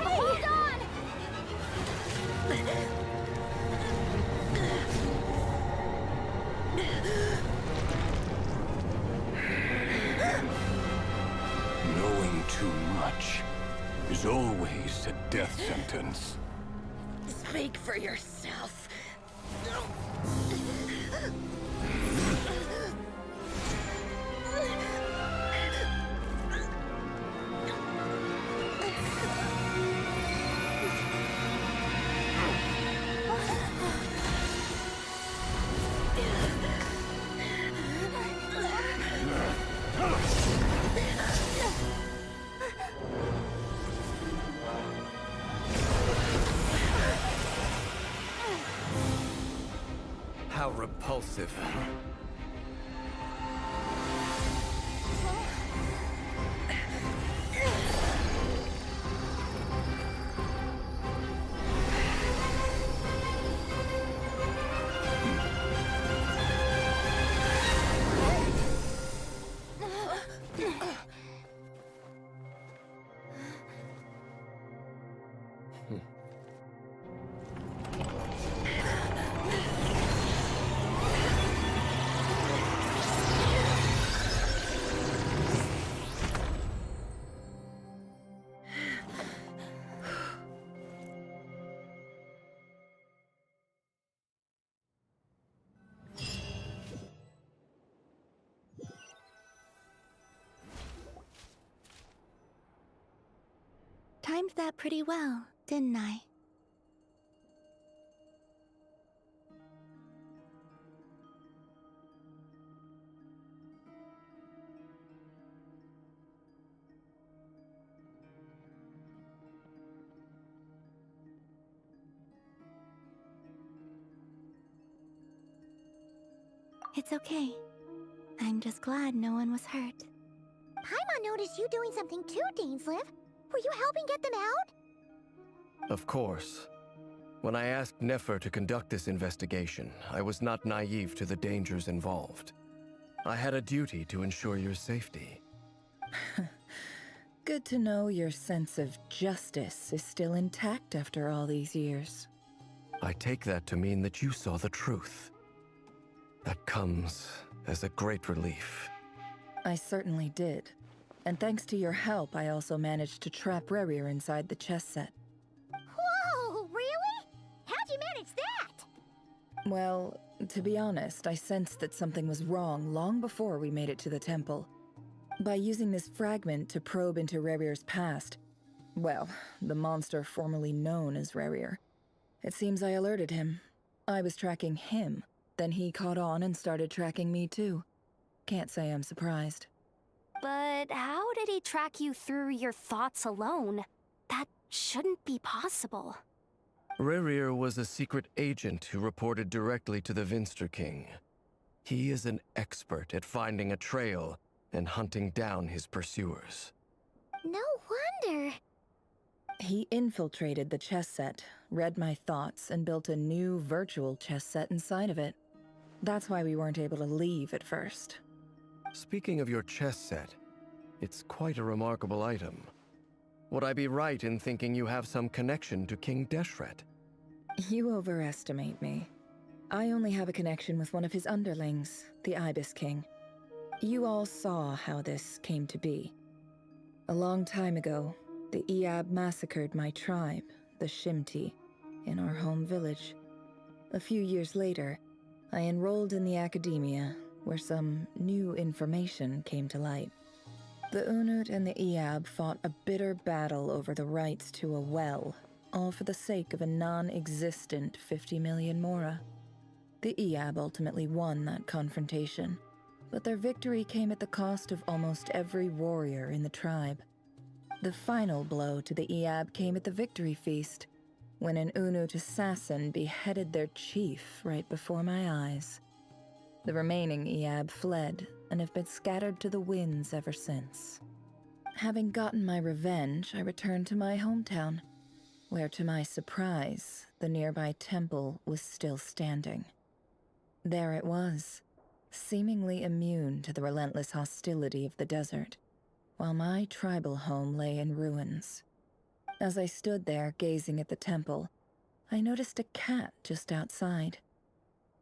Hold on! Knowing too much is always a death sentence. Speak for yourself. How repulsive. Timed that pretty well, didn't I? It's okay. I'm just glad no one was hurt. Paimon noticed you doing something too, Dainsleif. Were you helping get them out? Of course. When I asked Nefer to conduct this investigation, I was not naive to the dangers involved. I had a duty to ensure your safety. Good to know your sense of justice is still intact after all these years. I take that to mean that you saw the truth. That comes as a great relief. I certainly did. And thanks to your help, I also managed to trap Rerir inside the chess set. Whoa, really? How'd you manage that? Well, to be honest, I sensed that something was wrong long before we made it to the temple. By using this fragment to probe into Rerir's past, well, the monster formerly known as Rerir, it seems I alerted him. I was tracking him, then he caught on and started tracking me too. Can't say I'm surprised. But how did he track you through your thoughts alone? That shouldn't be possible. Rerir was a secret agent who reported directly to the Vinster King. He is an expert at finding a trail and hunting down his pursuers. No wonder. He infiltrated the chess set, read my thoughts, and built a new virtual chess set inside of it. That's why we weren't able to leave at first. Speaking of your chess set, it's quite a remarkable item. Would I be right in thinking you have some connection to King Deshret? You overestimate me. I only have a connection with one of his underlings, the Ibis King. You all saw how this came to be. A long time ago, the Iab massacred my tribe, the Shimti, in our home village. A few years later, I enrolled in the academia, where some new information came to light. The Unut and the Iab fought a bitter battle over the rights to a well, all for the sake of a non-existent 50 million mora. The Iab ultimately won that confrontation, but their victory came at the cost of almost every warrior in the tribe. The final blow to the Iab came at the victory feast, when an Unut assassin beheaded their chief right before my eyes. The remaining Iab fled and have been scattered to the winds ever since. Having gotten my revenge, I returned to my hometown, where to my surprise, the nearby temple was still standing. There it was, seemingly immune to the relentless hostility of the desert, while my tribal home lay in ruins. As I stood there gazing at the temple, I noticed a cat just outside.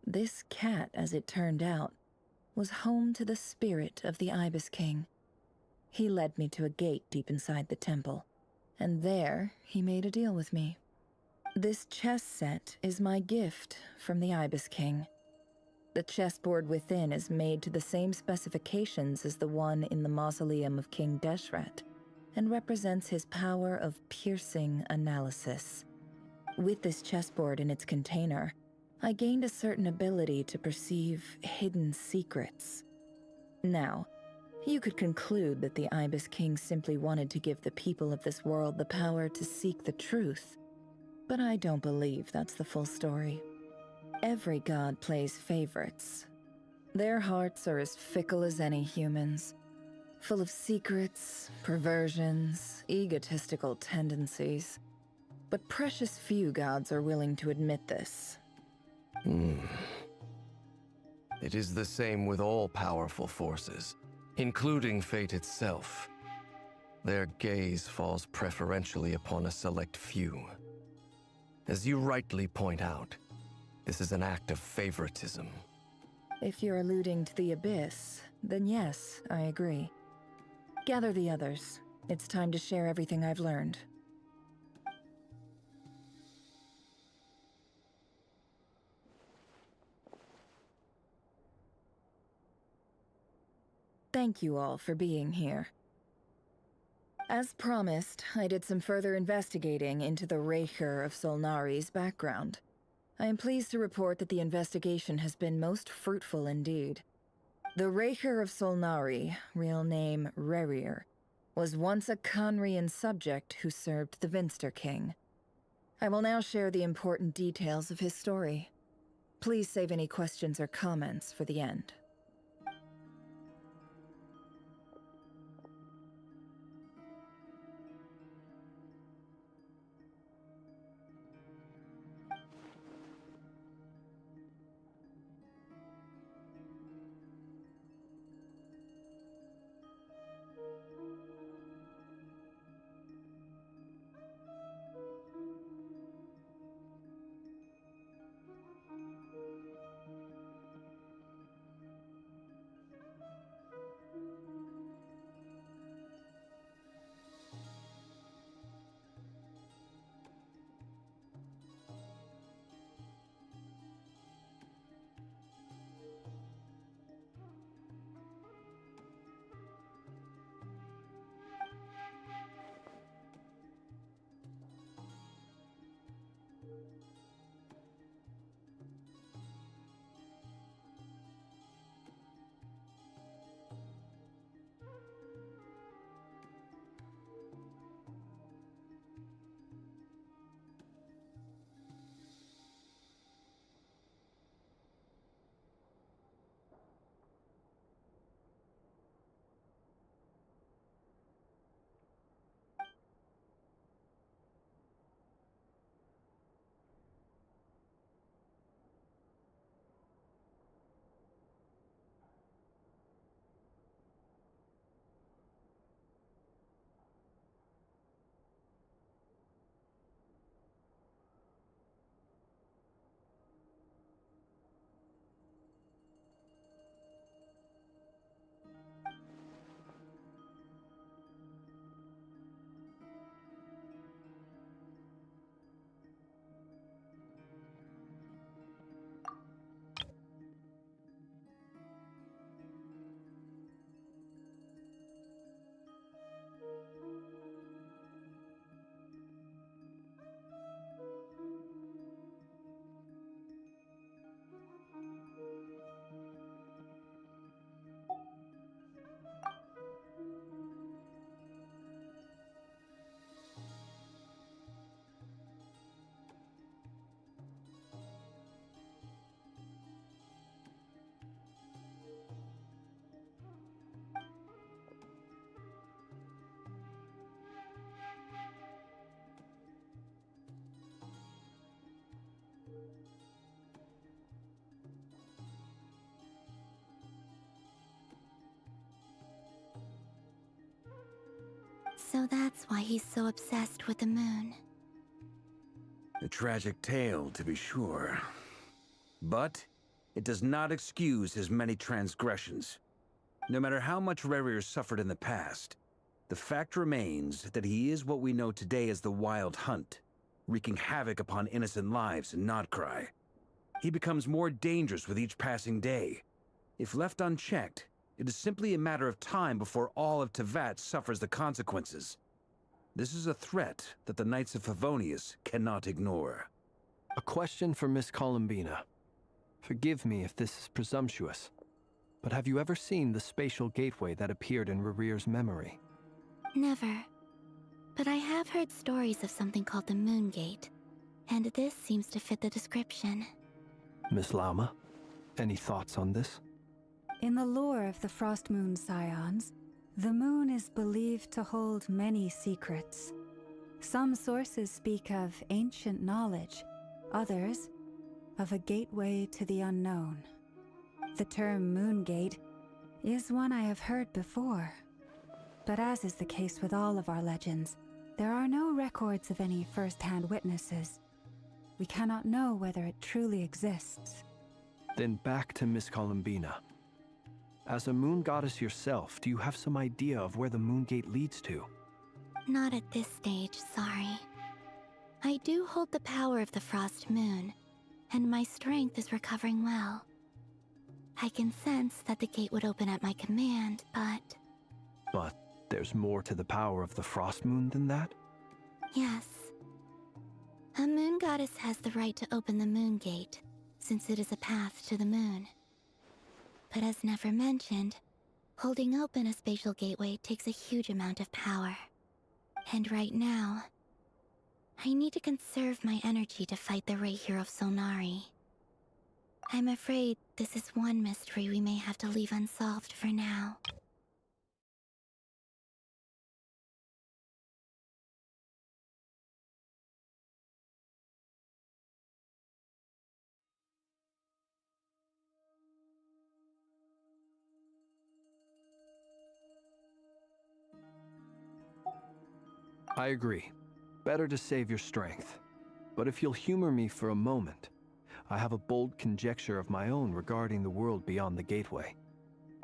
This cat, as it turned out, was home to the spirit of the Ibis King. He led me to a gate deep inside the temple, and there he made a deal with me. This chess set is my gift from the Ibis King. The chessboard within is made to the same specifications as the one in the mausoleum of King Deshret, and represents his power of piercing analysis. With this chessboard in its container, I gained a certain ability to perceive hidden secrets. Now, you could conclude that the Ibis King simply wanted to give the people of this world the power to seek the truth, but I don't believe that's the full story. Every god plays favorites. Their hearts are as fickle as any human's, full of secrets, perversions, egotistical tendencies. But precious few gods are willing to admit this. It is the same with all powerful forces, including fate itself. Their gaze falls preferentially upon a select few. As you rightly point out, this is an act of favoritism. If you're alluding to the Abyss, then yes, I agree. Gather the others. It's time to share everything I've learned. Thank you all for being here. As promised, I did some further investigating into the Rerir of Solnari's background. I am pleased to report that the investigation has been most fruitful indeed. The Rerir of Solnari, real name Rerir, was once a Khanrian subject who served the Vinster King. I will now share the important details of his story. Please save any questions or comments for the end. So that's why he's so obsessed with the moon. A tragic tale, to be sure. But it does not excuse his many transgressions. No matter how much Rerir suffered in the past, the fact remains that he is what we know today as the Wild Hunt, wreaking havoc upon innocent lives in nod-krai. He becomes more dangerous with each passing day. If left unchecked, it is simply a matter of time before all of Teyvat suffers the consequences. This is a threat that the Knights of Favonius cannot ignore. A question for Miss Columbina. Forgive me if this is presumptuous, but have you ever seen the spatial gateway that appeared in Rerir's memory? Never. But I have heard stories of something called the Moon Gate, and this seems to fit the description. Miss Lauma, any thoughts on this? In the lore of the Frost Moon Scions, the moon is believed to hold many secrets. Some sources speak of ancient knowledge, others of a gateway to the unknown. The term Moon Gate is one I have heard before, but as is the case with all of our legends, there are no records of any first-hand witnesses. We cannot know whether it truly exists. Then back to Miss Columbina. As a moon goddess yourself, do you have some idea of where the Moon Gate leads to? Not at this stage, sorry. I do hold the power of the Frost Moon, and my strength is recovering well. I can sense that the gate would open at my command, but... But there's more to the power of the Frost Moon than that? Yes. A moon goddess has the right to open the Moon Gate, since it is a path to the moon. But as never mentioned, holding open a spatial gateway takes a huge amount of power. And right now, I need to conserve my energy to fight the Reihir of Solnari. I'm afraid this is one mystery we may have to leave unsolved for now. I agree. Better to save your strength. But if you'll humor me for a moment, I have a bold conjecture of my own regarding the world beyond the gateway.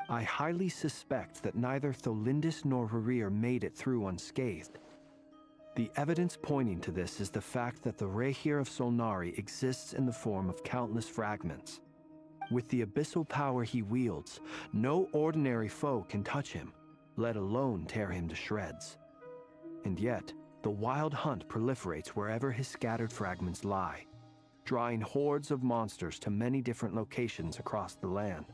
I highly suspect that neither Tholindis nor Rerir made it through unscathed. The evidence pointing to this is the fact that the Reihir of Solnari exists in the form of countless fragments. With the abyssal power he wields, no ordinary foe can touch him, let alone tear him to shreds. And yet, the Wild Hunt proliferates wherever his scattered fragments lie, drawing hordes of monsters to many different locations across the land.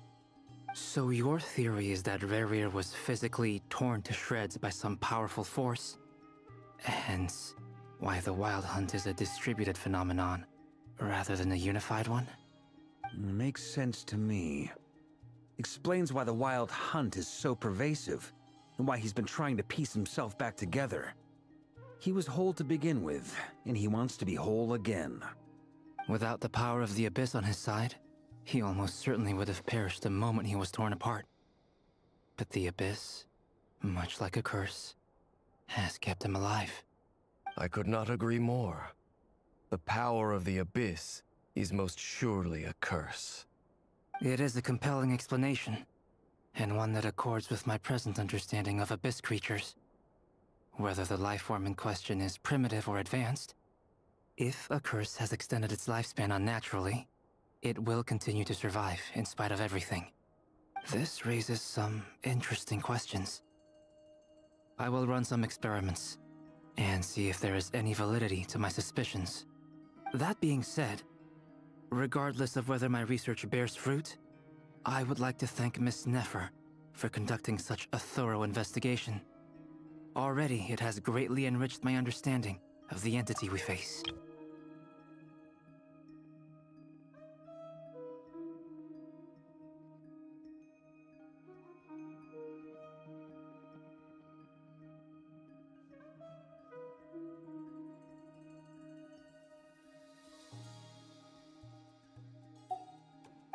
So your theory is that Rerir was physically torn to shreds by some powerful force? Hence, why the Wild Hunt is a distributed phenomenon, rather than a unified one? Makes sense to me. Explains why the Wild Hunt is so pervasive, and why he's been trying to piece himself back together. He was whole to begin with, and he wants to be whole again. Without the power of the Abyss on his side, he almost certainly would have perished the moment he was torn apart. But the Abyss, much like a curse, has kept him alive. I could not agree more. The power of the Abyss is most surely a curse. It is a compelling explanation, and one that accords with my present understanding of Abyss creatures. Whether the life form in question is primitive or advanced, if a curse has extended its lifespan unnaturally, it will continue to survive in spite of everything. This raises some interesting questions. I will run some experiments, and see if there is any validity to my suspicions. That being said, regardless of whether my research bears fruit, I would like to thank Miss Nefer for conducting such a thorough investigation. Already, it has greatly enriched my understanding of the entity we face.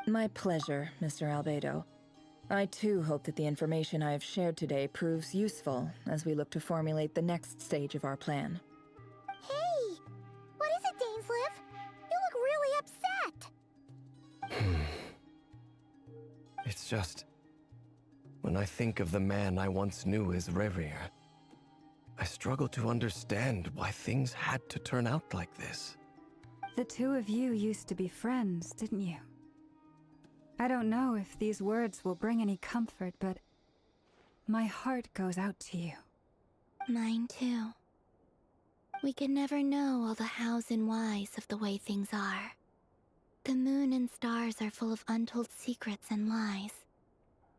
My pleasure, Mr. Albedo. I too hope that the information I have shared today proves useful as we look to formulate the next stage of our plan. Hey! What is it, Dainsleif? You look really upset! It's just... when I think of the man I once knew as Rerir, I struggle to understand why things had to turn out like this. The two of you used to be friends, didn't you? I don't know if these words will bring any comfort, but my heart goes out to you. Mine too. We can never know all the hows and whys of the way things are. The moon and stars are full of untold secrets and lies,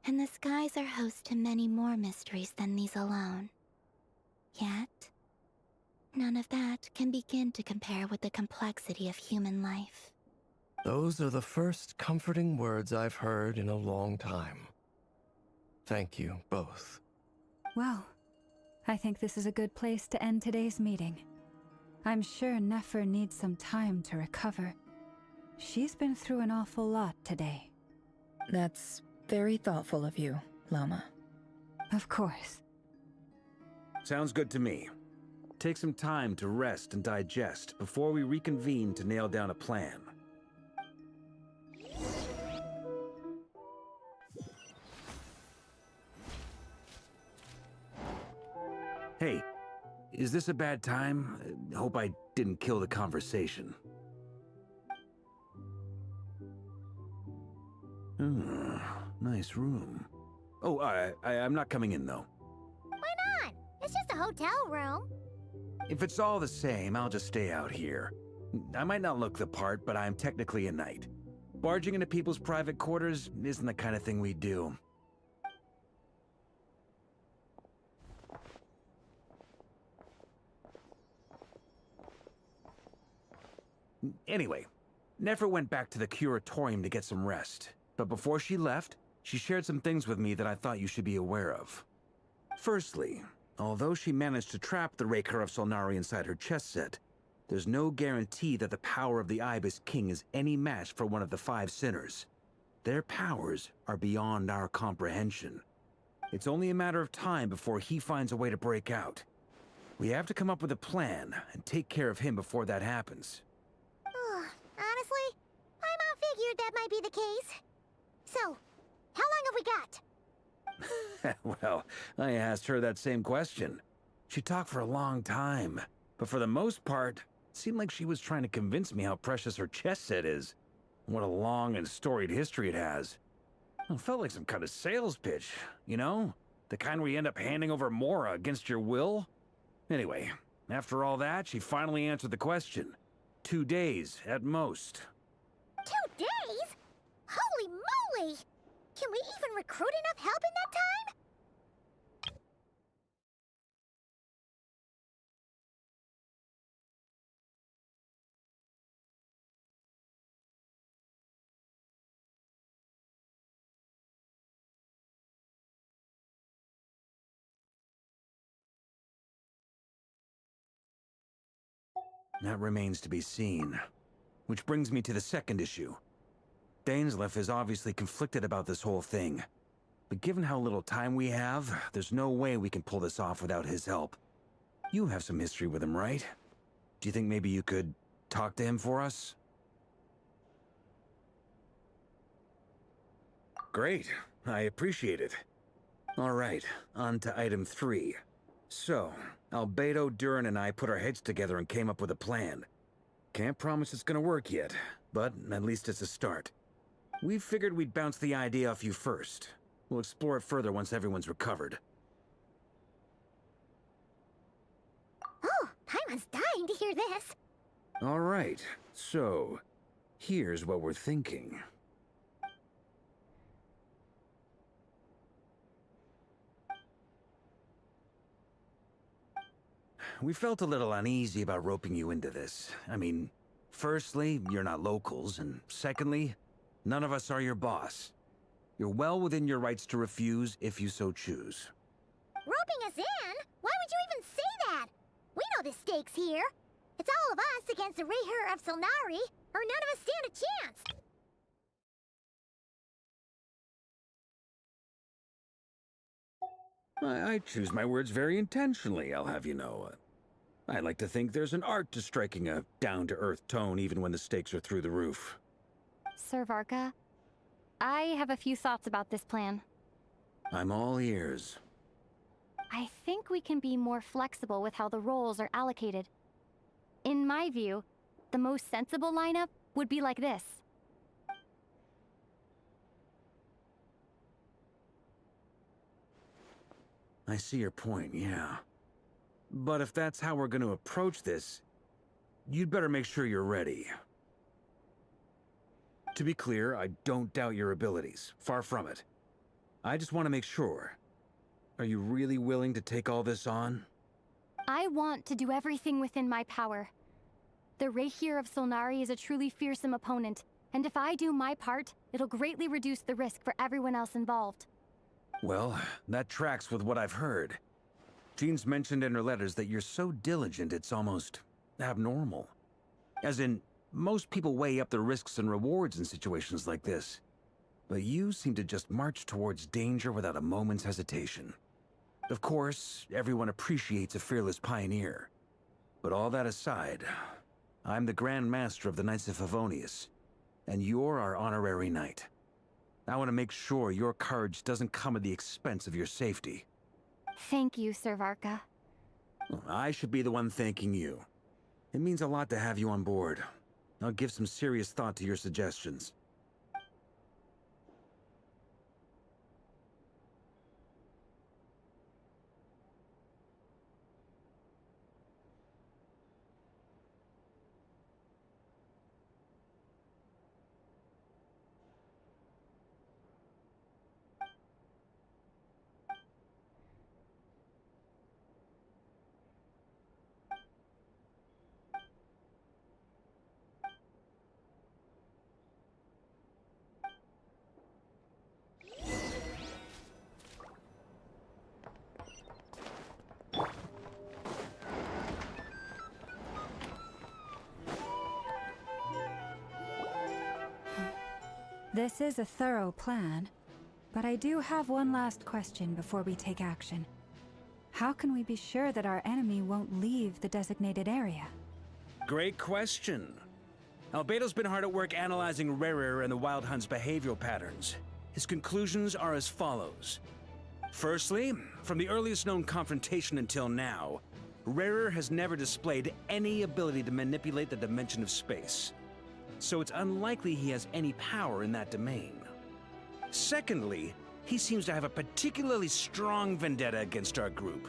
and the skies are host to many more mysteries than these alone. Yet, none of that can begin to compare with the complexity of human life. Those are the first comforting words I've heard in a long time. Thank you, both. Well, I think this is a good place to end today's meeting. I'm sure Nefer needs some time to recover. She's been through an awful lot today. That's very thoughtful of you, Lama. Of course. Sounds good to me. Take some time to rest and digest before we reconvene to nail down a plan. Hey, is this a bad time? Hope I didn't kill the conversation. Nice room. Oh, I'm not coming in, though. Why not? It's just a hotel room. If it's all the same, I'll just stay out here. I might not look the part, but I'm technically a knight. Barging into people's private quarters isn't the kind of thing we do. Anyway, Nefer went back to the curatorium to get some rest. But before she left, she shared some things with me that I thought you should be aware of. Firstly, although she managed to trap the Raker of Solnari inside her chess set, there's no guarantee that the power of the Ibis King is any match for one of the 5 sinners. Their powers are beyond our comprehension. It's only a matter of time before he finds a way to break out. We have to come up with a plan and take care of him before that happens. Honestly, my mom figured that might be the case. So, how long have we got? Well, I asked her that same question. She talked for a long time, but for the most part, it seemed like she was trying to convince me how precious her chess set is. What a long and storied history it has. It felt like some kind of sales pitch, you know? The kind where you end up handing over Mora against your will? Anyway, after all that, she finally answered the question. 2 days, at most. 2 days? Holy moly! Can we even recruit enough help in that time? That remains to be seen. Which brings me to the second issue. Dainsleif is obviously conflicted about this whole thing. But given how little time we have, there's no way we can pull this off without his help. You have some history with him, right? Do you think maybe you could talk to him for us? Great. I appreciate it. All right, on to item 3. So, Albedo, Durin, and I put our heads together and came up with a plan. Can't promise it's gonna work yet, but at least it's a start. We figured we'd bounce the idea off you first. We'll explore it further once everyone's recovered. Oh, Paimon's dying to hear this. All right, so here's what we're thinking. We felt a little uneasy about roping you into this. I mean, firstly, you're not locals, and secondly, none of us are your boss. You're well within your rights to refuse if you so choose. Roping us in? Why would you even say that? We know the stakes here. It's all of us against the Reher of Solnari, or none of us stand a chance. I choose my words very intentionally, I'll have you know. I like to think there's an art to striking a down-to-earth tone even when the stakes are through the roof. Sir Varka, I have a few thoughts about this plan. I'm all ears. I think we can be more flexible with how the roles are allocated. In my view, the most sensible lineup would be like this. I see your point, yeah. But if that's how we're going to approach this, you'd better make sure you're ready. To be clear, I don't doubt your abilities. Far from it. I just want to make sure. Are you really willing to take all this on? I want to do everything within my power. The Rehir of Solnari is a truly fearsome opponent, and if I do my part, it'll greatly reduce the risk for everyone else involved. Well, that tracks with what I've heard. Jean's mentioned in her letters that you're so diligent it's almost abnormal. As in, most people weigh up the risks and rewards in situations like this. But you seem to just march towards danger without a moment's hesitation. Of course, everyone appreciates a fearless pioneer. But all that aside, I'm the Grand Master of the Knights of Favonius, and you're our honorary knight. I want to make sure your courage doesn't come at the expense of your safety. Thank you, Sir Varka. I should be the one thanking you. It means a lot to have you on board. I'll give some serious thought to your suggestions. This is a thorough plan, but I do have one last question before we take action. How can we be sure that our enemy won't leave the designated area? Great question. Albedo's been hard at work analyzing Rerir and the Wild Hunt's behavioral patterns. His conclusions are as follows. Firstly, from the earliest known confrontation until now, Rerir has never displayed any ability to manipulate the dimension of space. So it's unlikely he has any power in that domain. Secondly, he seems to have a particularly strong vendetta against our group.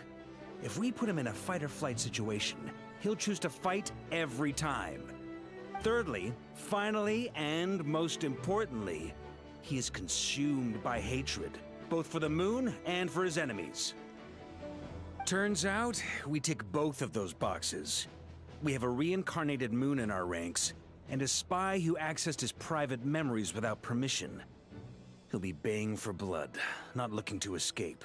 If we put him in a fight-or-flight situation, he'll choose to fight every time. Thirdly, finally, and most importantly, he is consumed by hatred, both for the moon and for his enemies. Turns out, we tick both of those boxes. We have a reincarnated moon in our ranks, and a spy who accessed his private memories without permission. He'll be baying for blood, not looking to escape.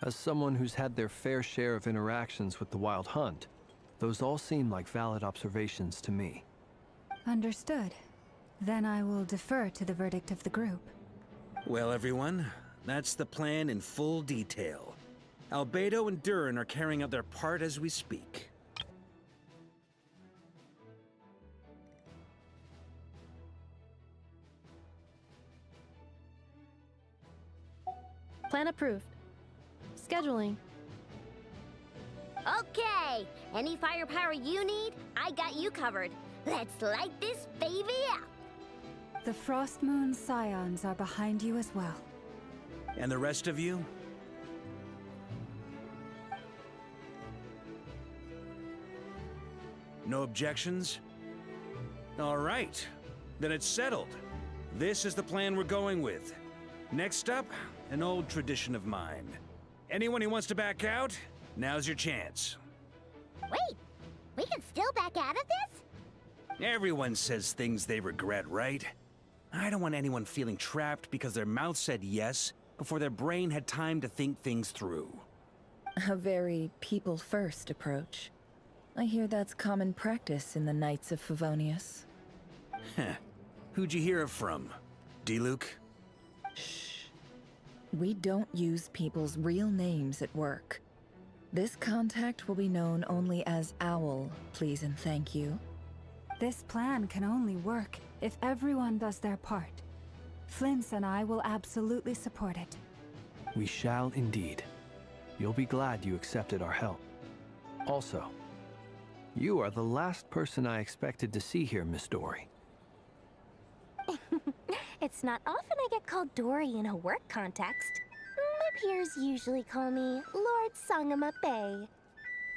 As someone who's had their fair share of interactions with the Wild Hunt, those all seem like valid observations to me. Understood. Then I will defer to the verdict of the group. Well, everyone, that's the plan in full detail. Albedo and Durin are carrying out their part as we speak. Plan approved. Scheduling. Okay, any firepower you need, I got you covered. Let's light this baby up. The Frost Moon Scions are behind you as well. And the rest of you? No objections? All right, then it's settled. This is the plan we're going with. Next up, an old tradition of mine. Anyone who wants to back out, now's your chance. Wait, we can still back out of this? Everyone says things they regret, right? I don't want anyone feeling trapped because their mouth said yes before their brain had time to think things through. A very people-first approach. I hear that's common practice in the Knights of Favonius. Heh. Who'd you hear it from? D-Luke? Shh. We don't use people's real names at work. This contact will be known only as Owl, please and thank you. This plan can only work if everyone does their part. Flint's and I will absolutely support it. We shall indeed. You'll be glad you accepted our help. Also, you are the last person I expected to see here, Miss Dory. It's not often I get called Dory in a work context. My peers usually call me Lord Sangama Bay.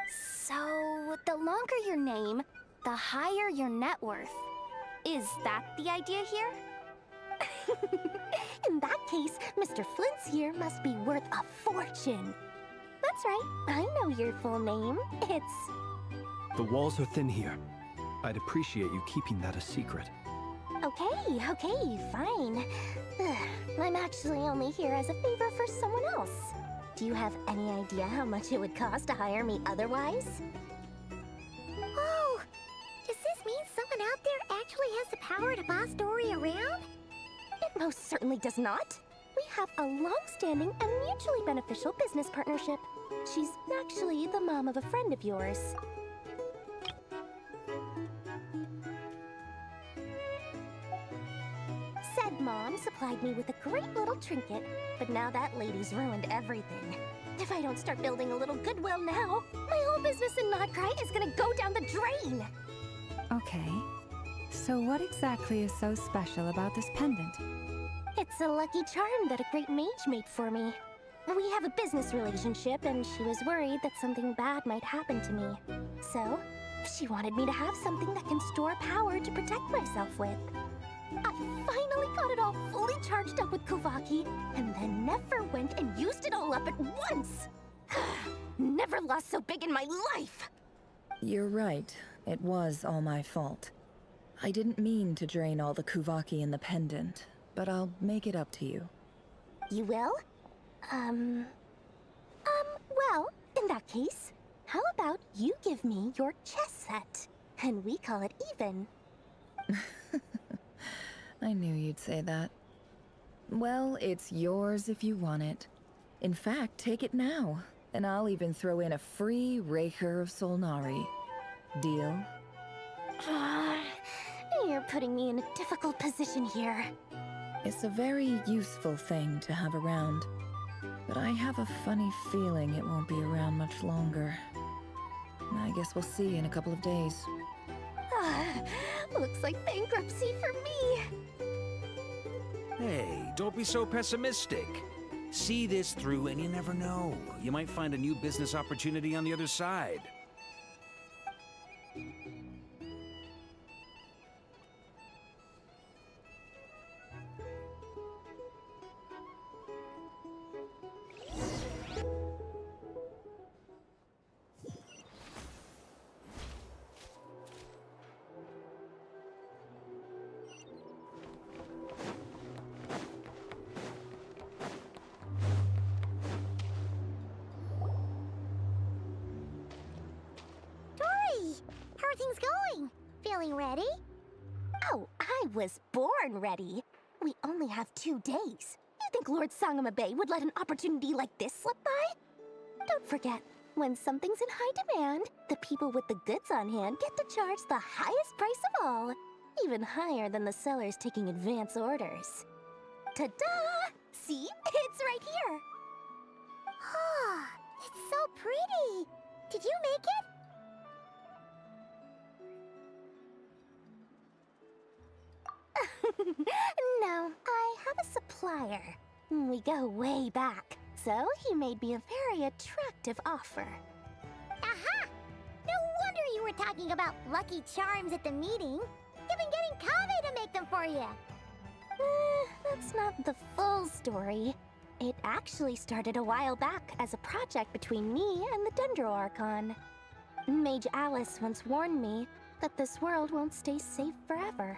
So, the longer your name, the higher your net worth. Is that the idea here? In that case, Mr. Flint's here must be worth a fortune. That's right, I know your full name. It's... The walls are thin here. I'd appreciate you keeping that a secret. Okay, fine. I'm actually only here as a favor for someone else. Do you have any idea how much it would cost to hire me otherwise? Oh, does this mean someone out there actually has the power to boss Dory around? It most certainly does not. We have a long-standing and mutually beneficial business partnership. She's actually the mom of a friend of yours. Said mom supplied me with a great little trinket, but now that lady's ruined everything. If I don't start building a little goodwill now, my whole business in nod-krai is gonna go down the drain! Okay. So what exactly is so special about this pendant? It's a lucky charm that a great mage made for me. We have a business relationship, and she was worried that something bad might happen to me. So, she wanted me to have something that can store power to protect myself with. I finally got it all fully charged up with Kuvaki, and then never went and used it all up at once! Never lost so big in my life! You're right. It was all my fault. I didn't mean to drain all the Kuvaki in the pendant, but I'll make it up to you. You will? Well, in that case, how about you give me your chess set, and we call it even? I knew you'd say that. Well, it's yours if you want it. In fact, take it now, and I'll even throw in a free Raker of Solnari. Deal? You're putting me in a difficult position here. It's a very useful thing to have around, but I have a funny feeling it won't be around much longer. I guess we'll see in a couple of days. Looks like bankruptcy for me. Hey, don't be so pessimistic. See this through and you never know. You might find a new business opportunity on the other side. How are things going? Feeling ready? Oh, I was born ready. We only have 2 days. You think Lord Sangama Bay would let an opportunity like this slip by? Don't forget, when something's in high demand, the people with the goods on hand get to charge the highest price of all, even higher than the sellers taking advance orders. Ta-da! See? It's right here! Ah, it's so pretty! Did you make it? No, I have a supplier. We go way back, so he made me a very attractive offer. Aha! No wonder you were talking about lucky charms at the meeting. You've been getting Kaveh to make them for you. That's not the full story. It actually started a while back as a project between me and the Dendro Archon. Mage Alice once warned me that this world won't stay safe forever.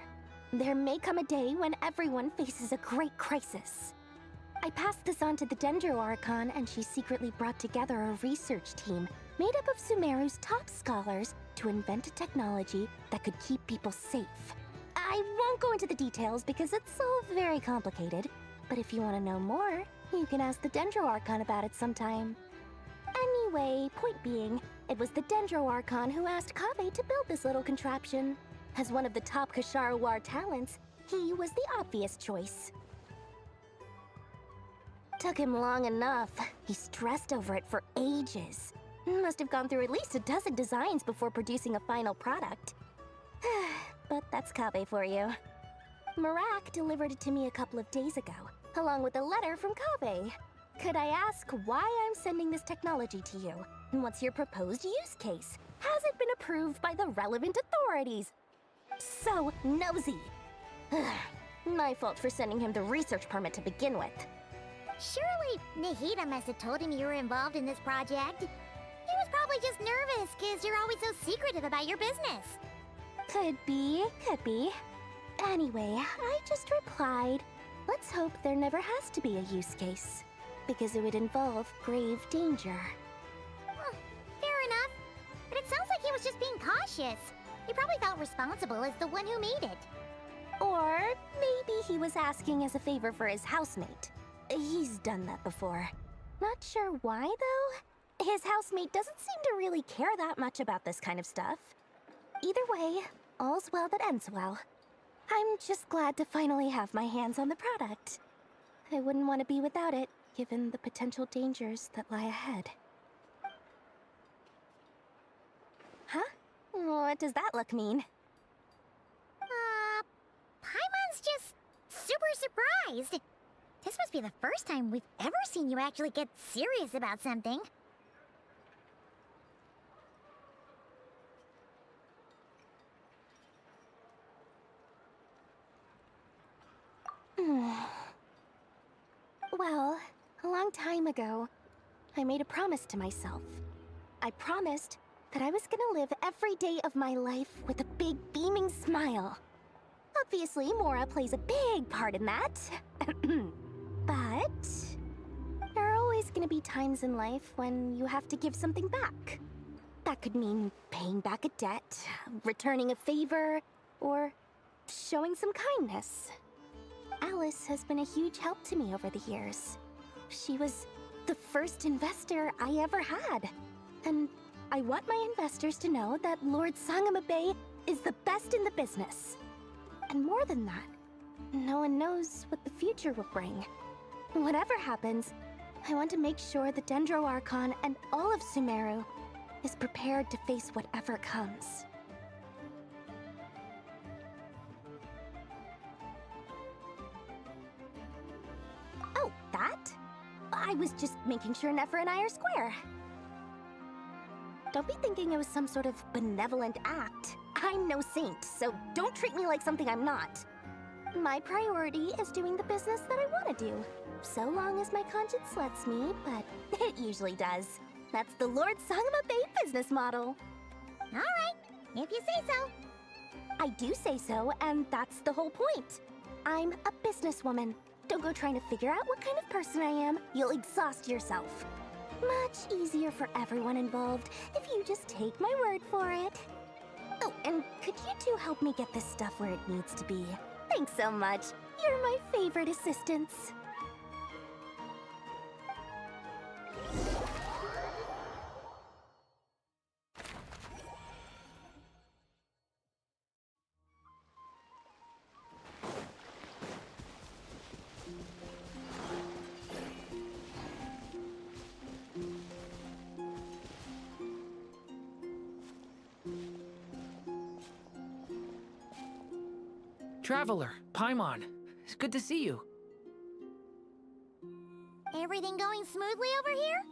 There may come a day when everyone faces a great crisis. I passed this on to the Dendro Archon, and she secretly brought together a research team made up of Sumeru's top scholars to invent a technology that could keep people safe. I won't go into the details because it's all very complicated, but if you want to know more, You can ask the Dendro Archon about it sometime. Anyway, point being, it was the Dendro Archon who asked Kaveh to build this little contraption. As one of the top Kashara War talents, he was the obvious choice. Took him long enough. He stressed over it for ages. Must have gone through at least a dozen designs before producing a final product. But that's Kaveh for you. Marak delivered it to me a couple of days ago, along with a letter from Kaveh. Could I ask why I'm sending this technology to you? And what's your proposed use case? Has it been approved by the relevant authorities? So nosy. My fault for sending him the research permit to begin with. Surely Nahida must have told him you were involved in this project. He was probably just nervous because you're always so secretive about your business. Could be, could be. Anyway, I just replied, let's hope there never has to be a use case, because it would involve grave danger. Well, fair enough. But it sounds like he was just being cautious. He probably felt responsible as the one who made it. Or maybe he was asking as a favor for his housemate. He's done that before. Not sure why, though. His housemate doesn't seem to really care that much about this kind of stuff. Either way, all's well that ends well. I'm just glad to finally have my hands on the product. I wouldn't want to be without it, given the potential dangers that lie ahead. Huh? What does that look mean? Paimon's just super surprised. This must be the first time we've ever seen you actually get serious about something. Well, a long time ago, I made a promise to myself. I promised that I was gonna live every day of my life with a big beaming smile. Obviously, Mora plays a big part in that. But there are always gonna be times in life when you have to give something back. That could mean paying back a debt, returning a favor, or showing some kindness. Alice has been a huge help to me over the years. She was the first investor I ever had. And I want my investors to know that Lord Sangamabe is the best in the business. And more than that, no one knows what the future will bring. Whatever happens, I want to make sure the Dendro Archon and all of Sumeru is prepared to face whatever comes. Oh, that? I was just making sure Nefer and I are square. Don't be thinking it was some sort of benevolent act. I'm no saint, so don't treat me like something I'm not. My priority is doing the business that I want to do, so long as my conscience lets me, but it usually does. That's the Lord Sangamabe business model. All right, if you say so. I do say so, and that's the whole point. I'm a businesswoman. Don't go trying to figure out what kind of person I am. You'll exhaust yourself. Much easier for everyone involved if you just take my word for it. Oh, and could you two help me get this stuff where it needs to be? Thanks so much. You're my favorite assistants. Traveler, Paimon, it's good to see you. Everything going smoothly over here?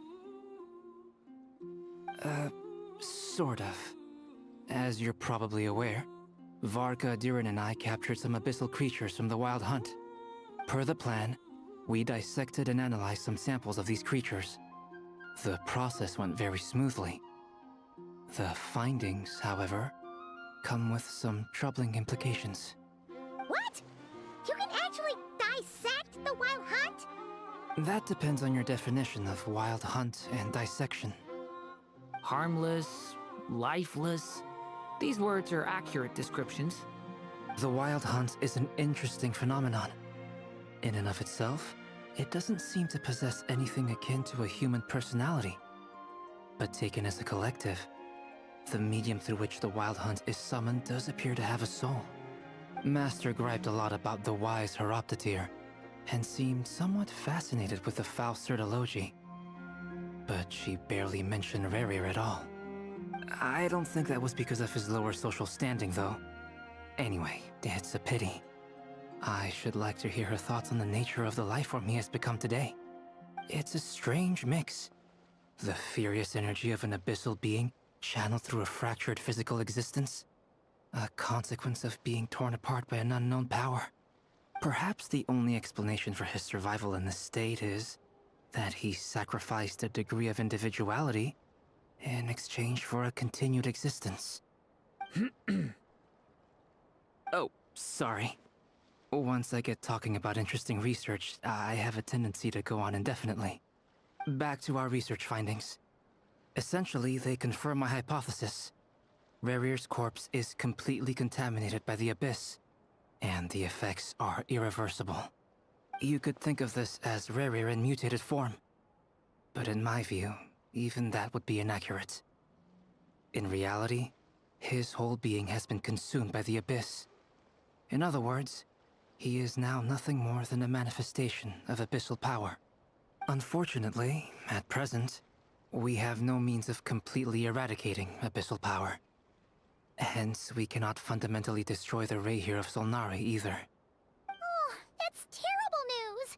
Sort of. As you're probably aware, Varka, Diren, and I captured some abyssal creatures from the Wild Hunt. Per the plan, we dissected and analyzed some samples of these creatures. The process went very smoothly. The findings, however, come with some troubling implications. What? You can actually dissect the Wild Hunt? That depends on your definition of Wild Hunt and dissection. Harmless, lifeless. These words are accurate descriptions. The Wild Hunt is an interesting phenomenon. In and of itself, it doesn't seem to possess anything akin to a human personality. But taken as a collective, the medium through which the Wild Hunt is summoned does appear to have a soul. Master griped a lot about the wise Horoptotire, and seemed somewhat fascinated with the foul Certology. But she barely mentioned Rerir at all. I don't think that was because of his lower social standing, though. Anyway, it's a pity. I should like to hear her thoughts on the nature of the lifeform he has become today. It's a strange mix. The furious energy of an abyssal being channeled through a fractured physical existence. A consequence of being torn apart by an unknown power. Perhaps the only explanation for his survival in this state is that he sacrificed a degree of individuality in exchange for a continued existence. Oh, sorry. Once I get talking about interesting research, I have a tendency to go on indefinitely. Back to our research findings. Essentially, they confirm my hypothesis. Rerir's corpse is completely contaminated by the Abyss, and the effects are irreversible. You could think of this as Rerir in mutated form. But in my view, even that would be inaccurate. In reality, his whole being has been consumed by the Abyss. In other words, he is now nothing more than a manifestation of abyssal power. Unfortunately, at present, we have no means of completely eradicating abyssal power. Hence, we cannot fundamentally destroy the Rehir of Solnari either. Oh, that's terrible news!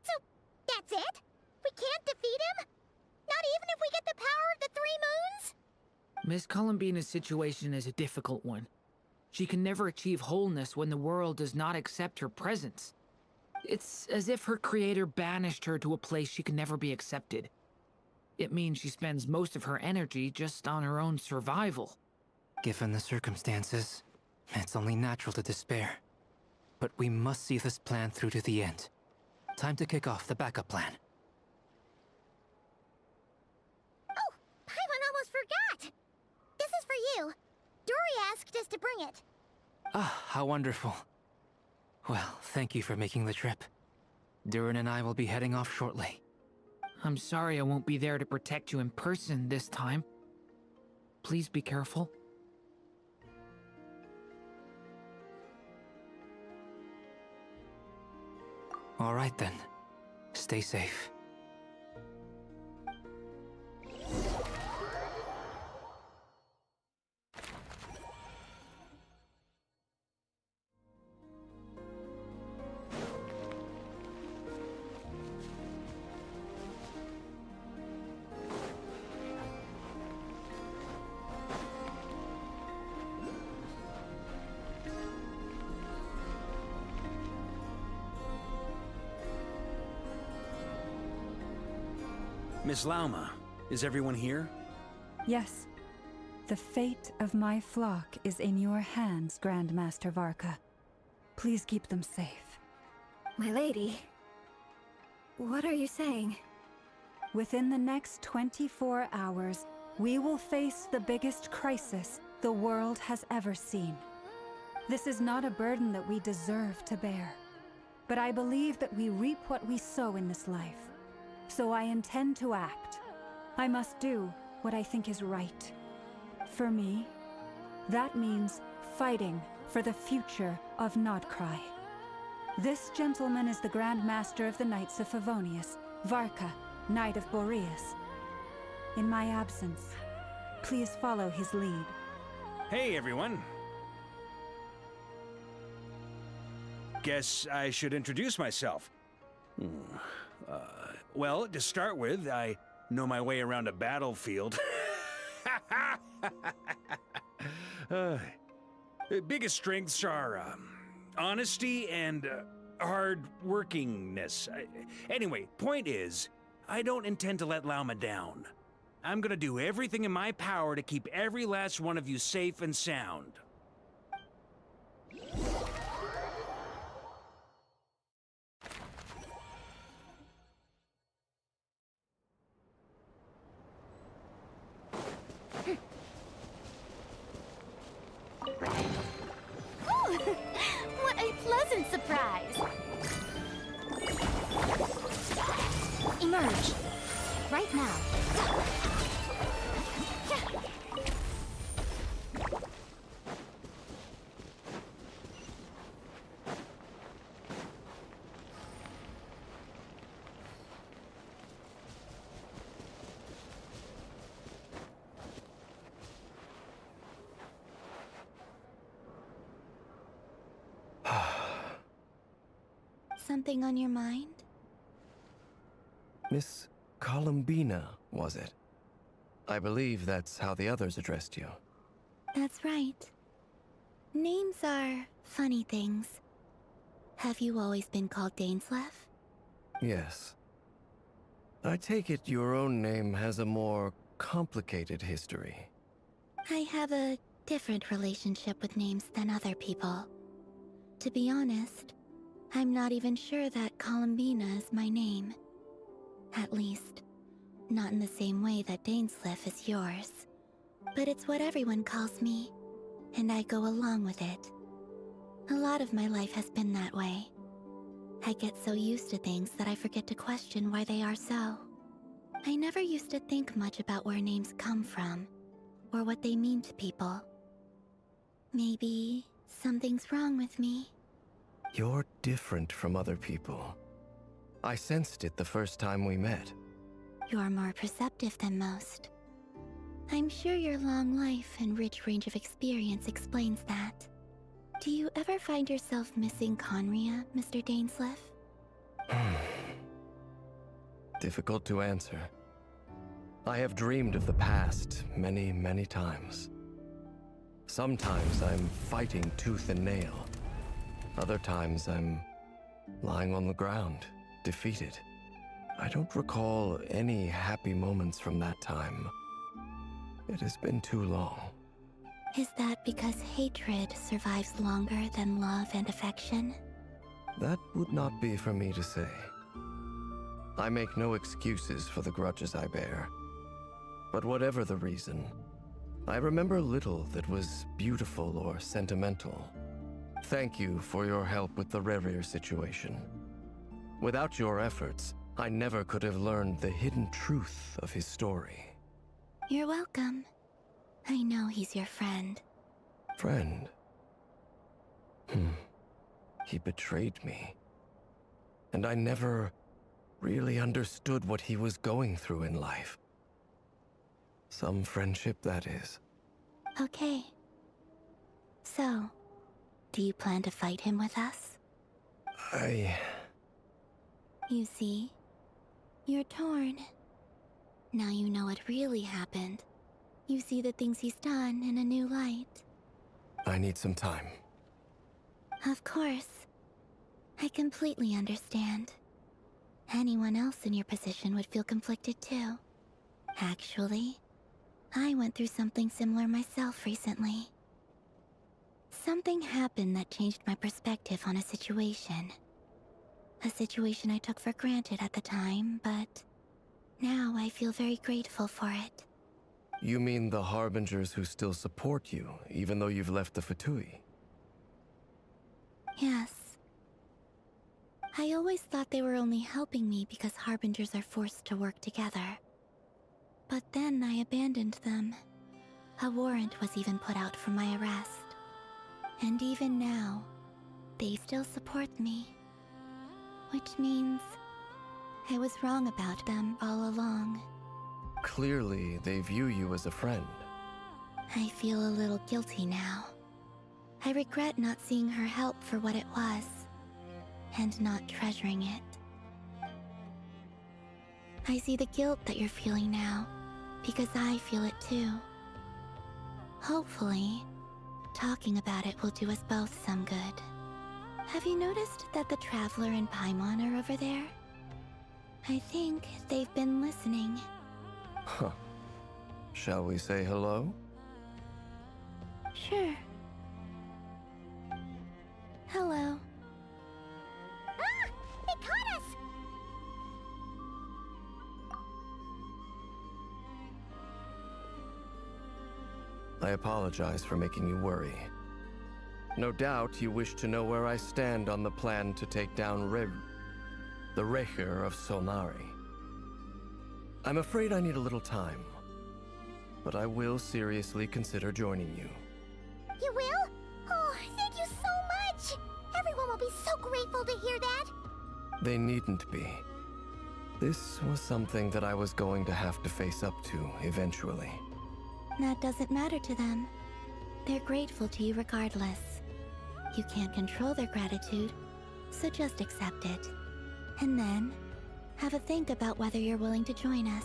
So, that's it? We can't defeat him? Not even if we get the power of the Three Moons? Miss Columbina's situation is a difficult one. She can never achieve wholeness when the world does not accept her presence. It's as if her creator banished her to a place she can never be accepted. It means she spends most of her energy just on her own survival. Given the circumstances, it's only natural to despair. But we must see this plan through to the end. Time to kick off the backup plan. Oh, Paimon almost forgot! This is for you. Dory asked us to bring it. Ah, how wonderful. Well, thank you for making the trip. Durin and I will be heading off shortly. I'm sorry I won't be there to protect you in person this time. Please be careful. All right then. Stay safe. Miss Lauma, is everyone here? Yes. The fate of my flock is in your hands, Grandmaster Varka. Please keep them safe. My lady, what are you saying? Within the next 24 hours, we will face the biggest crisis the world has ever seen. This is not a burden that we deserve to bear, but I believe that we reap what we sow in this life. So I intend to act. I must do what I think is right. For me, that means fighting for the future of nod-krai. This gentleman is the Grand Master of the Knights of Favonius, Varka, Knight of Boreas. In my absence, please follow his lead. Hey, everyone. Guess I should introduce myself. Well, to start with, I know my way around a battlefield. Biggest strengths are honesty and hard-workingness. Anyway, point is, I don't intend to let Lauma down. I'm gonna do everything in my power to keep every last one of you safe and sound. What a pleasant surprise! Merge. Right now. Something on your mind? Miss Columbina, was it? I believe that's how the others addressed you. That's right. Names are funny things. Have you always been called Dainsleif? Yes. I take it your own name has a more complicated history. I have a different relationship with names than other people. To be honest, I'm not even sure that Columbina is my name. At least, not in the same way that Dainsleif is yours. But it's what everyone calls me, and I go along with it. A lot of my life has been that way. I get so used to things that I forget to question why they are so. I never used to think much about where names come from, or what they mean to people. Maybe something's wrong with me. You're different from other people. I sensed it the first time we met. You're more perceptive than most. I'm sure your long life and rich range of experience explains that. Do you ever find yourself missing Conria, Mr. Dainsleif? Difficult to answer. I have dreamed of the past many, many times. Sometimes I'm fighting tooth and nail. Other times I'm lying on the ground, defeated. I don't recall any happy moments from that time. It has been too long. Is that because hatred survives longer than love and affection? That would not be for me to say. I make no excuses for the grudges I bear. But whatever the reason, I remember little that was beautiful or sentimental. Thank you for your help with the Rerir situation. Without your efforts, I never could have learned the hidden truth of his story. You're welcome. I know he's your friend. Friend? He betrayed me. And I never really understood what he was going through in life. Some friendship, that is. Okay. So, do you plan to fight him with us? You see, you're torn. Now you know what really happened. You see the things he's done in a new light. I need some time. Of course. I completely understand. Anyone else in your position would feel conflicted too. Actually, I went through something similar myself recently. Something happened that changed my perspective on a situation. A situation I took for granted at the time, but now I feel very grateful for it. You mean the Harbingers who still support you, even though you've left the Fatui? Yes. I always thought they were only helping me because Harbingers are forced to work together. But then I abandoned them. A warrant was even put out for my arrest. And even now, they still support me. Which means I was wrong about them all along. Clearly, they view you as a friend. I feel a little guilty now. I regret not seeing her help for what it was, and not treasuring it. I see the guilt that you're feeling now, because I feel it too. Hopefully, talking about it will do us both some good. Have you noticed that the Traveler and Paimon are over there? I think they've been listening. Huh. Shall we say hello? Sure. Hello. Ah! They caught us! I apologize for making you worry. No doubt you wish to know where I stand on the plan to take down the Rerir of Solnari. I'm afraid I need a little time, but I will seriously consider joining you. You will? Oh, thank you so much! Everyone will be so grateful to hear that! They needn't be. This was something that I was going to have to face up to eventually. That doesn't matter to them. They're grateful to you regardless. You can't control their gratitude, so just accept it. And then, have a think about whether you're willing to join us.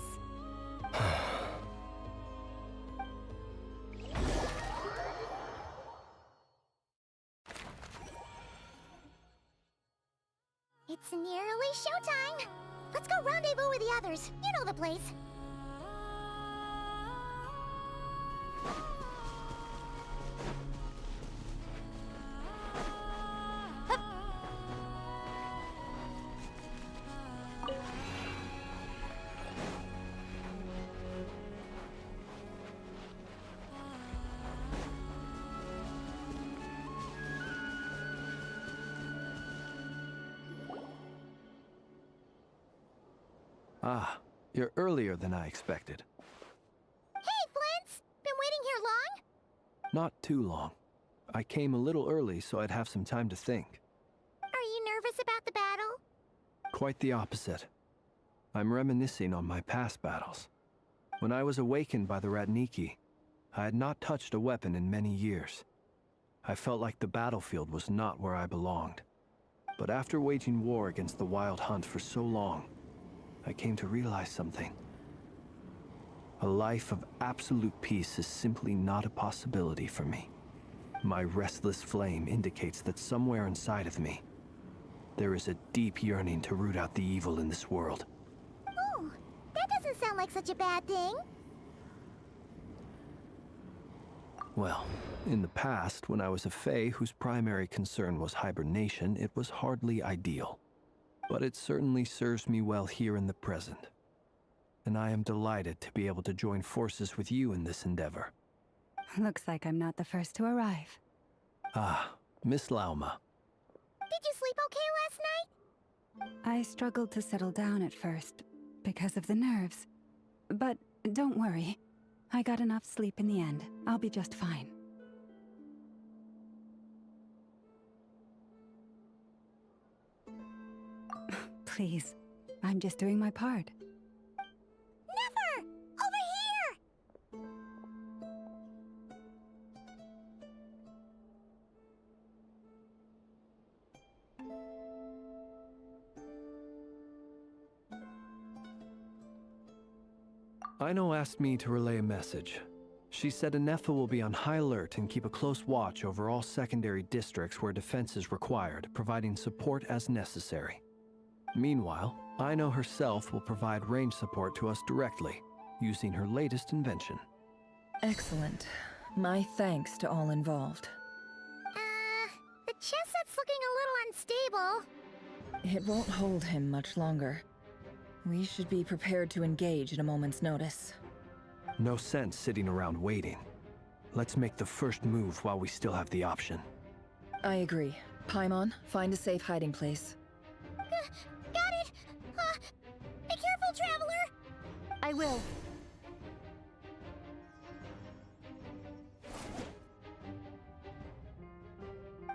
It's nearly showtime! Let's go rendezvous with the others. You know the place. Ah, you're earlier than I expected. Hey, Flint's! Been waiting here long? Not too long. I came a little early so I'd have some time to think. Are you nervous about the battle? Quite the opposite. I'm reminiscing on my past battles. When I was awakened by the Ratniki, I had not touched a weapon in many years. I felt like the battlefield was not where I belonged. But after waging war against the Wild Hunt for so long, I came to realize something. A life of absolute peace is simply not a possibility for me. My restless flame indicates that somewhere inside of me, there is a deep yearning to root out the evil in this world. Oh, that doesn't sound like such a bad thing. Well, in the past, when I was a Fae whose primary concern was hibernation, it was hardly ideal. But it certainly serves me well here in the present. And I am delighted to be able to join forces with you in this endeavor. Looks like I'm not the first to arrive. Ah, Miss Lauma. Did you sleep okay last night? I struggled to settle down at first, because of the nerves. But don't worry. I got enough sleep in the end. I'll be just fine. Please, I'm just doing my part. Never! Over here! Aino asked me to relay a message. She said Anefa will be on high alert and keep a close watch over all secondary districts where defense is required, providing support as necessary. Meanwhile, Aino herself will provide range support to us directly, using her latest invention. Excellent. My thanks to all involved. The chess set's looking a little unstable. It won't hold him much longer. We should be prepared to engage at a moment's notice. No sense sitting around waiting. Let's make the first move while we still have the option. I agree. Paimon, find a safe hiding place. Got it! Be careful, Traveler! I will.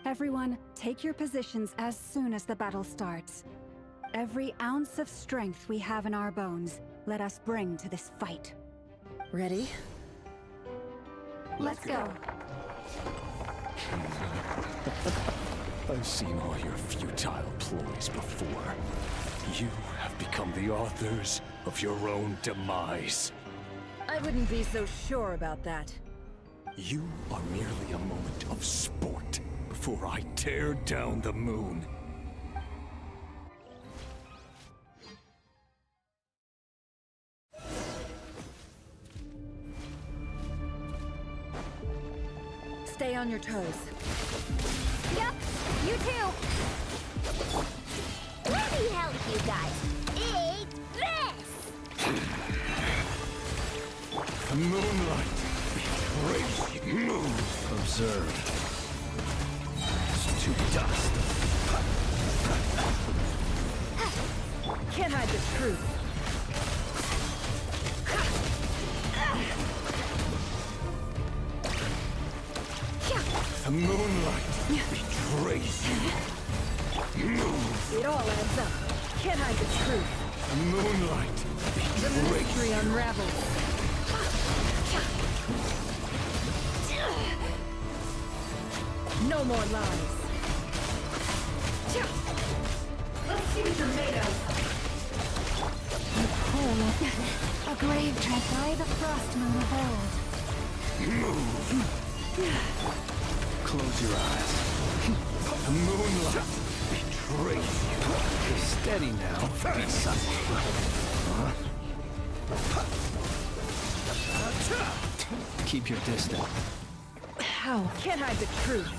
Everyone, take your positions as soon as the battle starts. Every ounce of strength we have in our bones, let us bring to this fight. Ready? Let's go. I've seen all your futile ploys before. You have become the authors of your own demise. I wouldn't be so sure about that. You are merely a moment of sport before I tear down the moon. Stay on your toes. Yep, you too. Let me help you guys. Eat this! The moonlight betrays you. Observe. It's to dust. Can't hide the truth. The moonlight betrays you. It all adds up. Can't hide the truth. The moonlight The mystery betrays you. unravels. No more lies. Let's see what you're made of. A grave tread by the frost moon of old. Move. Close your eyes. The moonlight betrays you. Steady now. Keep your distance. How? Can't hide the truth.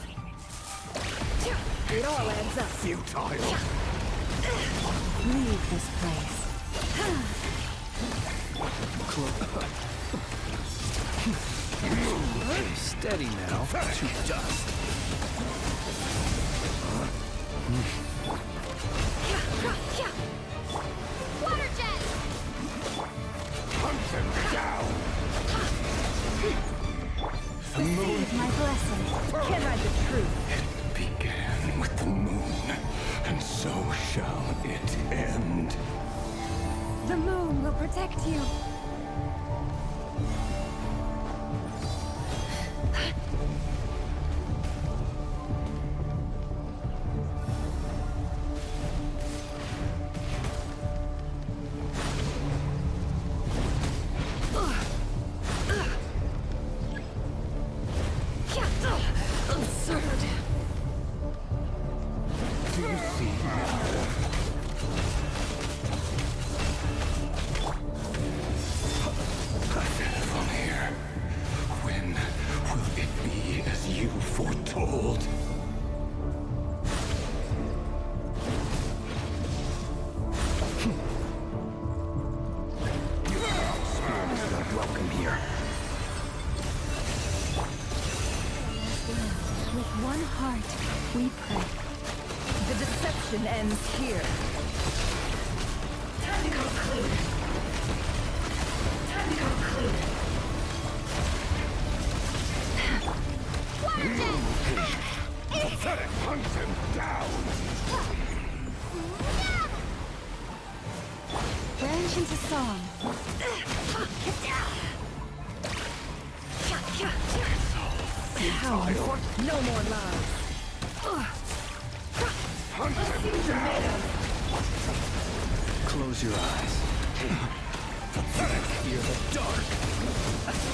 It all adds up. Futile. Leave this place. Steady now. To dust. Water jet! Hunt them down. The moon Receive my blessing. Can't hide the truth. began with the moon, and so shall it end. The moon will protect you. Absurd. Do you see now? From here, when will it be as you foretold? Spirit is not welcome here. With one heart, we pray. The deception ends here. Time to conclude. Time to conclude. Water jet! Pathetic! Hunt him down! Branch into song. How? No more lies. Hunt him down! Close your eyes. Fear the dark.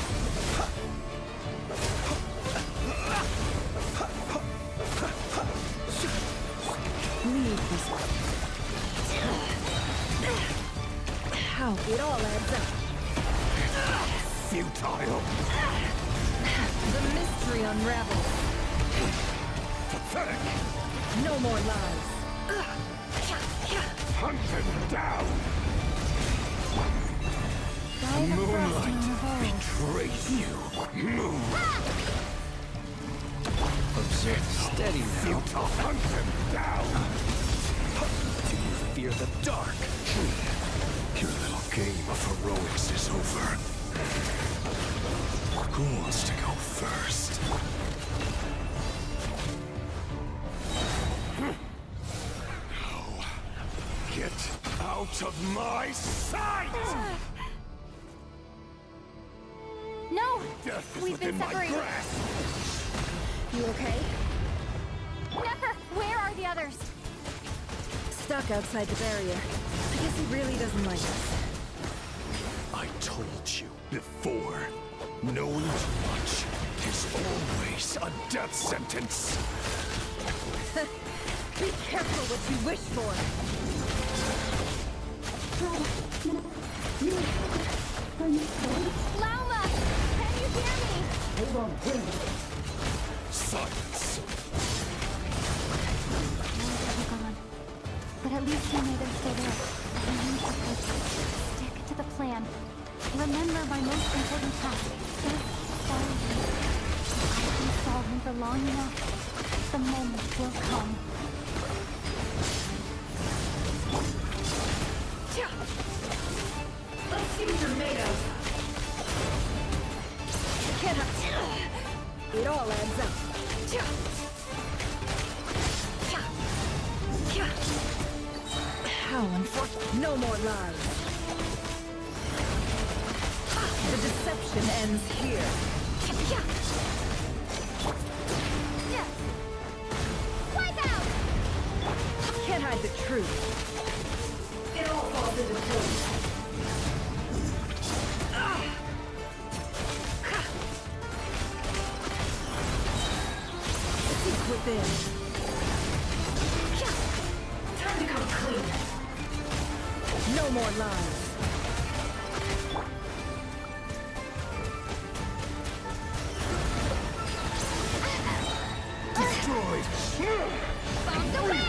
Leave this. How? It all adds up. Futile! The mystery unravels. Pathetic! No more lies. Hunt him down! By The the frost moonlight moon of old. betrays you. Move! Observe. Steady now. Futile! Hunt him down! Do you fear the dark? Your little game of heroics is over. Who wants to go first? No. Get out of my sight! No! Death is We've been within my separated. grasp! You okay? Never! Where are the others? Stuck outside the barrier. I guess he really doesn't like us. I told you before. Knowing too much is always a death sentence. Be careful what you wish for. Lauma! Can you hear me? Silence. They're gone. But at least we know they're still there. We need to focus. Stick to the plan. Remember my most important task. Just follow me. I've been solving for long enough. The moment will come. Let's see what you're made of. It all adds up. How unfortunate. No more lies. The deception ends here. Wipe out! Can't hide the truth. It all falls into place. Seek within. Time to come clean. No more lies. Destroyed! Bombs away!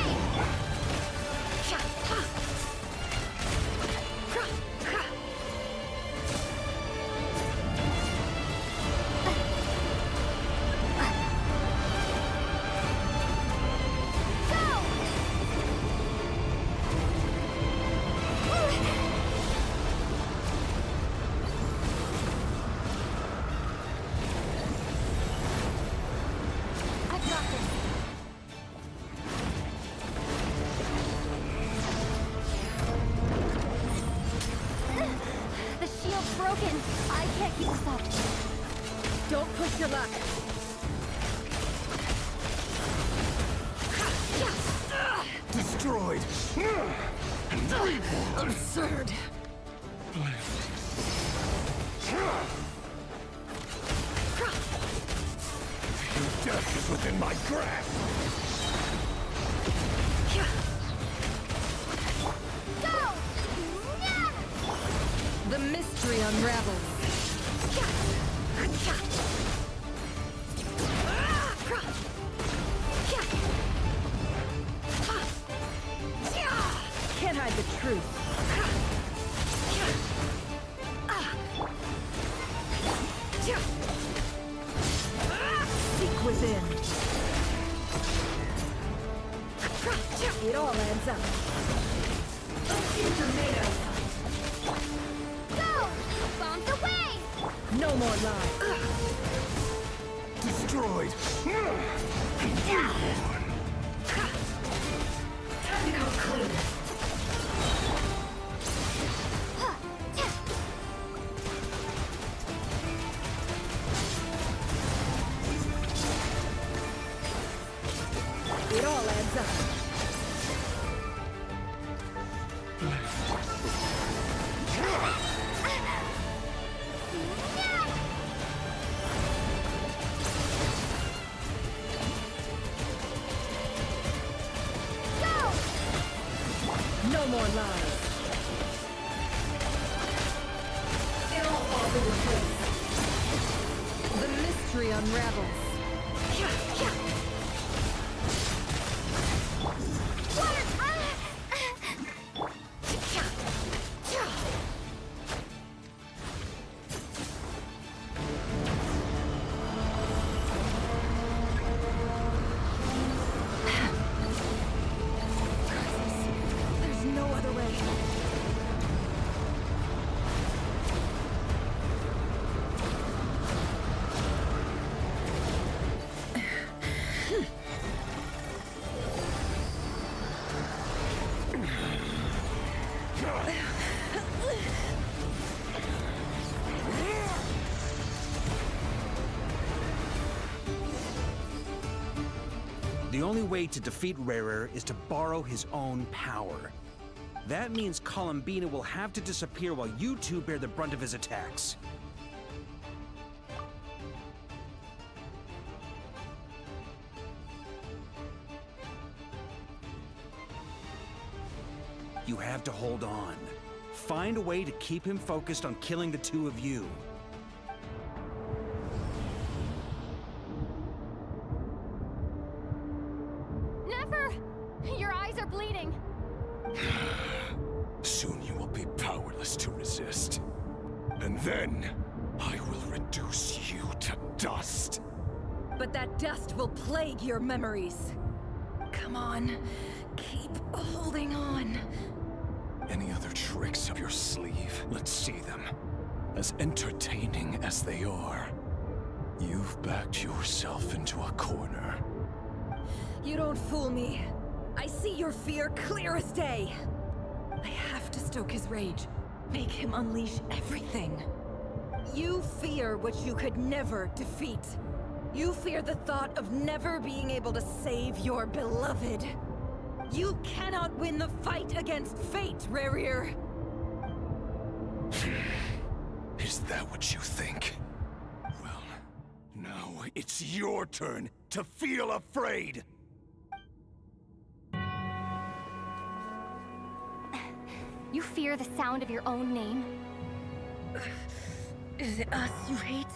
I've got this. The shield's broken. I can't keep this up. Don't push your luck. Destroyed! Absurd. Your death is within my grasp! Go! The mystery unravels. Can't hide the truth. Seek within. It all adds up. Go! Bombs away! No more lies. Destroyed! Time to come clean. It all adds up. No more lies. It all falls into place. The mystery unravels. There's no other way. The only way to defeat Rarer is to borrow his own power. That means Columbina will have to disappear while you two bear the brunt of his attacks. You have to hold on. Find a way to keep him focused on killing the two of you. Never! Your eyes are bleeding. Soon you will be powerless to resist. And then, I will reduce you to dust. But that dust will plague your memories. Come on, keep holding on. Any other tricks up your sleeve? Let's see them. As entertaining as they are, You've backed yourself into a corner. You don't fool me. I see your fear clear as day. I have to stoke his rage. Make him unleash everything. You fear what you could never defeat. You fear the thought of never being able to save your beloved. You cannot win the fight against fate, Rerir. Is that what you think? Well, now it's your turn to feel afraid! You fear the sound of your own name? Is it us you hate?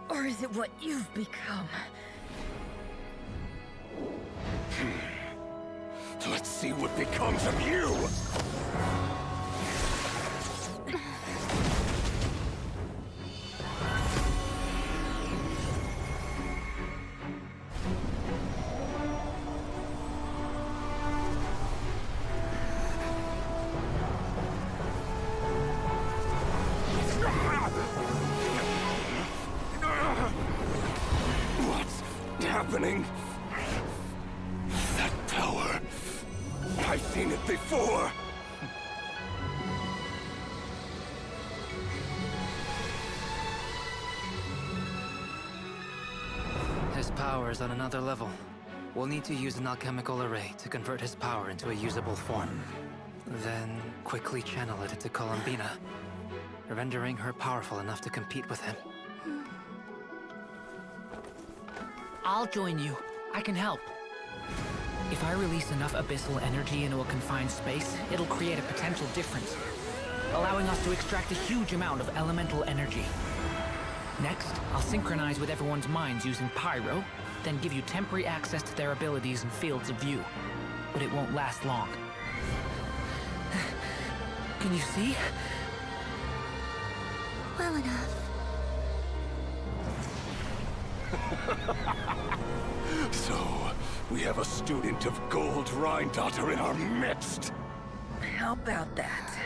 Or is it what you've become? Let's see what becomes of you! What's happening? That power... I've seen it before! His power is on another level. We'll need to use an alchemical array to convert his power into a usable form. Then quickly channel it into Columbina, rendering her powerful enough to compete with him. I'll join you. I can help. If I release enough abyssal energy into a confined space, it'll create a potential difference, allowing us to extract a huge amount of elemental energy. Next, I'll synchronize with everyone's minds using pyro, then give you temporary access to their abilities and fields of view. But it won't last long. Can you see? Well enough. So, we have a student of Gold Rhine-Daughter in our midst! How about that?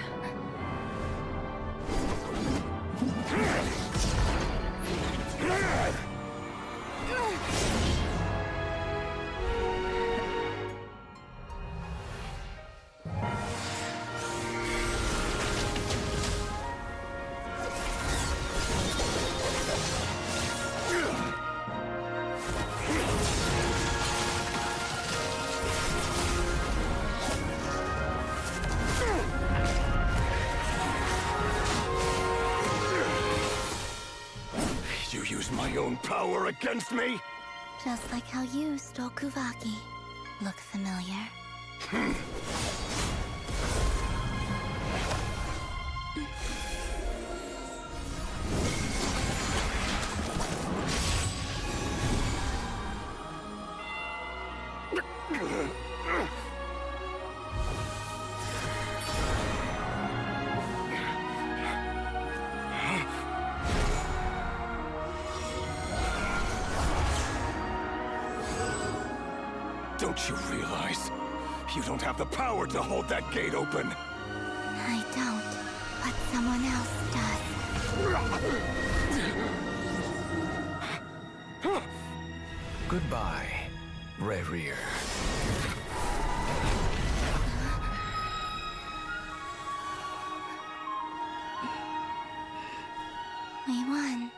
You use my own power against me? Just like how you stole Kuvaki. Look familiar? Don't you realize? You don't have the power to hold that gate open! I don't, but someone else does. Goodbye, Rerir. We won.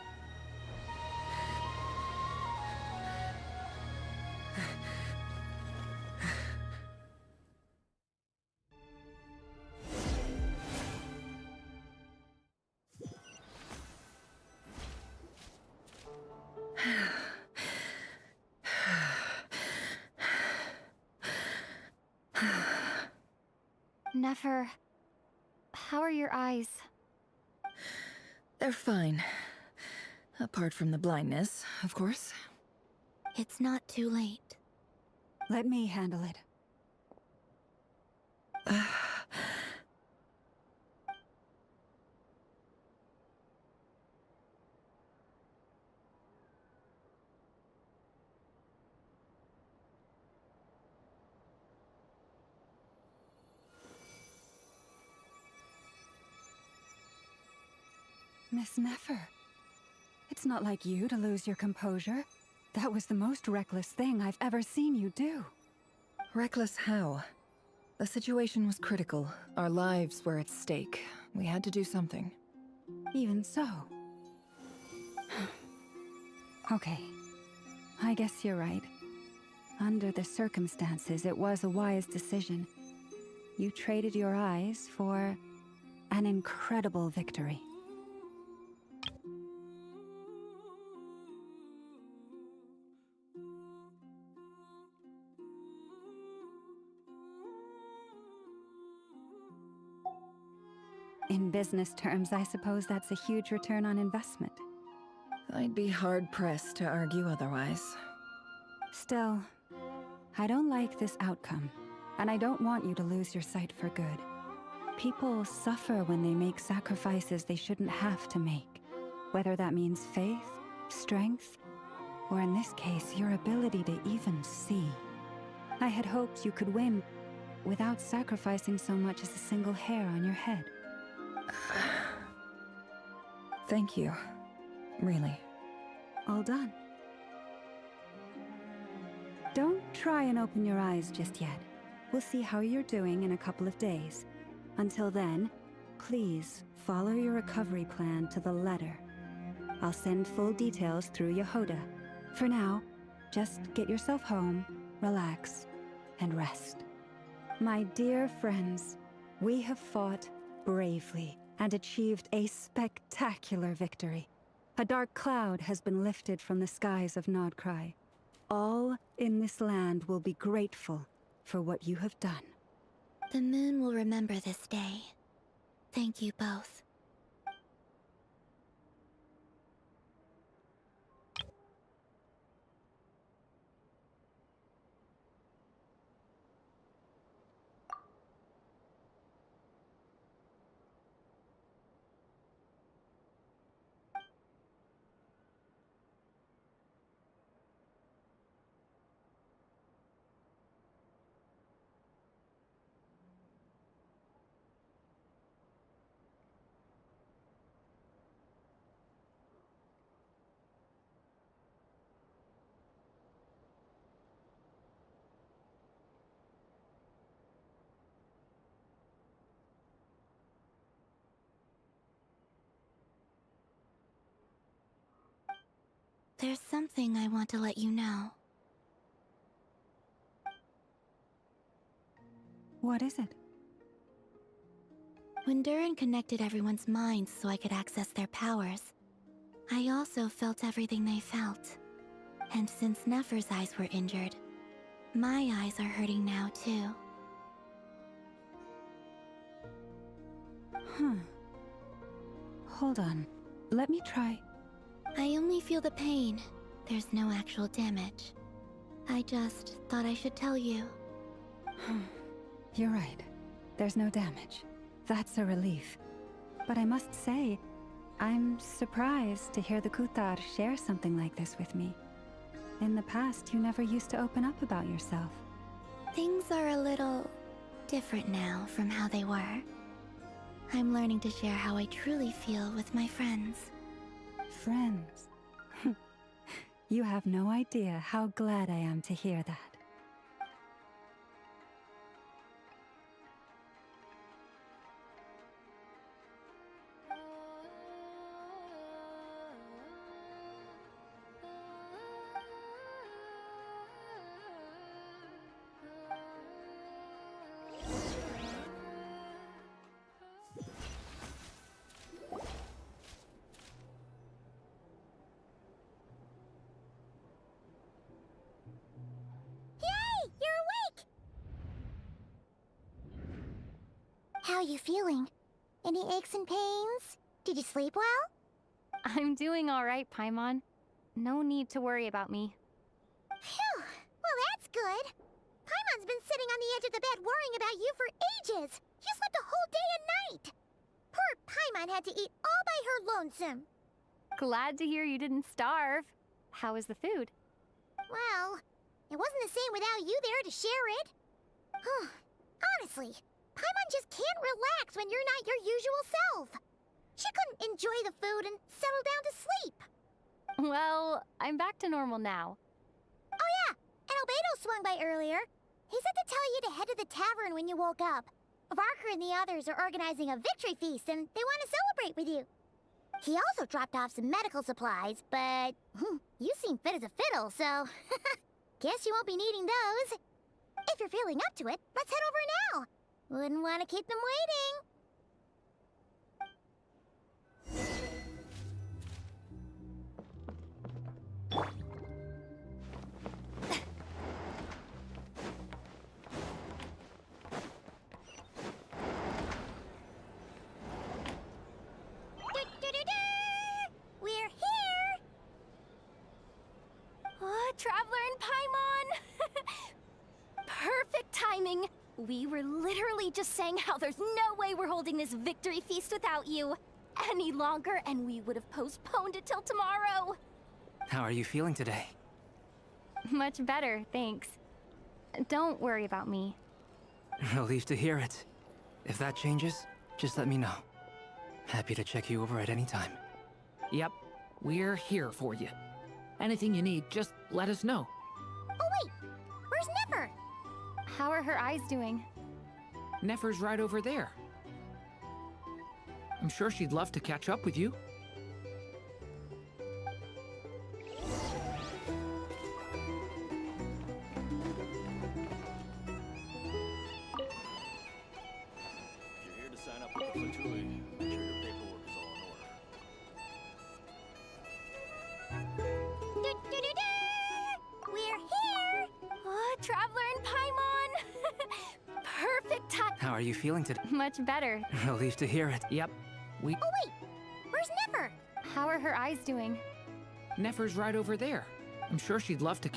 Nefer, how are your eyes? They're fine. Apart from the blindness, of course. It's not too late. Let me handle it. Miss Nefer, It's not like you to lose your composure. That was the most reckless thing I've ever seen you do. Reckless how? The situation was critical. Our lives were at stake. We had to do something. Even so. Okay. I guess you're right. Under the circumstances, it was a wise decision. You traded your eyes for an incredible victory. In business terms, I suppose that's a huge return on investment. I'd be hard-pressed to argue otherwise. Still, I don't like this outcome, and I don't want you to lose your sight for good. People suffer when they make sacrifices they shouldn't have to make, whether that means faith, strength, or in this case, your ability to even see. I had hoped you could win without sacrificing so much as a single hair on your head. Thank you. Really. All done. Don't try and open your eyes just yet. We'll see how you're doing in a couple of days. Until then, please follow your recovery plan to the letter. I'll send full details through Yehoda. For now, just get yourself home, relax, and rest. My dear friends, we have fought bravely and achieved a spectacular victory. A dark cloud has been lifted from the skies of Nod-krai. All in this land will be grateful for what you have done. The moon will remember this day. Thank you both. There's something I want to let you know. What is it? When Durin connected everyone's minds so I could access their powers, I also felt everything they felt. And since Nefer's eyes were injured, my eyes are hurting now too. Hold on. Let me try. I only feel the pain. There's no actual damage. I just thought I should tell you. You're right. There's no damage. That's a relief. But I must say, I'm surprised to hear the Kuthar share something like this with me. In the past, you never used to open up about yourself. Things are a little different now from how they were. I'm learning to share how I truly feel with my friends. Friends? You have no idea how glad I am to hear that. How are you feeling? Any aches and pains? Did you sleep well? I'm doing all right, Paimon. No need to worry about me. Phew! Well, that's good. Paimon's been sitting on the edge of the bed worrying about you for ages. You slept a whole day and night. Poor Paimon had to eat all by her lonesome. Glad to hear you didn't starve. How was the food? Well, it wasn't the same without you there to share it. Honestly, Paimon just can't relax when you're not your usual self. She couldn't enjoy the food and settle down to sleep. Well, I'm back to normal now. Oh yeah, and Albedo swung by earlier. He said to tell you to head to the tavern when you woke up. Varker and the others are organizing a victory feast and they want to celebrate with you. He also dropped off some medical supplies, but you seem fit as a fiddle, so guess you won't be needing those. If you're feeling up to it, let's head over now. Wouldn't want to keep them waiting. We're here! Oh, Traveler and Paimon! Perfect timing! We were literally just saying how there's no way we're holding this victory feast without you any longer, and we would have postponed it till tomorrow. How are you feeling today? Much better, thanks. Don't worry about me. Relieved to hear it. If that changes, just let me know. Happy to check you over at any time. Yep, we're here for you. Anything you need, just let us know. Oh wait, where's Nefer? How are her eyes doing? Nefer's right over there. I'm sure she'd love to catch up with you. If you're here to sign up with the Fatui, make sure your paperwork is all in order. We're here! Oh, Traveler and Paimon! Perfect time. How are you feeling today? Much better. Relieved to hear it. Yep, Oh wait, where's Nefer? How are her eyes doing? Nefer's right over there. I'm sure she'd love to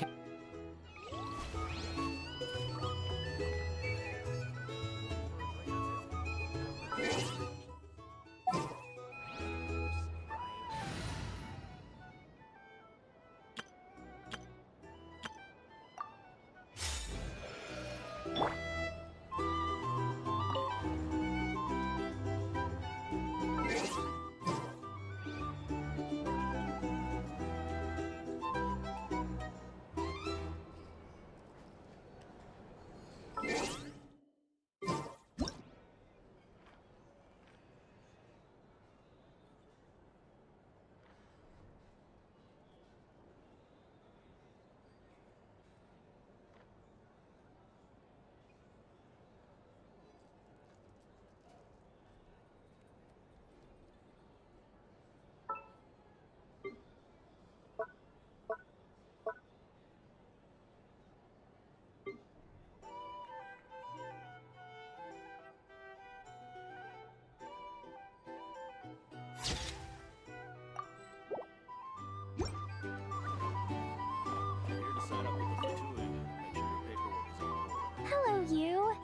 Hello, you.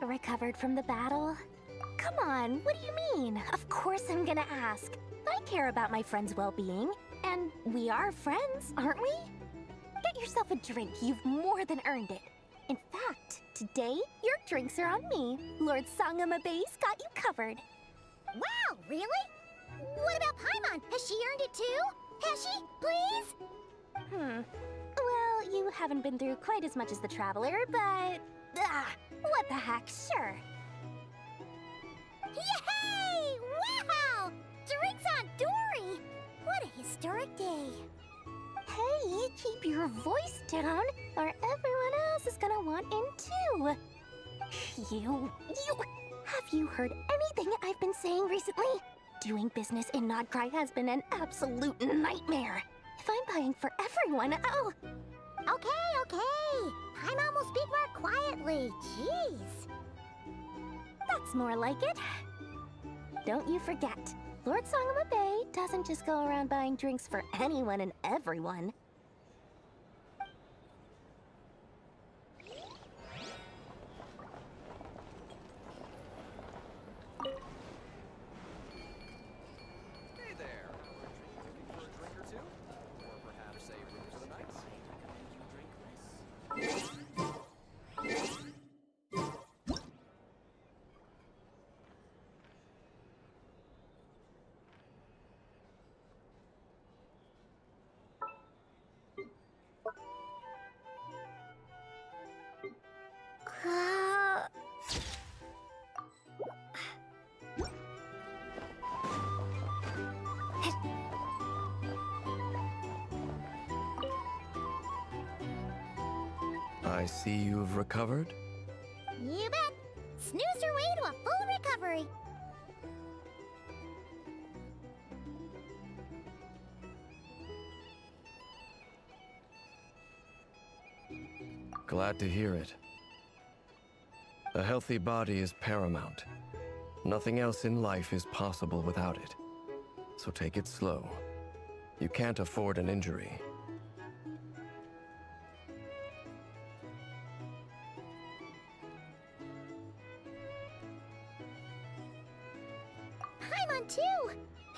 Recovered from the battle? Come on, what do you mean? Of course I'm gonna ask. I care about my friend's well-being, and we are friends, aren't we? Get yourself a drink, you've more than earned it. In fact, today, your drinks are on me. Lord Sangamabe's got you covered. Wow, really? What about Paimon? Has she earned it too? Has she? Please? Well, you haven't been through quite as much as the Traveler, but... what the heck, sure. Yay! Wow! Drinks on Dory! What a historic day. Hey, keep your voice down, or everyone else is gonna want in too. Have you heard anything I've been saying recently? Doing business in nod-krai has been an absolute nightmare. If I'm buying for everyone, oh... Okay. Paimon will speak more quietly. Jeez. That's more like it. Don't you forget, Lord Sangamabe doesn't just go around buying drinks for anyone and everyone. Hey there. For a drink or two? Or perhaps a room for the night? You drink less? I see you've recovered. You bet. Snooze your way to a full recovery. Glad to hear it. A healthy body is paramount. Nothing else in life is possible without it. So take it slow. You can't afford an injury. Paimon too!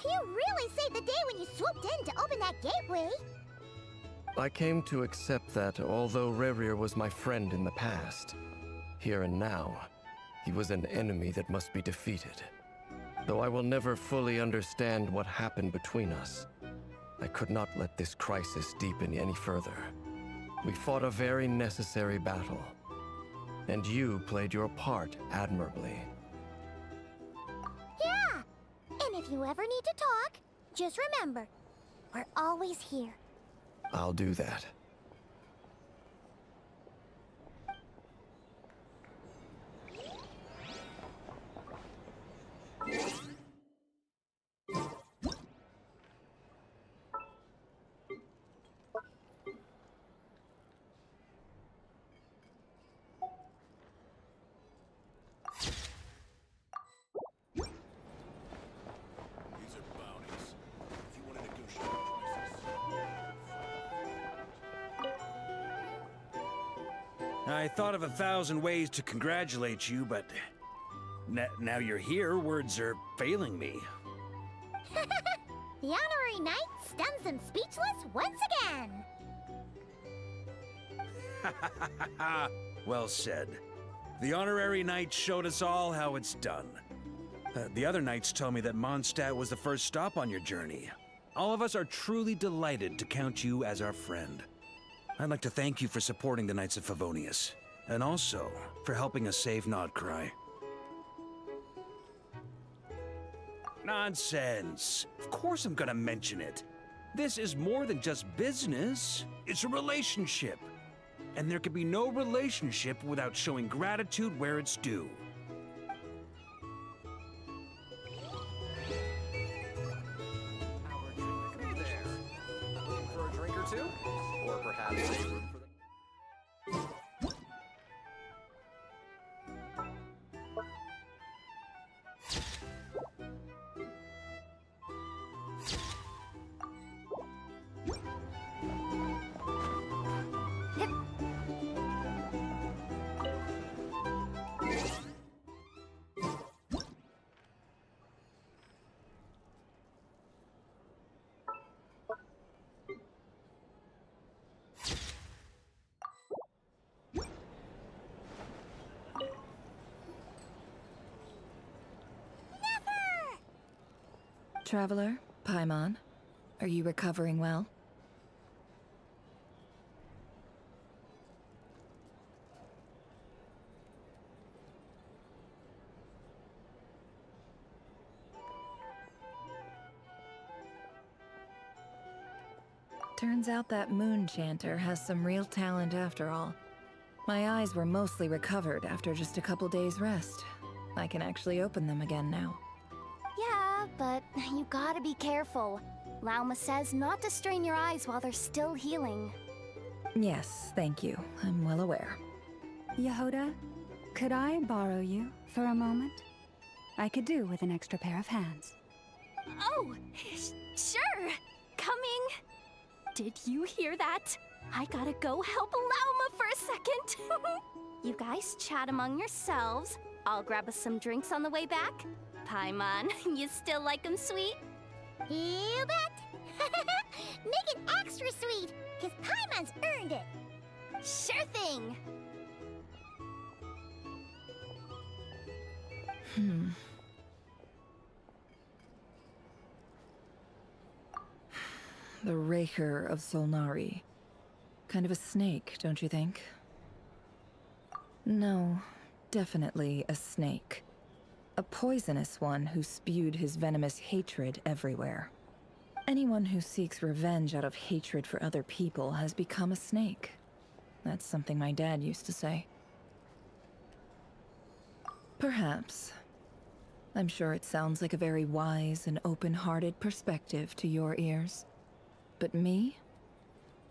You really saved the day when you swooped in to open that gateway! I came to accept that although Rerir was my friend in the past, here and now, he was an enemy that must be defeated. Though I will never fully understand what happened between us, I could not let this crisis deepen any further. We fought a very necessary battle, and you played your part admirably. Yeah! And if you ever need to talk, just remember, we're always here. I'll do that. These are bounties. If you want to negotiate prices. I thought of 1,000 ways to congratulate you, but now you're here, words are failing me. The honorary knight stuns them speechless once again! Well said. The honorary knight showed us all how it's done. The other knights tell me that Mondstadt was the first stop on your journey. All of us are truly delighted to count you as our friend. I'd like to thank you for supporting the Knights of Favonius, and also for helping us save nod-krai. Nonsense! Of course I'm gonna mention it. This is more than just business. It's a relationship. And there can be no relationship without showing gratitude where it's due. Hey there. Looking for a drink or two? Or perhaps a room for the... Traveler, Paimon, are you recovering well? Turns out that moon chanter has some real talent after all. My eyes were mostly recovered after just a couple days' rest. I can actually open them again now. Yeah, but you gotta be careful. Lauma says not to strain your eyes while they're still healing. Yes, thank you. I'm well aware. Yehoda, could I borrow you for a moment? I could do with an extra pair of hands. Oh, sure. Coming. Did you hear that? I gotta go help Lauma for a second. You guys chat among yourselves. I'll grab us some drinks on the way back. Paimon, you still like 'em sweet? You bet! Make it extra sweet, because Paimon's earned it! Sure thing! The Raker of Solnari. Kind of a snake, don't you think? No, definitely a snake. A poisonous one who spewed his venomous hatred everywhere. Anyone who seeks revenge out of hatred for other people has become a snake. That's something my dad used to say. Perhaps. I'm sure it sounds like a very wise and open-hearted perspective to your ears. But me?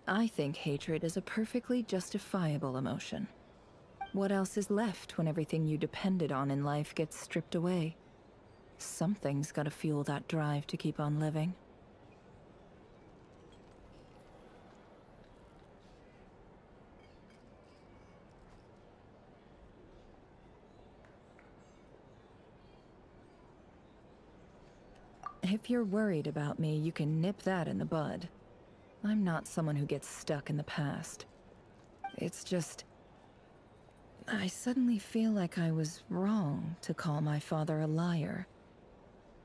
I think hatred is a perfectly justifiable emotion. What else is left when everything you depended on in life gets stripped away? Something's gotta fuel that drive to keep on living. If you're worried about me, you can nip that in the bud. I'm not someone who gets stuck in the past. It's just... I suddenly feel like I was wrong to call my father a liar.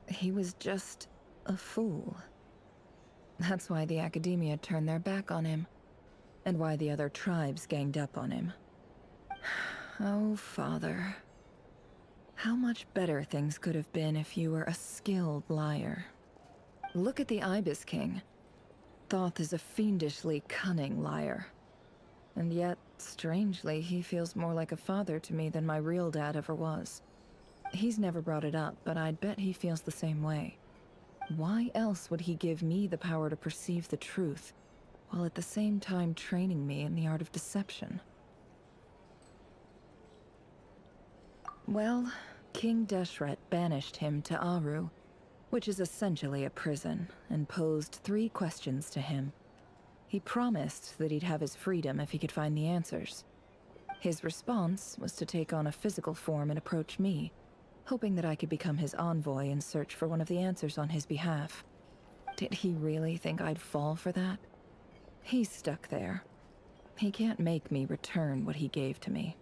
He was just a fool. That's why the Academia turned their back on him, and why the other tribes ganged up on him. Oh, Father. How much better things could have been if you were a skilled liar. Look at the Ibis King. Thoth is a fiendishly cunning liar. And yet, strangely, he feels more like a father to me than my real dad ever was. He's never brought it up, but I'd bet he feels the same way. Why else would he give me the power to perceive the truth, while at the same time training me in the art of deception? Well, King Deshret banished him to Aru, which is essentially a prison, and posed 3 questions to him. He promised that he'd have his freedom if he could find the answers. His response was to take on a physical form and approach me, hoping that I could become his envoy and search for one of the answers on his behalf. Did he really think I'd fall for that? He's stuck there. He can't make me return what he gave to me.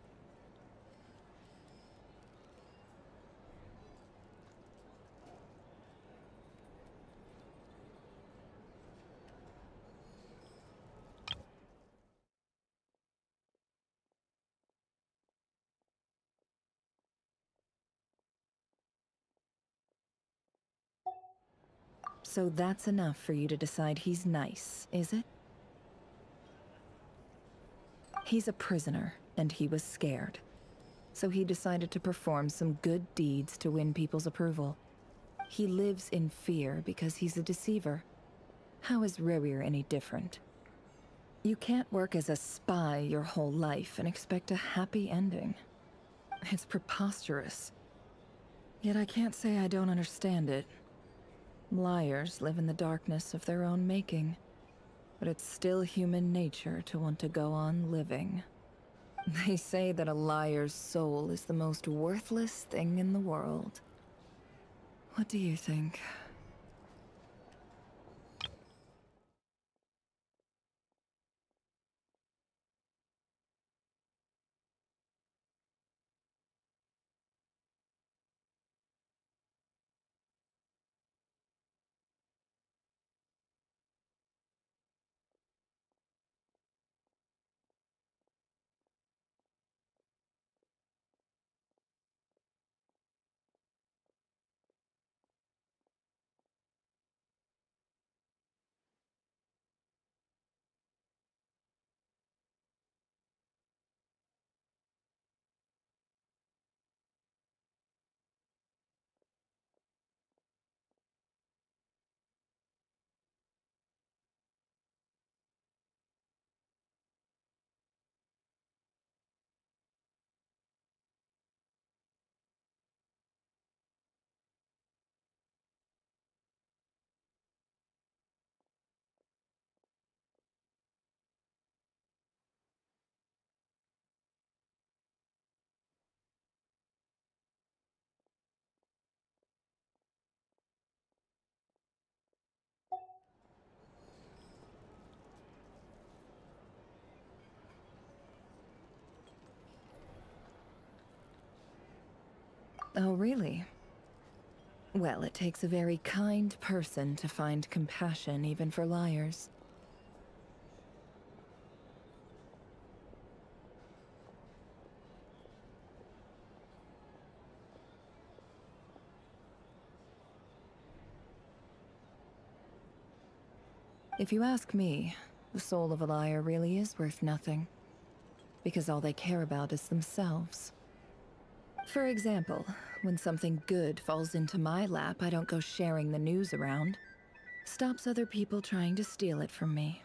So that's enough for you to decide he's nice, is it? He's a prisoner, and he was scared. So he decided to perform some good deeds to win people's approval. He lives in fear because he's a deceiver. How is Rerir any different? You can't work as a spy your whole life and expect a happy ending. It's preposterous. Yet I can't say I don't understand it. Liars live in the darkness of their own making, but it's still human nature to want to go on living. They say that a liar's soul is the most worthless thing in the world. What do you think? Oh, really? Well, it takes a very kind person to find compassion even for liars. If you ask me, the soul of a liar really is worth nothing. because all they care about is themselves. For example, when something good falls into my lap, I don't go sharing the news around. Stops other people trying to steal it from me.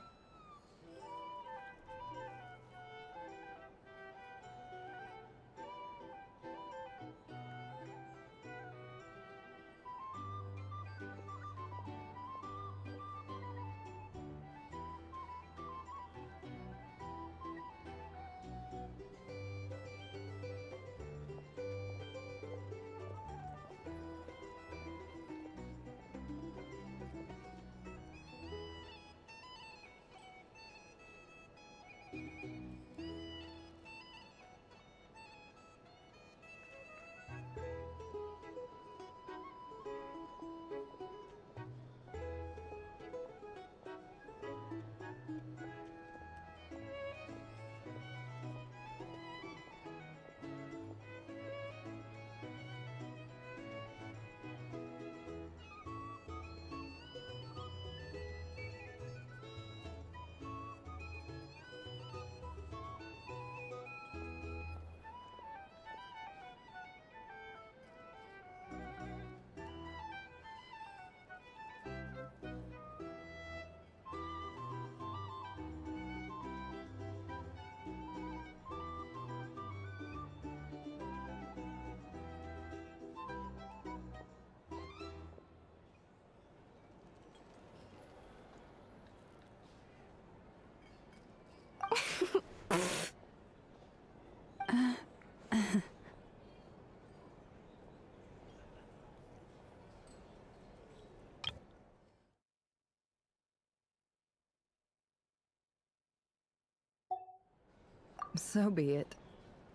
So be it.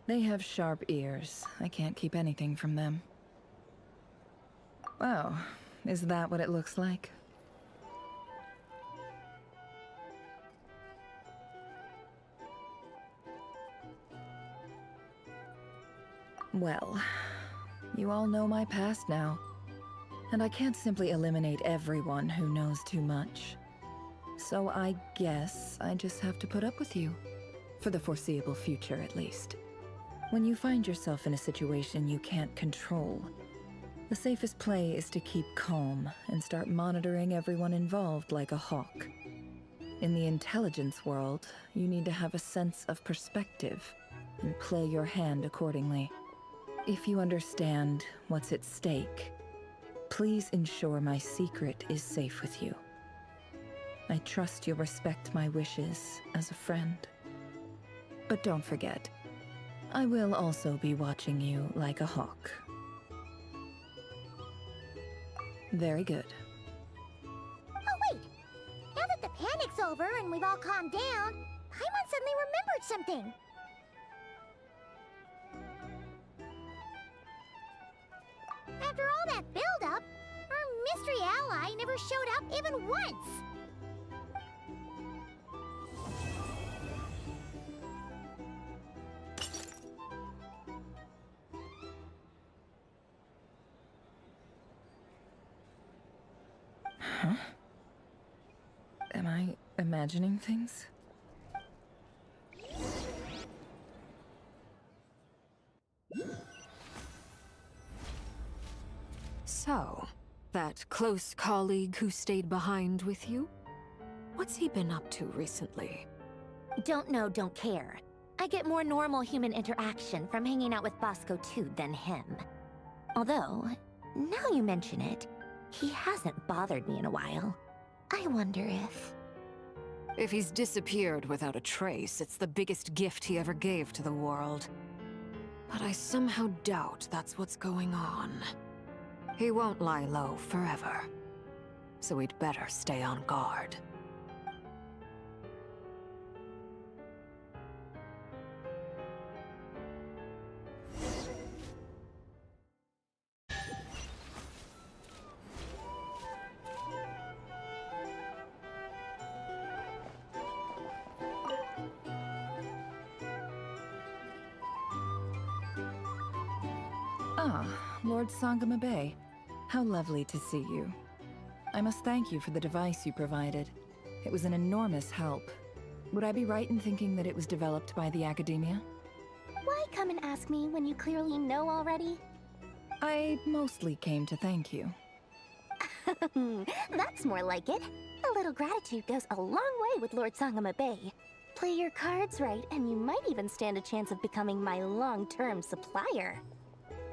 They have sharp ears. I can't keep anything from them. Wow, is that what it looks like? Well, you all know my past now. And I can't simply eliminate everyone who knows too much. So I guess I just have to put up with you. For the foreseeable future, at least. When you find yourself in a situation you can't control, the safest play is to keep calm and start monitoring everyone involved like a hawk. In the intelligence world, you need to have a sense of perspective and play your hand accordingly. If you understand what's at stake, please ensure my secret is safe with you. I trust you'll respect my wishes as a friend. But don't forget, I will also be watching you like a hawk. Very good. Oh wait! Now that the panic's over and we've all calmed down, Paimon suddenly remembered something. After all that build-up, our mystery ally never showed up even once! Huh? Am I imagining things? So, that close colleague who stayed behind with you? What's he been up to recently? Don't know, don't care. I get more normal human interaction from hanging out with Bosco too than him. Although, now you mention it, he hasn't bothered me in a while. I wonder if... If he's disappeared without a trace, it's the biggest gift he ever gave to the world. But I somehow doubt that's what's going on. He won't lie low forever. So we'd better stay on guard. Ah, Lord Sangama Bay. How lovely to see you. I must thank you for the device you provided. It was an enormous help. Would I be right in thinking that it was developed by the Academia? Why come and ask me when you clearly know already? I mostly came to thank you. That's more like it. A little gratitude goes a long way with Lord Sangama Bay. Play your cards right, and you might even stand a chance of becoming my long-term supplier.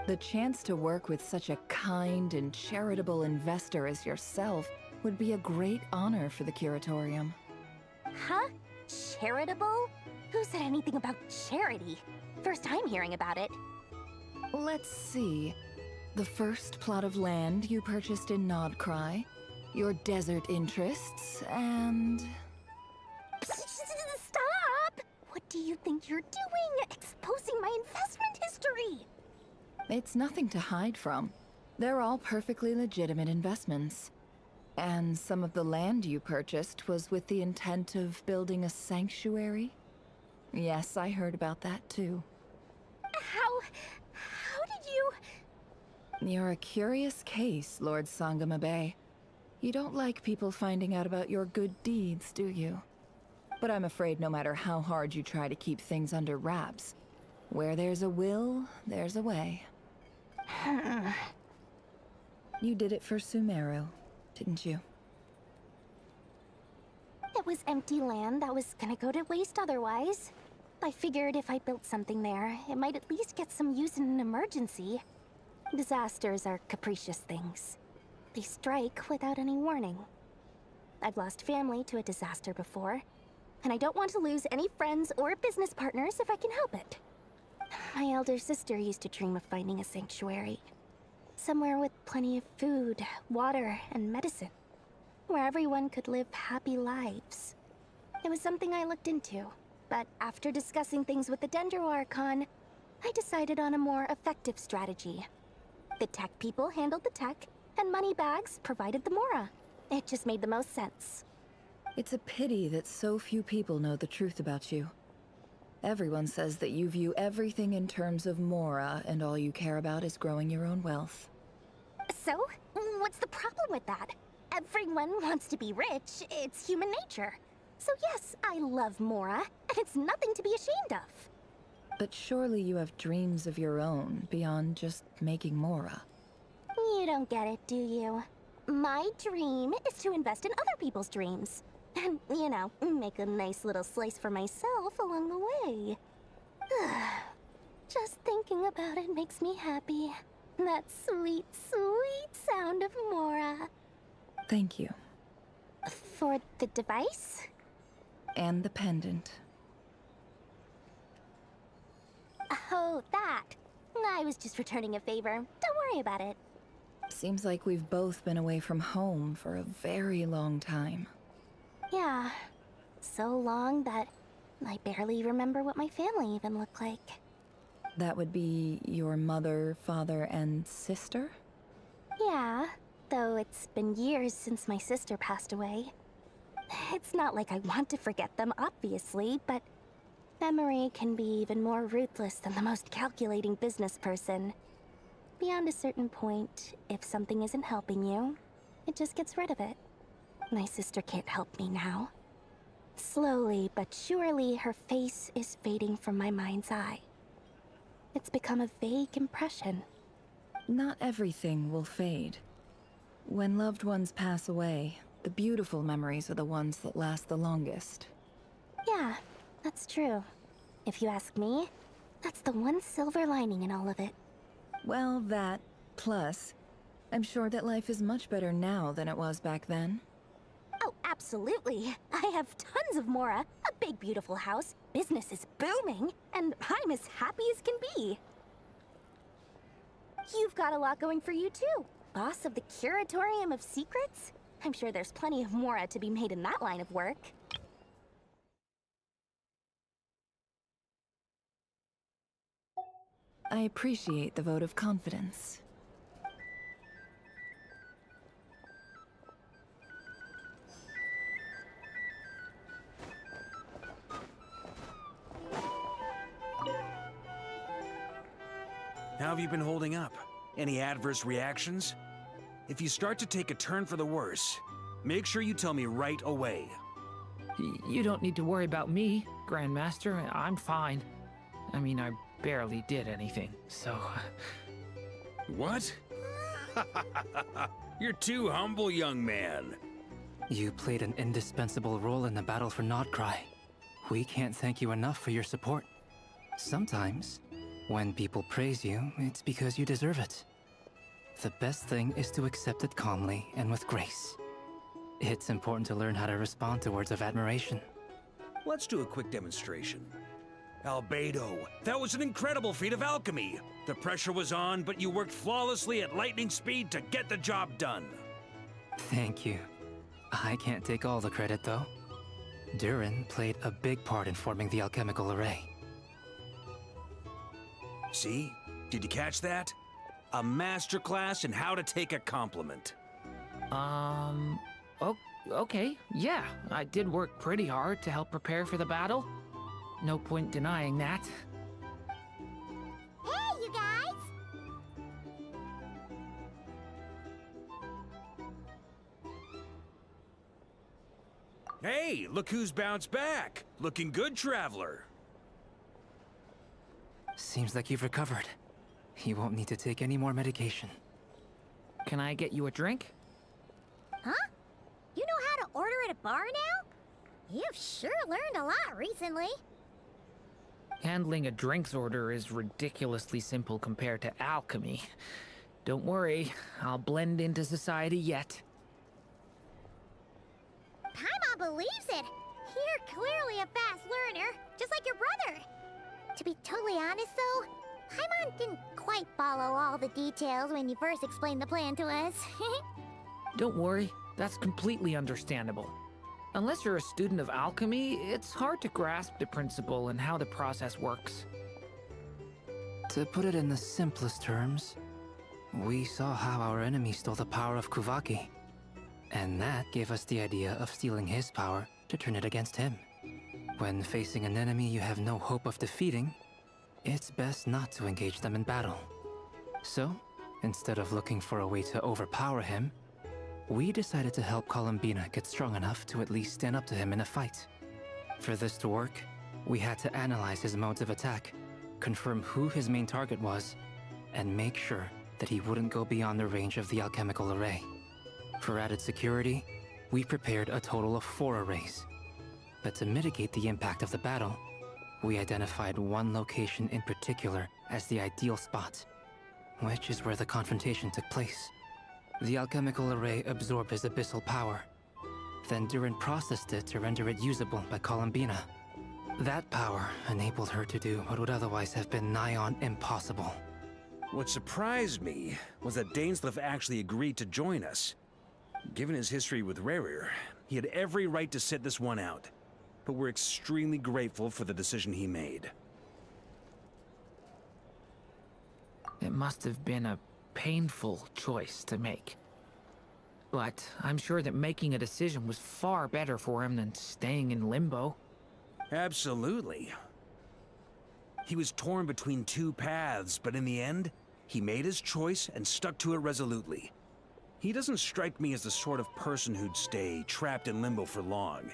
The chance to work with such a kind and charitable investor as yourself would be a great honor for the Curatorium. Huh? Charitable? Who said anything about charity? First I'm hearing about it. Let's see. The first plot of land you purchased in Nod-krai, your desert interests, and... Stop! What do you think you're doing? Exposing my investment history! It's nothing to hide from. They're all perfectly legitimate investments. And some of the land you purchased was with the intent of building a sanctuary? Yes, I heard about that too. How did you... You're a curious case, Lord Sangama Bay. You don't like people finding out about your good deeds, do you? But I'm afraid no matter how hard you try to keep things under wraps, where there's a will, there's a way. You did it for Sumeru, didn't you? It was empty land that was gonna go to waste otherwise. I figured if I built something there, it might at least get some use in an emergency. Disasters are capricious things. They strike without any warning. I've lost family to a disaster before, and I don't want to lose any friends or business partners if I can help it. My elder sister used to dream of finding a sanctuary. Somewhere with plenty of food, water, and medicine. Where everyone could live happy lives. It was something I looked into, but after discussing things with the Dendro Archon, I decided on a more effective strategy. The tech people handled the tech, and Moneybags provided the Mora. It just made the most sense. It's a pity that so few people know the truth about you. Everyone says that you view everything in terms of Mora, and all you care about is growing your own wealth. So, what's the problem with that? Everyone wants to be rich. It's human nature. So yes, I love Mora, and it's nothing to be ashamed of. But surely you have dreams of your own beyond just making Mora. You don't get it, do you? My dream is to invest in other people's dreams. And, you know, make a nice little slice for myself along the way. Just thinking about it makes me happy. That sweet, sweet sound of Mora. Thank you. For the device? And the pendant. Oh, that. I was just returning a favor. Don't worry about it. Seems like we've both been away from home for a very long time. Yeah. So long that I barely remember what my family even looked like. That would be your mother, father, and sister? Yeah, though it's been years since my sister passed away. It's not like I want to forget them, obviously, but memory can be even more ruthless than the most calculating business person. Beyond a certain point, if something isn't helping you, it just gets rid of it. My sister can't help me now. Slowly but surely, her face is fading from my mind's eye. It's become a vague impression. Not everything will fade. When loved ones pass away, the beautiful memories are the ones that last the longest. Yeah, that's true. If you ask me, that's the one silver lining in all of it. Well, that, plus, I'm sure that life is much better now than it was back then. Oh, absolutely. I have tons of Mora, a big beautiful house, business is booming, and I'm as happy as can be. You've got a lot going for you too. Boss of the Curatorium of Secrets? I'm sure there's plenty of Mora to be made in that line of work. I appreciate the vote of confidence. How have you been holding up? Any adverse reactions? If you start to take a turn for the worse, make sure you tell me right away. You don't need to worry about me, Grandmaster. I'm fine. I mean, I barely did anything, so... What? You're too humble, young man. You played an indispensable role in the battle for nod-krai. We can't thank you enough for your support. Sometimes, when people praise you, it's because you deserve it. The best thing is to accept it calmly and with grace. It's important to learn how to respond to words of admiration. Let's do a quick demonstration. Albedo, that was an incredible feat of alchemy. The pressure was on, but you worked flawlessly at lightning speed to get the job done. Thank you. I can't take all the credit, though. Durin played a big part in forming the alchemical array. See? Did you catch that? A masterclass in how to take a compliment. Okay, yeah. I did work pretty hard to help prepare for the battle. No point denying that. Hey, you guys! Hey, look who's bounced back. Looking good, traveler. Seems like you've recovered. You won't need to take any more medication. Can I get you a drink? Huh? You know how to order at a bar now? You've sure learned a lot recently. Handling a drinks order is ridiculously simple compared to alchemy. Don't worry, I'll blend into society yet. Paimon believes it. You're clearly a fast learner, just like your brother. To be totally honest, though, Paimon didn't quite follow all the details when you first explained the plan to us. Don't worry, that's completely understandable. Unless you're a student of alchemy, it's hard to grasp the principle and how the process works. To put it in the simplest terms, we saw how our enemy stole the power of Kuvaki. And that gave us the idea of stealing his power to turn it against him. When facing an enemy you have no hope of defeating, it's best not to engage them in battle. So, instead of looking for a way to overpower him, we decided to help Columbina get strong enough to at least stand up to him in a fight. For this to work, we had to analyze his modes of attack, confirm who his main target was, and make sure that he wouldn't go beyond the range of the alchemical array. For added security, we prepared a total of 4 arrays. But to mitigate the impact of the battle, we identified one location in particular as the ideal spot, which is where the confrontation took place. The alchemical array absorbed his abyssal power. Then Durin processed it to render it usable by Columbina. That power enabled her to do what would otherwise have been nigh on impossible. What surprised me was that Dainsleif actually agreed to join us. Given his history with Rerir, he had every right to sit this one out. But we're extremely grateful for the decision he made. It must have been a painful choice to make. But I'm sure that making a decision was far better for him than staying in limbo. Absolutely. He was torn between 2 paths, but in the end, he made his choice and stuck to it resolutely. He doesn't strike me as the sort of person who'd stay trapped in limbo for long.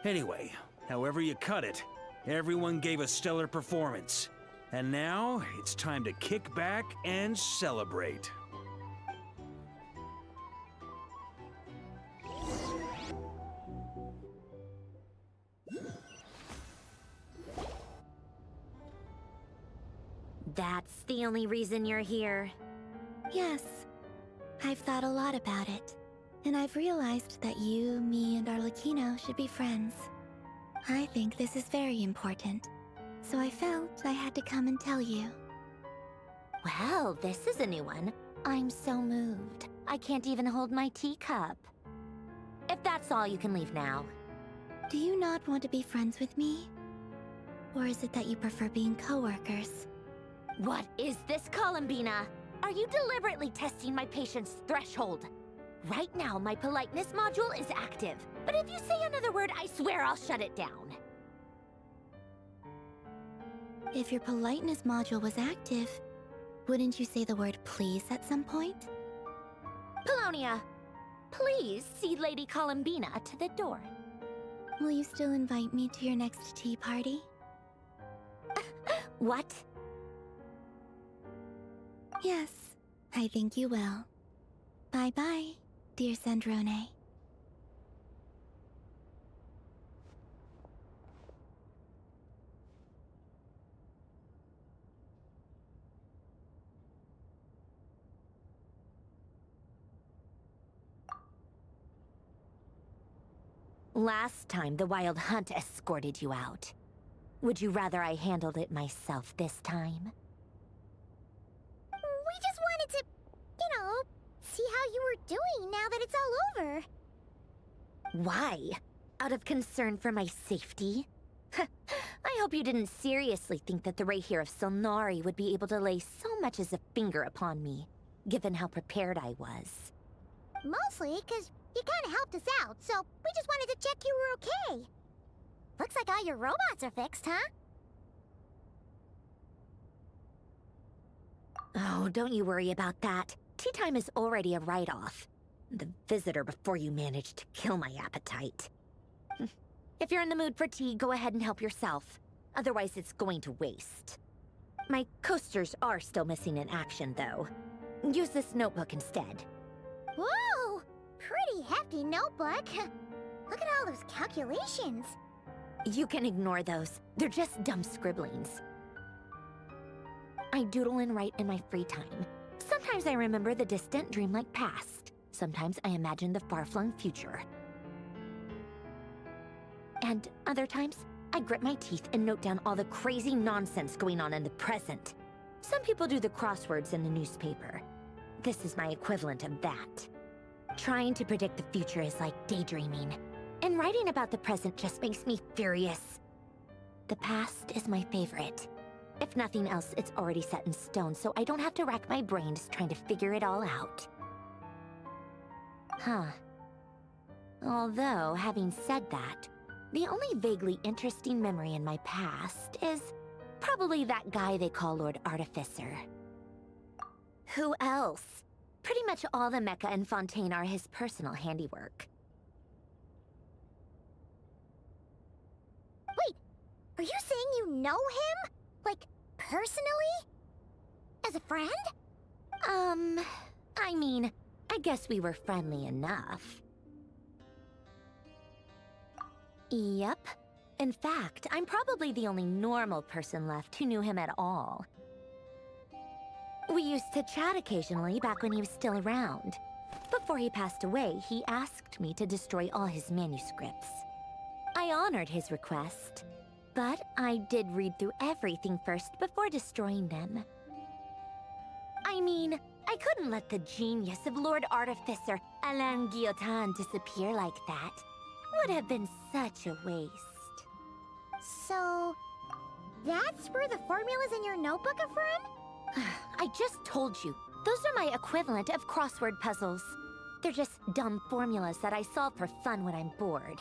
Anyway, however you cut it, everyone gave a stellar performance. And now, it's time to kick back and celebrate. That's the only reason you're here. Yes. I've thought a lot about it. And I've realized that you, me, and Arlecchino should be friends. I think this is very important. So I felt I had to come and tell you. Well, this is a new one. I'm so moved. I can't even hold my teacup. If that's all, you can leave now. Do you not want to be friends with me? Or is it that you prefer being co-workers? What is this, Columbina? Are you deliberately testing my patience threshold? Right now, my politeness module is active. But if you say another word, I swear I'll shut it down. If your politeness module was active, wouldn't you say the word please at some point? Paulownia, please see Lady Columbina to the door. Will you still invite me to your next tea party? What? Yes, I think you will. Bye-bye, dear Sandrone. Last time, the Wild Hunt escorted you out. Would you rather I handled it myself this time? We just wanted to, see how you were doing now that it's all over. Why? Out of concern for my safety? I hope you didn't seriously think that the Rahir of Solnari would be able to lay so much as a finger upon me, given how prepared I was. Mostly because you kind of helped us out, so we just wanted to check you were okay. Looks like all your robots are fixed, huh? Oh, don't you worry about that. Tea time is already a write-off. The visitor before you managed to kill my appetite. If you're in the mood for tea, go ahead and help yourself. Otherwise, it's going to waste. My coasters are still missing in action, though. Use this notebook instead. Whoa! Pretty hefty notebook. Look at all those calculations. You can ignore those. They're just dumb scribblings. I doodle and write in my free time. Sometimes I remember the distant, dreamlike past. Sometimes I imagine the far-flung future. And other times, I grit my teeth and note down all the crazy nonsense going on in the present. Some people do the crosswords in the newspaper. This is my equivalent of that. Trying to predict the future is like daydreaming. And writing about the present just makes me furious. The past is my favorite. If nothing else, it's already set in stone, so I don't have to rack my brains trying to figure it all out. Huh. Although, having said that, the only vaguely interesting memory in my past is probably that guy they call Lord Artificer. Who else? Pretty much all the mecha and Fontaine are his personal handiwork. Wait, are you saying you know him? Like, personally? As a friend? I mean, I guess we were friendly enough. Yep. In fact, I'm probably the only normal person left who knew him at all. We used to chat occasionally back when he was still around. Before he passed away, he asked me to destroy all his manuscripts. I honored his request, but I did read through everything first before destroying them. I mean, I couldn't let the genius of Lord Artificer Alain Guillotin disappear like that. Would have been such a waste. So, that's where the formulas in your notebook are from? I just told you. Those are my equivalent of crossword puzzles. They're just dumb formulas that I solve for fun when I'm bored.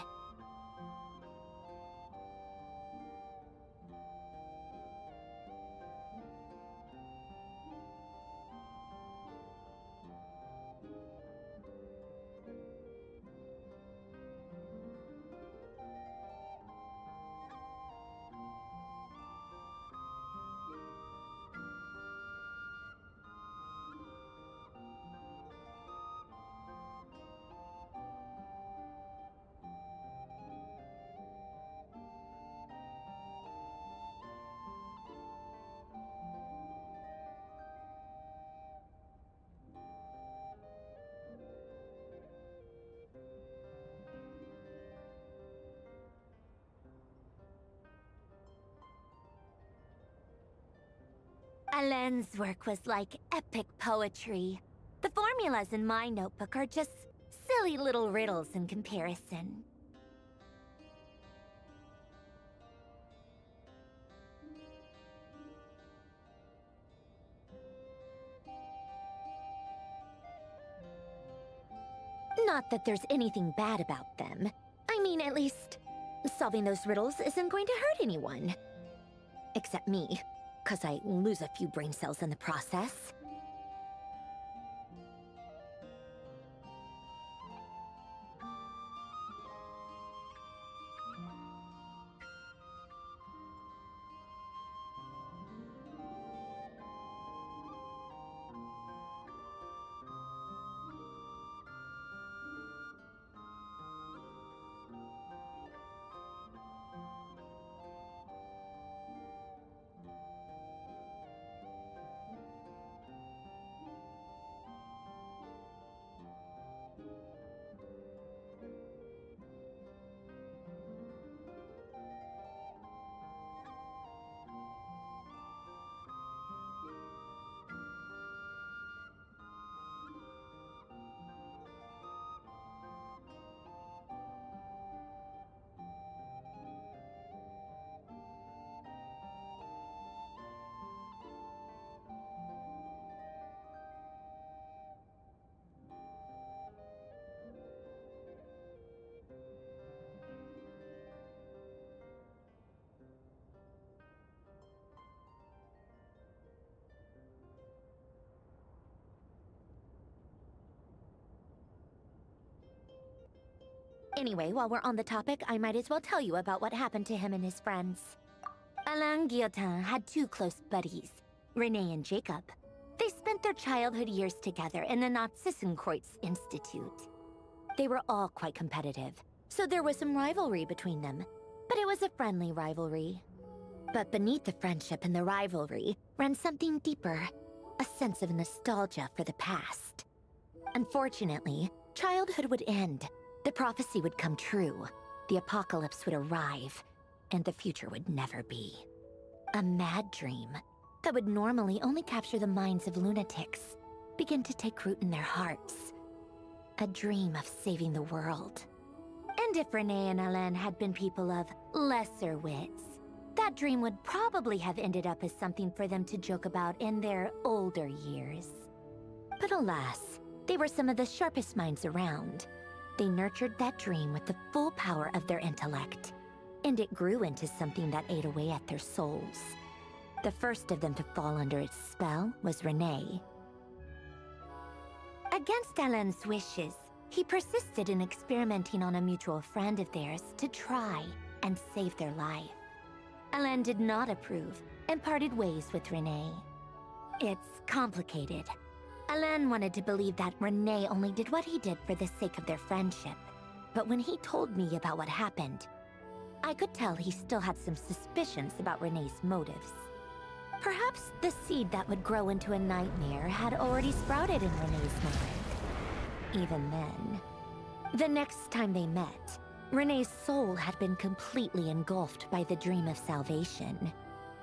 Alain's work was like epic poetry. The formulas in my notebook are just silly little riddles in comparison. Not that there's anything bad about them. I mean, at least, solving those riddles isn't going to hurt anyone. Except me. 'Cause I lose a few brain cells in the process. Anyway, while we're on the topic, I might as well tell you about what happened to him and his friends. Alain Guillotin had two close buddies, Renee and Jacob. They spent their childhood years together in the Narzissenkreuz Institute. They were all quite competitive, so there was some rivalry between them, but it was a friendly rivalry. But beneath the friendship and the rivalry ran something deeper, a sense of nostalgia for the past. Unfortunately, childhood would end, the prophecy would come true, the apocalypse would arrive, and the future would never be. A mad dream that would normally only capture the minds of lunatics began to take root in their hearts. A dream of saving the world. And if Renee and Alain had been people of lesser wits, that dream would probably have ended up as something for them to joke about in their older years. But alas, they were some of the sharpest minds around. They nurtured that dream with the full power of their intellect, and it grew into something that ate away at their souls. The first of them to fall under its spell was Renee. Against Alain's wishes, he persisted in experimenting on a mutual friend of theirs to try and save their life. Alain did not approve and parted ways with Renee. It's complicated. Alain wanted to believe that Renee only did what he did for the sake of their friendship. But when he told me about what happened, I could tell he still had some suspicions about Renee's motives. Perhaps the seed that would grow into a nightmare had already sprouted in Renee's mind. Even then, the next time they met, Renee's soul had been completely engulfed by the dream of salvation.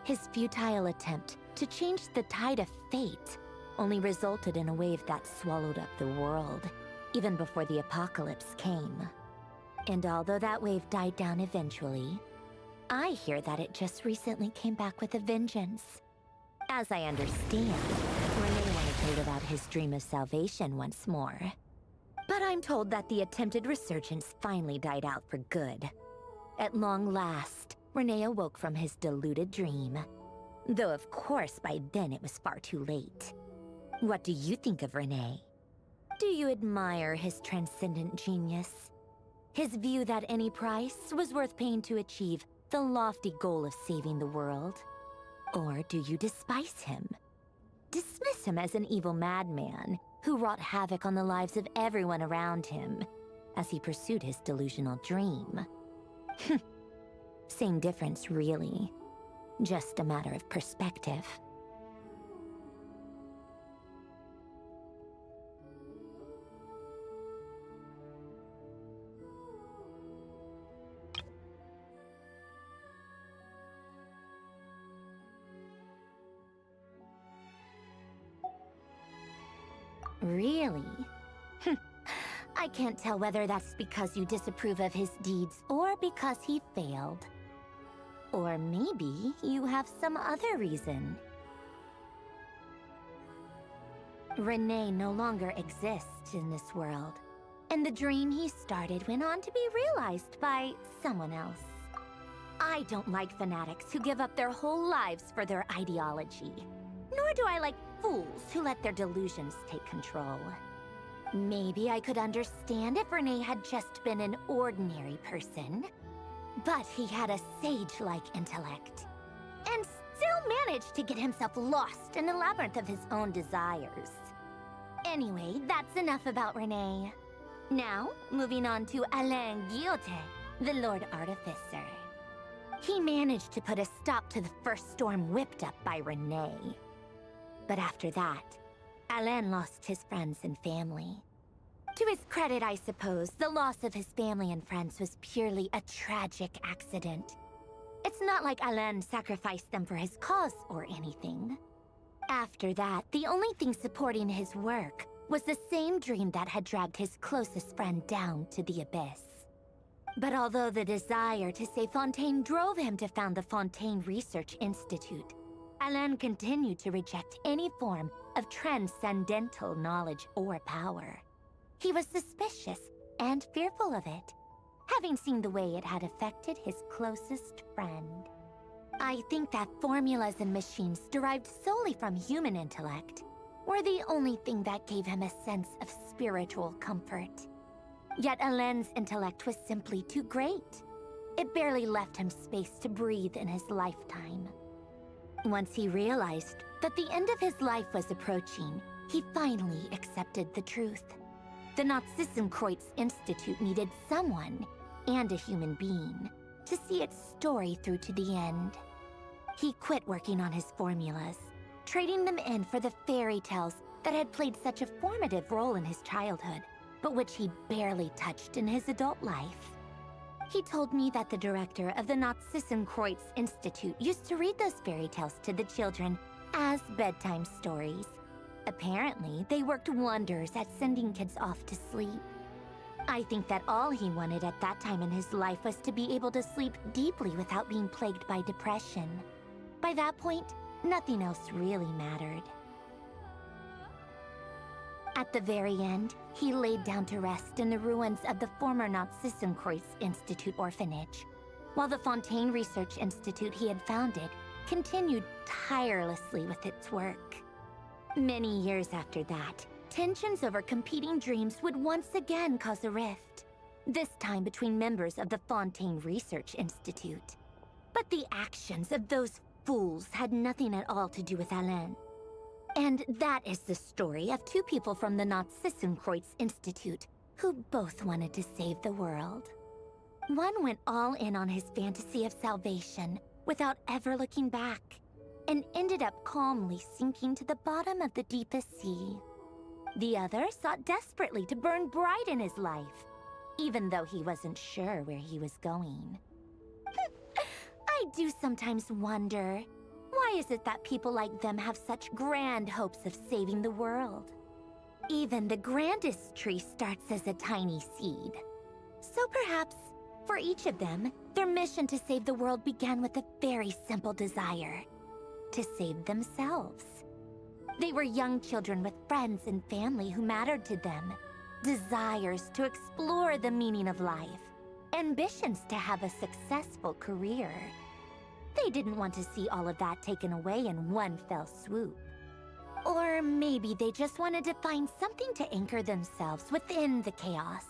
His futile attempt to change the tide of fate only resulted in a wave that swallowed up the world, even before the apocalypse came. And although that wave died down eventually, I hear that it just recently came back with a vengeance. As I understand, Renee wanted to live out his dream of salvation once more. But I'm told that the attempted resurgence finally died out for good. At long last, Renee awoke from his deluded dream. Though of course by then it was far too late. What do you think of Renee? Do you admire his transcendent genius? His view that any price was worth paying to achieve the lofty goal of saving the world? Or do you despise him? Dismiss him as an evil madman who wrought havoc on the lives of everyone around him as he pursued his delusional dream? Same difference, really. Just a matter of perspective. Really? I can't tell whether that's because you disapprove of his deeds or because he failed. Or maybe you have some other reason. Renee no longer exists in this world, and the dream he started went on to be realized by someone else. I don't like fanatics who give up their whole lives for their ideology. Nor do I like fools who let their delusions take control. Maybe I could understand if Renee had just been an ordinary person. But he had a sage-like intellect, and still managed to get himself lost in a labyrinth of his own desires. Anyway, that's enough about Renee. Now, moving on to Alain Guillotin, the Lord Artificer. He managed to put a stop to the first storm whipped up by Renee. But after that, Alain lost his friends and family. To his credit, I suppose, the loss of his family and friends was purely a tragic accident. It's not like Alain sacrificed them for his cause or anything. After that, the only thing supporting his work was the same dream that had dragged his closest friend down to the abyss. But although the desire to save Fontaine drove him to found the Fontaine Research Institute, Alain continued to reject any form of transcendental knowledge or power. He was suspicious and fearful of it, having seen the way it had affected his closest friend. I think that formulas and machines derived solely from human intellect were the only thing that gave him a sense of spiritual comfort. Yet Alain's intellect was simply too great. It barely left him space to breathe in his lifetime. Once he realized that the end of his life was approaching, he finally accepted the truth. The Nod-krai Institute needed someone, and a human being, to see its story through to the end. He quit working on his formulas, trading them in for the fairy tales that had played such a formative role in his childhood, but which he barely touched in his adult life. He told me that the director of the Nod-krai Institute used to read those fairy tales to the children as bedtime stories. Apparently, they worked wonders at sending kids off to sleep. I think that all he wanted at that time in his life was to be able to sleep deeply without being plagued by depression. By that point, nothing else really mattered. At the very end, he laid down to rest in the ruins of the former Nod-krai Institute orphanage, while the Fontaine Research Institute he had founded continued tirelessly with its work. Many years after that, tensions over competing dreams would once again cause a rift, this time between members of the Fontaine Research Institute. But the actions of those fools had nothing at all to do with Alain. And that is the story of two people from the Nod-krai Institute who both wanted to save the world. One went all in on his fantasy of salvation without ever looking back, and ended up calmly sinking to the bottom of the deepest sea. The other sought desperately to burn bright in his life, even though he wasn't sure where he was going. I do sometimes wonder, why is it that people like them have such grand hopes of saving the world? Even the grandest tree starts as a tiny seed. So perhaps, for each of them, their mission to save the world began with a very simple desire: to save themselves. They were young children with friends and family who mattered to them, desires to explore the meaning of life, ambitions to have a successful career. They didn't want to see all of that taken away in one fell swoop. Or maybe they just wanted to find something to anchor themselves within the chaos,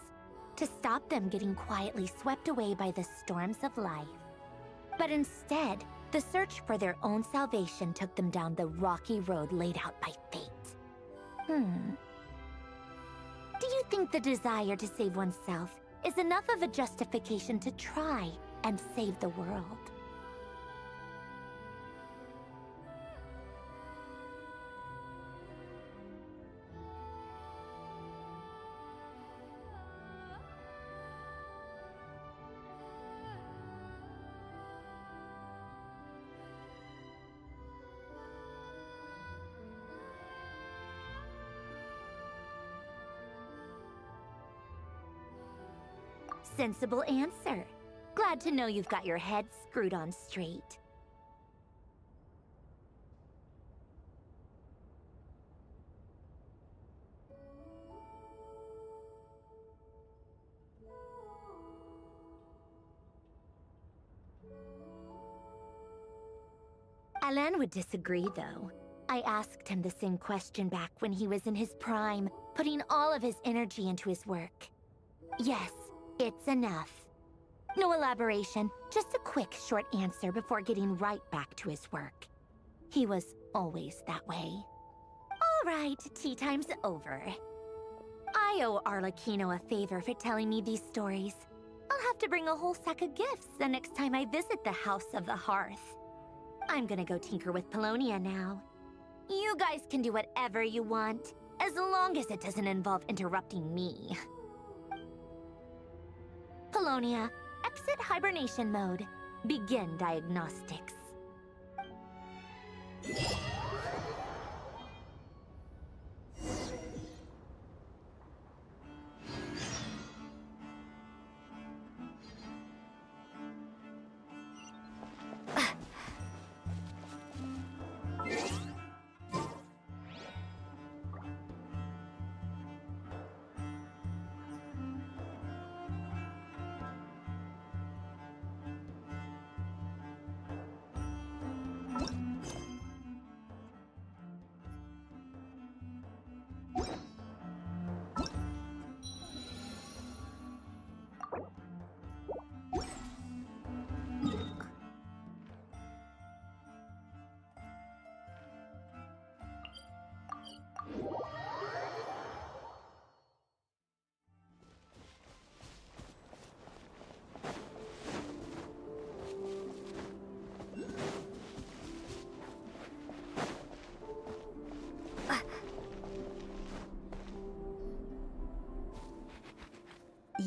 to stop them getting quietly swept away by the storms of life. But instead, the search for their own salvation took them down the rocky road laid out by fate. Do you think the desire to save oneself is enough of a justification to try and save the world? Sensible answer. Glad to know you've got your head screwed on straight. Alain would disagree, though. I asked him the same question back when he was in his prime, putting all of his energy into his work. Yes, it's enough. No elaboration, just a quick, short answer before getting right back to his work. He was always that way. All right, tea time's over. I owe Arlecchino a favor for telling me these stories. I'll have to bring a whole sack of gifts the next time I visit the House of the Hearth. I'm gonna go tinker with Polonia now. You guys can do whatever you want, as long as it doesn't involve interrupting me. Polonia, exit hibernation mode. Begin diagnostics.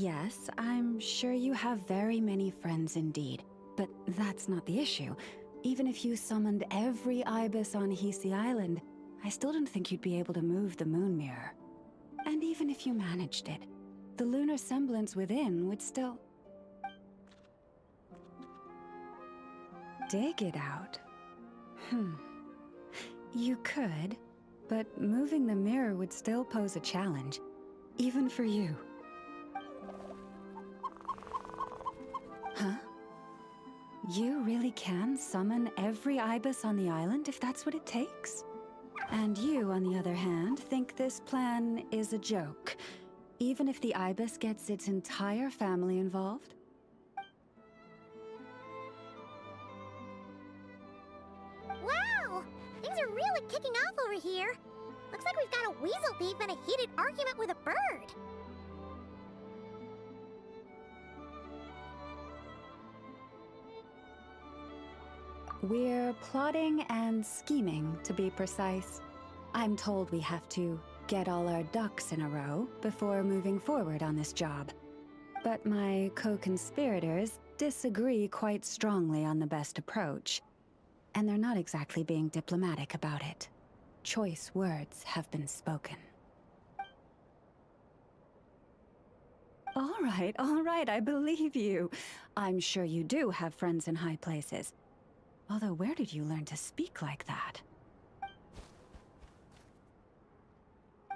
Yes, I'm sure you have very many friends indeed, but that's not the issue. Even if you summoned every ibis on Hisi Island, I still don't think you'd be able to move the moon mirror. And even if you managed it, the lunar semblance within would still... dig it out? You could, but moving the mirror would still pose a challenge, even for you. Huh? You really can summon every ibis on the island if that's what it takes? And you, on the other hand, think this plan is a joke, even if the ibis gets its entire family involved? Wow! Things are really kicking off over here. Looks like we've got a weasel thief and a heated argument with a bird. We're plotting and scheming, to be precise. I'm told we have to get all our ducks in a row before moving forward on this job. But my co-conspirators disagree quite strongly on the best approach. And they're not exactly being diplomatic about it. Choice words have been spoken. All right, I believe you. I'm sure you do have friends in high places. Although, where did you learn to speak like that?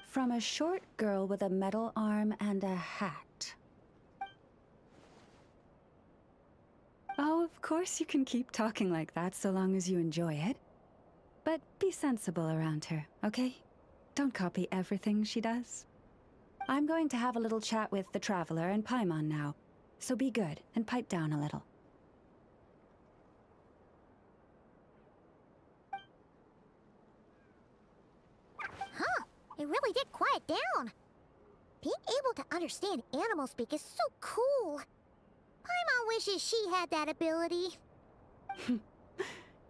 From a short girl with a metal arm and a hat. Oh, of course you can keep talking like that so long as you enjoy it. But be sensible around her, okay? Don't copy everything she does. I'm going to have a little chat with the Traveler and Paimon now, so be good and pipe down a little. Huh, it really did quiet down. Being able to understand animal speak is so cool. Paimon wishes she had that ability.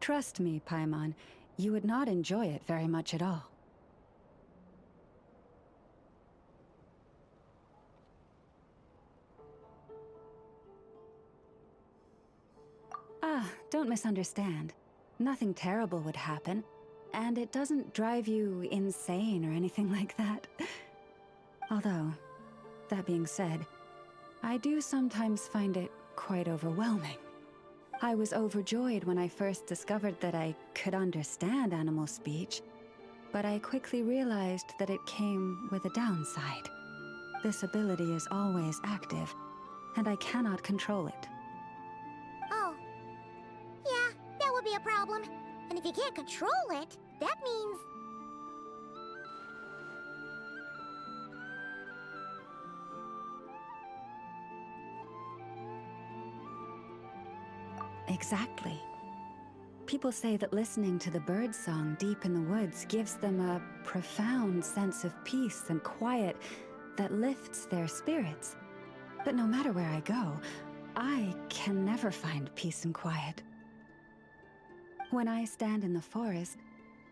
Trust me, Paimon, you would not enjoy it very much at all. Don't misunderstand. Nothing terrible would happen, and it doesn't drive you insane or anything like that. Although, that being said, I do sometimes find it quite overwhelming. I was overjoyed when I first discovered that I could understand animal speech, but I quickly realized that it came with a downside. This ability is always active, and I cannot control it. Oh. Yeah, that would be a problem. And if you can't control it, that means... Exactly. People say that listening to the bird song deep in the woods gives them a profound sense of peace and quiet that lifts their spirits. But no matter where I go, I can never find peace and quiet. When I stand in the forest,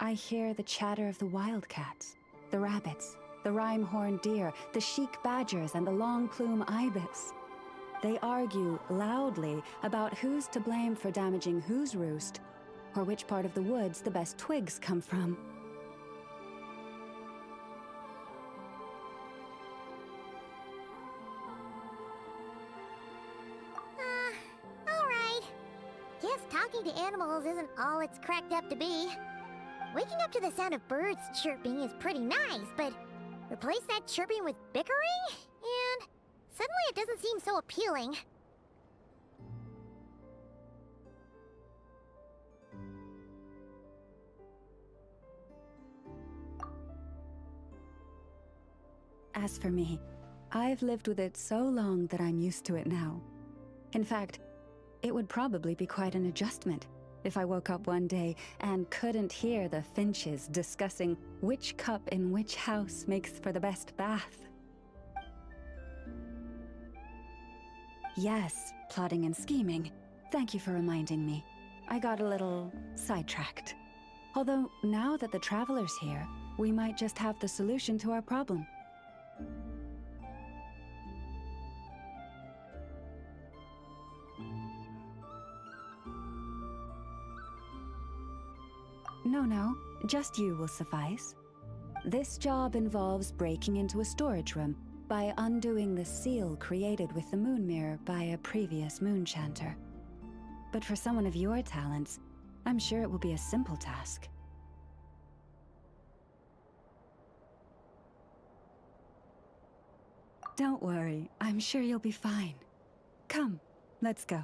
I hear the chatter of the wildcats, the rabbits, the rhyme-horned deer, the chic badgers, and the long-plume ibis. They argue loudly about who's to blame for damaging whose roost, or which part of the woods the best twigs come from. Alright. Guess talking to animals isn't all it's cracked up to be. Waking up to the sound of birds chirping is pretty nice, but replace that chirping with bickering, and suddenly it doesn't seem so appealing. As for me, I've lived with it so long that I'm used to it now. In fact, it would probably be quite an adjustment if I woke up one day and couldn't hear the finches discussing which cup in which house makes for the best bath. Yes, plotting and scheming. Thank you for reminding me. I got a little sidetracked. Although, now that the Traveler's here, we might just have the solution to our problem. No, just you will suffice. This job involves breaking into a storage room by undoing the seal created with the moon mirror by a previous moon chanter. But for someone of your talents, I'm sure it will be a simple task. Don't worry, I'm sure you'll be fine. Come, let's go.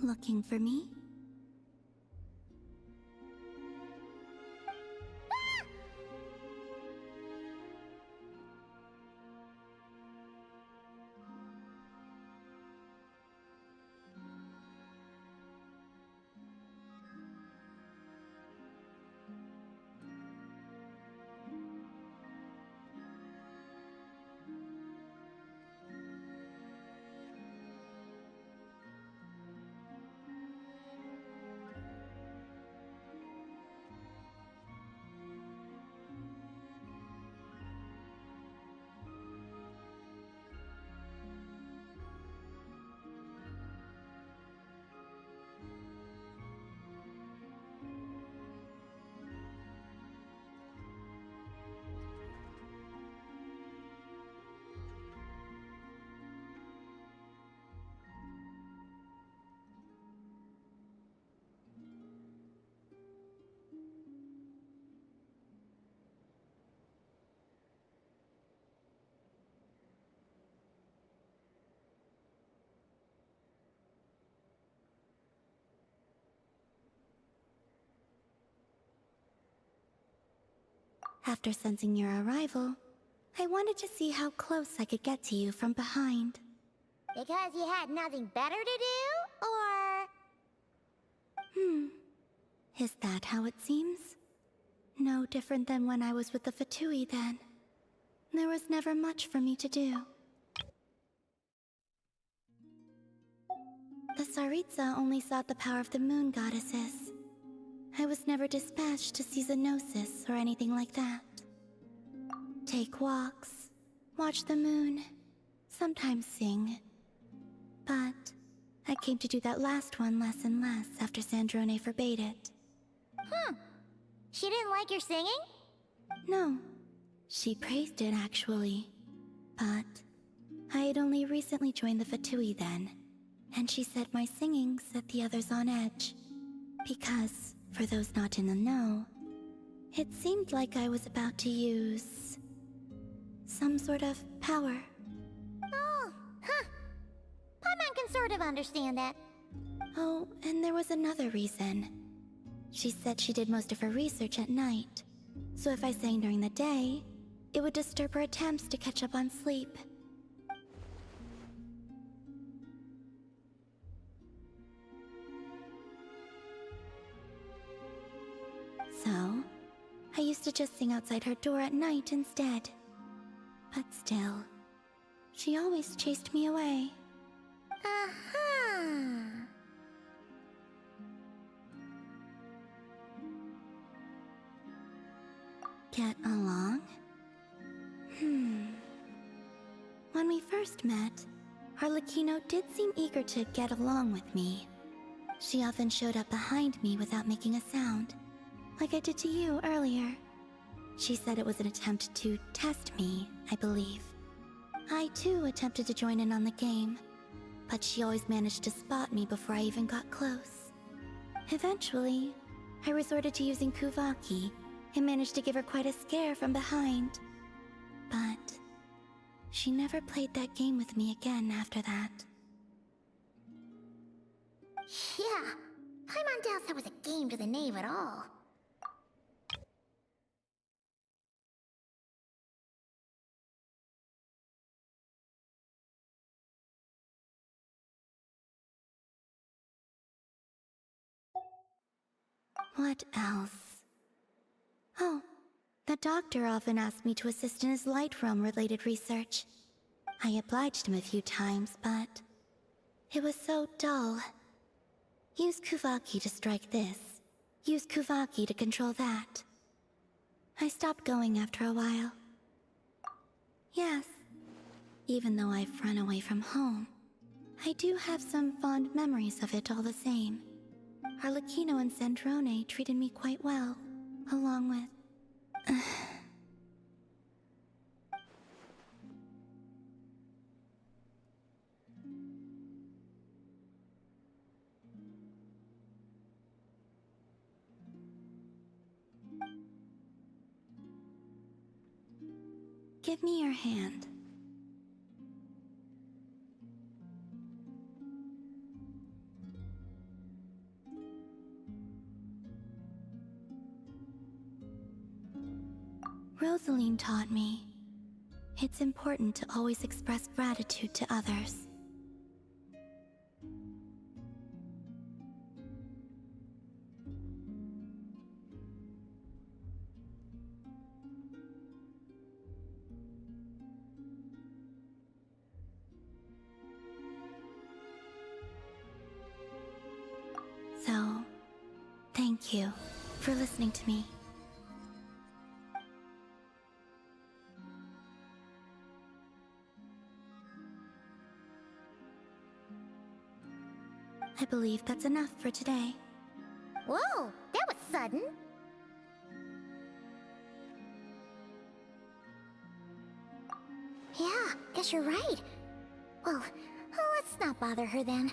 Looking for me? After sensing your arrival, I wanted to see how close I could get to you from behind. Because you had nothing better to do, or...? Is that how it seems? No different than when I was with the Fatui then. There was never much for me to do. The Tsaritsa only sought the power of the moon goddesses. I was never dispatched to see Xenosis or anything like that. Take walks, watch the moon, sometimes sing. But I came to do that last one less and less after Sandrone forbade it. She didn't like your singing? No, she praised it actually. But I had only recently joined the Fatui then, and she said my singing set the others on edge. Because, for those not in the know, it seemed like I was about to use some sort of power. Oh, Paimon can sort of understand that. Oh, and there was another reason. She said she did most of her research at night, so if I sang during the day, it would disturb her attempts to catch up on sleep. So, I used to just sing outside her door at night instead. But still, she always chased me away. Uh-huh. Get along? When we first met, Arlecchino did seem eager to get along with me. She often showed up behind me without making a sound, like I did to you earlier. She said it was an attempt to test me, I believe. I too attempted to join in on the game, but she always managed to spot me before I even got close. Eventually, I resorted to using Kuvaki and managed to give her quite a scare from behind. But she never played that game with me again after that. Yeah, Paimon doubts that was a game to the knave at all. What else? Oh, the doctor often asked me to assist in his light realm-related research. I obliged him a few times, but it was so dull. Use Kuvaki to strike this. Use Kuvaki to control that. I stopped going after a while. Yes, even though I've run away from home, I do have some fond memories of it all the same. Arlecchino and Sandrone treated me quite well, along with... Give me your hand. Rosaline taught me, it's important to always express gratitude to others. So, thank you for listening to me. I believe that's enough for today. Whoa, that was sudden. Yeah, guess you're right. Well, let's not bother her then.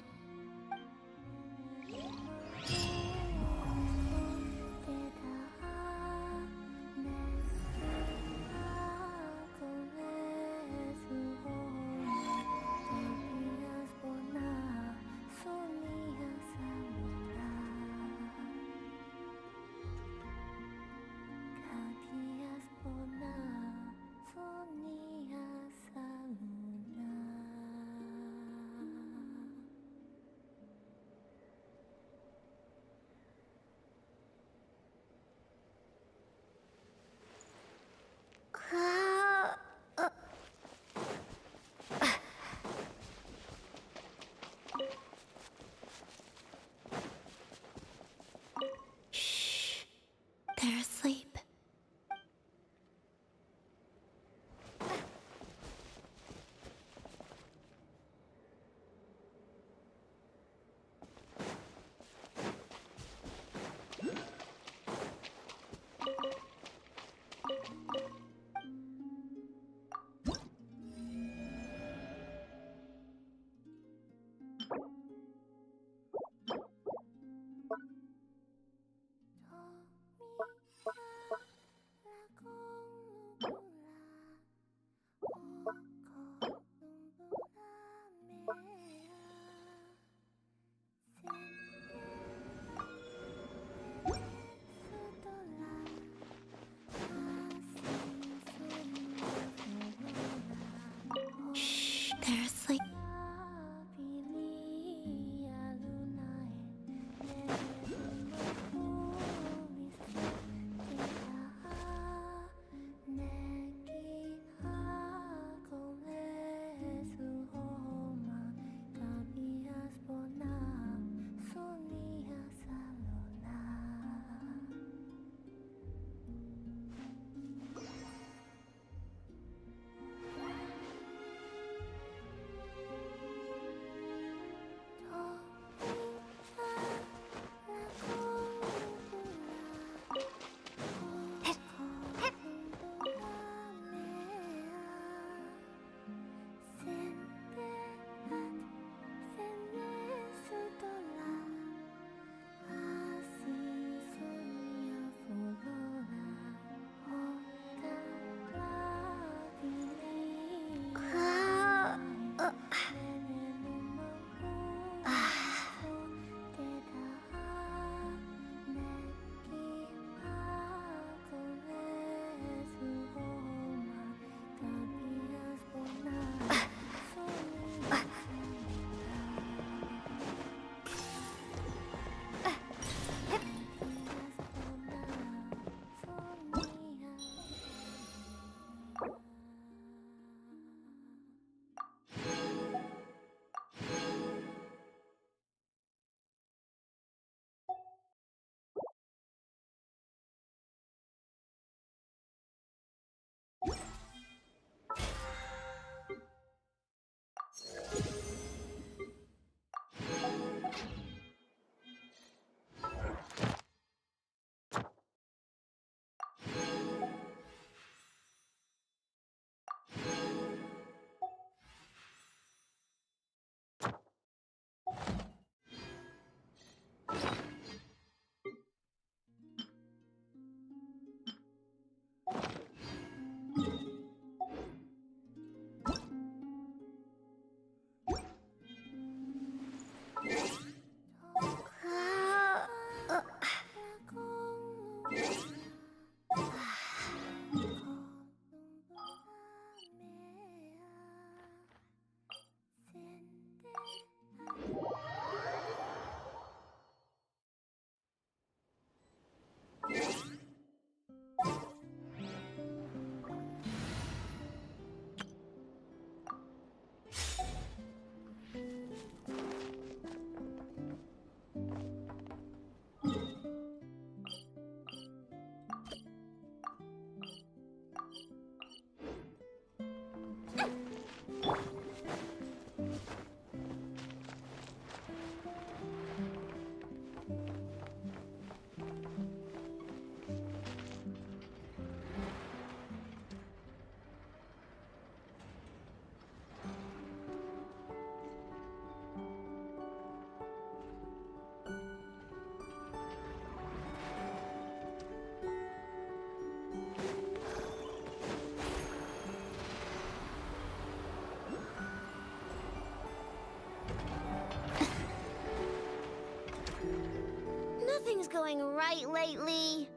going right lately?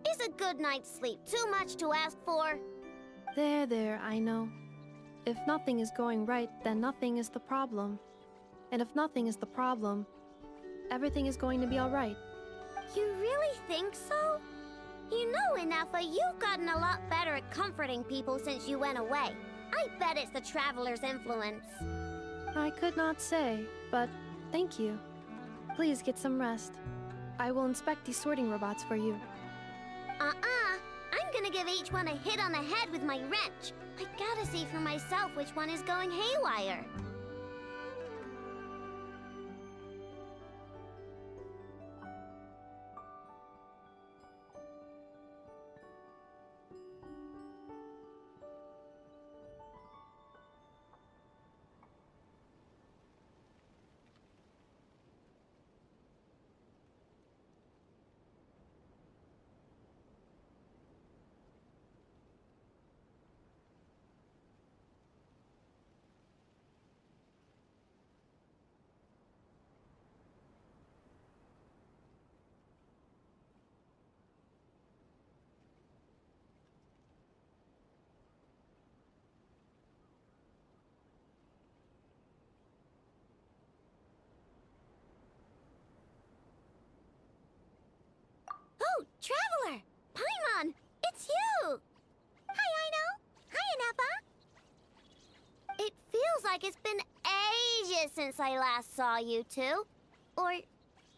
Is a good night's sleep too much to ask for? There, I know. If nothing is going right, then nothing is the problem. And if nothing is the problem, everything is going to be alright. You really think so? You know, Inefa, you've gotten a lot better at comforting people since you went away. I bet it's the Traveler's influence. I could not say, but thank you. Please get some rest. I will inspect these sorting robots for you. I'm gonna give each one a hit on the head with my wrench. I gotta see for myself which one is going haywire. Oh, Traveler! Paimon! It's you! Hi, Aino! Hi, Inefa! It feels like it's been ages since I last saw you two. Or,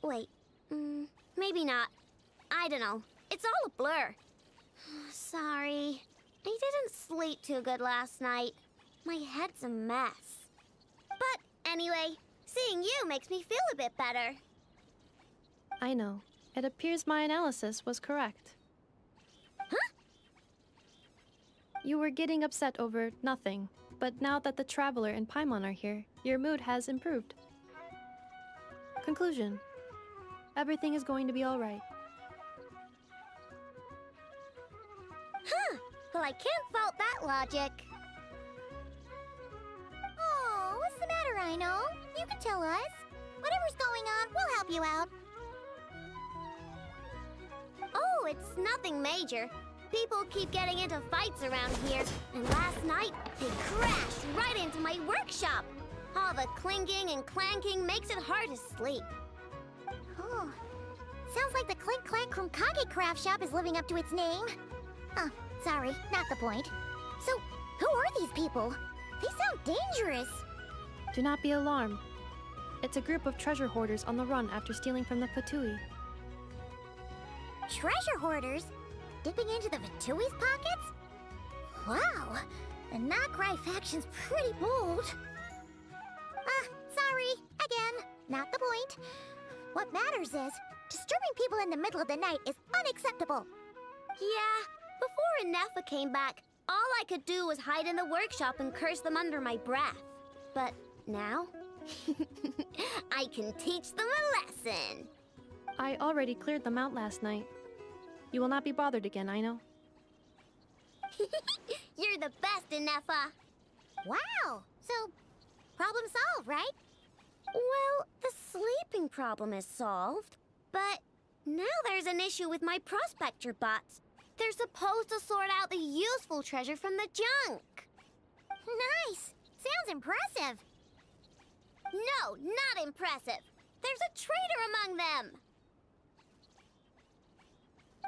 wait, maybe not. I don't know. It's all a blur. Sorry. I didn't sleep too good last night. My head's a mess. But anyway, seeing you makes me feel a bit better. I know. It appears my analysis was correct. Huh? You were getting upset over nothing, but now that the Traveler and Paimon are here, your mood has improved. Conclusion. Everything is going to be alright. Huh. Well, I can't fault that logic. Oh, what's the matter, Aino? You can tell us. Whatever's going on, we'll help you out. Oh, it's nothing major. People keep getting into fights around here, and last night they crashed right into my workshop. All the clinking and clanking makes it hard to sleep. Oh, sounds like the Clink Clank from Kage Craft Shop is living up to its name. Oh, sorry, not the point. So, who are these people? They sound dangerous. Do not be alarmed. It's a group of treasure hoarders on the run after stealing from the Fatui. Treasure hoarders? Dipping into the Vatui's pockets? Wow, the nod-krai faction's pretty bold. Sorry, again, not the point. What matters is, disturbing people in the middle of the night is unacceptable. Yeah, before Inefa came back, all I could do was hide in the workshop and curse them under my breath. But now, I can teach them a lesson. I already cleared them out last night. You will not be bothered again, I know. You're the best, Inefa. Wow, so problem solved, right? Well, the sleeping problem is solved, but now there's an issue with my prospector bots. They're supposed to sort out the useful treasure from the junk. Nice! Sounds impressive. No, not impressive. There's a traitor among them.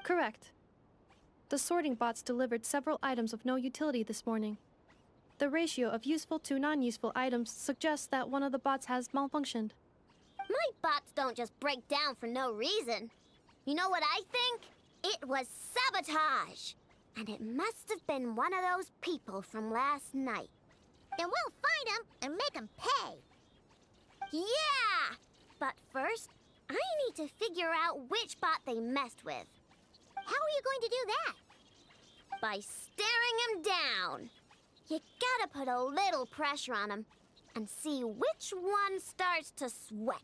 Correct. The sorting bots delivered several items of no utility this morning. The ratio of useful to non-useful items suggests that one of the bots has malfunctioned. My bots don't just break down for no reason. You know what I think? It was sabotage. And it must have been one of those people from last night. Then we'll find them and make them pay. Yeah! But first, I need to figure out which bot they messed with. How are you going to do that? By staring him down. You gotta put a little pressure on him and see which one starts to sweat.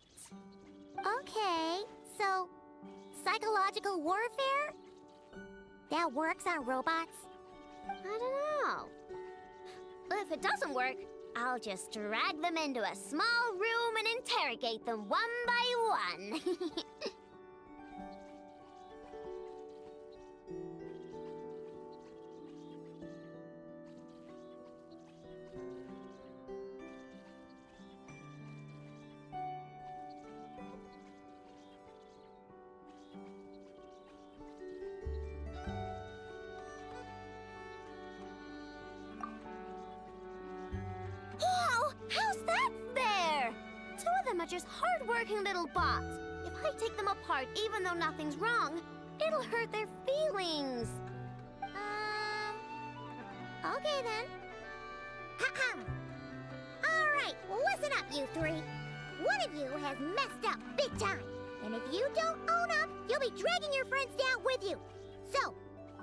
Okay, so psychological warfare? That works on robots? I don't know. If it doesn't work, I'll just drag them into a small room and interrogate them one by one. them are just hard-working little bots. If I take them apart even though nothing's wrong, it'll hurt their feelings. Okay then. Alright, listen up, you three. One of you has messed up big time. And if you don't own up, you'll be dragging your friends down with you. So,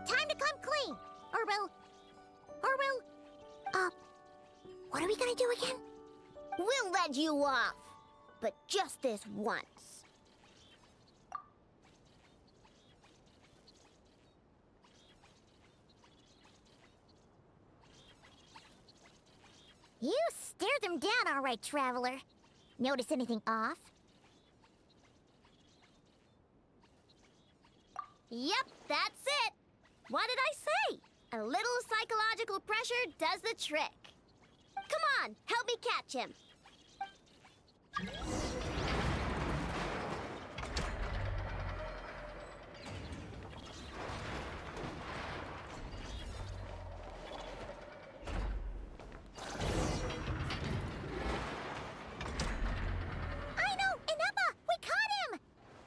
time to come clean. What are we gonna do again? We'll let you off. But just this once. You stared them down all right, Traveler. Notice anything off? Yep, that's it. What did I say? A little psychological pressure does the trick. Come on, help me catch him.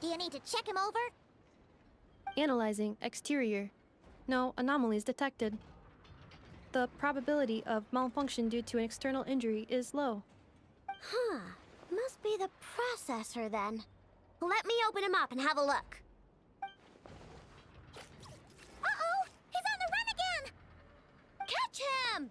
Do you need to check him over? Analyzing exterior. No anomalies detected. The probability of malfunction due to an external injury is low. Huh. Must be the processor then. Let me open him up and have a look. Uh-oh! He's on the run again! Catch him!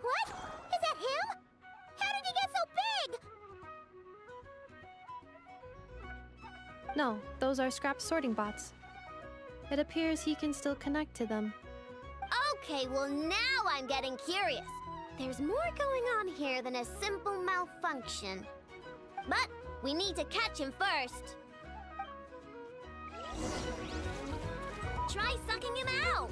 What? Is that him? How did he get so big? No, those are scrap sorting bots. It appears he can still connect to them. Okay, well now I'm getting curious. There's more going on here than a simple malfunction. But we need to catch him first. Try sucking him out.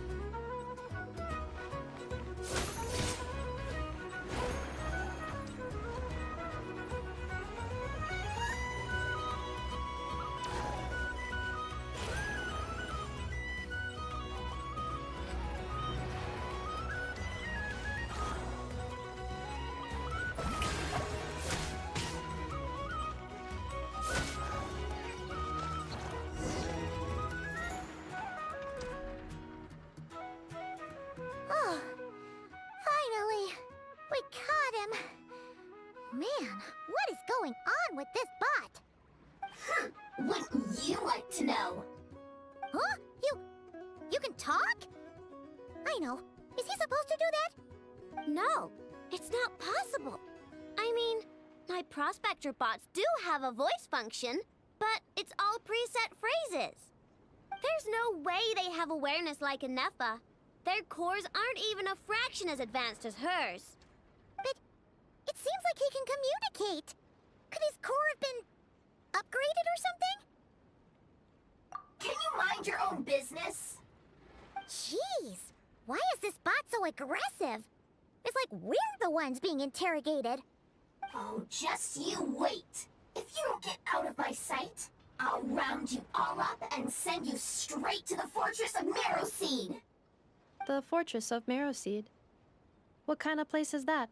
Oh, finally! We caught him! Man, what is going on with this bot? Wouldn't you like to know? Huh? You can talk? I know. Is he supposed to do that? No, it's not possible. I mean, my prospector bots do have a voice function, but it's all preset phrases. There's no way they have awareness like a Nepha. Their cores aren't even a fraction as advanced as hers. But it seems like he can communicate. Could his core have been upgraded or something? Can you mind your own business? Jeez, why is this bot so aggressive? It's like we're the ones being interrogated. Oh, just you wait. If you don't get out of my sight, I'll round you all up and send you straight to the fortress of Marrowseed. The Fortress of Marrowseed. What kind of place is that?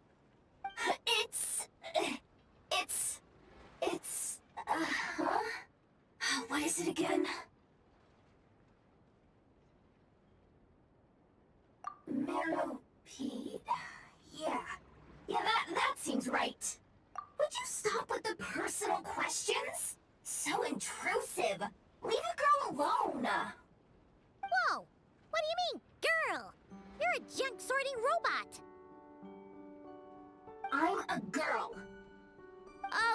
What is it again? Marrowpeed. Yeah, that seems right. Would you stop with the personal questions? So intrusive. Leave a girl alone. Whoa! What do you mean, girl? You're a junk sorting robot. I'm a girl.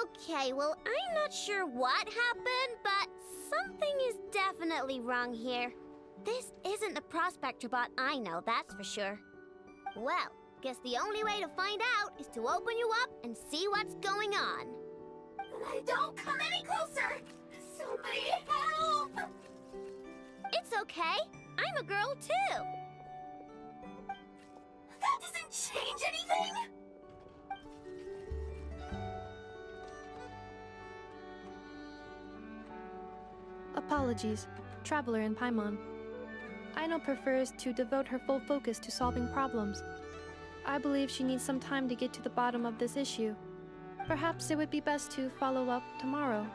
Okay, well, I'm not sure what happened, but something is definitely wrong here. This isn't the prospector bot I know, that's for sure. Well, guess the only way to find out is to open you up and see what's going on. Don't come any closer! Somebody help! It's okay. I'm a girl too. That doesn't change anything! A Apologies, Traveler in Paimon. Aino prefers to devote her full focus to solving problems. I believe she needs some time to get to the bottom of this issue. Perhaps it would be best to follow up tomorrow.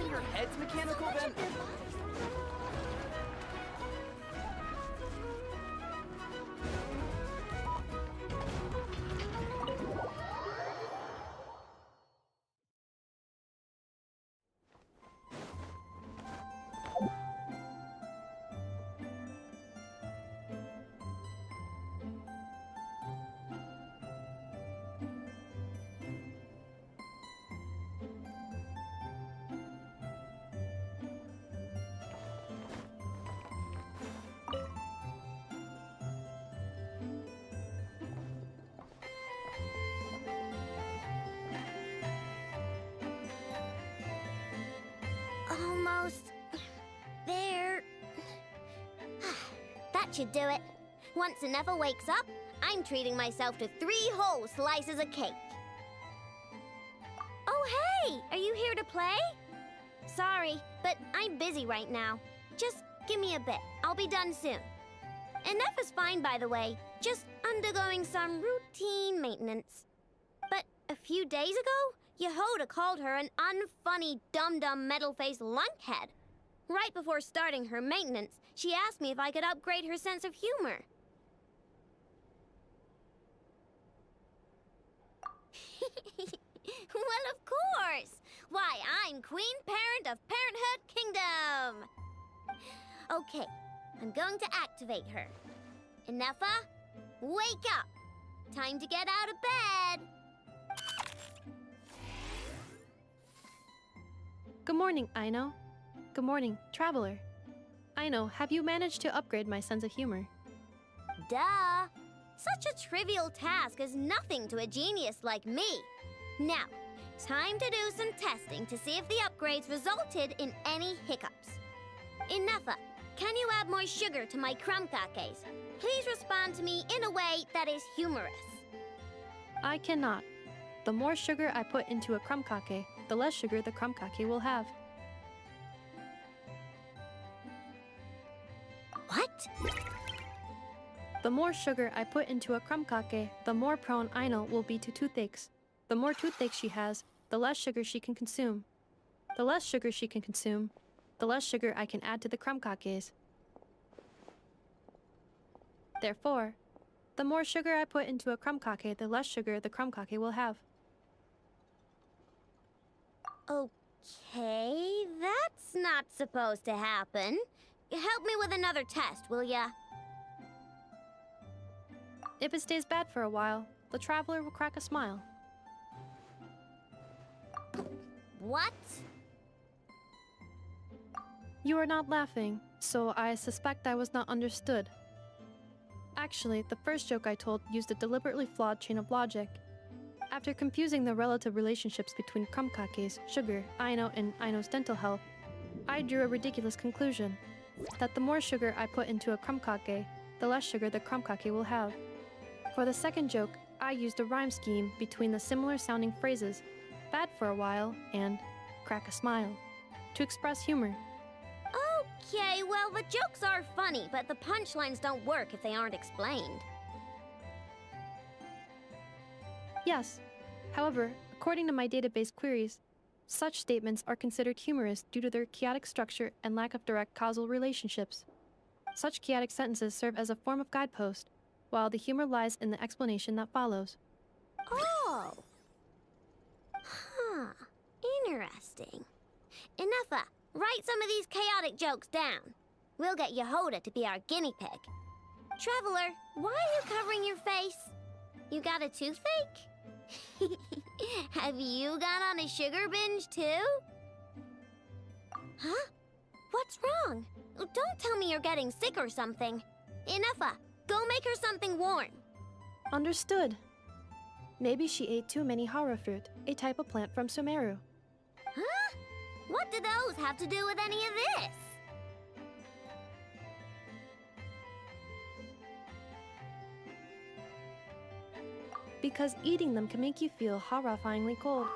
Your head's mechanical, then? Almost there. That should do it. Once Nefa wakes up, I'm treating myself to 3 whole slices of cake. Oh, hey! Are you here to play? Sorry, but I'm busy right now. Just give me a bit. I'll be done soon. And Nefa's fine, by the way. Just undergoing some routine maintenance. But a few days ago, Yehoda called her an unfunny, dum-dum, metal-faced lunkhead. Right before starting her maintenance, she asked me if I could upgrade her sense of humor. Well, of course! Why, I'm Queen Parent of Parenthood Kingdom! Okay, I'm going to activate her. Nefa, wake up! Time to get out of bed! Good morning, Aino. Good morning, Traveler. Aino, have you managed to upgrade my sense of humor? Duh! Such a trivial task is nothing to a genius like me. Now, time to do some testing to see if the upgrades resulted in any hiccups. Nefa, can you add more sugar to my crumb cakes? Please respond to me in a way that is humorous. I cannot. The more sugar I put into a crumb cake, the less sugar the crumb cake will have. What? The more sugar I put into a crumb cake, the more prone Aino will be to toothaches. The more toothaches she has, the less sugar she can consume. The less sugar she can consume, the less sugar I can add to the crumb cakes. Therefore, the more sugar I put into a crumb cake, the less sugar the crumb cake will have. Okay, that's not supposed to happen. Help me with another test, will ya? If it stays bad for a while, the Traveler will crack a smile. What? You are not laughing, so I suspect I was not understood. Actually, the first joke I told used a deliberately flawed chain of logic. After confusing the relative relationships between crumb cakes, sugar, Aino, and Aino's dental health, I drew a ridiculous conclusion. That the more sugar I put into a crumb cake, the less sugar the crumb cake will have. For the second joke, I used a rhyme scheme between the similar sounding phrases, bad for a while and crack a smile, to express humor. Okay, well, the jokes are funny, but the punchlines don't work if they aren't explained. Yes. However, according to my database queries, Such statements are considered humorous due to their chaotic structure and lack of direct causal relationships. Such chaotic sentences serve as a form of guidepost, while the humor lies in the explanation that follows. Oh! Huh. Interesting. Enougha, write some of these chaotic jokes down. We'll get Yehoda to be our guinea pig. Traveler, why are you covering your face? You got a toothache? Have you gone on a sugar binge too? Huh? What's wrong? Don't tell me you're getting sick or something. Enougha, go make her something warm. Understood. Maybe she ate too many hara fruit, a type of plant from Sumeru. Huh? What do those have to do with any of this? Because eating them can make you feel horrifyingly cold.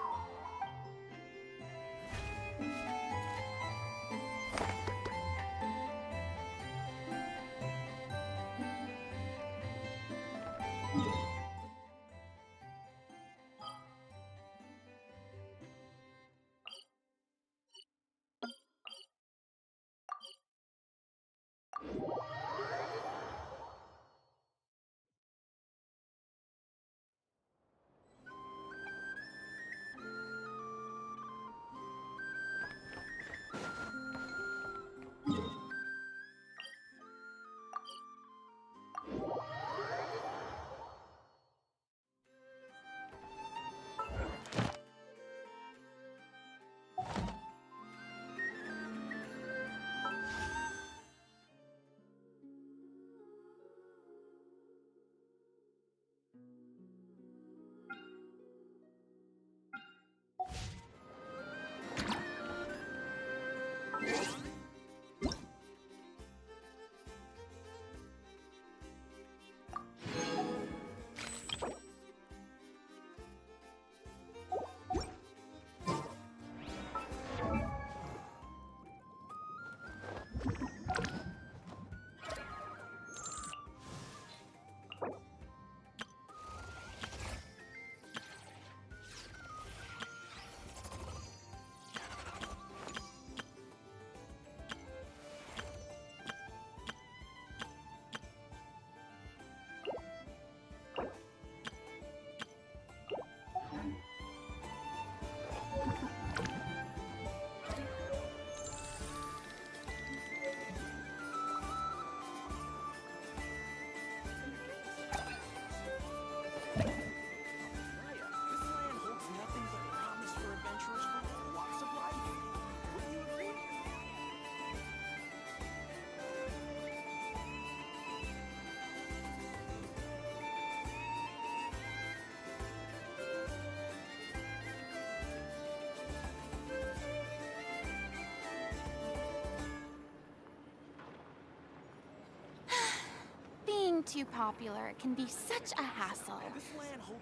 Being too popular can be such a hassle.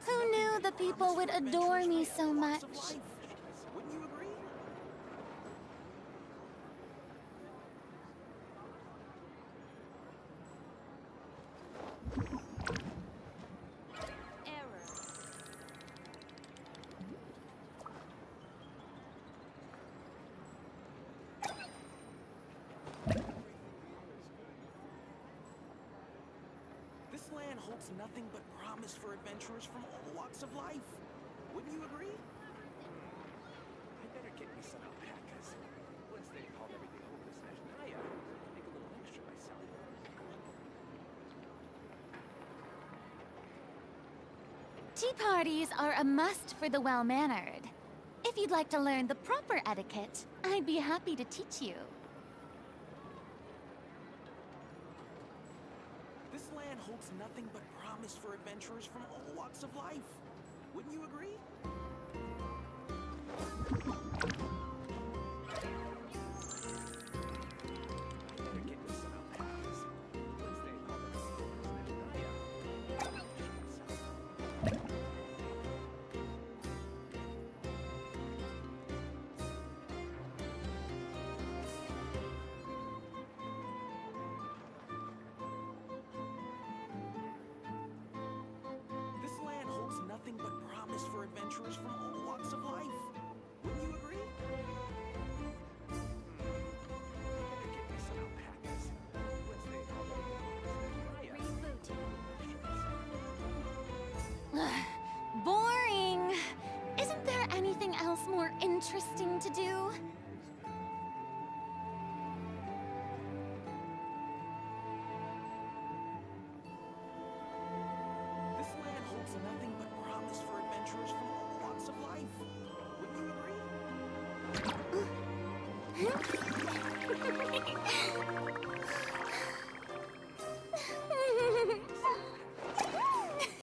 Who knew the people would adore me so much? Wouldn't you agree? This land holds nothing but promise for adventurers from all walks of life. Wouldn't you agree? I better get me some alpacas. Once they called everything hopeless Naya, I can make a little extra by selling them. Tea parties are a must for the well-mannered. If you'd like to learn the proper etiquette, I'd be happy to teach you. This land holds nothing but promise for adventurers from all walks of life. Wouldn't you agree? Better get me some alpacas. Once they called everything hopeless Naya, This land holds nothing but promise for adventurers from all walks of life. Wouldn't you agree? adventurers from all walks of life. Wouldn't you agree?